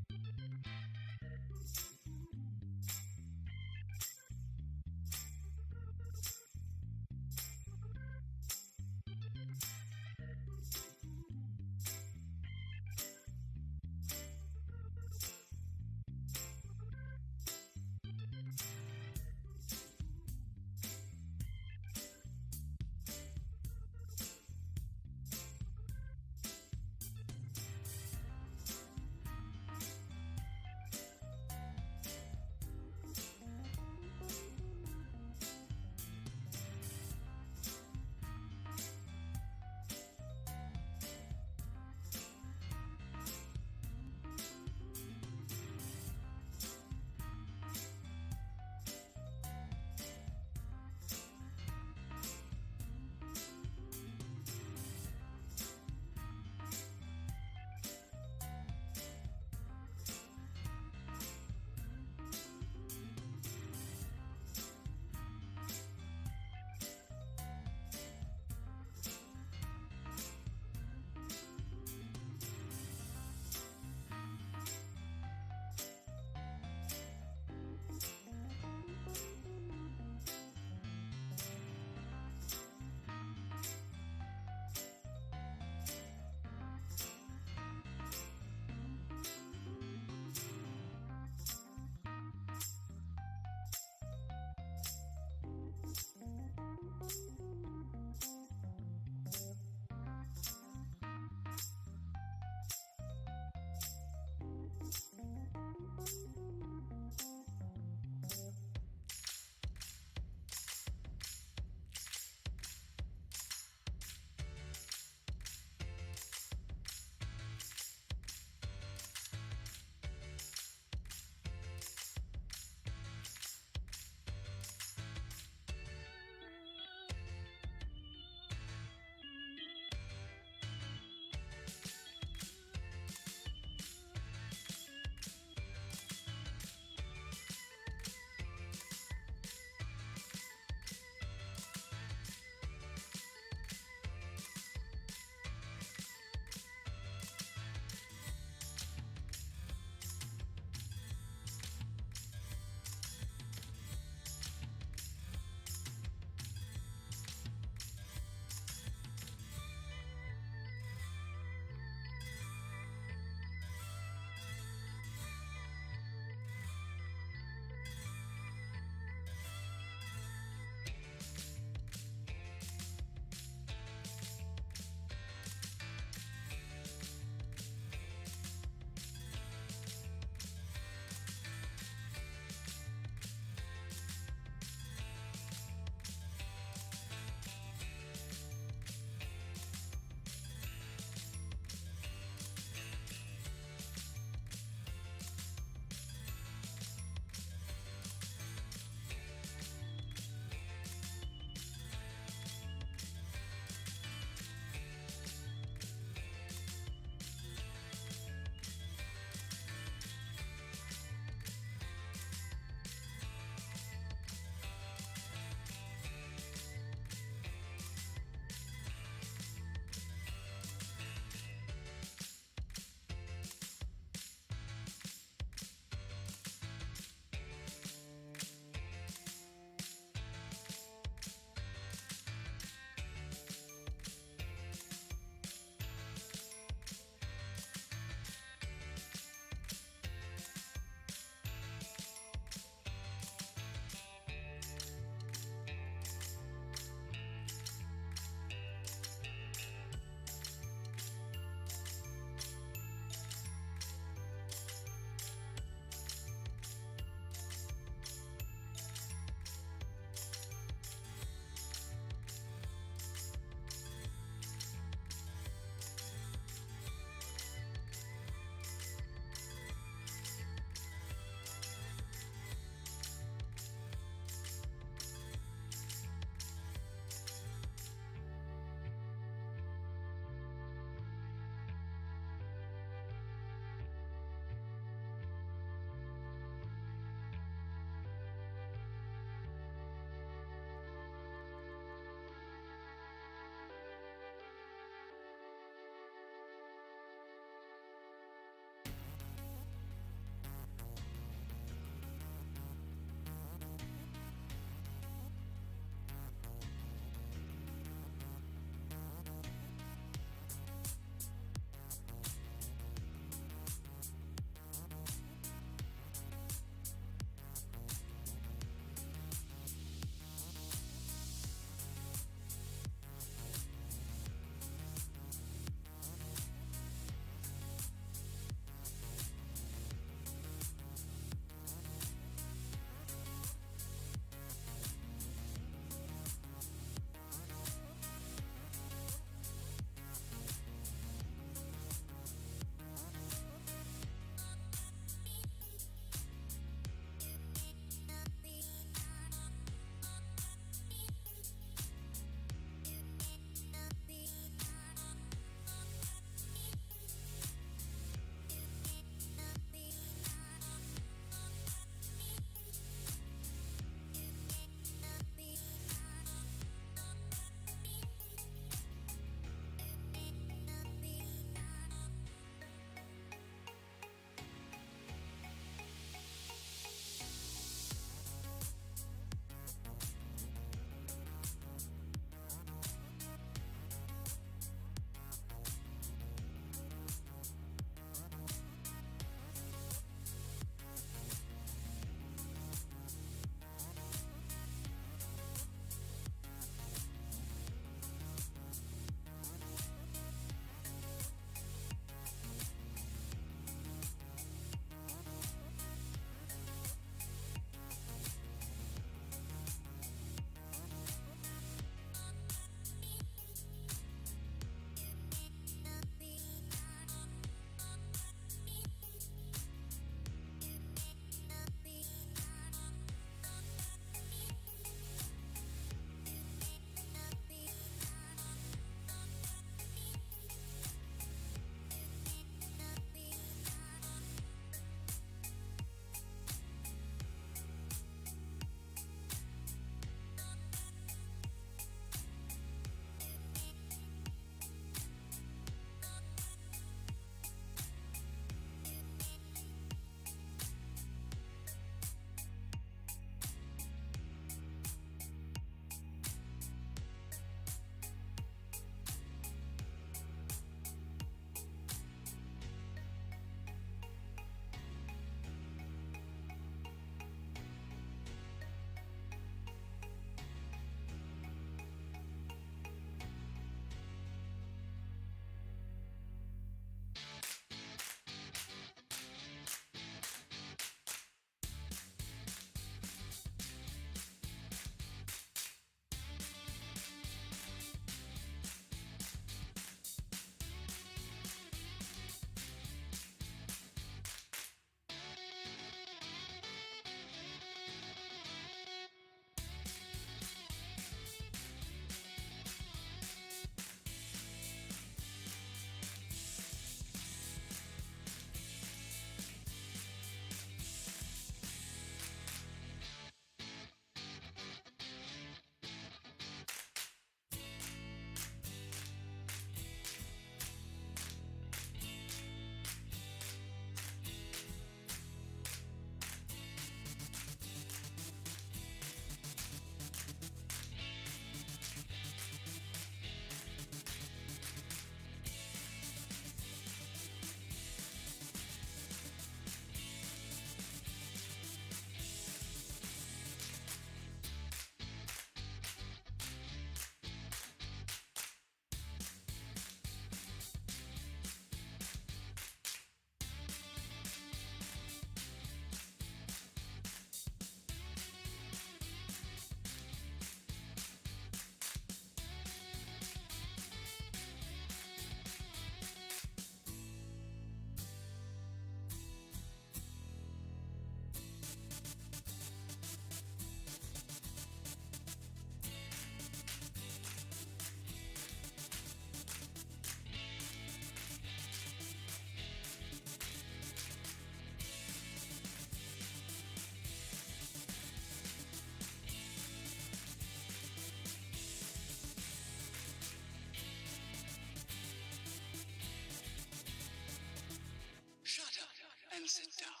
and sit down.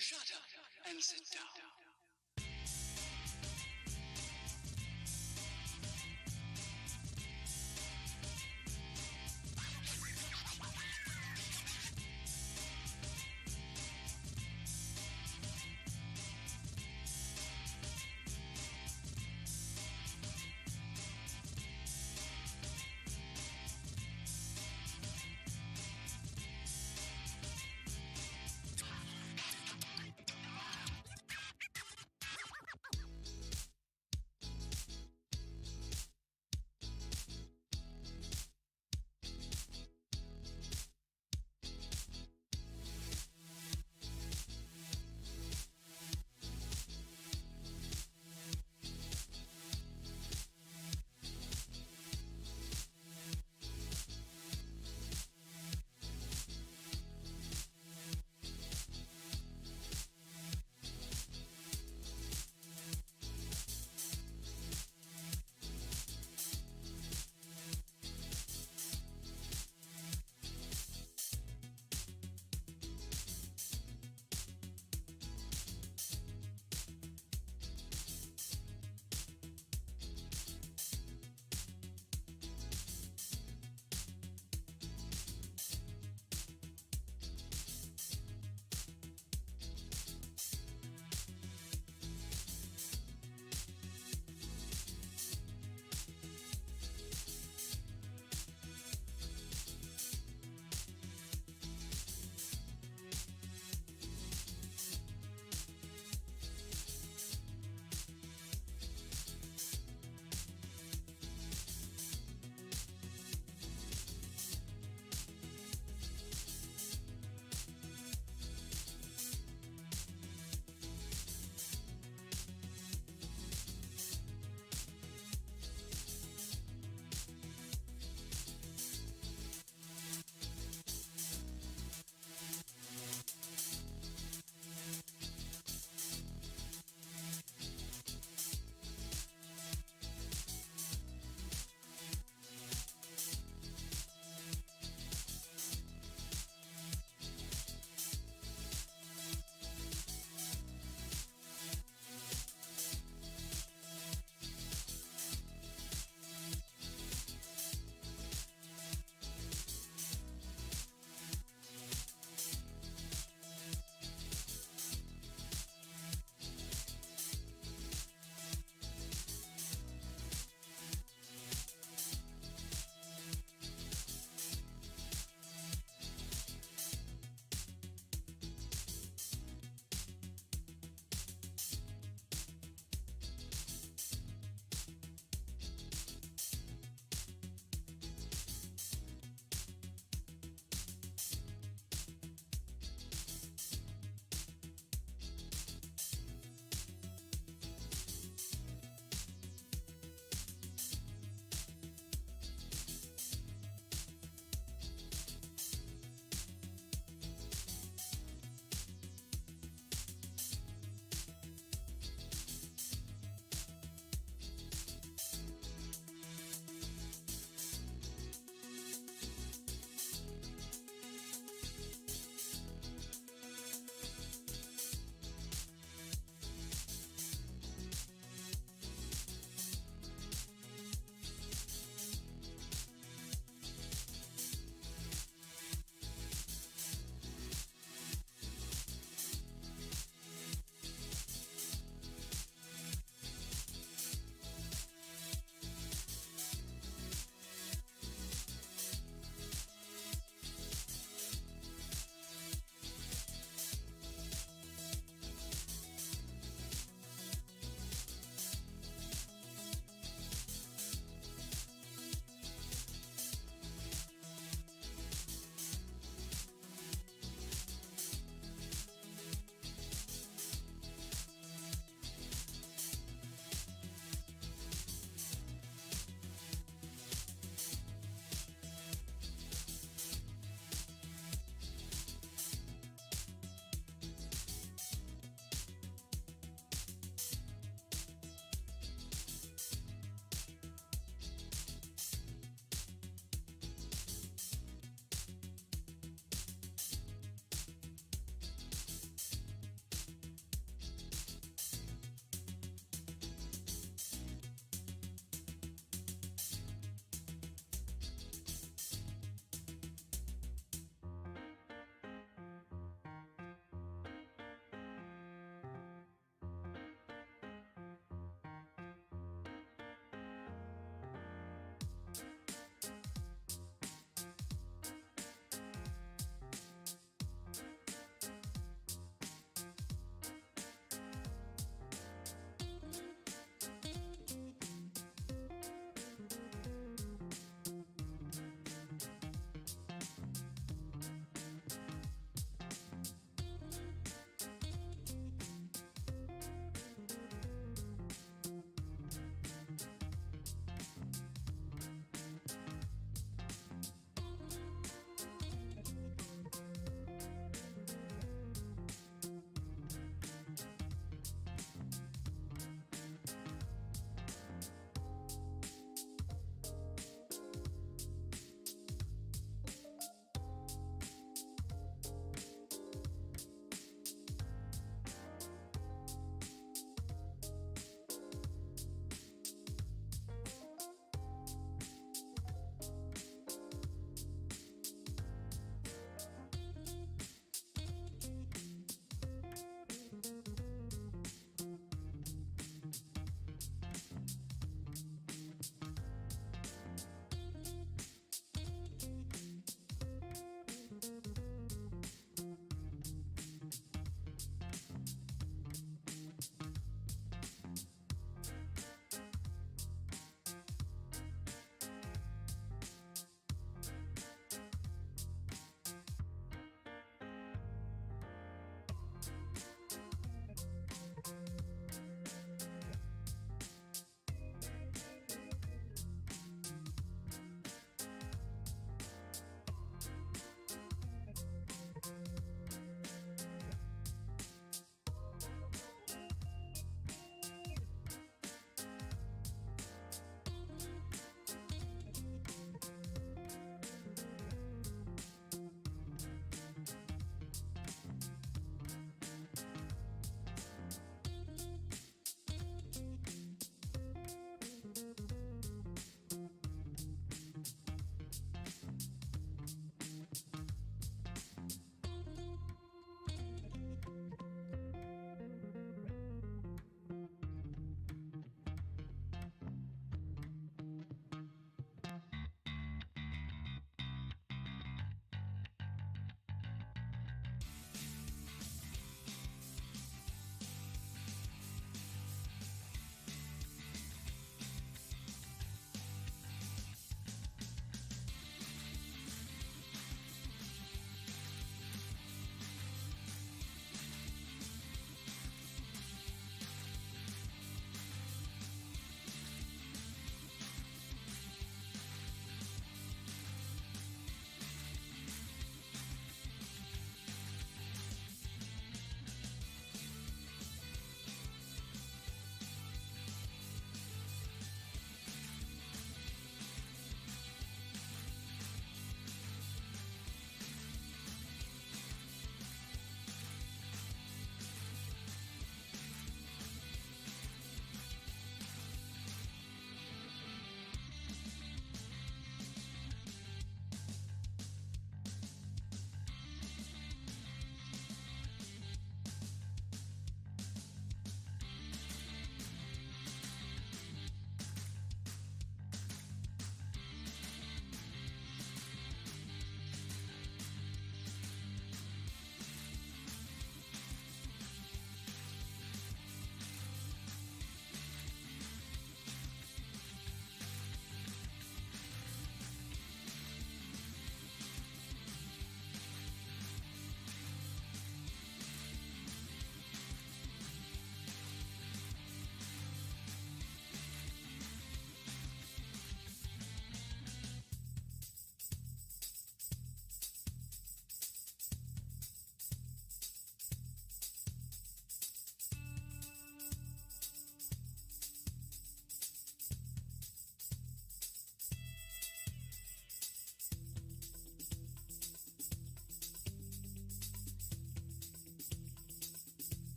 Shut up and sit down.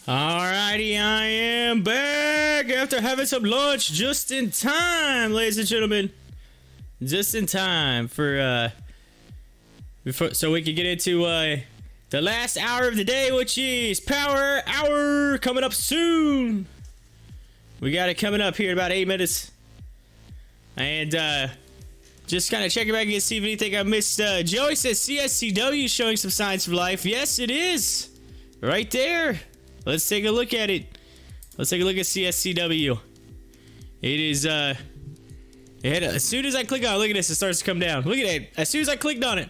Alrighty, I am back after having some lunch just in time, ladies and gentlemen. Just in time for so we can get into the last hour of the day, which is Power Hour, coming up soon. We got it coming up here in about 8 minutes. And just kind of checking back and see if anything I missed. Joey says CSCW showing some signs of life. Yes, it is. Right there. Let's take a look at it. Let's take a look at CSCW. It is, as soon as I click on it, look at this, it starts to come down. Look at it. As soon as I clicked on it.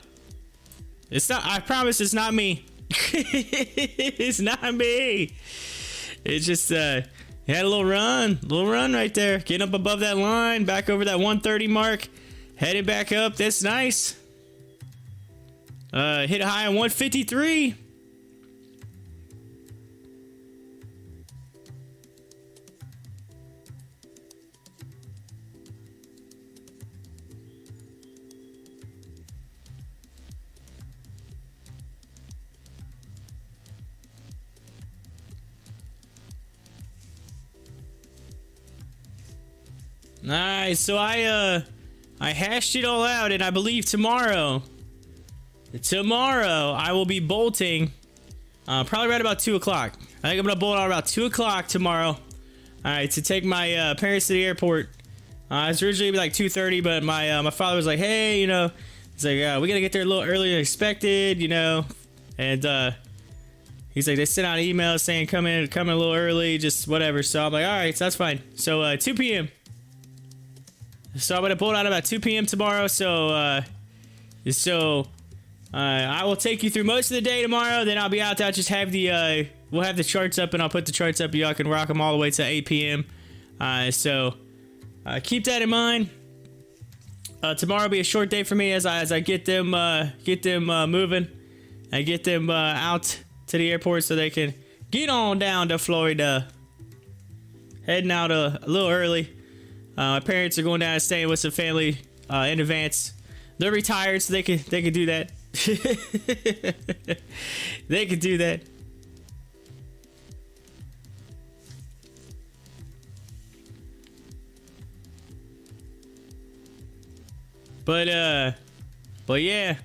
It's not, I promise it's not me. It's not me. It's just, it had a little run right there. Getting up above that line, back over that 130 mark. Headed back up. That's nice. Hit a high on 153. Nice. So I hashed it all out, and I believe tomorrow I will be bolting probably right about 2 o'clock. I think I'm gonna bolt out about 2 o'clock tomorrow. All right, to take my parents to the airport. It's originally like 2:30, but my father was like, hey, you know, he's like, we gotta get there a little earlier than expected, you know, and he's like, they sent out an email saying come in a little early, just whatever. So I'm like, all right, so that's fine. So 2 p.m. So I'm gonna pull it out about 2 p.m. tomorrow. So I will take you through most of the day tomorrow. Then I'll be out there. I'll just have the we'll have the charts up, and I'll put the charts up. Y'all can rock them all the way to 8 p.m. So keep that in mind. Tomorrow will be a short day for me as I get them moving and get them out to the airport so they can get on down to Florida. Heading out a little early. My parents are going down and staying with some family in advance. They're retired, so they can do that. They can do that. But yeah.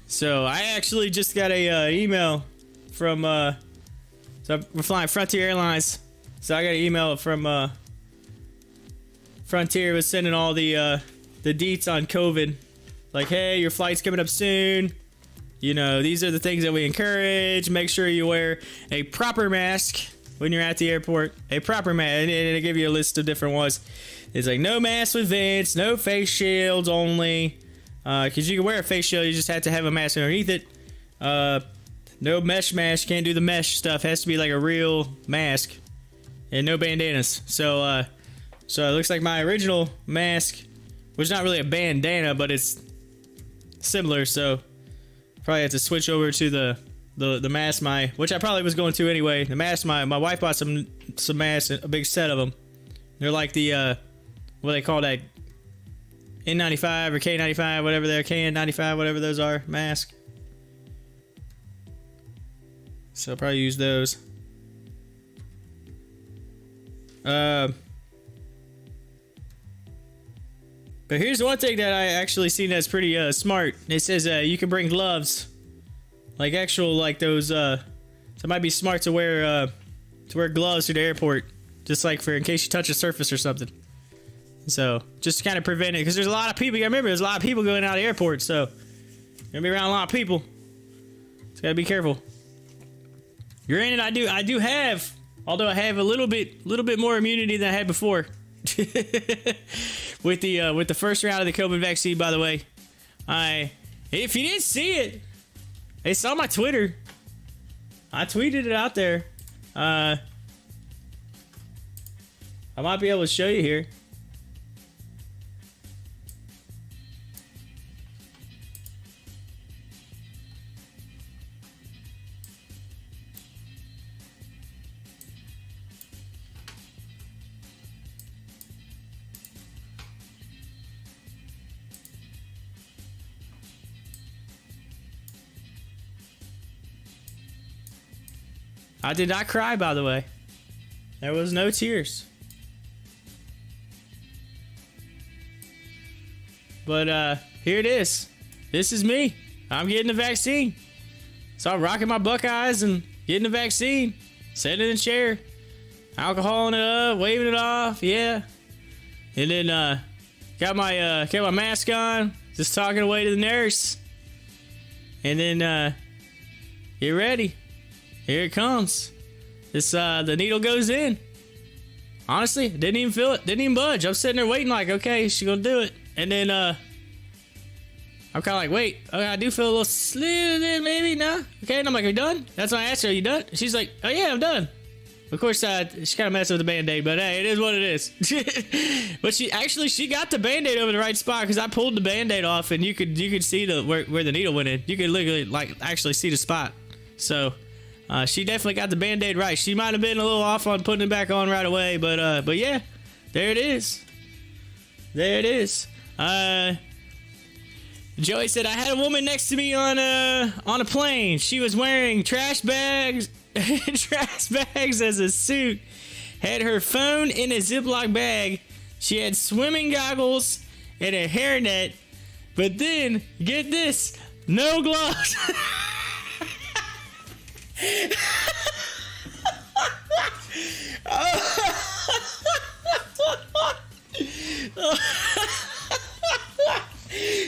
So I actually just got a email from so we're flying Frontier Airlines. So I got an email from Frontier was sending all the deets on COVID. Like, hey, your flight's coming up soon. You know, these are the things that we encourage. Make sure you wear a proper mask when you're at the airport. A proper mask. And they give you a list of different ones. It's like no mask with vents, no face shields only. Because you can wear a face shield, you just have to have a mask underneath it. No mesh mask. Can't do the mesh stuff. Has to be like a real mask. And no bandanas. So it looks like my original mask, which is not really a bandana, but it's similar. So probably have to switch over to the mask, which I probably was going to anyway. The mask, my wife bought some masks, a big set of them. They're like the what do they call that? N95 or K95, whatever they're KN95, whatever those are, mask. So I'll probably use those. But here's one thing that I actually seen that's pretty smart. It says you can bring gloves, like actual like those. So it might be smart to wear gloves to the airport, just like for in case you touch a surface or something. So just to kind of prevent it, because there's a lot of people. You gotta remember, there's a lot of people going out of the airport, so you're gonna be around a lot of people. So gotta be careful. Granted, I do have, although I have a little bit more immunity than I had before. with the first round of the COVID vaccine, by the way. If you didn't see it, it's on my Twitter. I tweeted it out there. I might be able to show you here. I did not cry, by the way. There was no tears. But here it is. This is me. I'm getting the vaccine. So I'm rocking my Buckeyes and getting the vaccine. Sitting in the chair. Alcoholing it up, waving it off, yeah. And then got my mask on, just talking away to the nurse. And then get ready. Here it comes. This the needle goes in. Honestly, didn't even feel it, didn't even budge. I'm sitting there waiting like, okay, she gonna do it. And then I'm kind of like, wait, okay, I do feel a little slither there, maybe, no? Okay, and I'm like, are you done? That's when I asked her, are you done? She's like, oh yeah, I'm done. Of course, she kind of messed with the Band-Aid, but hey, it is what it is. But she got the Band-Aid over the right spot because I pulled the Band-Aid off and you could see where the needle went in. You could literally actually see the spot. So she definitely got the Band-Aid right. She might have been a little off on putting it back on right away, but yeah, there it is. There it is. Joey said, I had a woman next to me on a plane. She was wearing trash bags as a suit, had her phone in a Ziploc bag. She had swimming goggles and a hairnet, but then, get this, no gloves.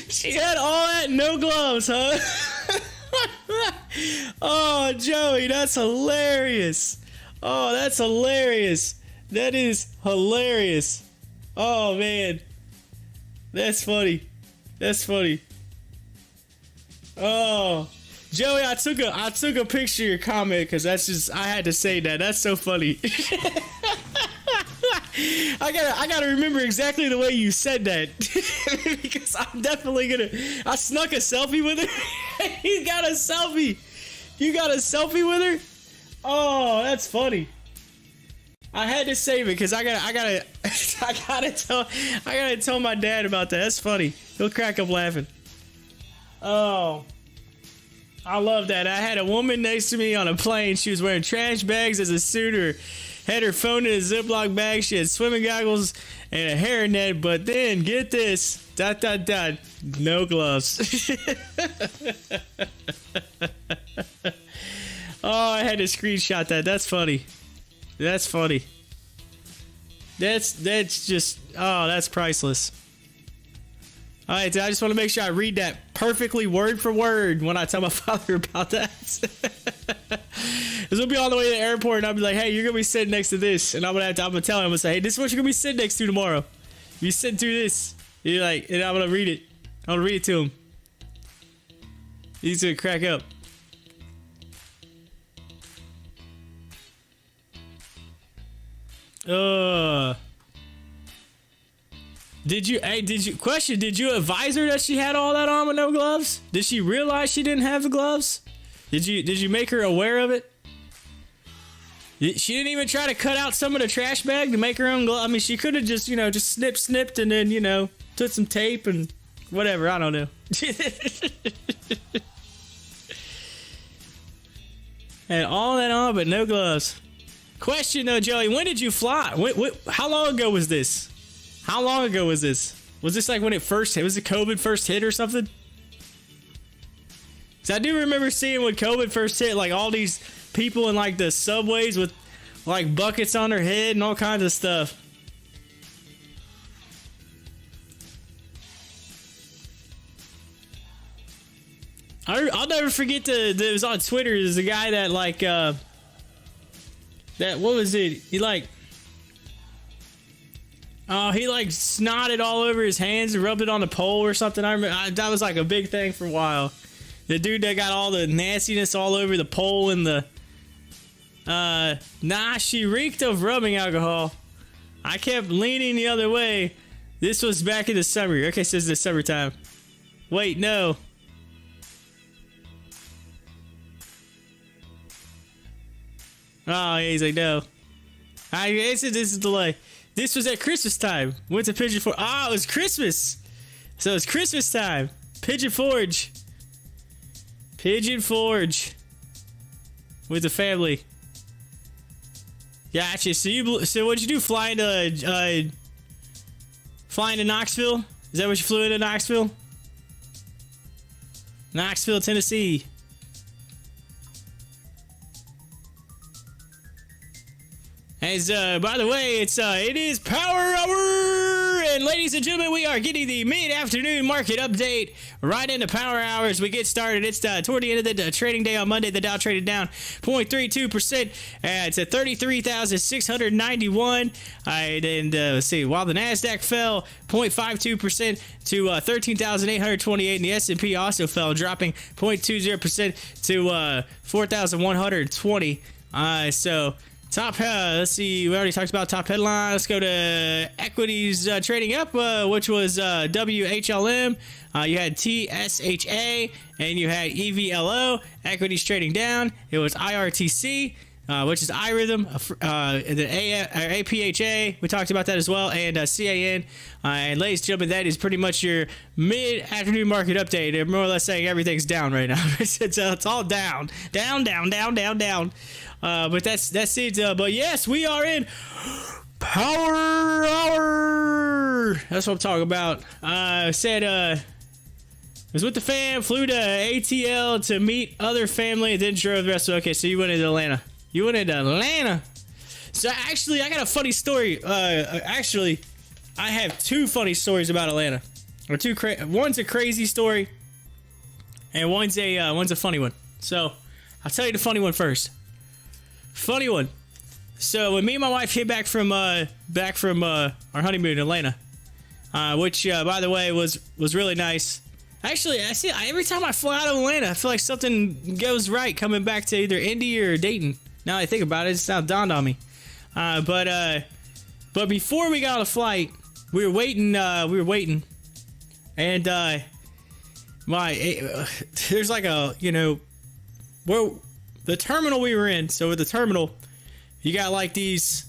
She had all that, no gloves, huh? Oh, Joey, that's hilarious. Oh, that's hilarious. That is hilarious. Oh, man. That's funny. That's funny. Oh, Joey, I took a picture of your comment because that's just, I had to say that. That's so funny. I gotta remember exactly the way you said that because I'm definitely I snuck a selfie with her. He's got a selfie. You got a selfie with her? Oh, that's funny. I had to save it because I gotta tell my dad about that. That's funny. He'll crack up laughing. Oh, I love that. I had a woman next to me on a plane. She was wearing trash bags as a suit. Had her phone in a Ziploc bag. She had swimming goggles and a hairnet. But then, get this. ... No gloves. Oh, I had to screenshot that. That's funny. That's funny. That's just... Oh, that's priceless. All right, I just want to make sure I read that perfectly word for word when I tell my father about that. Because we'll be on the way to the airport and I'll be like, hey, you're going to be sitting next to this. And I'm going to tell him, I'm going to say, hey, this is what you're going to be sitting next to tomorrow. You sit through this. You're like, and I'm going to read it. I'm going to read it to him. He's going to crack up. Did you advise her that she had all that on with no gloves? Did she realize she didn't have the gloves? Did you make her aware of it? She didn't even try to cut out some of the trash bag to make her own glove. I mean, she could have just, just snipped and then, took some tape and whatever. I don't know. Had all that on, but no gloves. Question though, Joey, when did you fly? How long ago was this? How long ago was this? Was this like when it first hit? Was it COVID first hit or something? Cause I do remember seeing when COVID first hit, like all these people in like the subways with like buckets on their head and all kinds of stuff. I'll never forget it was on Twitter. There's a guy that like what was it? He like snotted all over his hands and rubbed it on the pole or something. I remember that was like a big thing for a while. The dude that got all the nastiness all over the pole and the she reeked of rubbing alcohol. I kept leaning the other way. This was back in the summer. Okay, so it's the summertime. Wait, no. Oh, yeah, he's like, no. I guess this is delay. This was at Christmas time. Went to Pigeon Forge. Oh, it was Christmas. So it's Christmas time. Pigeon Forge. Pigeon Forge. With the family. Gotcha. So what'd you do? Flying to Knoxville? Is that what you flew into Knoxville? Knoxville, Tennessee. As by the way, it is Power Hour, and ladies and gentlemen, we are getting the mid-afternoon market update right into Power Hours. We get started. It's toward the end of the trading day on Monday. The Dow traded down 0.32%. It's at 33,691. And let's see. While the Nasdaq fell 0.52% to 13,828, and the S&P also fell, dropping 0.20% to 4,120. So. Let's see, we already talked about top headline. Let's go to equities trading up, which was WHLM. You had TSHA, and you had EVLO. Equities trading down. It was IRTC, which is iRhythm, the APHA. We talked about that as well, and CAN. And ladies and gentlemen, that is pretty much your mid-afternoon market update. They're more or less saying everything's down right now. It's all down. Down. But that's it. But yes, we are in Power Hour. That's what I'm talking about. Was with the fam, flew to ATL to meet other family, then drove the rest of. Okay, so you went into Atlanta. So actually, I got a funny story. I have two funny stories about Atlanta. Or one's a crazy story, and one's a funny one. So I'll tell you the funny one first. Funny one. So when me and my wife came back from our honeymoon in Atlanta, which by the way was really nice. Actually, every time I fly out of Atlanta, I feel like something goes right coming back to either Indy or Dayton. Now that I think about it, it's now dawned on me. But before we got on the flight, we were waiting, and there's like the terminal we were in. So with the terminal, you got like these.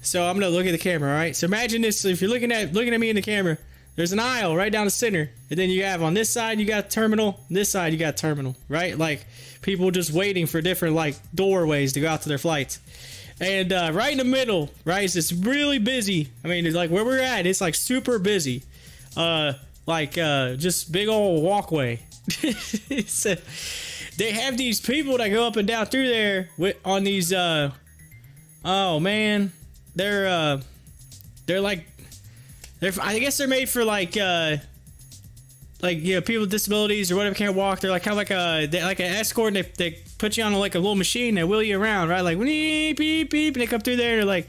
So I'm gonna look at the camera, all right? So imagine this: if you're looking at me in the camera, there's an aisle right down the center, and then you have on this side you got terminal, this side you got terminal, right? Like people just waiting for different like doorways to go out to their flights. And right in the middle, right, it's really busy. I mean, it's like where we're at, it's like super busy. Just big old walkway. So, they have these people that go up and down through there on these. Oh man, I guess they're made for people with disabilities or whatever can't walk. They're like kind of like an escort. And they put you on like a little machine. They wheel you around, right? Like beep beep beep, and they come through there. And they're like,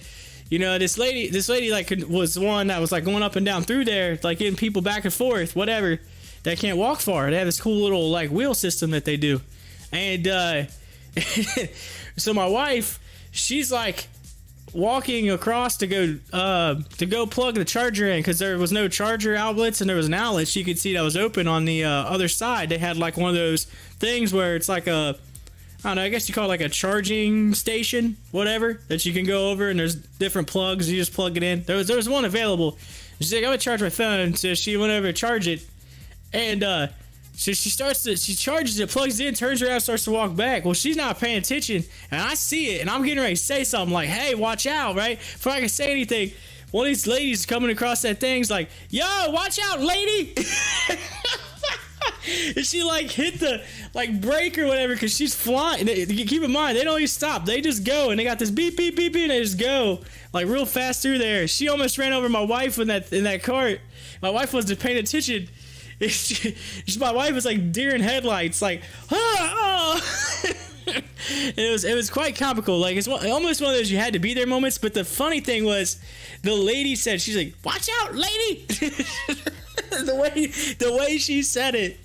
this lady like was the one that was like going up and down through there, like getting people back and forth, whatever. That can't walk far. They have this cool little like wheel system that they do. And so my wife, she's like walking across to go plug the charger in because there was no charger outlets and there was an outlet she could see that was open on the other side. They had like one of those things where it's like I don't know, I guess you call it like a charging station, whatever, that you can go over and there's different plugs. You just plug it in. There was one available. She's like, I'm gonna charge my phone. So she went over to charge it, and so she charges it, plugs it in, turns around, starts to walk back. Well, she's not paying attention, and I see it, and I'm getting ready to say something like, hey, watch out, right? Before I can say anything, one of these ladies coming across that thing's like, yo, watch out, lady! And she like hit the like brake or whatever because she's flying. Keep in mind, they don't even stop. They just go, and they got this beep, beep, beep, beep, and they just go like real fast through there. She almost ran over my wife in that cart. My wife wasn't paying attention. My wife was like deer in headlights, like, it was quite comical. Like it's almost one of those you had to be there moments. But the funny thing was, the lady said, she's like, "Watch out, lady!" the way she said it,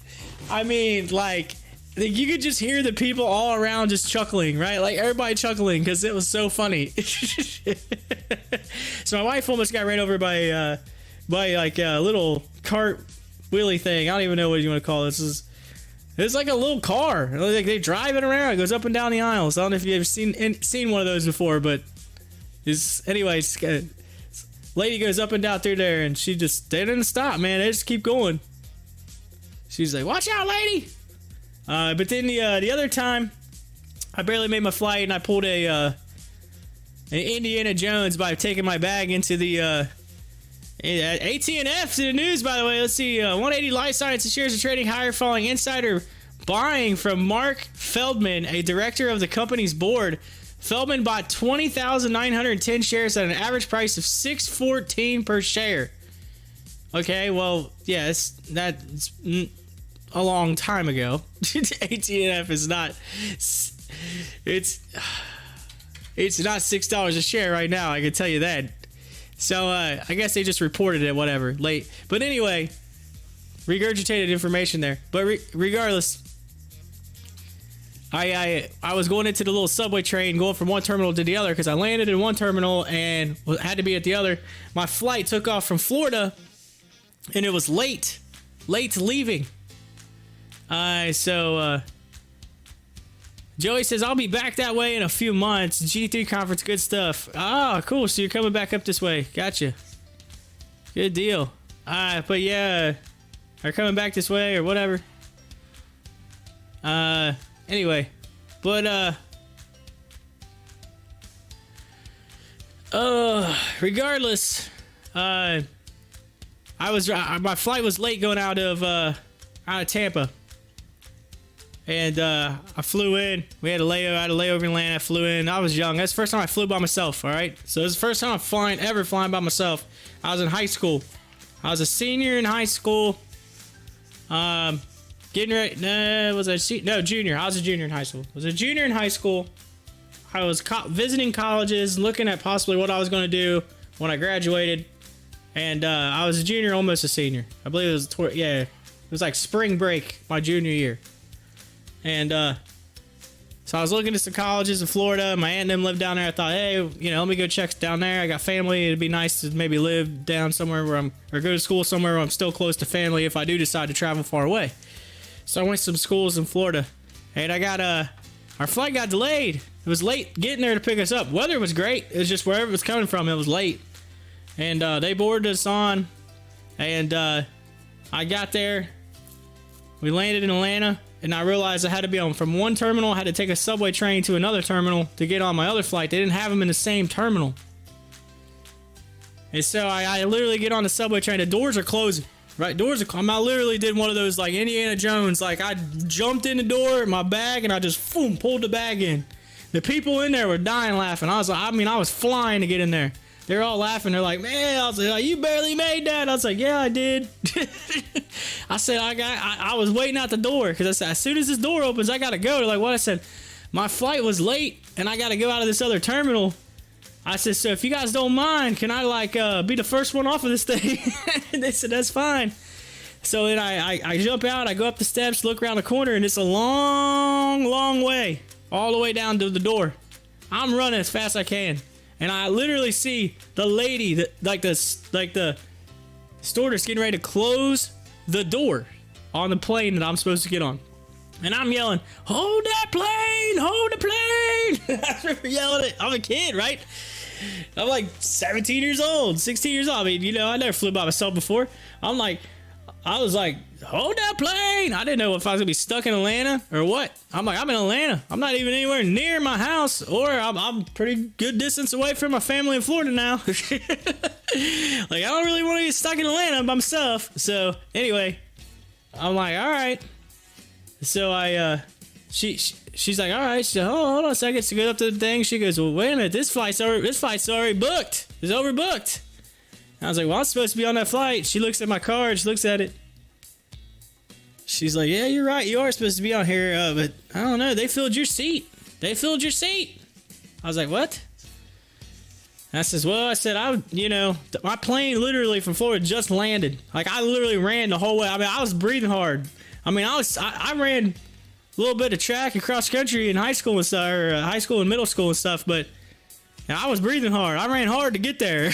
I mean, like you could just hear the people all around just chuckling, right? Like everybody chuckling because it was so funny. So my wife almost got ran over by like a little cart wheelie thing. I don't even know what you want to call this. It's like a little car. Like they drive it around. It goes up and down the aisles. I don't know if you've ever seen one of those before, but anyways, lady goes up and down through there, and they didn't stop, man. They just keep going. She's like, "Watch out, lady!" But then the other time, I barely made my flight, and I pulled a Indiana Jones by taking my bag into the AT&F to the news, by the way. Let's see. 180 Life Sciences shares are trading higher following insider buying from Mark Feldman, a director of the company's board. Feldman bought 20,910 shares at an average price of $6.14 per share. Okay, well, yes, that's a long time ago. AT&F is not. It's not $6 a share right now. I can tell you that. So I guess they just reported it, whatever, late. But anyway, regurgitated information there. But regardless, I was going into the little subway train, going from one terminal to the other because I landed in one terminal and had to be at the other. My flight took off from Florida, and it was late leaving. So Joey says, I'll be back that way in a few months. G3 conference, good stuff. Ah, cool. So you're coming back up this way. Gotcha. Good deal. But yeah, are coming back this way or whatever. Anyway, but regardless, my flight was late going out of Tampa. And I flew in. We had a layover. I had a layover in Atlanta. I flew in. I was young. That's the first time I flew by myself. All right. So it's the first time I'm flying by myself. I was in high school. I was a senior in high school. Getting ready. Junior. I was a junior in high school. I was a junior in high school. I was visiting colleges, looking at possibly what I was going to do when I graduated. And I was a junior, almost a senior. I believe it was it was like spring break my junior year. And so I was looking at some colleges in Florida. My aunt and them lived down there. I thought, hey, let me go check down there. I got family. It'd be nice to maybe live down somewhere or go to school somewhere where I'm still close to family if I do decide to travel far away. So I went to some schools in Florida, and I got our flight got delayed. It was late getting there to pick us up. Weather was great. It was just wherever it was coming from, it was late. And they boarded us on, and I got there. We landed in Atlanta. And I realized I had to be on from one terminal. I had to take a subway train to another terminal to get on my other flight. They didn't have them in the same terminal. And so I literally get on the subway train. The doors are closing. Right? Doors are I literally did one of those like Indiana Jones. Like I jumped in the door, my bag, and I just pulled the bag in. The people in there were dying laughing. I was flying to get in there. They're all laughing. They're like, man, I was like, you barely made that. I was like, yeah, I did. I said, I was waiting out the door because I said, as soon as this door opens, I got to go. They're like, what? I said, my flight was late and I got to go out of this other terminal. I said, so if you guys don't mind, can I be the first one off of this thing? And they said, that's fine. So then I jump out, I go up the steps, look around the corner, and it's a long, long way all the way down to the door. I'm running as fast as I can. And I literally see the lady, the stewardess getting ready to close the door on the plane that I'm supposed to get on. And I'm yelling, hold that plane, hold the plane. I remember yelling it. I'm a kid, right? I'm like 17 years old, 16 years old. I mean, I never flew by myself before. I was like, hold that plane. I didn't know if I was going to be stuck in Atlanta or what. I'm like, I'm in Atlanta. I'm not even anywhere near my house, or I'm pretty good distance away from my family in Florida now. Like, I don't really want to be stuck in Atlanta by myself. So anyway, I'm like, all right. So she's like, all right. She said, hold on a second. She goes up to the thing. She goes, well, wait a minute. This flight's already booked. It's overbooked. I was like, well, I'm supposed to be on that flight. She looks at my card. She looks at it. She's like, yeah, you're right. You are supposed to be on here. But I don't know. They filled your seat. I was like, what? And I says, well, my plane literally from Florida just landed. Like, I literally ran the whole way. I mean, I was breathing hard. I mean, I ran a little bit of track and cross country in high school and stuff, or high school and middle school and stuff, but I was breathing hard. I ran hard to get there.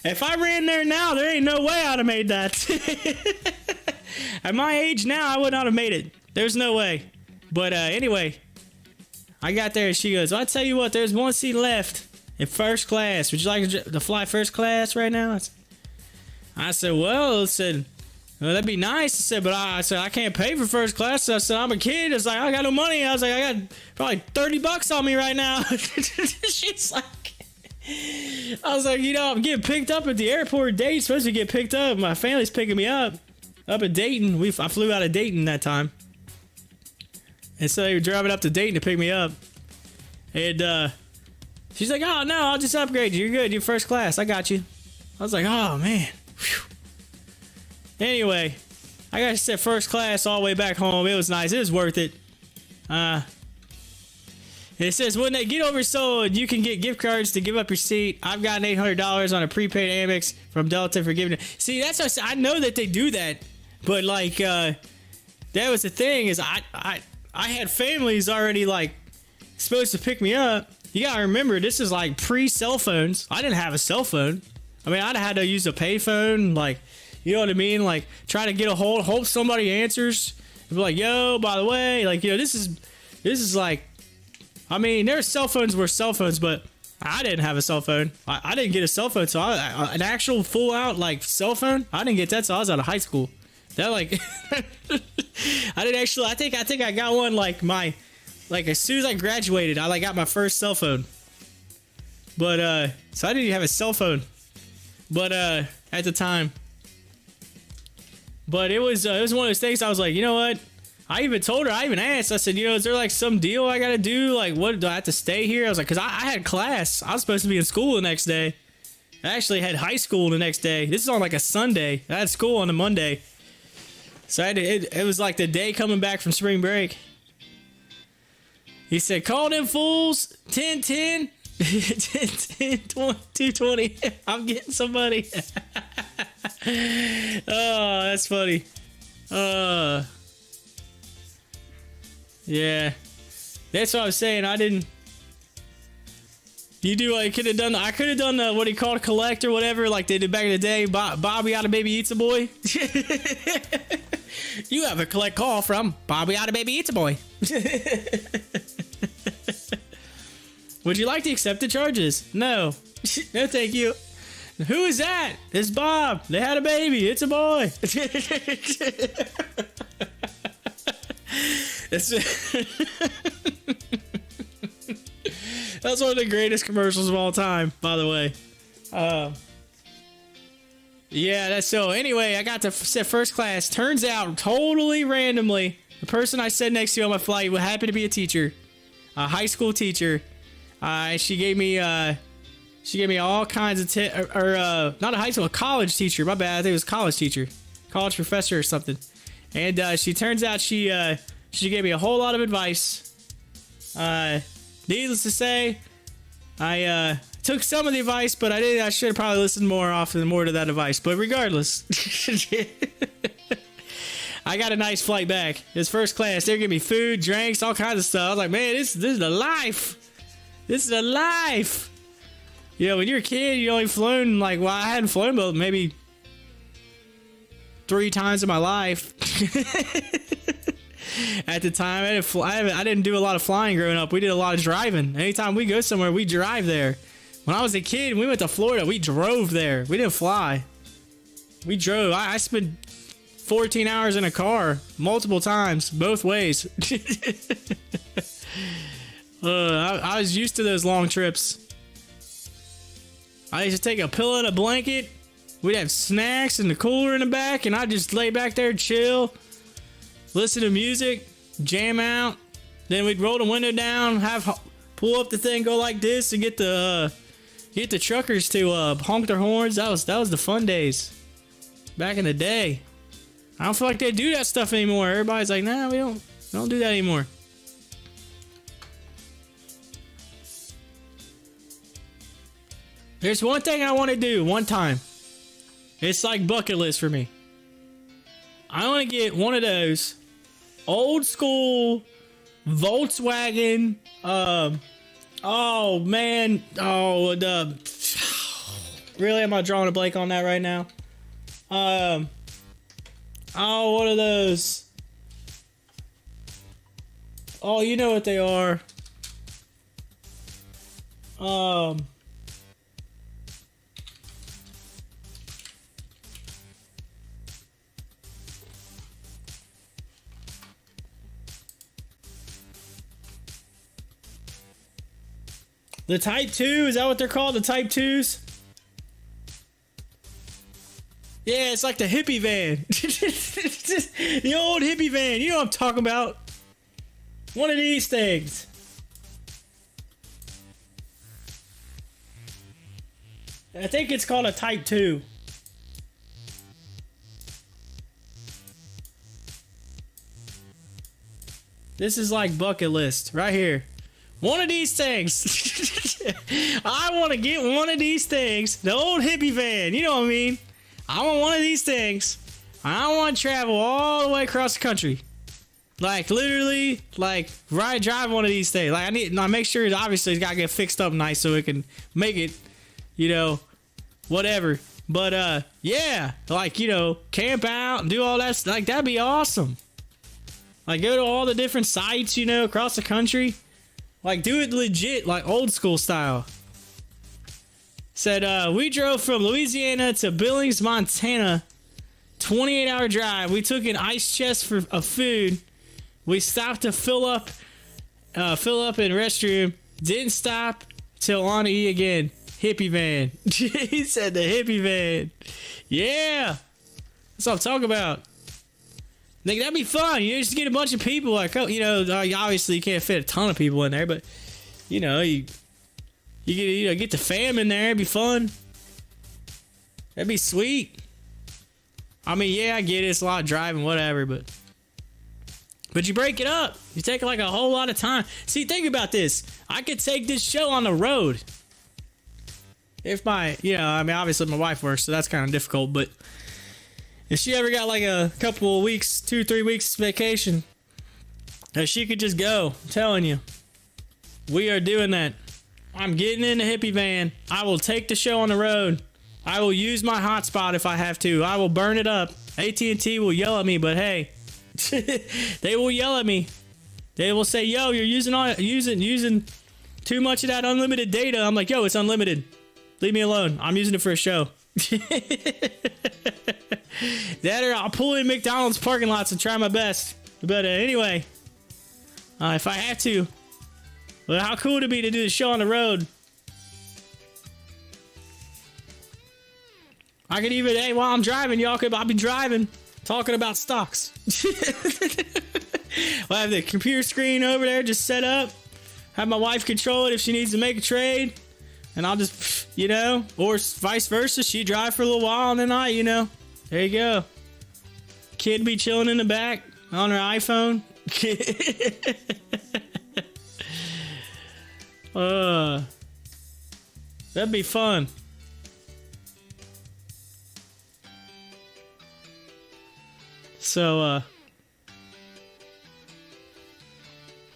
If I ran there now, there ain't no way I'd have made that. At my age now, I would not have made it. There's no way. But anyway, I got there and she goes, well, I'll tell you what, there's one seat left in first class. Would you like to fly first class right now? I said, well, well, that'd be nice. I said, but I said, I can't pay for first class. So I said, I'm a kid. I was like, I got no money. I was like, I got probably $30 on me right now. She's like, I was like, I'm getting picked up at the airport. Dayton, supposed to get picked up. My family's picking me up at Dayton. I flew out of Dayton that time. And so they were driving up to Dayton to pick me up. And she's like, oh, no, I'll just upgrade you. You're good. You're first class. I got you. I was like, oh, man. Whew. Anyway, I got to sit first class all the way back home. It was nice. It was worth it. It says, when they get oversold, you can get gift cards to give up your seat. I've gotten $800 on a prepaid Amex from Delta for giving it. See, that's what I said. I know that they do that. But, like, that was the thing is I had families already, like, supposed to pick me up. You got to remember, this is, like, pre-cell phones. I didn't have a cell phone. I mean, I'd have had to use a payphone, like, you know what I mean? Like, try to get a hold, hope somebody answers. And be like, yo, by the way, like, this is like, I mean, their cell phones were cell phones, but I didn't have a cell phone. I didn't get a cell phone, so an actual full out, like, cell phone, I didn't get that till I was out of high school. That, like, I didn't actually, I think I got one, like, as soon as I graduated, I, like, got my first cell phone. But, so I didn't even have a cell phone. But, at the time. But it was one of those things I was like, you know what? I even told her, I even asked, I said, is there like some deal I got to do? Like, what, do I have to stay here? I was like, because I had class. I was supposed to be in school the next day. I actually had high school the next day. This is on like a Sunday. I had school on a Monday. So it was like the day coming back from spring break. He said, call them fools, 10-10. 220. I'm getting somebody. Oh, that's funny. Yeah, that's what I was saying. I didn't. You do. I could have done. I could have done what he called collect or whatever, like they did back in the day. Bobby out of Baby Eats a Boy. You have a collect call from Bobby out of Baby Eats a Boy. Would you like to accept the charges? No. No, thank you. Who is that? It's Bob. They had a baby. It's a boy. That's one of the greatest commercials of all time, by the way. Yeah, that's so. Anyway, I got to sit first class. Turns out, totally randomly, the person I sat next to on my flight would happen to be a teacher, a high school teacher. She gave me all kinds of not a high school, a college teacher. My bad. I think it was a college teacher, college professor or something. And she turns out she gave me a whole lot of advice. Needless to say, I took some of the advice, but I should have probably listened more to that advice. But regardless, I got a nice flight back. It's first class. They gave me food, drinks, all kinds of stuff. I was like, man, this is the life. This is the life. When you're a kid, you only flown like, well, I hadn't flown but maybe 3 times in my life. At the time, I didn't do a lot of flying growing up. We did a lot of driving. Anytime we go somewhere, we drive there. When I was a kid, we went to Florida. We drove there. We didn't fly. We drove. I spent 14 hours in a car multiple times, both ways. I was used to those long trips. I used to take a pillow and a blanket. We'd have snacks in the cooler in the back, and I'd just lay back there, chill, listen to music, jam out. Then we'd roll the window down, pull up the thing, go like this, and get the truckers to honk their horns. That was the fun days back in the day. I don't feel like they do that stuff anymore. Everybody's like, nah, we don't do that anymore. There's one thing I want to do one time. It's like bucket list for me. I want to get one of those old school Volkswagen. Oh man. Really, am I drawing a blank on that right now? One of those. Oh, you know what they are. The Type 2, is that what they're called? The Type 2s? Yeah, it's like the hippie van. The old hippie van. You know what I'm talking about. One of these things. I think it's called a Type 2. This is like bucket list right here. One of these things. I want to get one of these things. The old hippie van. You know what I mean? I want one of these things. I want to travel all the way across the country. Like literally, like drive one of these things. Like I make sure it obviously it's got to get fixed up nice so it can make it, you know, whatever. But yeah, like, you know, camp out and do all that. Like that'd be awesome. Like go to all the different sites, you know, across the country. Like do it legit, like old school style. Said we drove from Louisiana to Billings, Montana. 28-hour drive. We took an ice chest of food. We stopped to fill up in restroom. Didn't stop till on to eat again. Hippie van. He said the hippie van. Yeah, that's what I'm talking about. Like that'd be fun. You just get a bunch of people. Like, oh, you know, obviously you can't fit a ton of people in there, but you know, you get the fam in there. It'd be fun. That'd be sweet. I mean, yeah, I get it. It's a lot of driving, whatever, but you break it up. You take like a whole lot of time. See, think about this. I could take this show on the road. If I mean, obviously my wife works, so that's kind of difficult, but if she ever got like a couple of weeks, 2-3 weeks vacation, she could just go. I'm telling you. We are doing that. I'm getting in the hippie van. I will take the show on the road. I will use my hotspot if I have to. I will burn it up. AT&T will yell at me, but hey, they will yell at me. They will say, "Yo, you're using too much of that unlimited data." I'm like, "Yo, it's unlimited. Leave me alone. I'm using it for a show." That or I'll pull in McDonald's parking lots and try my best. But anyway, if I have to, well, how cool would it be to do the show on the road? I could even, hey, while I'm driving, I'll be driving, talking about stocks. I'll have the computer screen over there just set up. Have my wife control it if she needs to make a trade. And I'll just, you know, or vice versa. She drive for a little while and then there you go. Kid be chilling in the back on her iPhone. That'd be fun. So,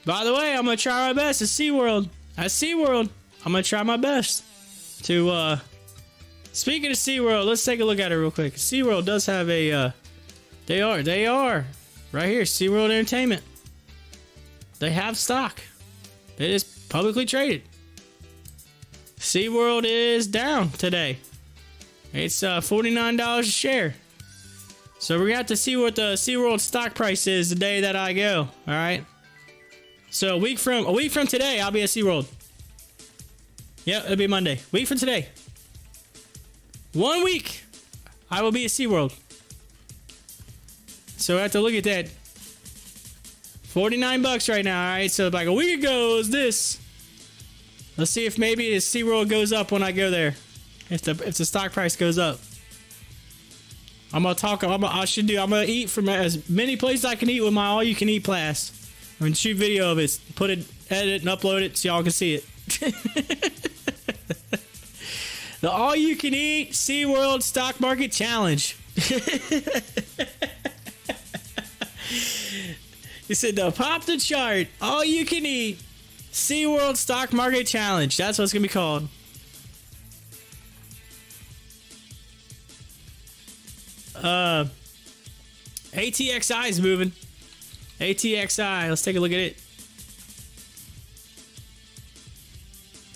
by the way, I'm gonna try my best at SeaWorld. I'm gonna try my best to, speaking of SeaWorld, let's take a look at it real quick. SeaWorld does have a, they are, right here, SeaWorld Entertainment. They have stock. It is publicly traded. SeaWorld is down today. It's $49 a share. So we're gonna have to see what the SeaWorld stock price is the day that I go. All right. So a week from today, I'll be at SeaWorld. Yep, it'll be Monday. Week from today. 1 week, I will be at SeaWorld. So I have to look at that. $49 right now. All right. So like a week ago, it was this. Let's see if maybe the SeaWorld goes up when I go there. If the stock price goes up. I'm gonna eat from as many places I can eat with my all-you-can-eat pass. I'm gonna shoot video of it, edit and upload it so y'all can see it. The all-you-can-eat SeaWorld Stock Market Challenge. He said, "To pop the chart, all-you-can-eat SeaWorld Stock Market Challenge." That's what it's gonna be called. ATXI is moving. ATXI. Let's take a look at it.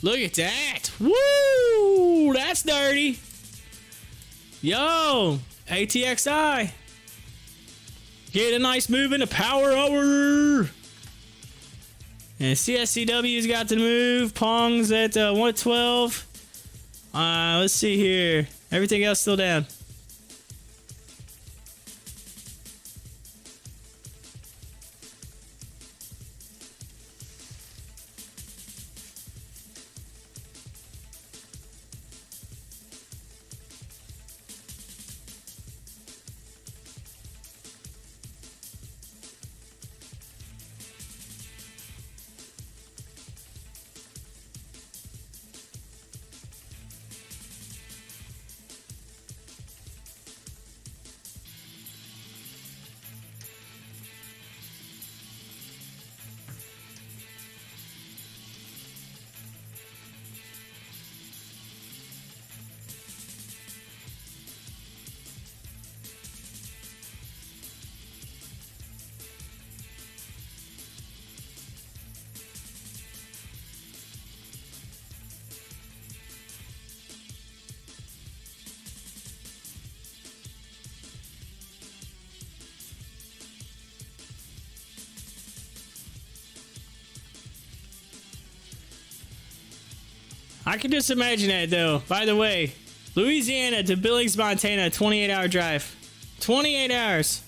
Look at that. Woo! That's dirty. Yo, ATXI. Get a nice move in the power hour. And CSCW's got to move. Pong's at 112. Let's see here. Everything else still down. I can just imagine that, though. By the way, Louisiana to Billings, Montana, 28-hour drive. 28 hours.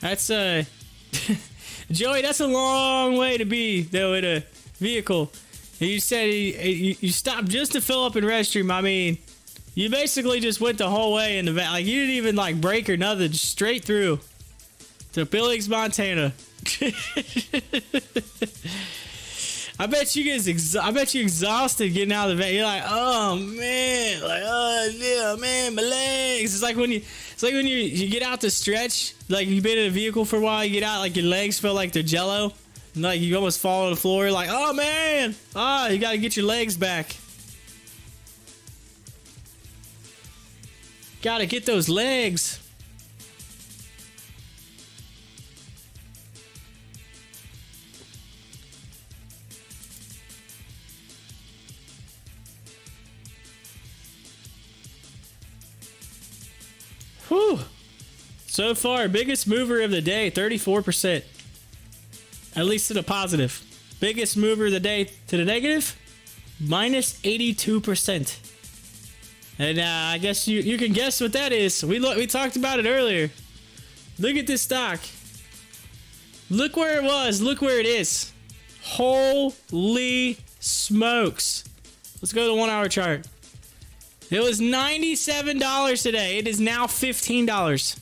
That's, Joey, that's a long way to be, though, in a vehicle. And you said you stopped just to fill up in restroom. I mean, you basically just went the whole way in the van. Like, you didn't even, like, brake or nothing. Just straight through to Billings, Montana. I bet you exhausted getting out of the van. You're like, oh man, like, oh yeah, man, my legs. It's like when you get out to stretch, like you've been in a vehicle for a while, you get out, like your legs feel like they're jello, and like you almost fall on the floor. You're like, oh man, you gotta get your legs back. Gotta get those legs. Whew. So far, biggest mover of the day, 34%. At least to the positive. Biggest mover of the day to the negative, minus 82%. And I guess you can guess what that is. We talked about it earlier. Look at this stock. Look where it was. Look where it is. Holy smokes. Let's go to the 1 hour chart. It was $97 today. It is now $15.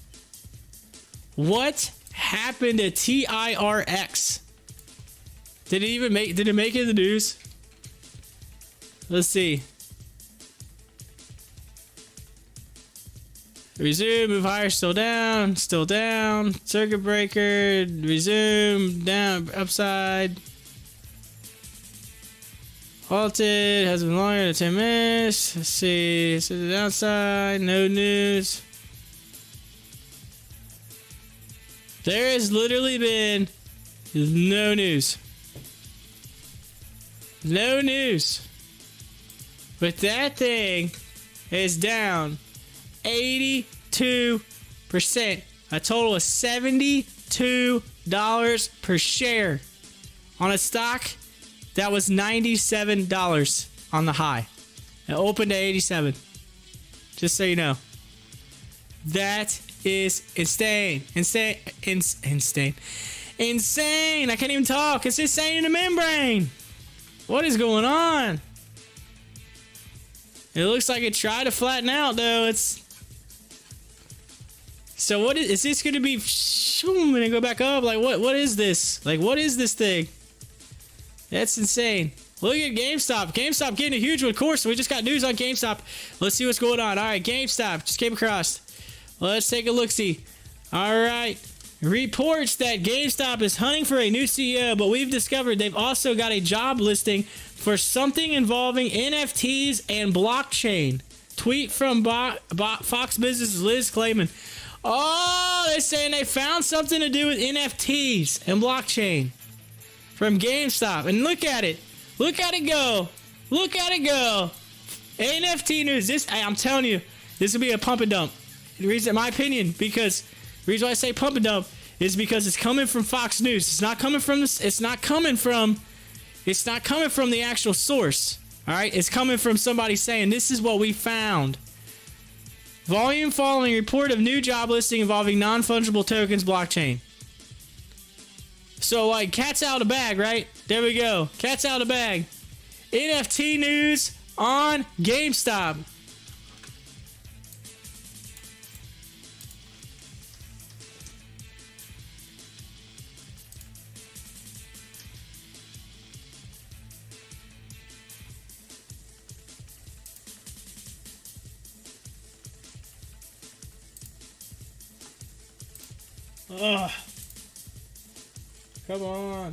What happened to TIRX? Did it make it in the news? Let's see. Resume, move higher, still down, circuit breaker, resume, down, upside. Halted, has been longer than 10 minutes. Let's see, so the downside, no news. There has literally been no news. No news. But that thing is down 82%. A total of $72 per share on a stock that was $97 on the high. It opened at 87. Just so you know. That is insane. Insane. I can't even talk. It's insane in the membrane. What is going on? It looks like it tried to flatten out, though. So what is this going to be? And then go back up? Like what is this? Like what is this thing? That's insane. Look at GameStop. GameStop getting a huge one. Of course, we just got news on GameStop. Let's see what's going on. All right, GameStop just came across. Let's take a look-see. All right. Reports that GameStop is hunting for a new CEO, but we've discovered they've also got a job listing for something involving NFTs and blockchain. Tweet from Fox Business' Liz Clayman. Oh, they're saying they found something to do with NFTs and blockchain from GameStop. And look at it. Look at it go. Look at it go. NFT news. I'm telling you, this will be a pump and dump. The reason, in my opinion, because the reason why I say pump and dump is because it's coming from Fox News. It's not coming from this. It's not coming from the actual source. All right, it's coming from somebody saying this is what we found. Volume following report of new job listing involving non-fungible tokens blockchain. So like cat's out of the bag, right? There we go. Cat's out of the bag. NFT news on GameStop. Ugh. Come on.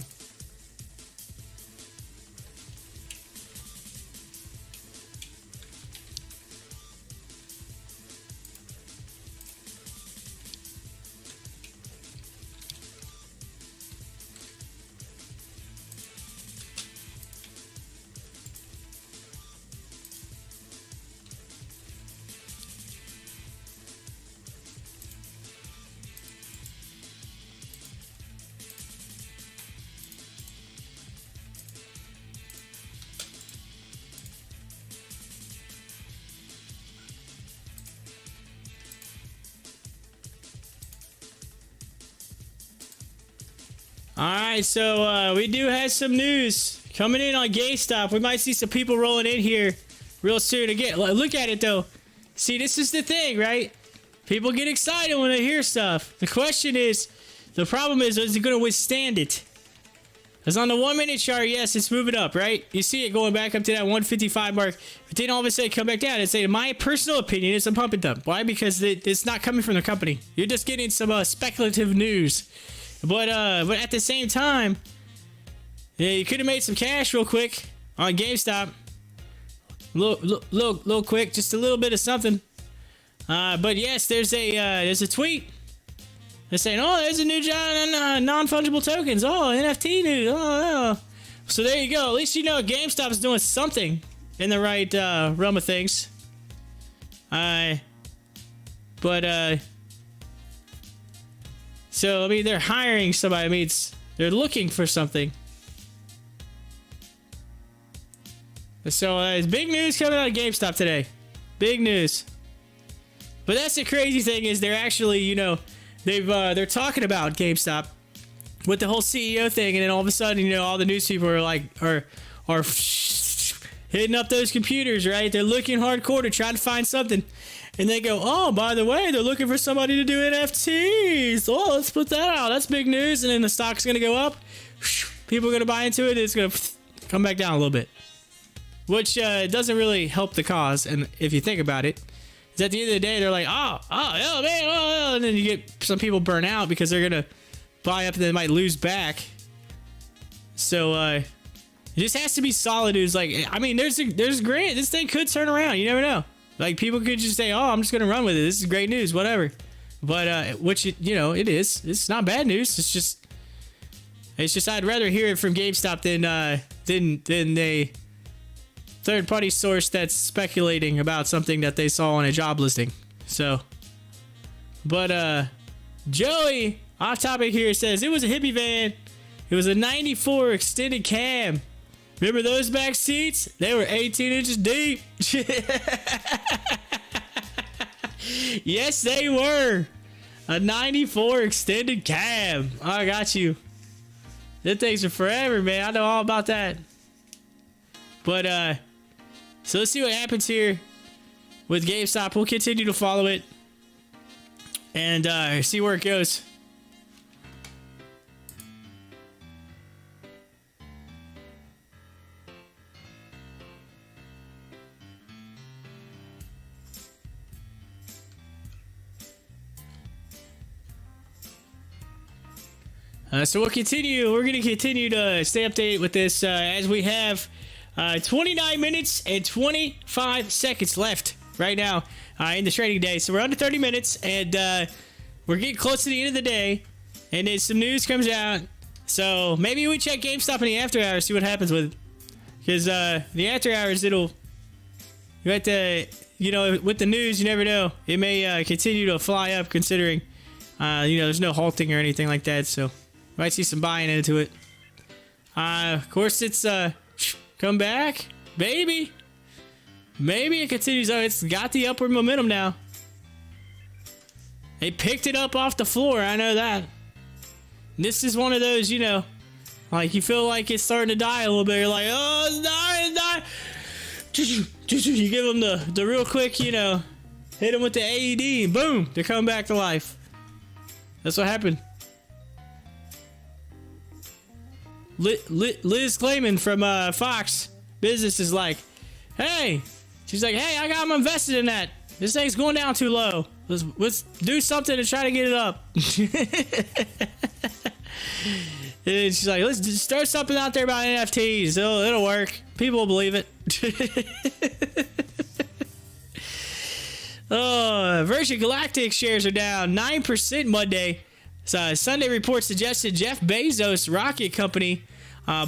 Alright, so we do have some news coming in on GameStop. We might see some people rolling in here real soon. Again, look at it though. See, this is the thing, right? People get excited when they hear stuff. The question is, the problem is it going to withstand it? Because on the 1 minute chart, yes, it's moving up, right? You see it going back up to that 155 mark. But then all of a sudden come back down and say, in my personal opinion, it's a pump and dump. Why? Because it's not coming from the company. You're just getting some speculative news. But at the same time, yeah, you could have made some cash real quick on GameStop. Little quick, just a little bit of something. But yes, there's a tweet. They're saying, oh, there's a new job on non-fungible tokens. Oh, NFT news. Oh. So there you go. At least you know GameStop is doing something in the right realm of things. So, I mean, they're hiring somebody. I mean, they're looking for something. So, it's big news coming out of GameStop today. Big news. But that's the crazy thing is they're actually, you know, they're talking about GameStop with the whole CEO thing, and then all of a sudden, you know, all the news people are like, are hitting up those computers, right? They're looking hardcore to try to find something. And they go, oh, by the way, they're looking for somebody to do NFTs. Oh, let's put that out. That's big news. And then the stock's going to go up. People are going to buy into it. And it's going to come back down a little bit. Which doesn't really help the cause. And if you think about it, is at the end of the day, they're like, oh, man. Oh. And then you get some people burn out because they're going to buy up and they might lose back. So it just has to be solid news. Like, I mean, there's great. This thing could turn around. You never know. Like, people could just say, oh, I'm just going to run with it. This is great news, whatever. But, which, you know, it is. It's not bad news. It's just I'd rather hear it from GameStop than a third-party source that's speculating about something that they saw on a job listing. So, but, Joey, off topic here, says, it was a hippie van. It was a 94 extended cab. Remember those back seats? They were 18 inches deep. Yes, they were. A 94 extended cab. I got you. That things are forever, man. I know all about that. But, so let's see what happens here with GameStop. We'll continue to follow it and see where it goes. So we'll continue. We're going to continue to stay updated with this as we have 29 minutes and 25 seconds left right now in the trading day. So we're under 30 minutes and we're getting close to the end of the day. And then some news comes out. So maybe we check GameStop in the after hours, see what happens with it. Because the after hours, you have to, you know, with the news, you never know. It may continue to fly up considering There's no halting or anything like that, so might see some buying into it. Of course, it's come back, baby. Maybe it continues. Oh, it's got the upward momentum now. They picked it up off the floor. I know that. This is one of those, like you feel like it's starting to die a little bit. You're like, oh, it's dying. You give them the real quick, hit them with the AED, and boom, they're coming back to life. That's what happened. Liz Clayman from Fox Business is like, hey, she's like, hey, I got them invested in that. This thing's going down too low. Let's do something to try to get it up. And she's like, let's just start something out there about NFTs. It'll work. People will believe it. Virgin Galactic shares are down 9% Monday. Sunday reports suggested Jeff Bezos' rocket company,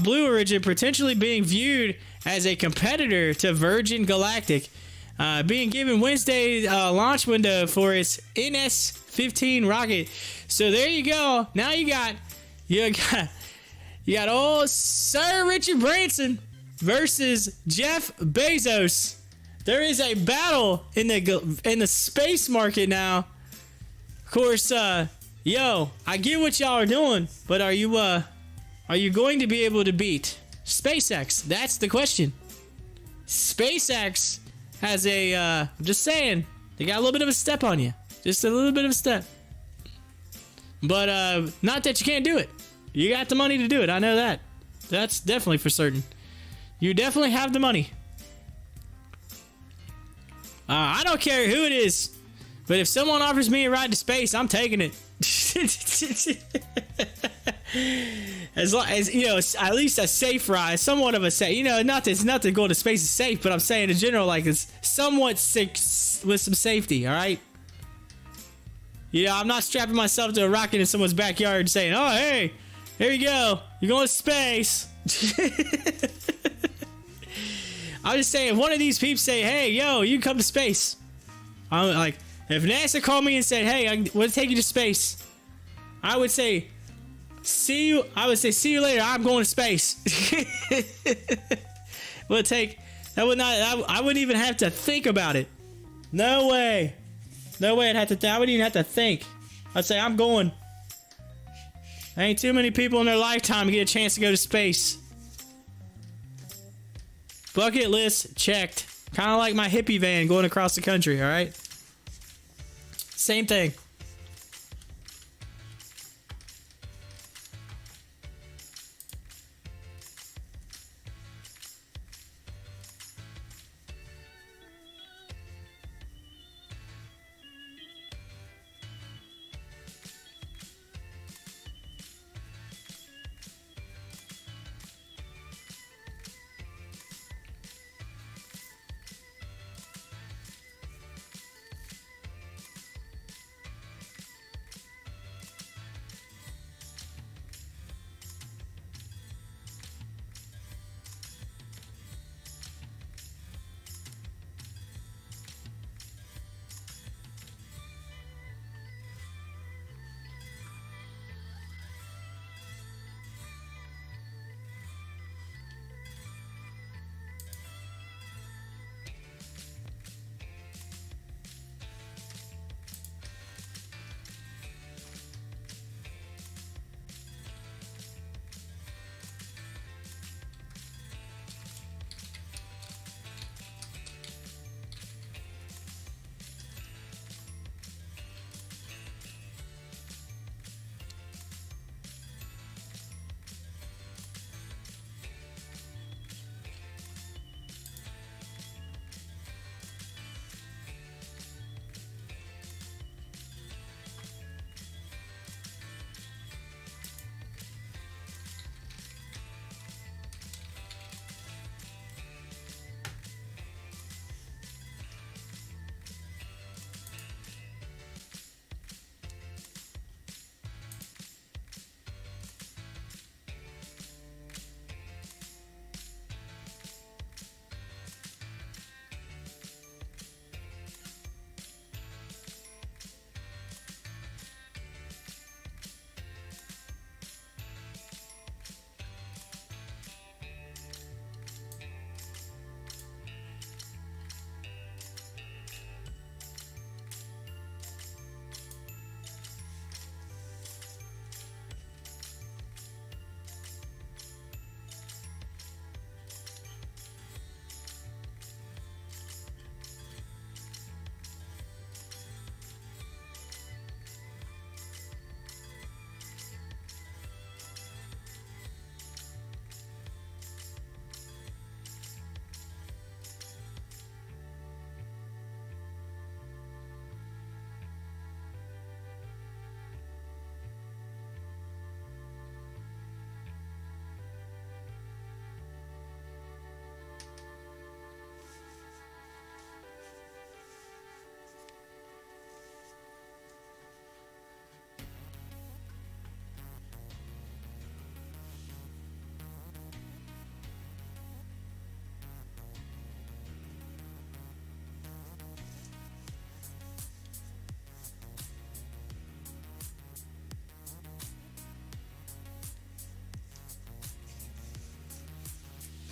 Blue Origin, potentially being viewed as a competitor to Virgin Galactic, being given Wednesday launch window for its NS-15 rocket. So there you go. Now you got old Sir Richard Branson versus Jeff Bezos. There is a battle in the space market now. Of course, I get what y'all are doing, but are you going to be able to beat SpaceX? That's the question. SpaceX has I'm just saying, they got a little bit of a step on you. Just a little bit of a step. But not that you can't do it. You got the money to do it. I know that. That's definitely for certain. You definitely have the money. I don't care who it is, but if someone offers me a ride to space, I'm taking it. As long as, at least a safe ride, somewhat of a safe, not to go to space is safe, but I'm saying in general, like it's somewhat sick with some safety. All right. I'm not strapping myself to a rocket in someone's backyard and saying, oh, hey, here you go. You're going to space. I'm just saying, if one of these peeps say, hey, yo, you can come to space. I'm like, if NASA called me and said, hey, I want to take you to space, I would say, see you later. I'm going to space. I wouldn't even have to think about it. No way. I wouldn't even have to think. I'd say, I'm going. Ain't too many people in their lifetime to get a chance to go to space. Bucket list checked. Kind of like my hippie van going across the country, all right? Same thing.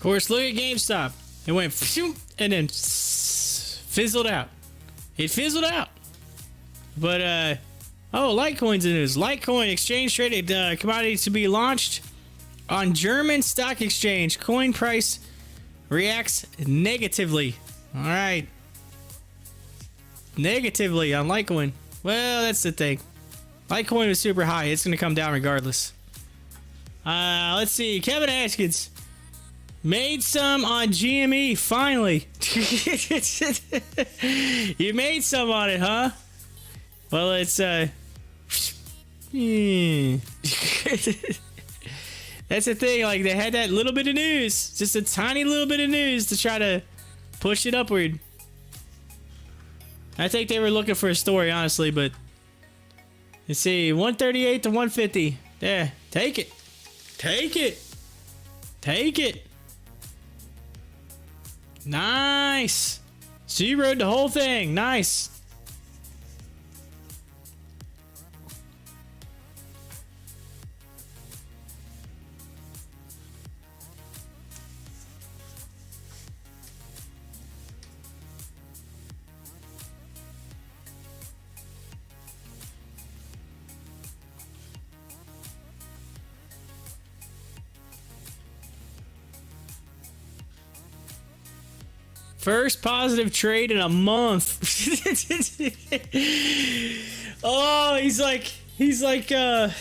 course, look at GameStop. It went phew, and then fizzled out. It fizzled out. But Litecoin's in the news. Litecoin exchange traded commodity to be launched on German stock exchange. Coin price reacts negatively. All right. Negatively on Litecoin. Well, that's the thing. Litecoin was super high. It's going to come down regardless. Let's see. Kevin Askins made some on GME, finally. You made some on it, huh? Well, it's, that's the thing. Like, they had that little bit of news. Just a tiny little bit of news to try to push it upward. I think they were looking for a story, honestly, but let's see. 138 to 150. There. Take it. Take it. Take it. Nice. Zeroed the whole thing. Nice. First positive trade in a month. Oh, he's like, he's like, I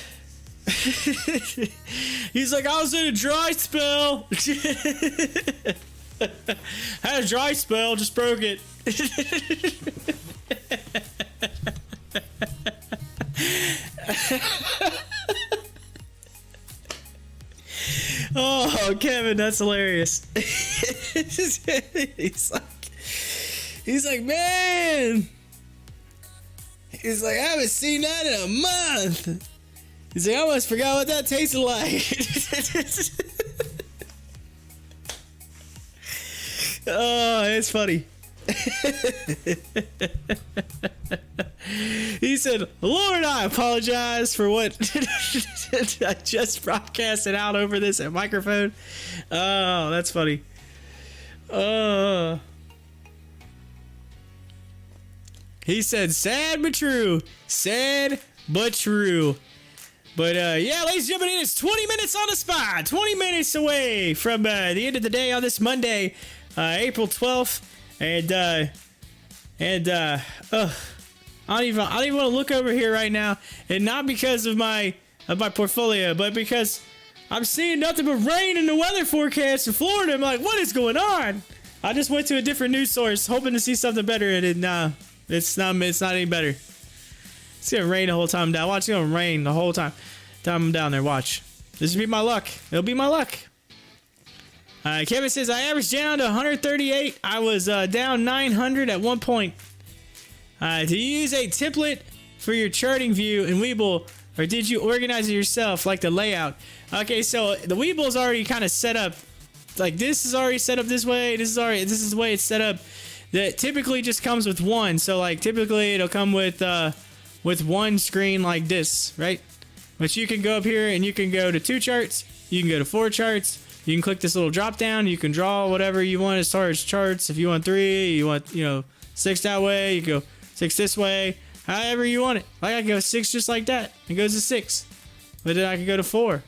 was in a dry spell. Had a dry spell, just broke it. Oh, Kevin, that's hilarious. he's like, man. He's like, I haven't seen that in a month. He's like, I almost forgot what that tasted like. Oh, it's funny. He said, Lord, I apologize for what I just broadcasted out over this microphone. Oh, that's funny. He said, sad but true. Sad but true. But yeah, ladies and gentlemen, it's 20 minutes on the spot. 20 minutes away from the end of the day on this Monday, April 12th. And I don't even want to look over here right now, and not because of my portfolio, but because I'm seeing nothing but rain in the weather forecast in Florida. I'm like, what is going on? I just went to a different news source hoping to see something better, and it's not any better. It's gonna rain the whole time down. Watch, it's gonna rain the whole time I'm down there. Watch. This will be my luck. It'll be my luck. Kevin says, I averaged down to 138. I was down 900 at one point. Do you use a template for your charting view in WEBULL, or did you organize it yourself, like the layout? Okay, so the WEBULL's already kind of set up. Like, this is already set up this way. This is the way it's set up. That typically just comes with one. So, like, typically it'll come with one screen like this, right? But you can go up here and you can go to 2 charts. You can go to 4 charts. You can click this little drop down. You can draw whatever you want as far as charts. If you want 3, you want 6 that way. You go 6 this way. However you want it. Like I can go 6 just like that. It goes to 6. But then I can go to 4.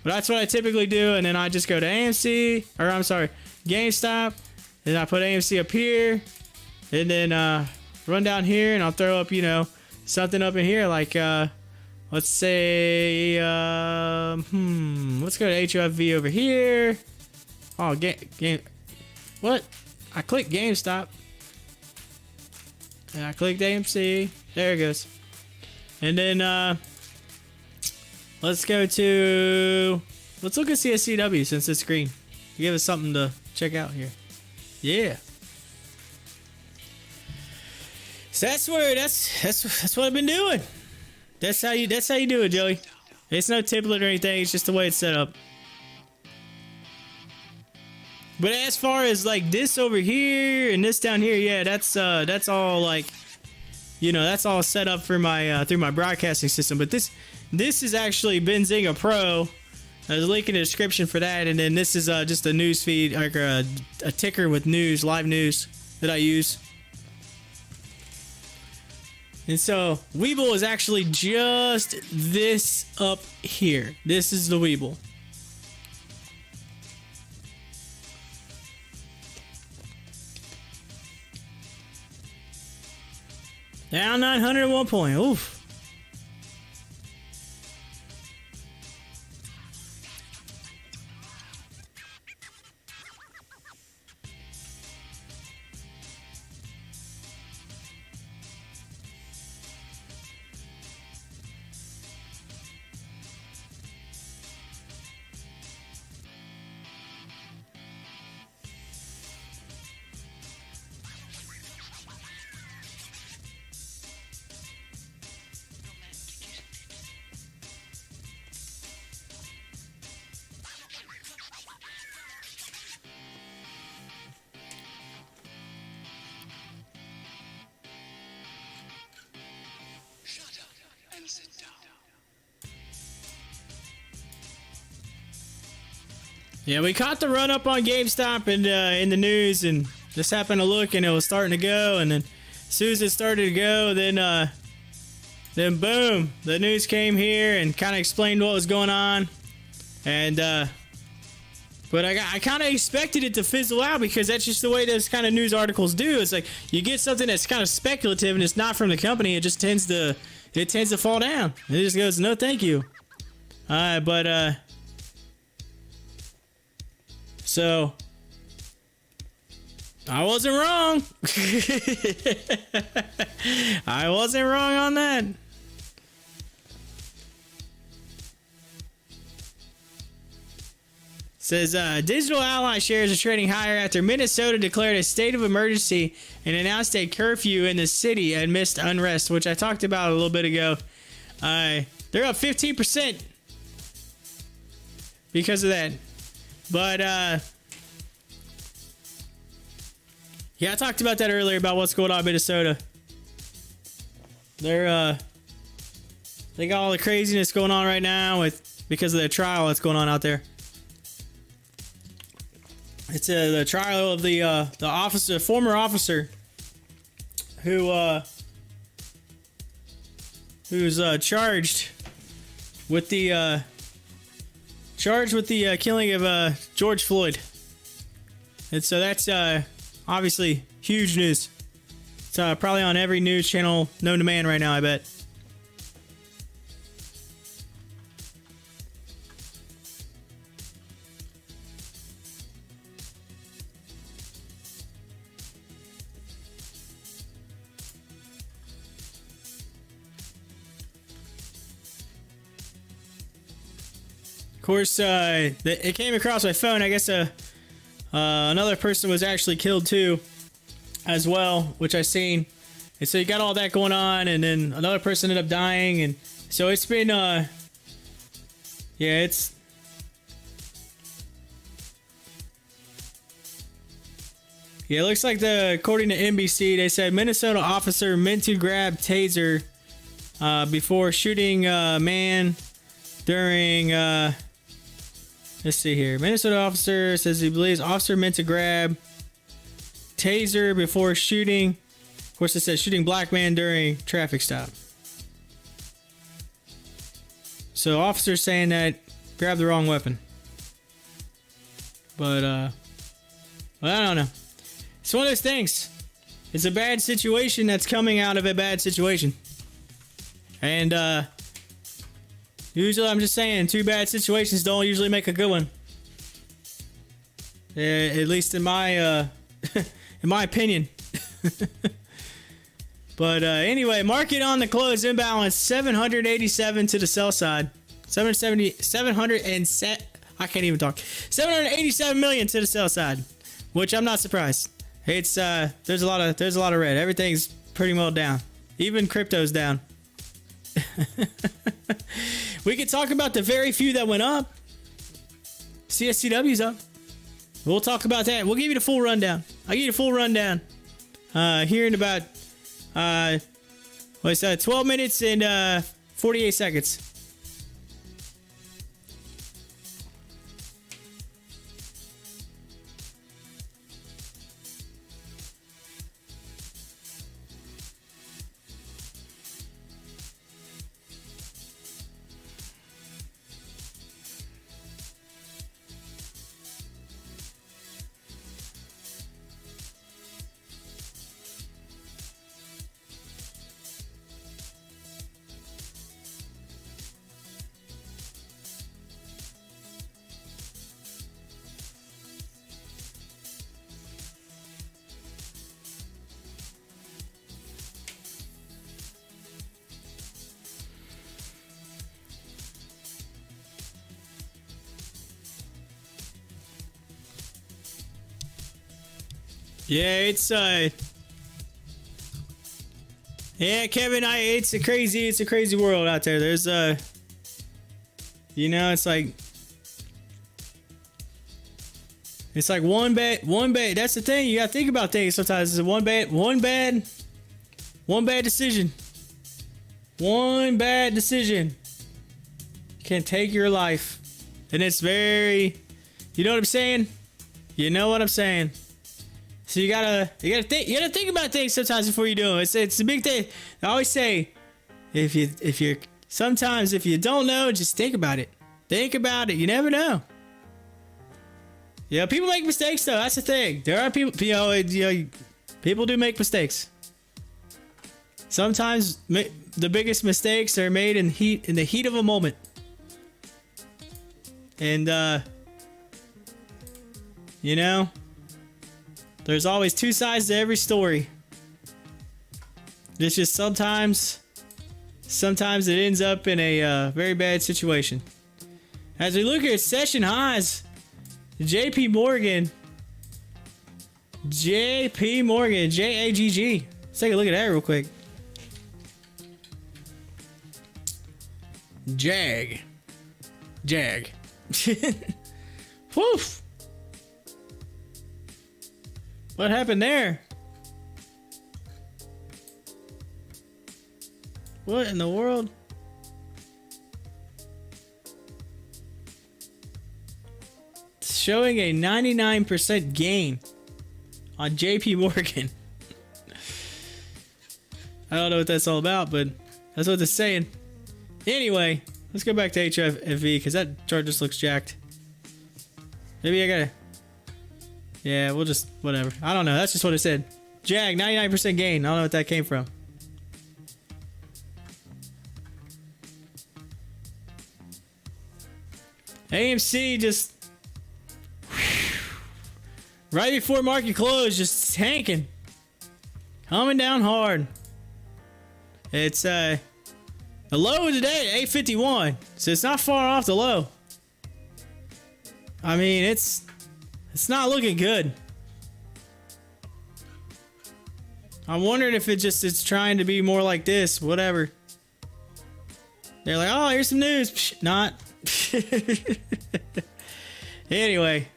But that's what I typically do. And then I just go to GameStop. Then I put AMC up here. And then run down here and I'll throw up, something up in here like let's say let's go to HOFV over here. Oh, game what? I clicked GameStop. And I clicked AMC. There it goes. And then let's look at CSCW since it's green. Give us something to check out here. Yeah. So that's what I've been doing. That's how you do it, Joey. It's no template or anything. It's just the way it's set up. But as far as like this over here and this down here, yeah, that's all like, that's all set up for my through my broadcasting system. But this is actually Benzinga Pro, There's a link in the description for that, and then this is just a news feed, like a ticker with news, live news that I use. And so WEBULL is actually just this up here. This is the WEBULL. Down 901 point. Oof. Shut up and sit down. Yeah, we caught the run up on GameStop and in the news, and just happened to look, and it was starting to go. And then as soon as it started to go, then boom, the news came here and kind of explained what was going on. And but I kind of expected it to fizzle out, because that's just the way those kind of news articles do. It's like you get something that's kind of speculative and it's not from the company, it just tends to fall down. It just goes, no, thank you. So I wasn't wrong. I wasn't wrong on that. Says Digital Ally shares are trading higher after Minnesota declared a state of emergency and announced a curfew in the city amidst unrest, which I talked about a little bit ago. They're up 15% because of that. But yeah, I talked about that earlier about what's going on in Minnesota. They got all the craziness going on right now because of the trial that's going on out there. It's the trial of the officer, former officer, who's charged with the killing of George Floyd. And so that's obviously huge news. It's probably on every news channel known to man right now, I bet. Of course, it came across my phone. I guess another person was actually killed too, as well, which I seen. And so you got all that going on, and then another person ended up dying, and so it's been, yeah, it looks like according to NBC, they said Minnesota officer meant to grab taser before shooting man during. Let's see here. Minnesota officer says he believes officer meant to grab taser before shooting. Of course, it says shooting black man during traffic stop. So officer saying that grabbed the wrong weapon. But well, I don't know. It's one of those things. It's a bad situation that's coming out of a bad situation. And usually, I'm just saying, two bad situations don't usually make a good one. At least in my in my opinion. But anyway, market on the close imbalance 787 to the sell side. 787 million to the sell side, which I'm not surprised. It's there's a lot of red. Everything's pretty well down. Even crypto's down. We could talk about the very few that went up. CSCW's up. We'll talk about that. We'll give you the full rundown. I'll give you the full rundown here in about 12 minutes and 48 seconds. Yeah, it's yeah, Kevin, it's a crazy world out there. There's you know, it's like one bad. That's the thing. You gotta think about things sometimes. It's one bad decision. One bad decision can take your life, and it's very. You know what I'm saying? You know what I'm saying? So you gotta think about things sometimes before you do them. It's a big thing. I always say, if you don't know, just think about it. Think about it. You never know. Yeah, people make mistakes though. That's the thing. There are people. People do make mistakes. Sometimes the biggest mistakes are made in the heat of a moment. And you know, there's always two sides to every story. It's just sometimes it ends up in a very bad situation. As we look at session highs, JP Morgan, JAGG. Let's take a look at that real quick. Jag. Woof. What happened there? What in the world? It's showing a 99% gain on JP Morgan. I don't know what that's all about, but that's what it's saying. Anyway, let's go back to HOFV because that chart just looks jacked. Maybe I gotta. Yeah, we'll just whatever. I don't know. That's just what it said. Jag, 99% gain. I don't know what that came from. AMC just right before market close, just tanking, coming down hard. It's the low today at 851, so it's not far off the low. I mean, it's not looking good. I'm wondering if it's trying to be more like this. Whatever. They're like, oh, here's some news. Psh, not. Anyway.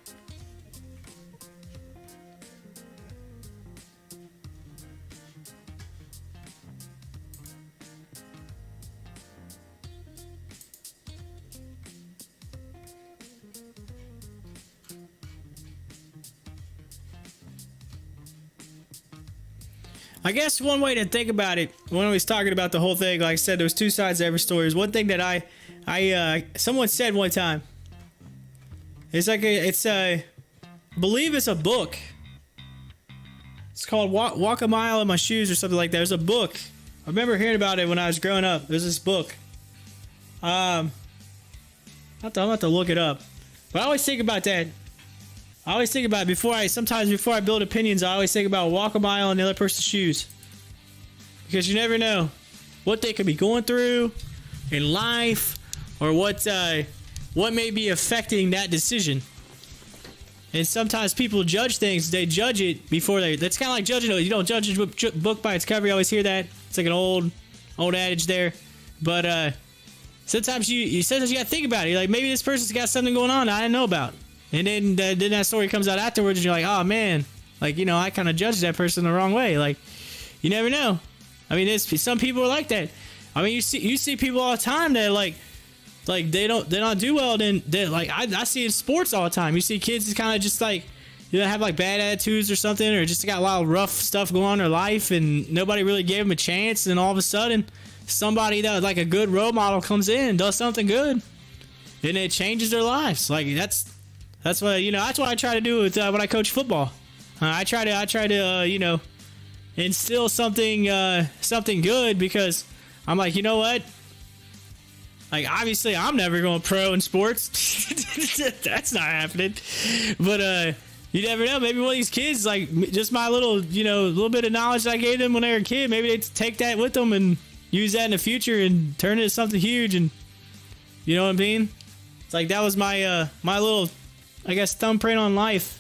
I guess one way to think about it when I was talking about the whole thing, like I said, there's two sides to every story. Is one thing that I someone said one time. It's like I believe it's a book. It's called Walk a Mile in My Shoes or something like that. There's a book. I remember hearing about it when I was growing up. There's this book. I'm about to look it up. But I always think about that. I always think about it sometimes before I build opinions, I always think about walk a mile in the other person's shoes. Because you never know what they could be going through in life or what may be affecting that decision. And sometimes people judge things, they judge it before that's kind of like judging it. You don't judge a book by its cover. You always hear that. It's like an old adage there. But sometimes you gotta think about it. You're like, maybe this person's got something going on I didn't know about. And then that story comes out afterwards, and you're like, oh man, like, you know, I kind of judged that person the wrong way. Like, you never know. I mean, some people are like that. I mean, you see people all the time that like they don't do well. Then like I see in sports all the time. You see kids that kind of just like, you know, have like bad attitudes or something, or just got a lot of rough stuff going on in their life, and nobody really gave them a chance. And all of a sudden, somebody that like a good role model comes in and does something good, and it changes their lives. Like that's what, you know, that's what I try to do with when I coach football. I try to you know, instill something good, because I'm like, you know what? Like, obviously I'm never going pro in sports. That's not happening. But you never know. Maybe one of these kids, like just my little bit of knowledge that I gave them when they were a kid, maybe they take that with them and use that in the future and turn it into something huge. And you know what I mean? It's like that was my little, I guess, thumbprint on life.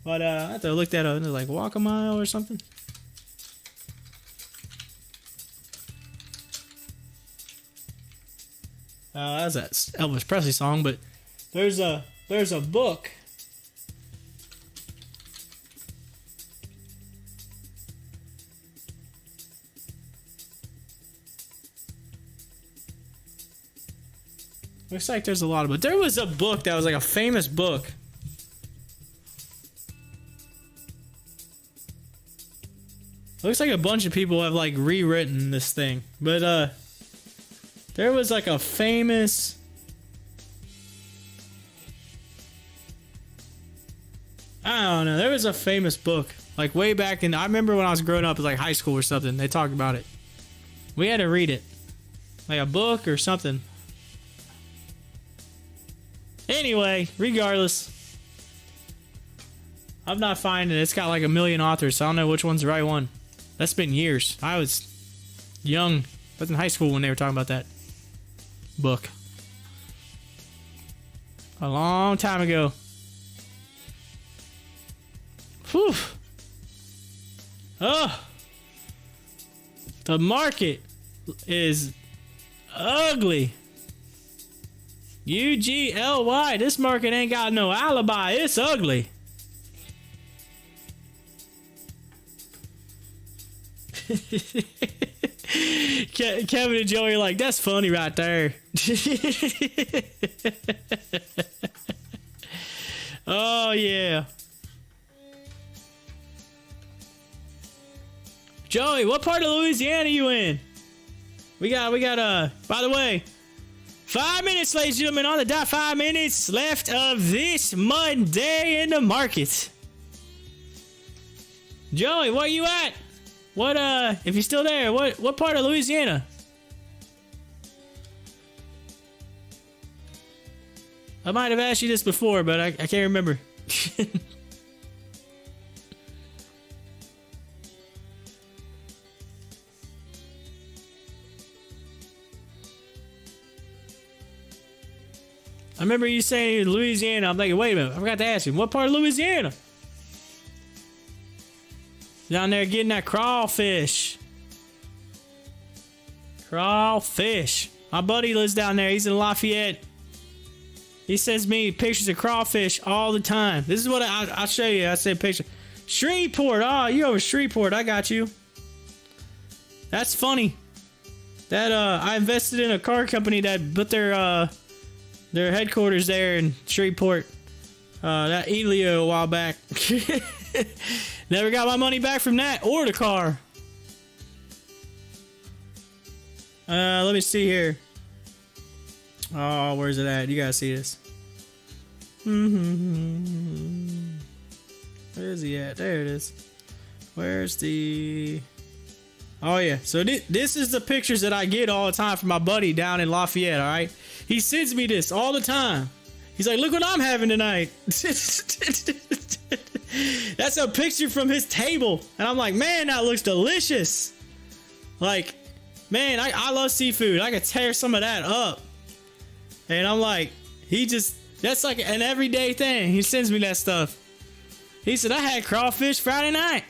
But I have to look that up. Like Walk a Mile or something. That's that Elvis Presley song, but there's a book. Looks like there's a lot of books. There was a book that was like a famous book. Looks like a bunch of people have like rewritten this thing, but there was like a famous. I don't know. There was a famous book like way back in. I remember when I was growing up, it was like high school or something. They talked about it. We had to read it, like a book or something. Anyway, regardless, I'm not finding it. It's got like a million authors, so I don't know which one's the right one. That's been years. I was young. I was in high school when they were talking about that book. A long time ago. Whew. Oh. The market is ugly. UGLY. This market ain't got no alibi. It's ugly. Kevin and Joey are like, that's funny right there. Oh yeah. Joey, what part of Louisiana you in? We got by the way, 5 minutes, ladies and gentlemen, on the dot. 5 minutes left of this Monday in the market. Joey, where you at? What, if you're still there, what part of Louisiana? I might have asked you this before, but I can't remember. I remember you saying Louisiana. I'm thinking, wait a minute, I forgot to ask you, what part of Louisiana? Down there getting that crawfish. Crawfish. My buddy lives down there. He's in Lafayette. He sends me pictures of crawfish all the time. This is what I'll show you. I said picture. Shreveport. Oh, you over Shreveport. I got you. That's funny. That I invested in a car company that put their headquarters there in Shreveport. That Elio a while back. Never got my money back from that or the car. Let me see here. Oh, where's it at? You gotta see this. Where is he at? There it is. Where's the... Oh yeah, so this is the pictures that I get all the time from my buddy down in Lafayette, alright? He sends me this all the time. He's like, look what I'm having tonight. That's a picture from his table. And I'm like, man, that looks delicious. Like, man, I love seafood. I could tear some of that up. And I'm like, that's like an everyday thing. He sends me that stuff. He said, I had crawfish Friday night.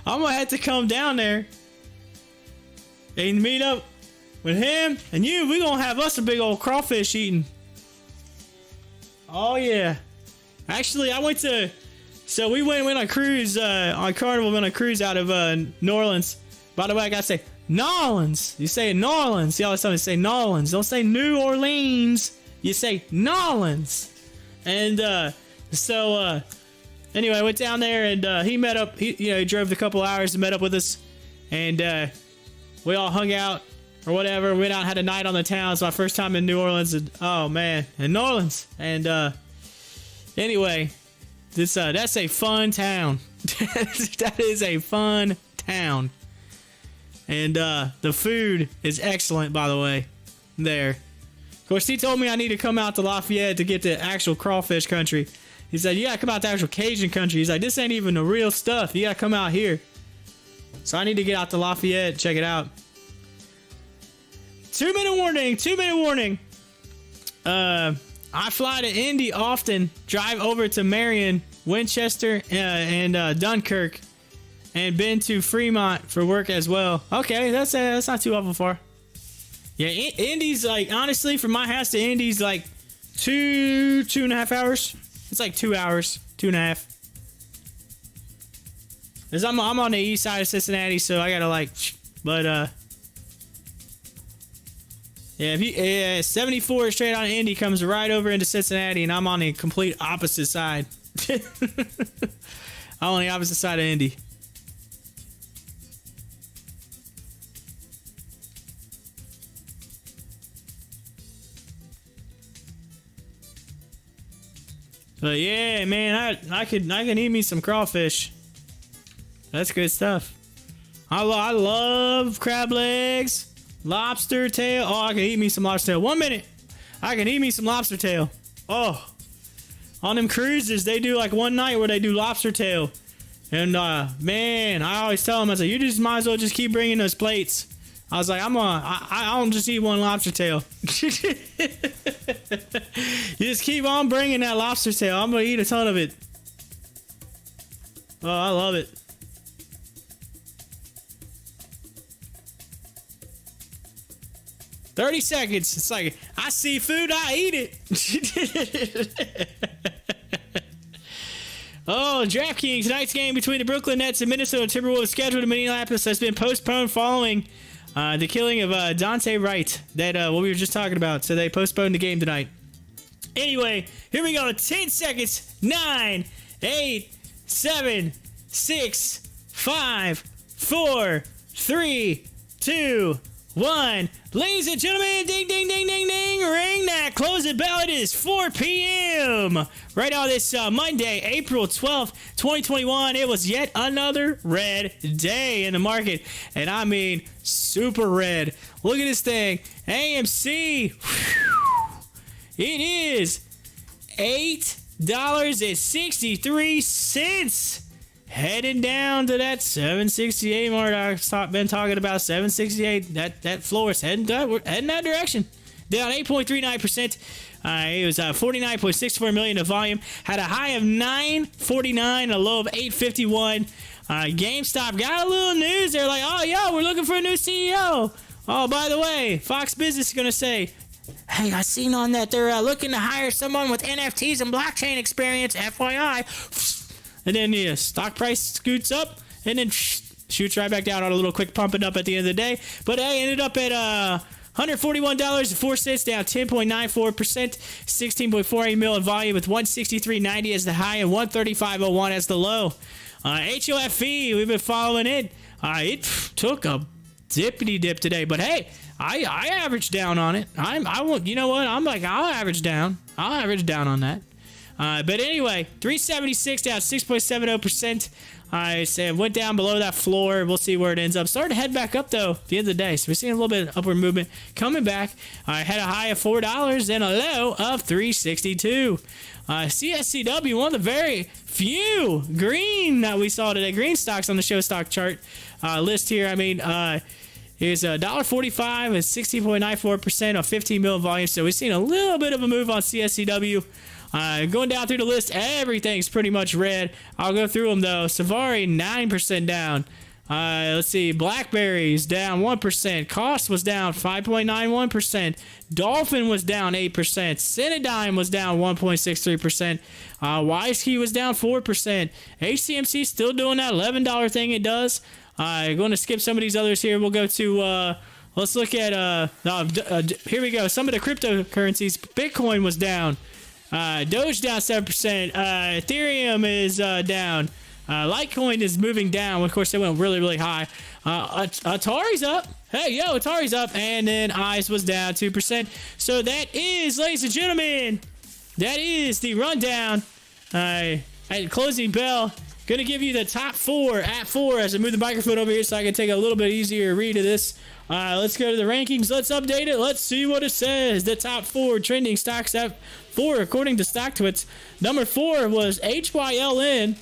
I'm gonna have to come down there and meet up with him and you. We're gonna have us a big old crawfish eating. Oh yeah. Actually, so we went on a cruise, on Carnival, went on a cruise out of New Orleans. By the way, I gotta say, Nolans. You say New Orleans. You always tell me to say Nolans. Don't say New Orleans. You say Nolans. And anyway, I went down there and he met up. He drove a couple hours and met up with us, and we all hung out or whatever. Went out and had a night on the town. It's my first time in New Orleans. And, oh man, in New Orleans. And anyway, that's a fun town. That is a fun town. And the food is excellent, by the way, there. Of course, he told me I need to come out to Lafayette to get to actual crawfish country. He said, you gotta come out to actual Cajun country. He's like, this ain't even the real stuff. You gotta come out here. So I need to get out to Lafayette and check it out. 2 minute warning. 2 minute warning. I fly to Indy often, drive over to Marion, Winchester, and Dunkirk, and been to Fremont for work as well. Okay, that's not too awful far. Yeah, Indy's like, honestly, from my house to Indy's like 2.5 hours. It's like 2 hours, 2.5. Cause I'm on the east side of Cincinnati, so I gotta like, but yeah, if you 74 straight on Indy comes right over into Cincinnati, and I'm on the complete opposite side. I'm on the opposite side of Indy. But yeah, man, I can eat me some crawfish. That's good stuff. I love crab legs, lobster tail. Oh, I can eat me some lobster tail. 1 minute, I can eat me some lobster tail. Oh, on them cruises they do like one night where they do lobster tail, and man, I always tell them, I say, you just might as well just keep bringing those plates. I was like, I don't just eat one lobster tail. You just keep on bringing that lobster tail. I'm gonna eat a ton of it. Oh, I love it. "30 seconds. It's like, I see food, I eat it. Oh, DraftKings, tonight's game between the Brooklyn Nets and Minnesota Timberwolves scheduled in Minneapolis has been postponed following the killing of Dante Wright, that what we were just talking about. So they postponed the game tonight. Anyway, here we go. 10 seconds. 9, 8, 7, 6, 5, 4, 3, 2, 1. Ladies and gentlemen, ding, ding, ding, ding, ding, ring that closing bell. It is 4 p.m. right now this Monday, April 12th, 2021. It was yet another red day in the market, and I mean super red. Look at this thing. AMC, whew, it is $8.63. Heading down to that 768 mark. I've been talking about 768. That floor is heading that direction. Down 8.39%. It was 49.64 million of volume. Had a high of 949, a low of 851. GameStop got a little news. They're like, oh, yo, we're looking for a new CEO. Oh, by the way, Fox Business is going to say, hey, I seen on that they're looking to hire someone with NFTs and blockchain experience, FYI. And then the stock price scoots up and then shoots right back down on a little quick pumping up at the end of the day. But I ended up at $141.04, down 10.94%, 16.48 mil in volume with 163.90 as the high and 135.01 as the low. HOFV, we've been following it. It took a dippity dip today, but hey, I averaged down on it. I won't. You know what? I'm like, I'll average down on that. But anyway, 376 down 6.70%. I said went down below that floor. We'll see where it ends up. Started to head back up though at the end of the day. So we're seeing a little bit of upward movement coming back. I had a high of $4 and a low of $3.62. CSCW, one of the very few green that we saw today. Green stocks on the show stock chart list here. I mean, is $1.45 and 16.94% of 15 mil volume. So we've seen a little bit of a move on CSCW. Going down through the list, everything's pretty much red. I'll go through them though. Savari 9% down. Let's see, BlackBerry's down 1%. Cost was down 5.91%. Dolphin was down 8%. CIDM was down 1.63%. WiseKey was down 4%. HCMC still doing that $11 thing it does. Going to skip some of these others here. We'll go to let's look at here we go. Some of the cryptocurrencies. Bitcoin was down. Doge down 7%. Ethereum is down. Litecoin is moving down. Of course, they went really, really high. Atari's up. Hey, yo, Atari's up. And then ICE was down 2%. So that is, ladies and gentlemen, that is the rundown. At closing bell, going to give you the top 4 at 4 as I move the microphone over here so I can take a little bit easier read of this. Let's go to the rankings. Let's update it. Let's see what it says. The top 4 trending stocks at 4 according to Stocktwits. Number 4 was HYLN,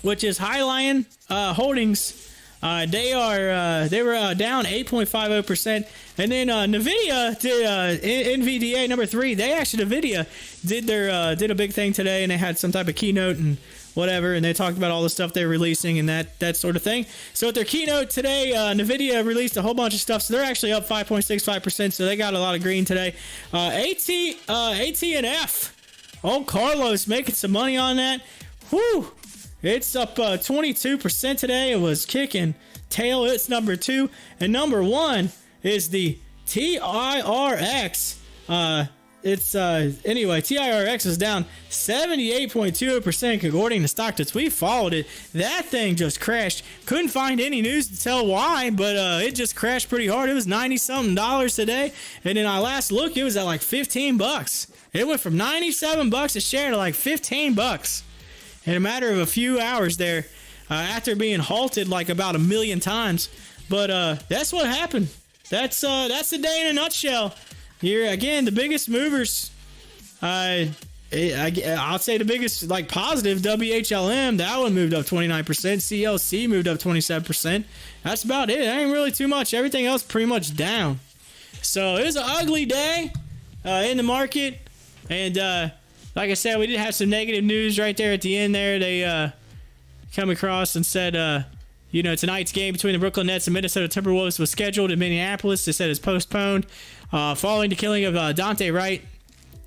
which is Highline Holdings. They were down 8.50%, and then Nvidia did NVDA number 3. Nvidia did a big thing today, and they had some type of keynote and whatever, and they talked about all the stuff they're releasing and that sort of thing. So at their keynote today, Nvidia released a whole bunch of stuff, so they're actually up 5.65%. So they got a lot of green today. AT&F. Oh, Carlos making some money on that. Whew. It's up 22% today. It was kicking tail. It's number 2. And number 1 is the TIRX. TIRX is down 78.2% according to Stocktwits. We followed it. That thing just crashed. Couldn't find any news to tell why, but it just crashed pretty hard. It was $90-something today. And then I last looked, it was at like $15. It went from $97 a share to like $15. In a matter of a few hours there, after being halted like about 1 million times. But that's what happened. That's the day in a nutshell. Here again, the biggest movers. I'll say the biggest like positive, WHLM. That one moved up 29%. CLC moved up 27%. That's about it. That ain't really too much. Everything else pretty much down. So it was an ugly day in the market, and like I said, we did have some negative news right there at the end there. They come across and said, tonight's game between the Brooklyn Nets and Minnesota Timberwolves was scheduled in Minneapolis. They said it's postponed following the killing of Dante Wright.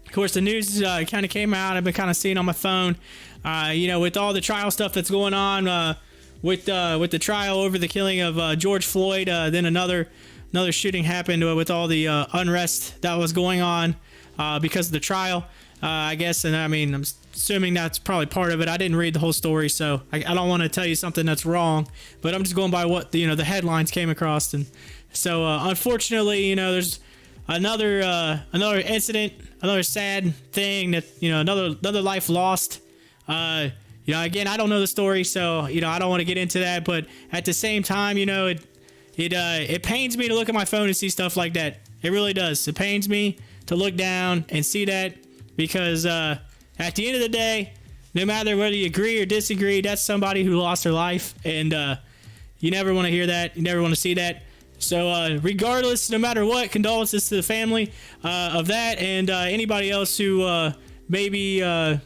Of course, the news kind of came out. I've been kind of seeing on my phone, with all the trial stuff that's going on with the trial over the killing of George Floyd. Then another shooting happened with all the unrest that was going on because of the trial. I guess, and I mean, I'm assuming that's probably part of it. I didn't read the whole story, so I don't want to tell you something that's wrong, but I'm just going by what the headlines came across. And so unfortunately, there's another incident, another sad thing that another life lost. Again, I don't know the story, so I don't want to get into that, but at the same time, it pains me to look at my phone and see stuff like that. It really does. It pains me to look down and see that. Because at the end of the day, no matter whether you agree or disagree, that's somebody who lost their life. And you never want to hear that. You never want to see that. So regardless, no matter what, condolences to the family of that and anybody else who maybe, in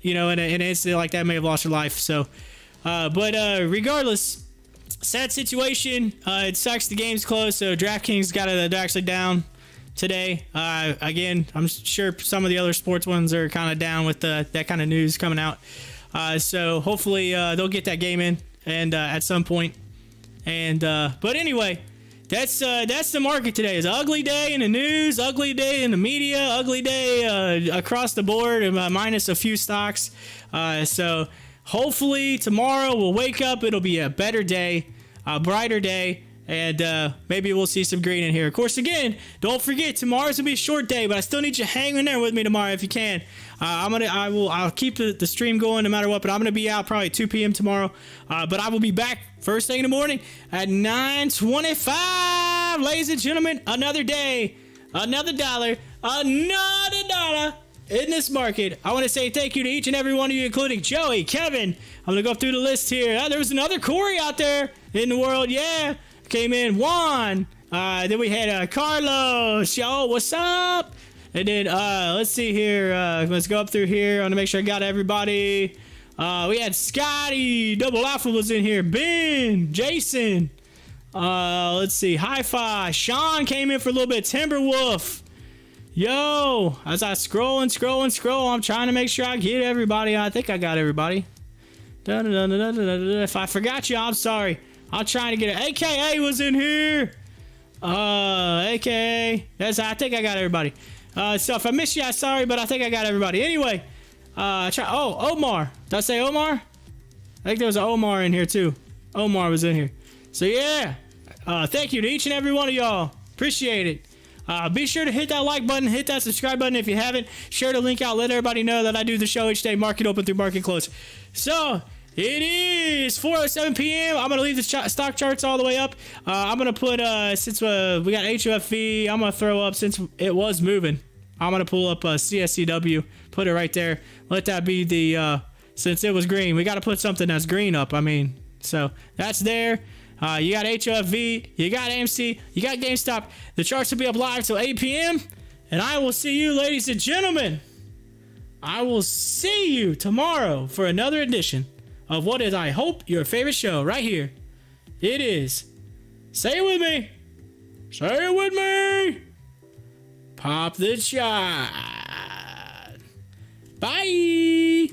an incident like that may have lost their life. So, but regardless, sad situation. It sucks the game's closed, so DraftKings got it actually down today. Again, I'm sure some of the other sports ones are kind of down with that kind of news coming out. So hopefully they'll get that game in and at some point. And but anyway, that's the market today. It's an ugly day in the news, ugly day in the media, ugly day across the board, minus a few stocks. So hopefully tomorrow we'll wake up. It'll be a better day, a brighter day. And maybe we'll see some green in here. Of course, again, don't forget, tomorrow's gonna be a short day, but I still need you hanging in there with me tomorrow if you can. I'll keep the stream going no matter what, but I'm gonna be out probably 2 p.m. tomorrow. But I will be back first thing in the morning at 9:25. Ladies and gentlemen, another day, another dollar in this market. I want to say thank you to each and every one of you, including Joey, Kevin. I'm gonna go through the list here. There was another Corey out there in the world. Yeah. Came in Juan. Then we had Carlos. Yo, what's up? And then let's see here. Let's go up through here. I want to make sure I got everybody. We had Scotty. Double Alpha was in here. Ben, Jason. Let's see. Hi-Fi. Sean came in for a little bit. Timberwolf. Yo, as I scroll, I'm trying to make sure I get everybody. I think I got everybody. If I forgot you, I'm sorry. I'm trying to get it. AKA was in here. AKA. I think I got everybody. So if I missed you, I'm sorry, but I think I got everybody. Anyway, Omar. Did I say Omar? I think there was an Omar in here too. Omar was in here. So yeah. Thank you to each and every one of y'all. Appreciate it. Be sure to hit that like button, hit that subscribe button if you haven't. Share the link out. Let everybody know that I do the show each day, market open through market close. So it is 4:07 p.m. I'm going to leave the stock charts all the way up. I'm going to put, since we got HOFV, I'm going to throw up, since it was moving, I'm going to pull up CSCW, put it right there. Let that be the, since it was green, we got to put something that's green up. I mean, so that's there. You got HOFV, you got AMC, you got GameStop. The charts will be up live till 8 p.m. And I will see you, ladies and gentlemen. I will see you tomorrow for another edition of what is, I hope, your favorite show right here. It is. Say it with me. Say it with me. Pop the shot. Bye.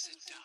sit down.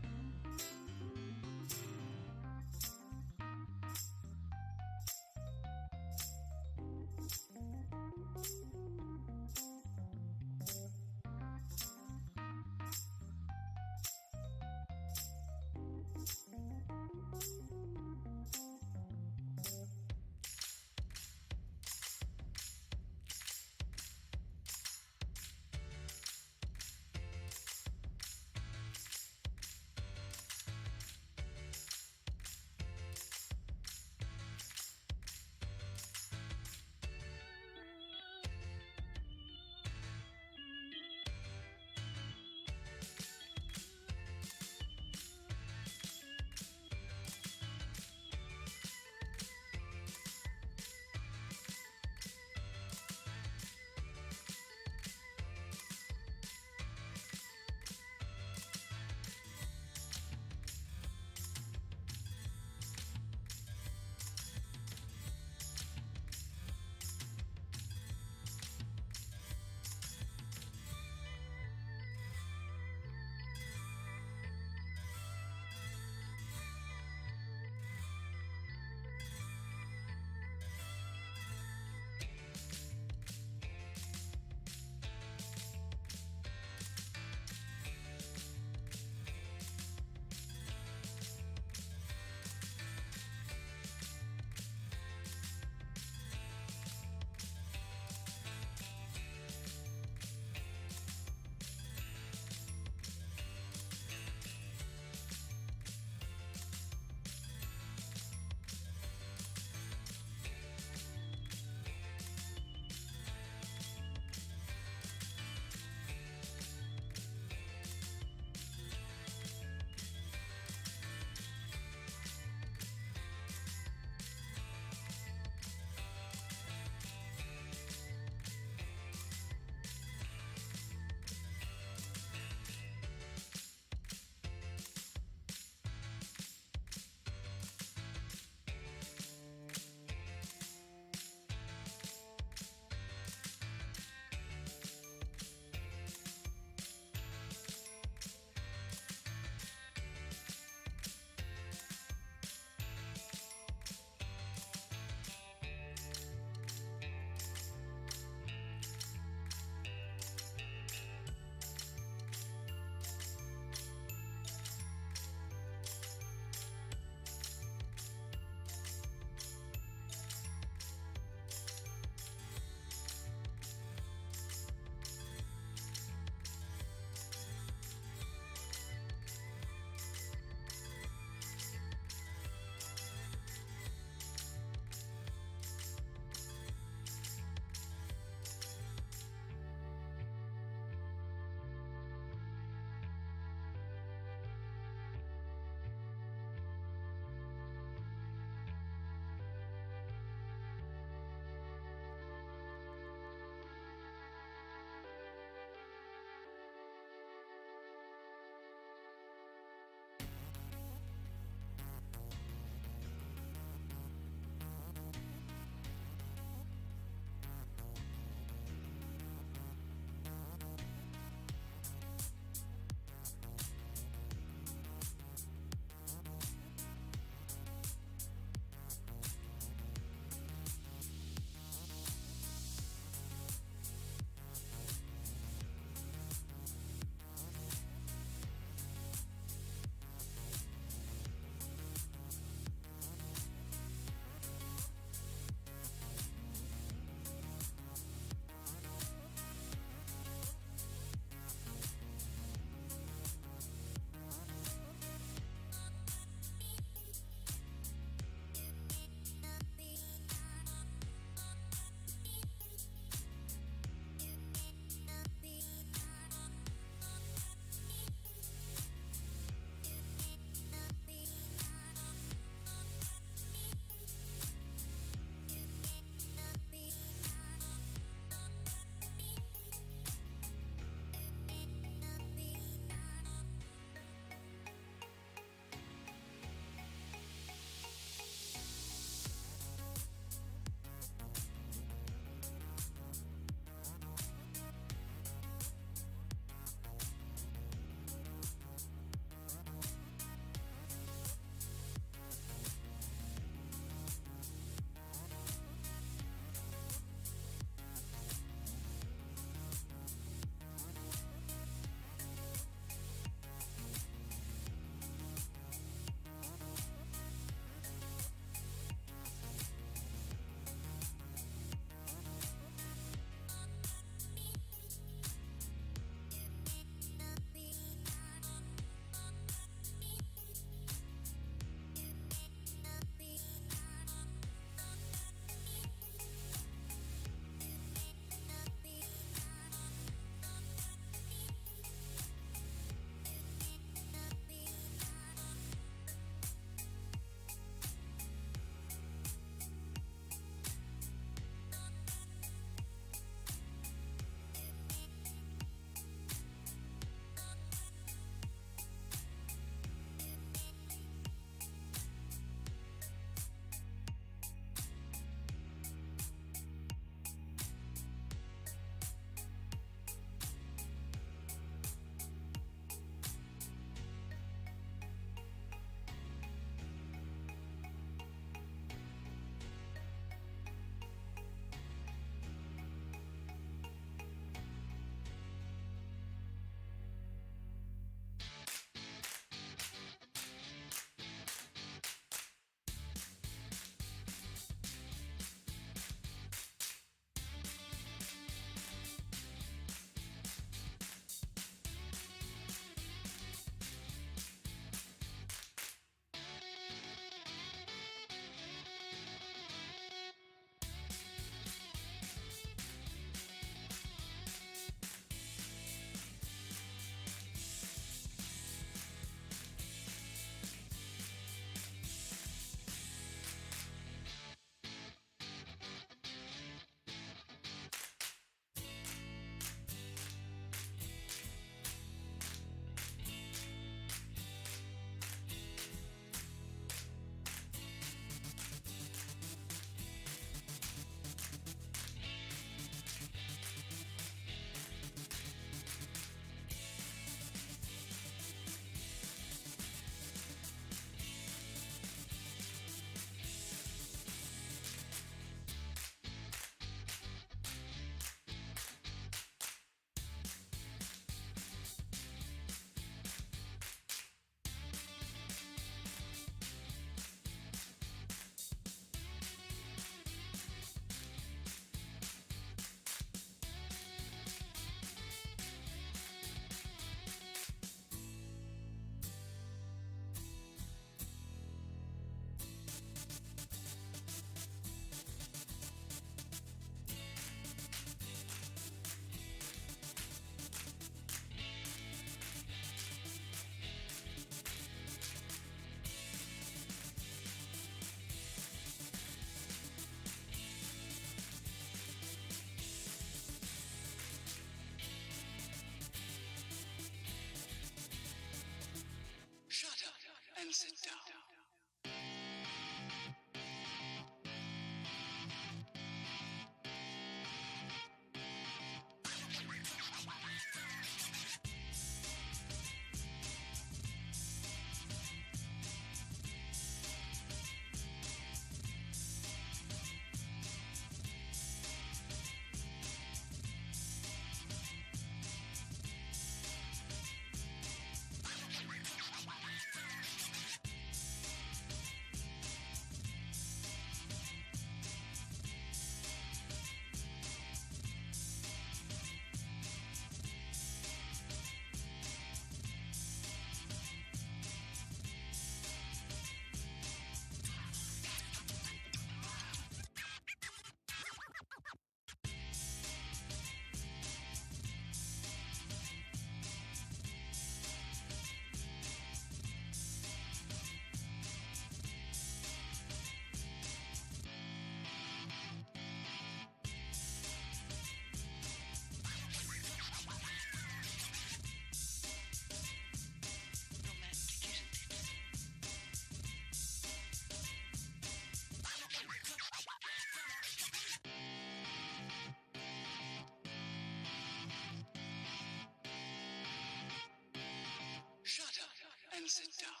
and sit down.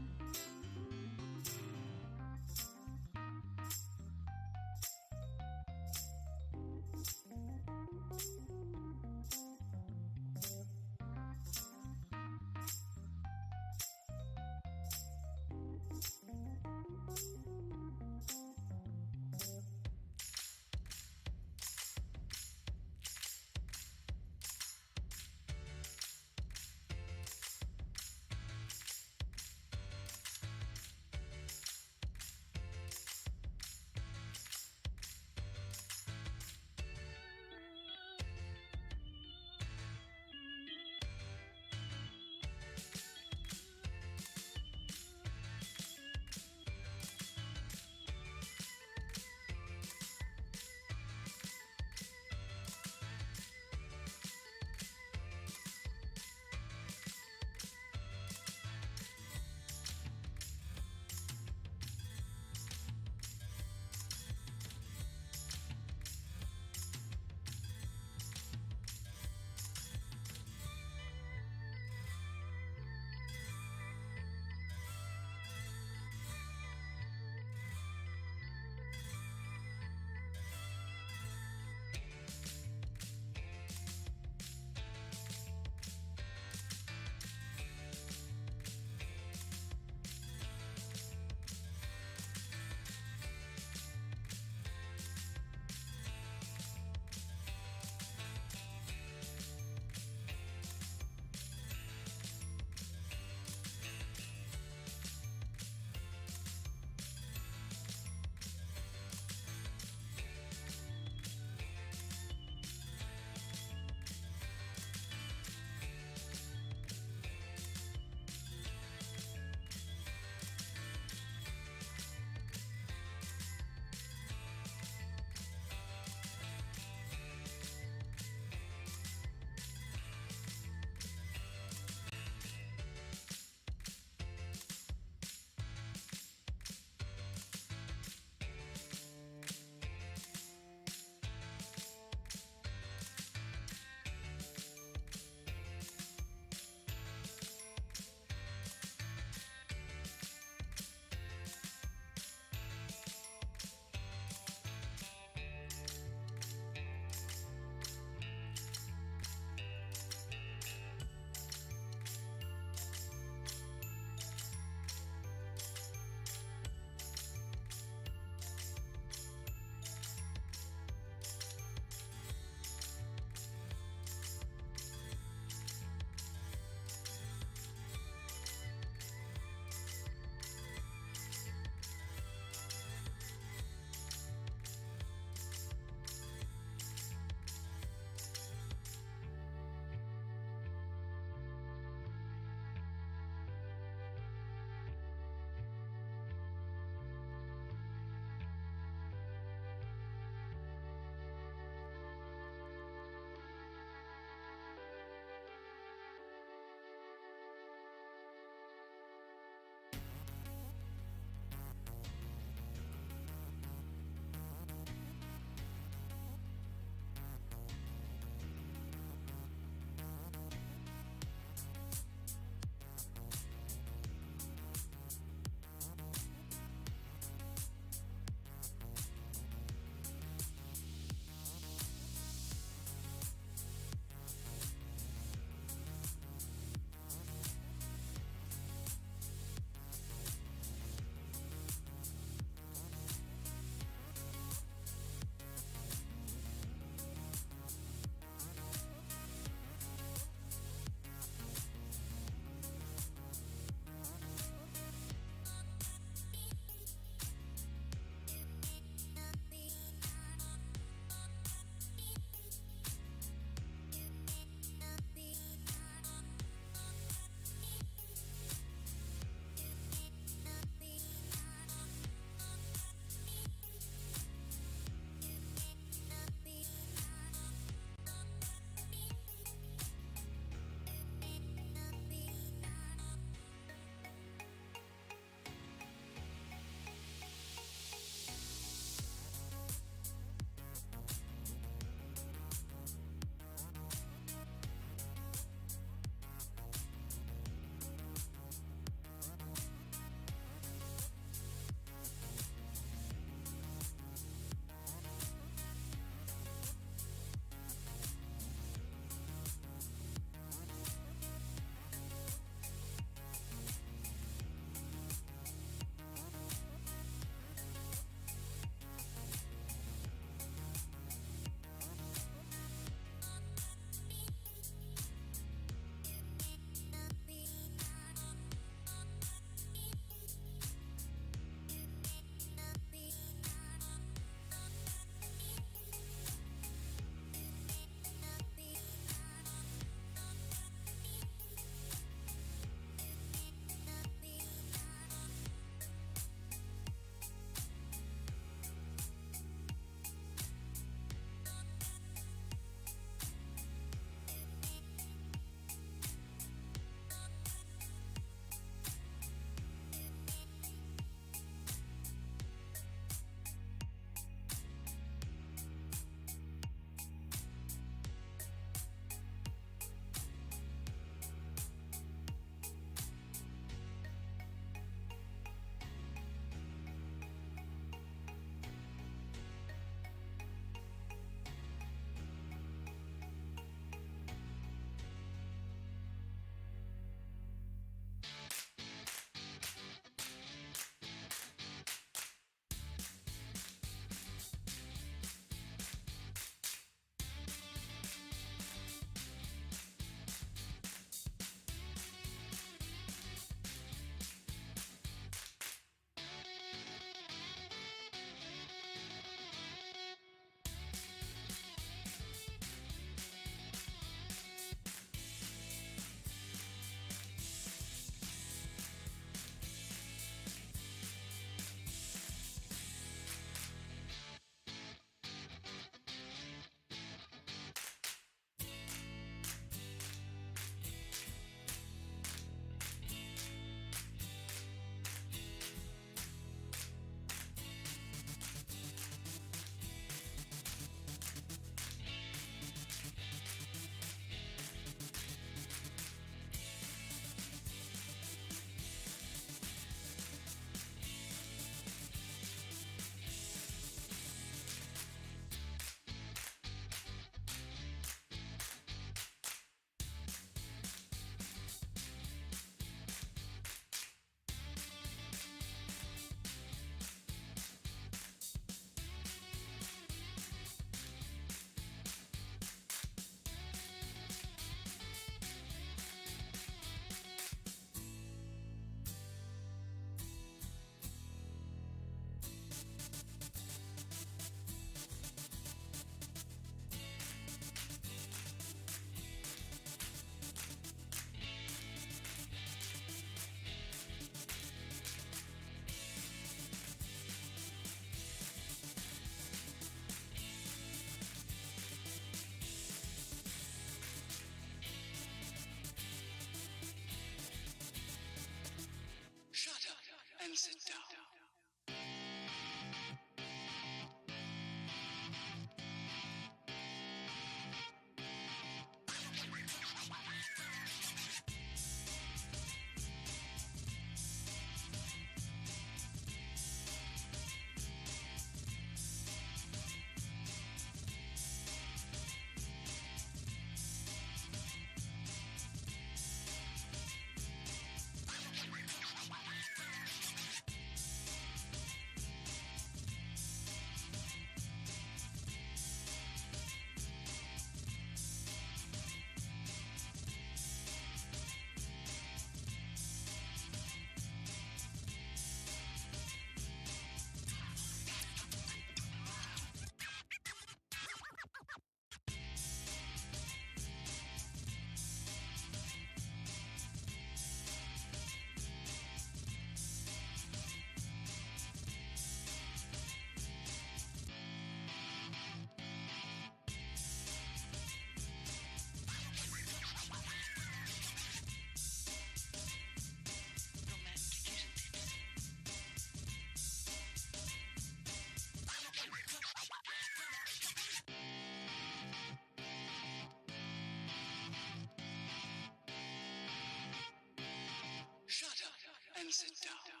sit down.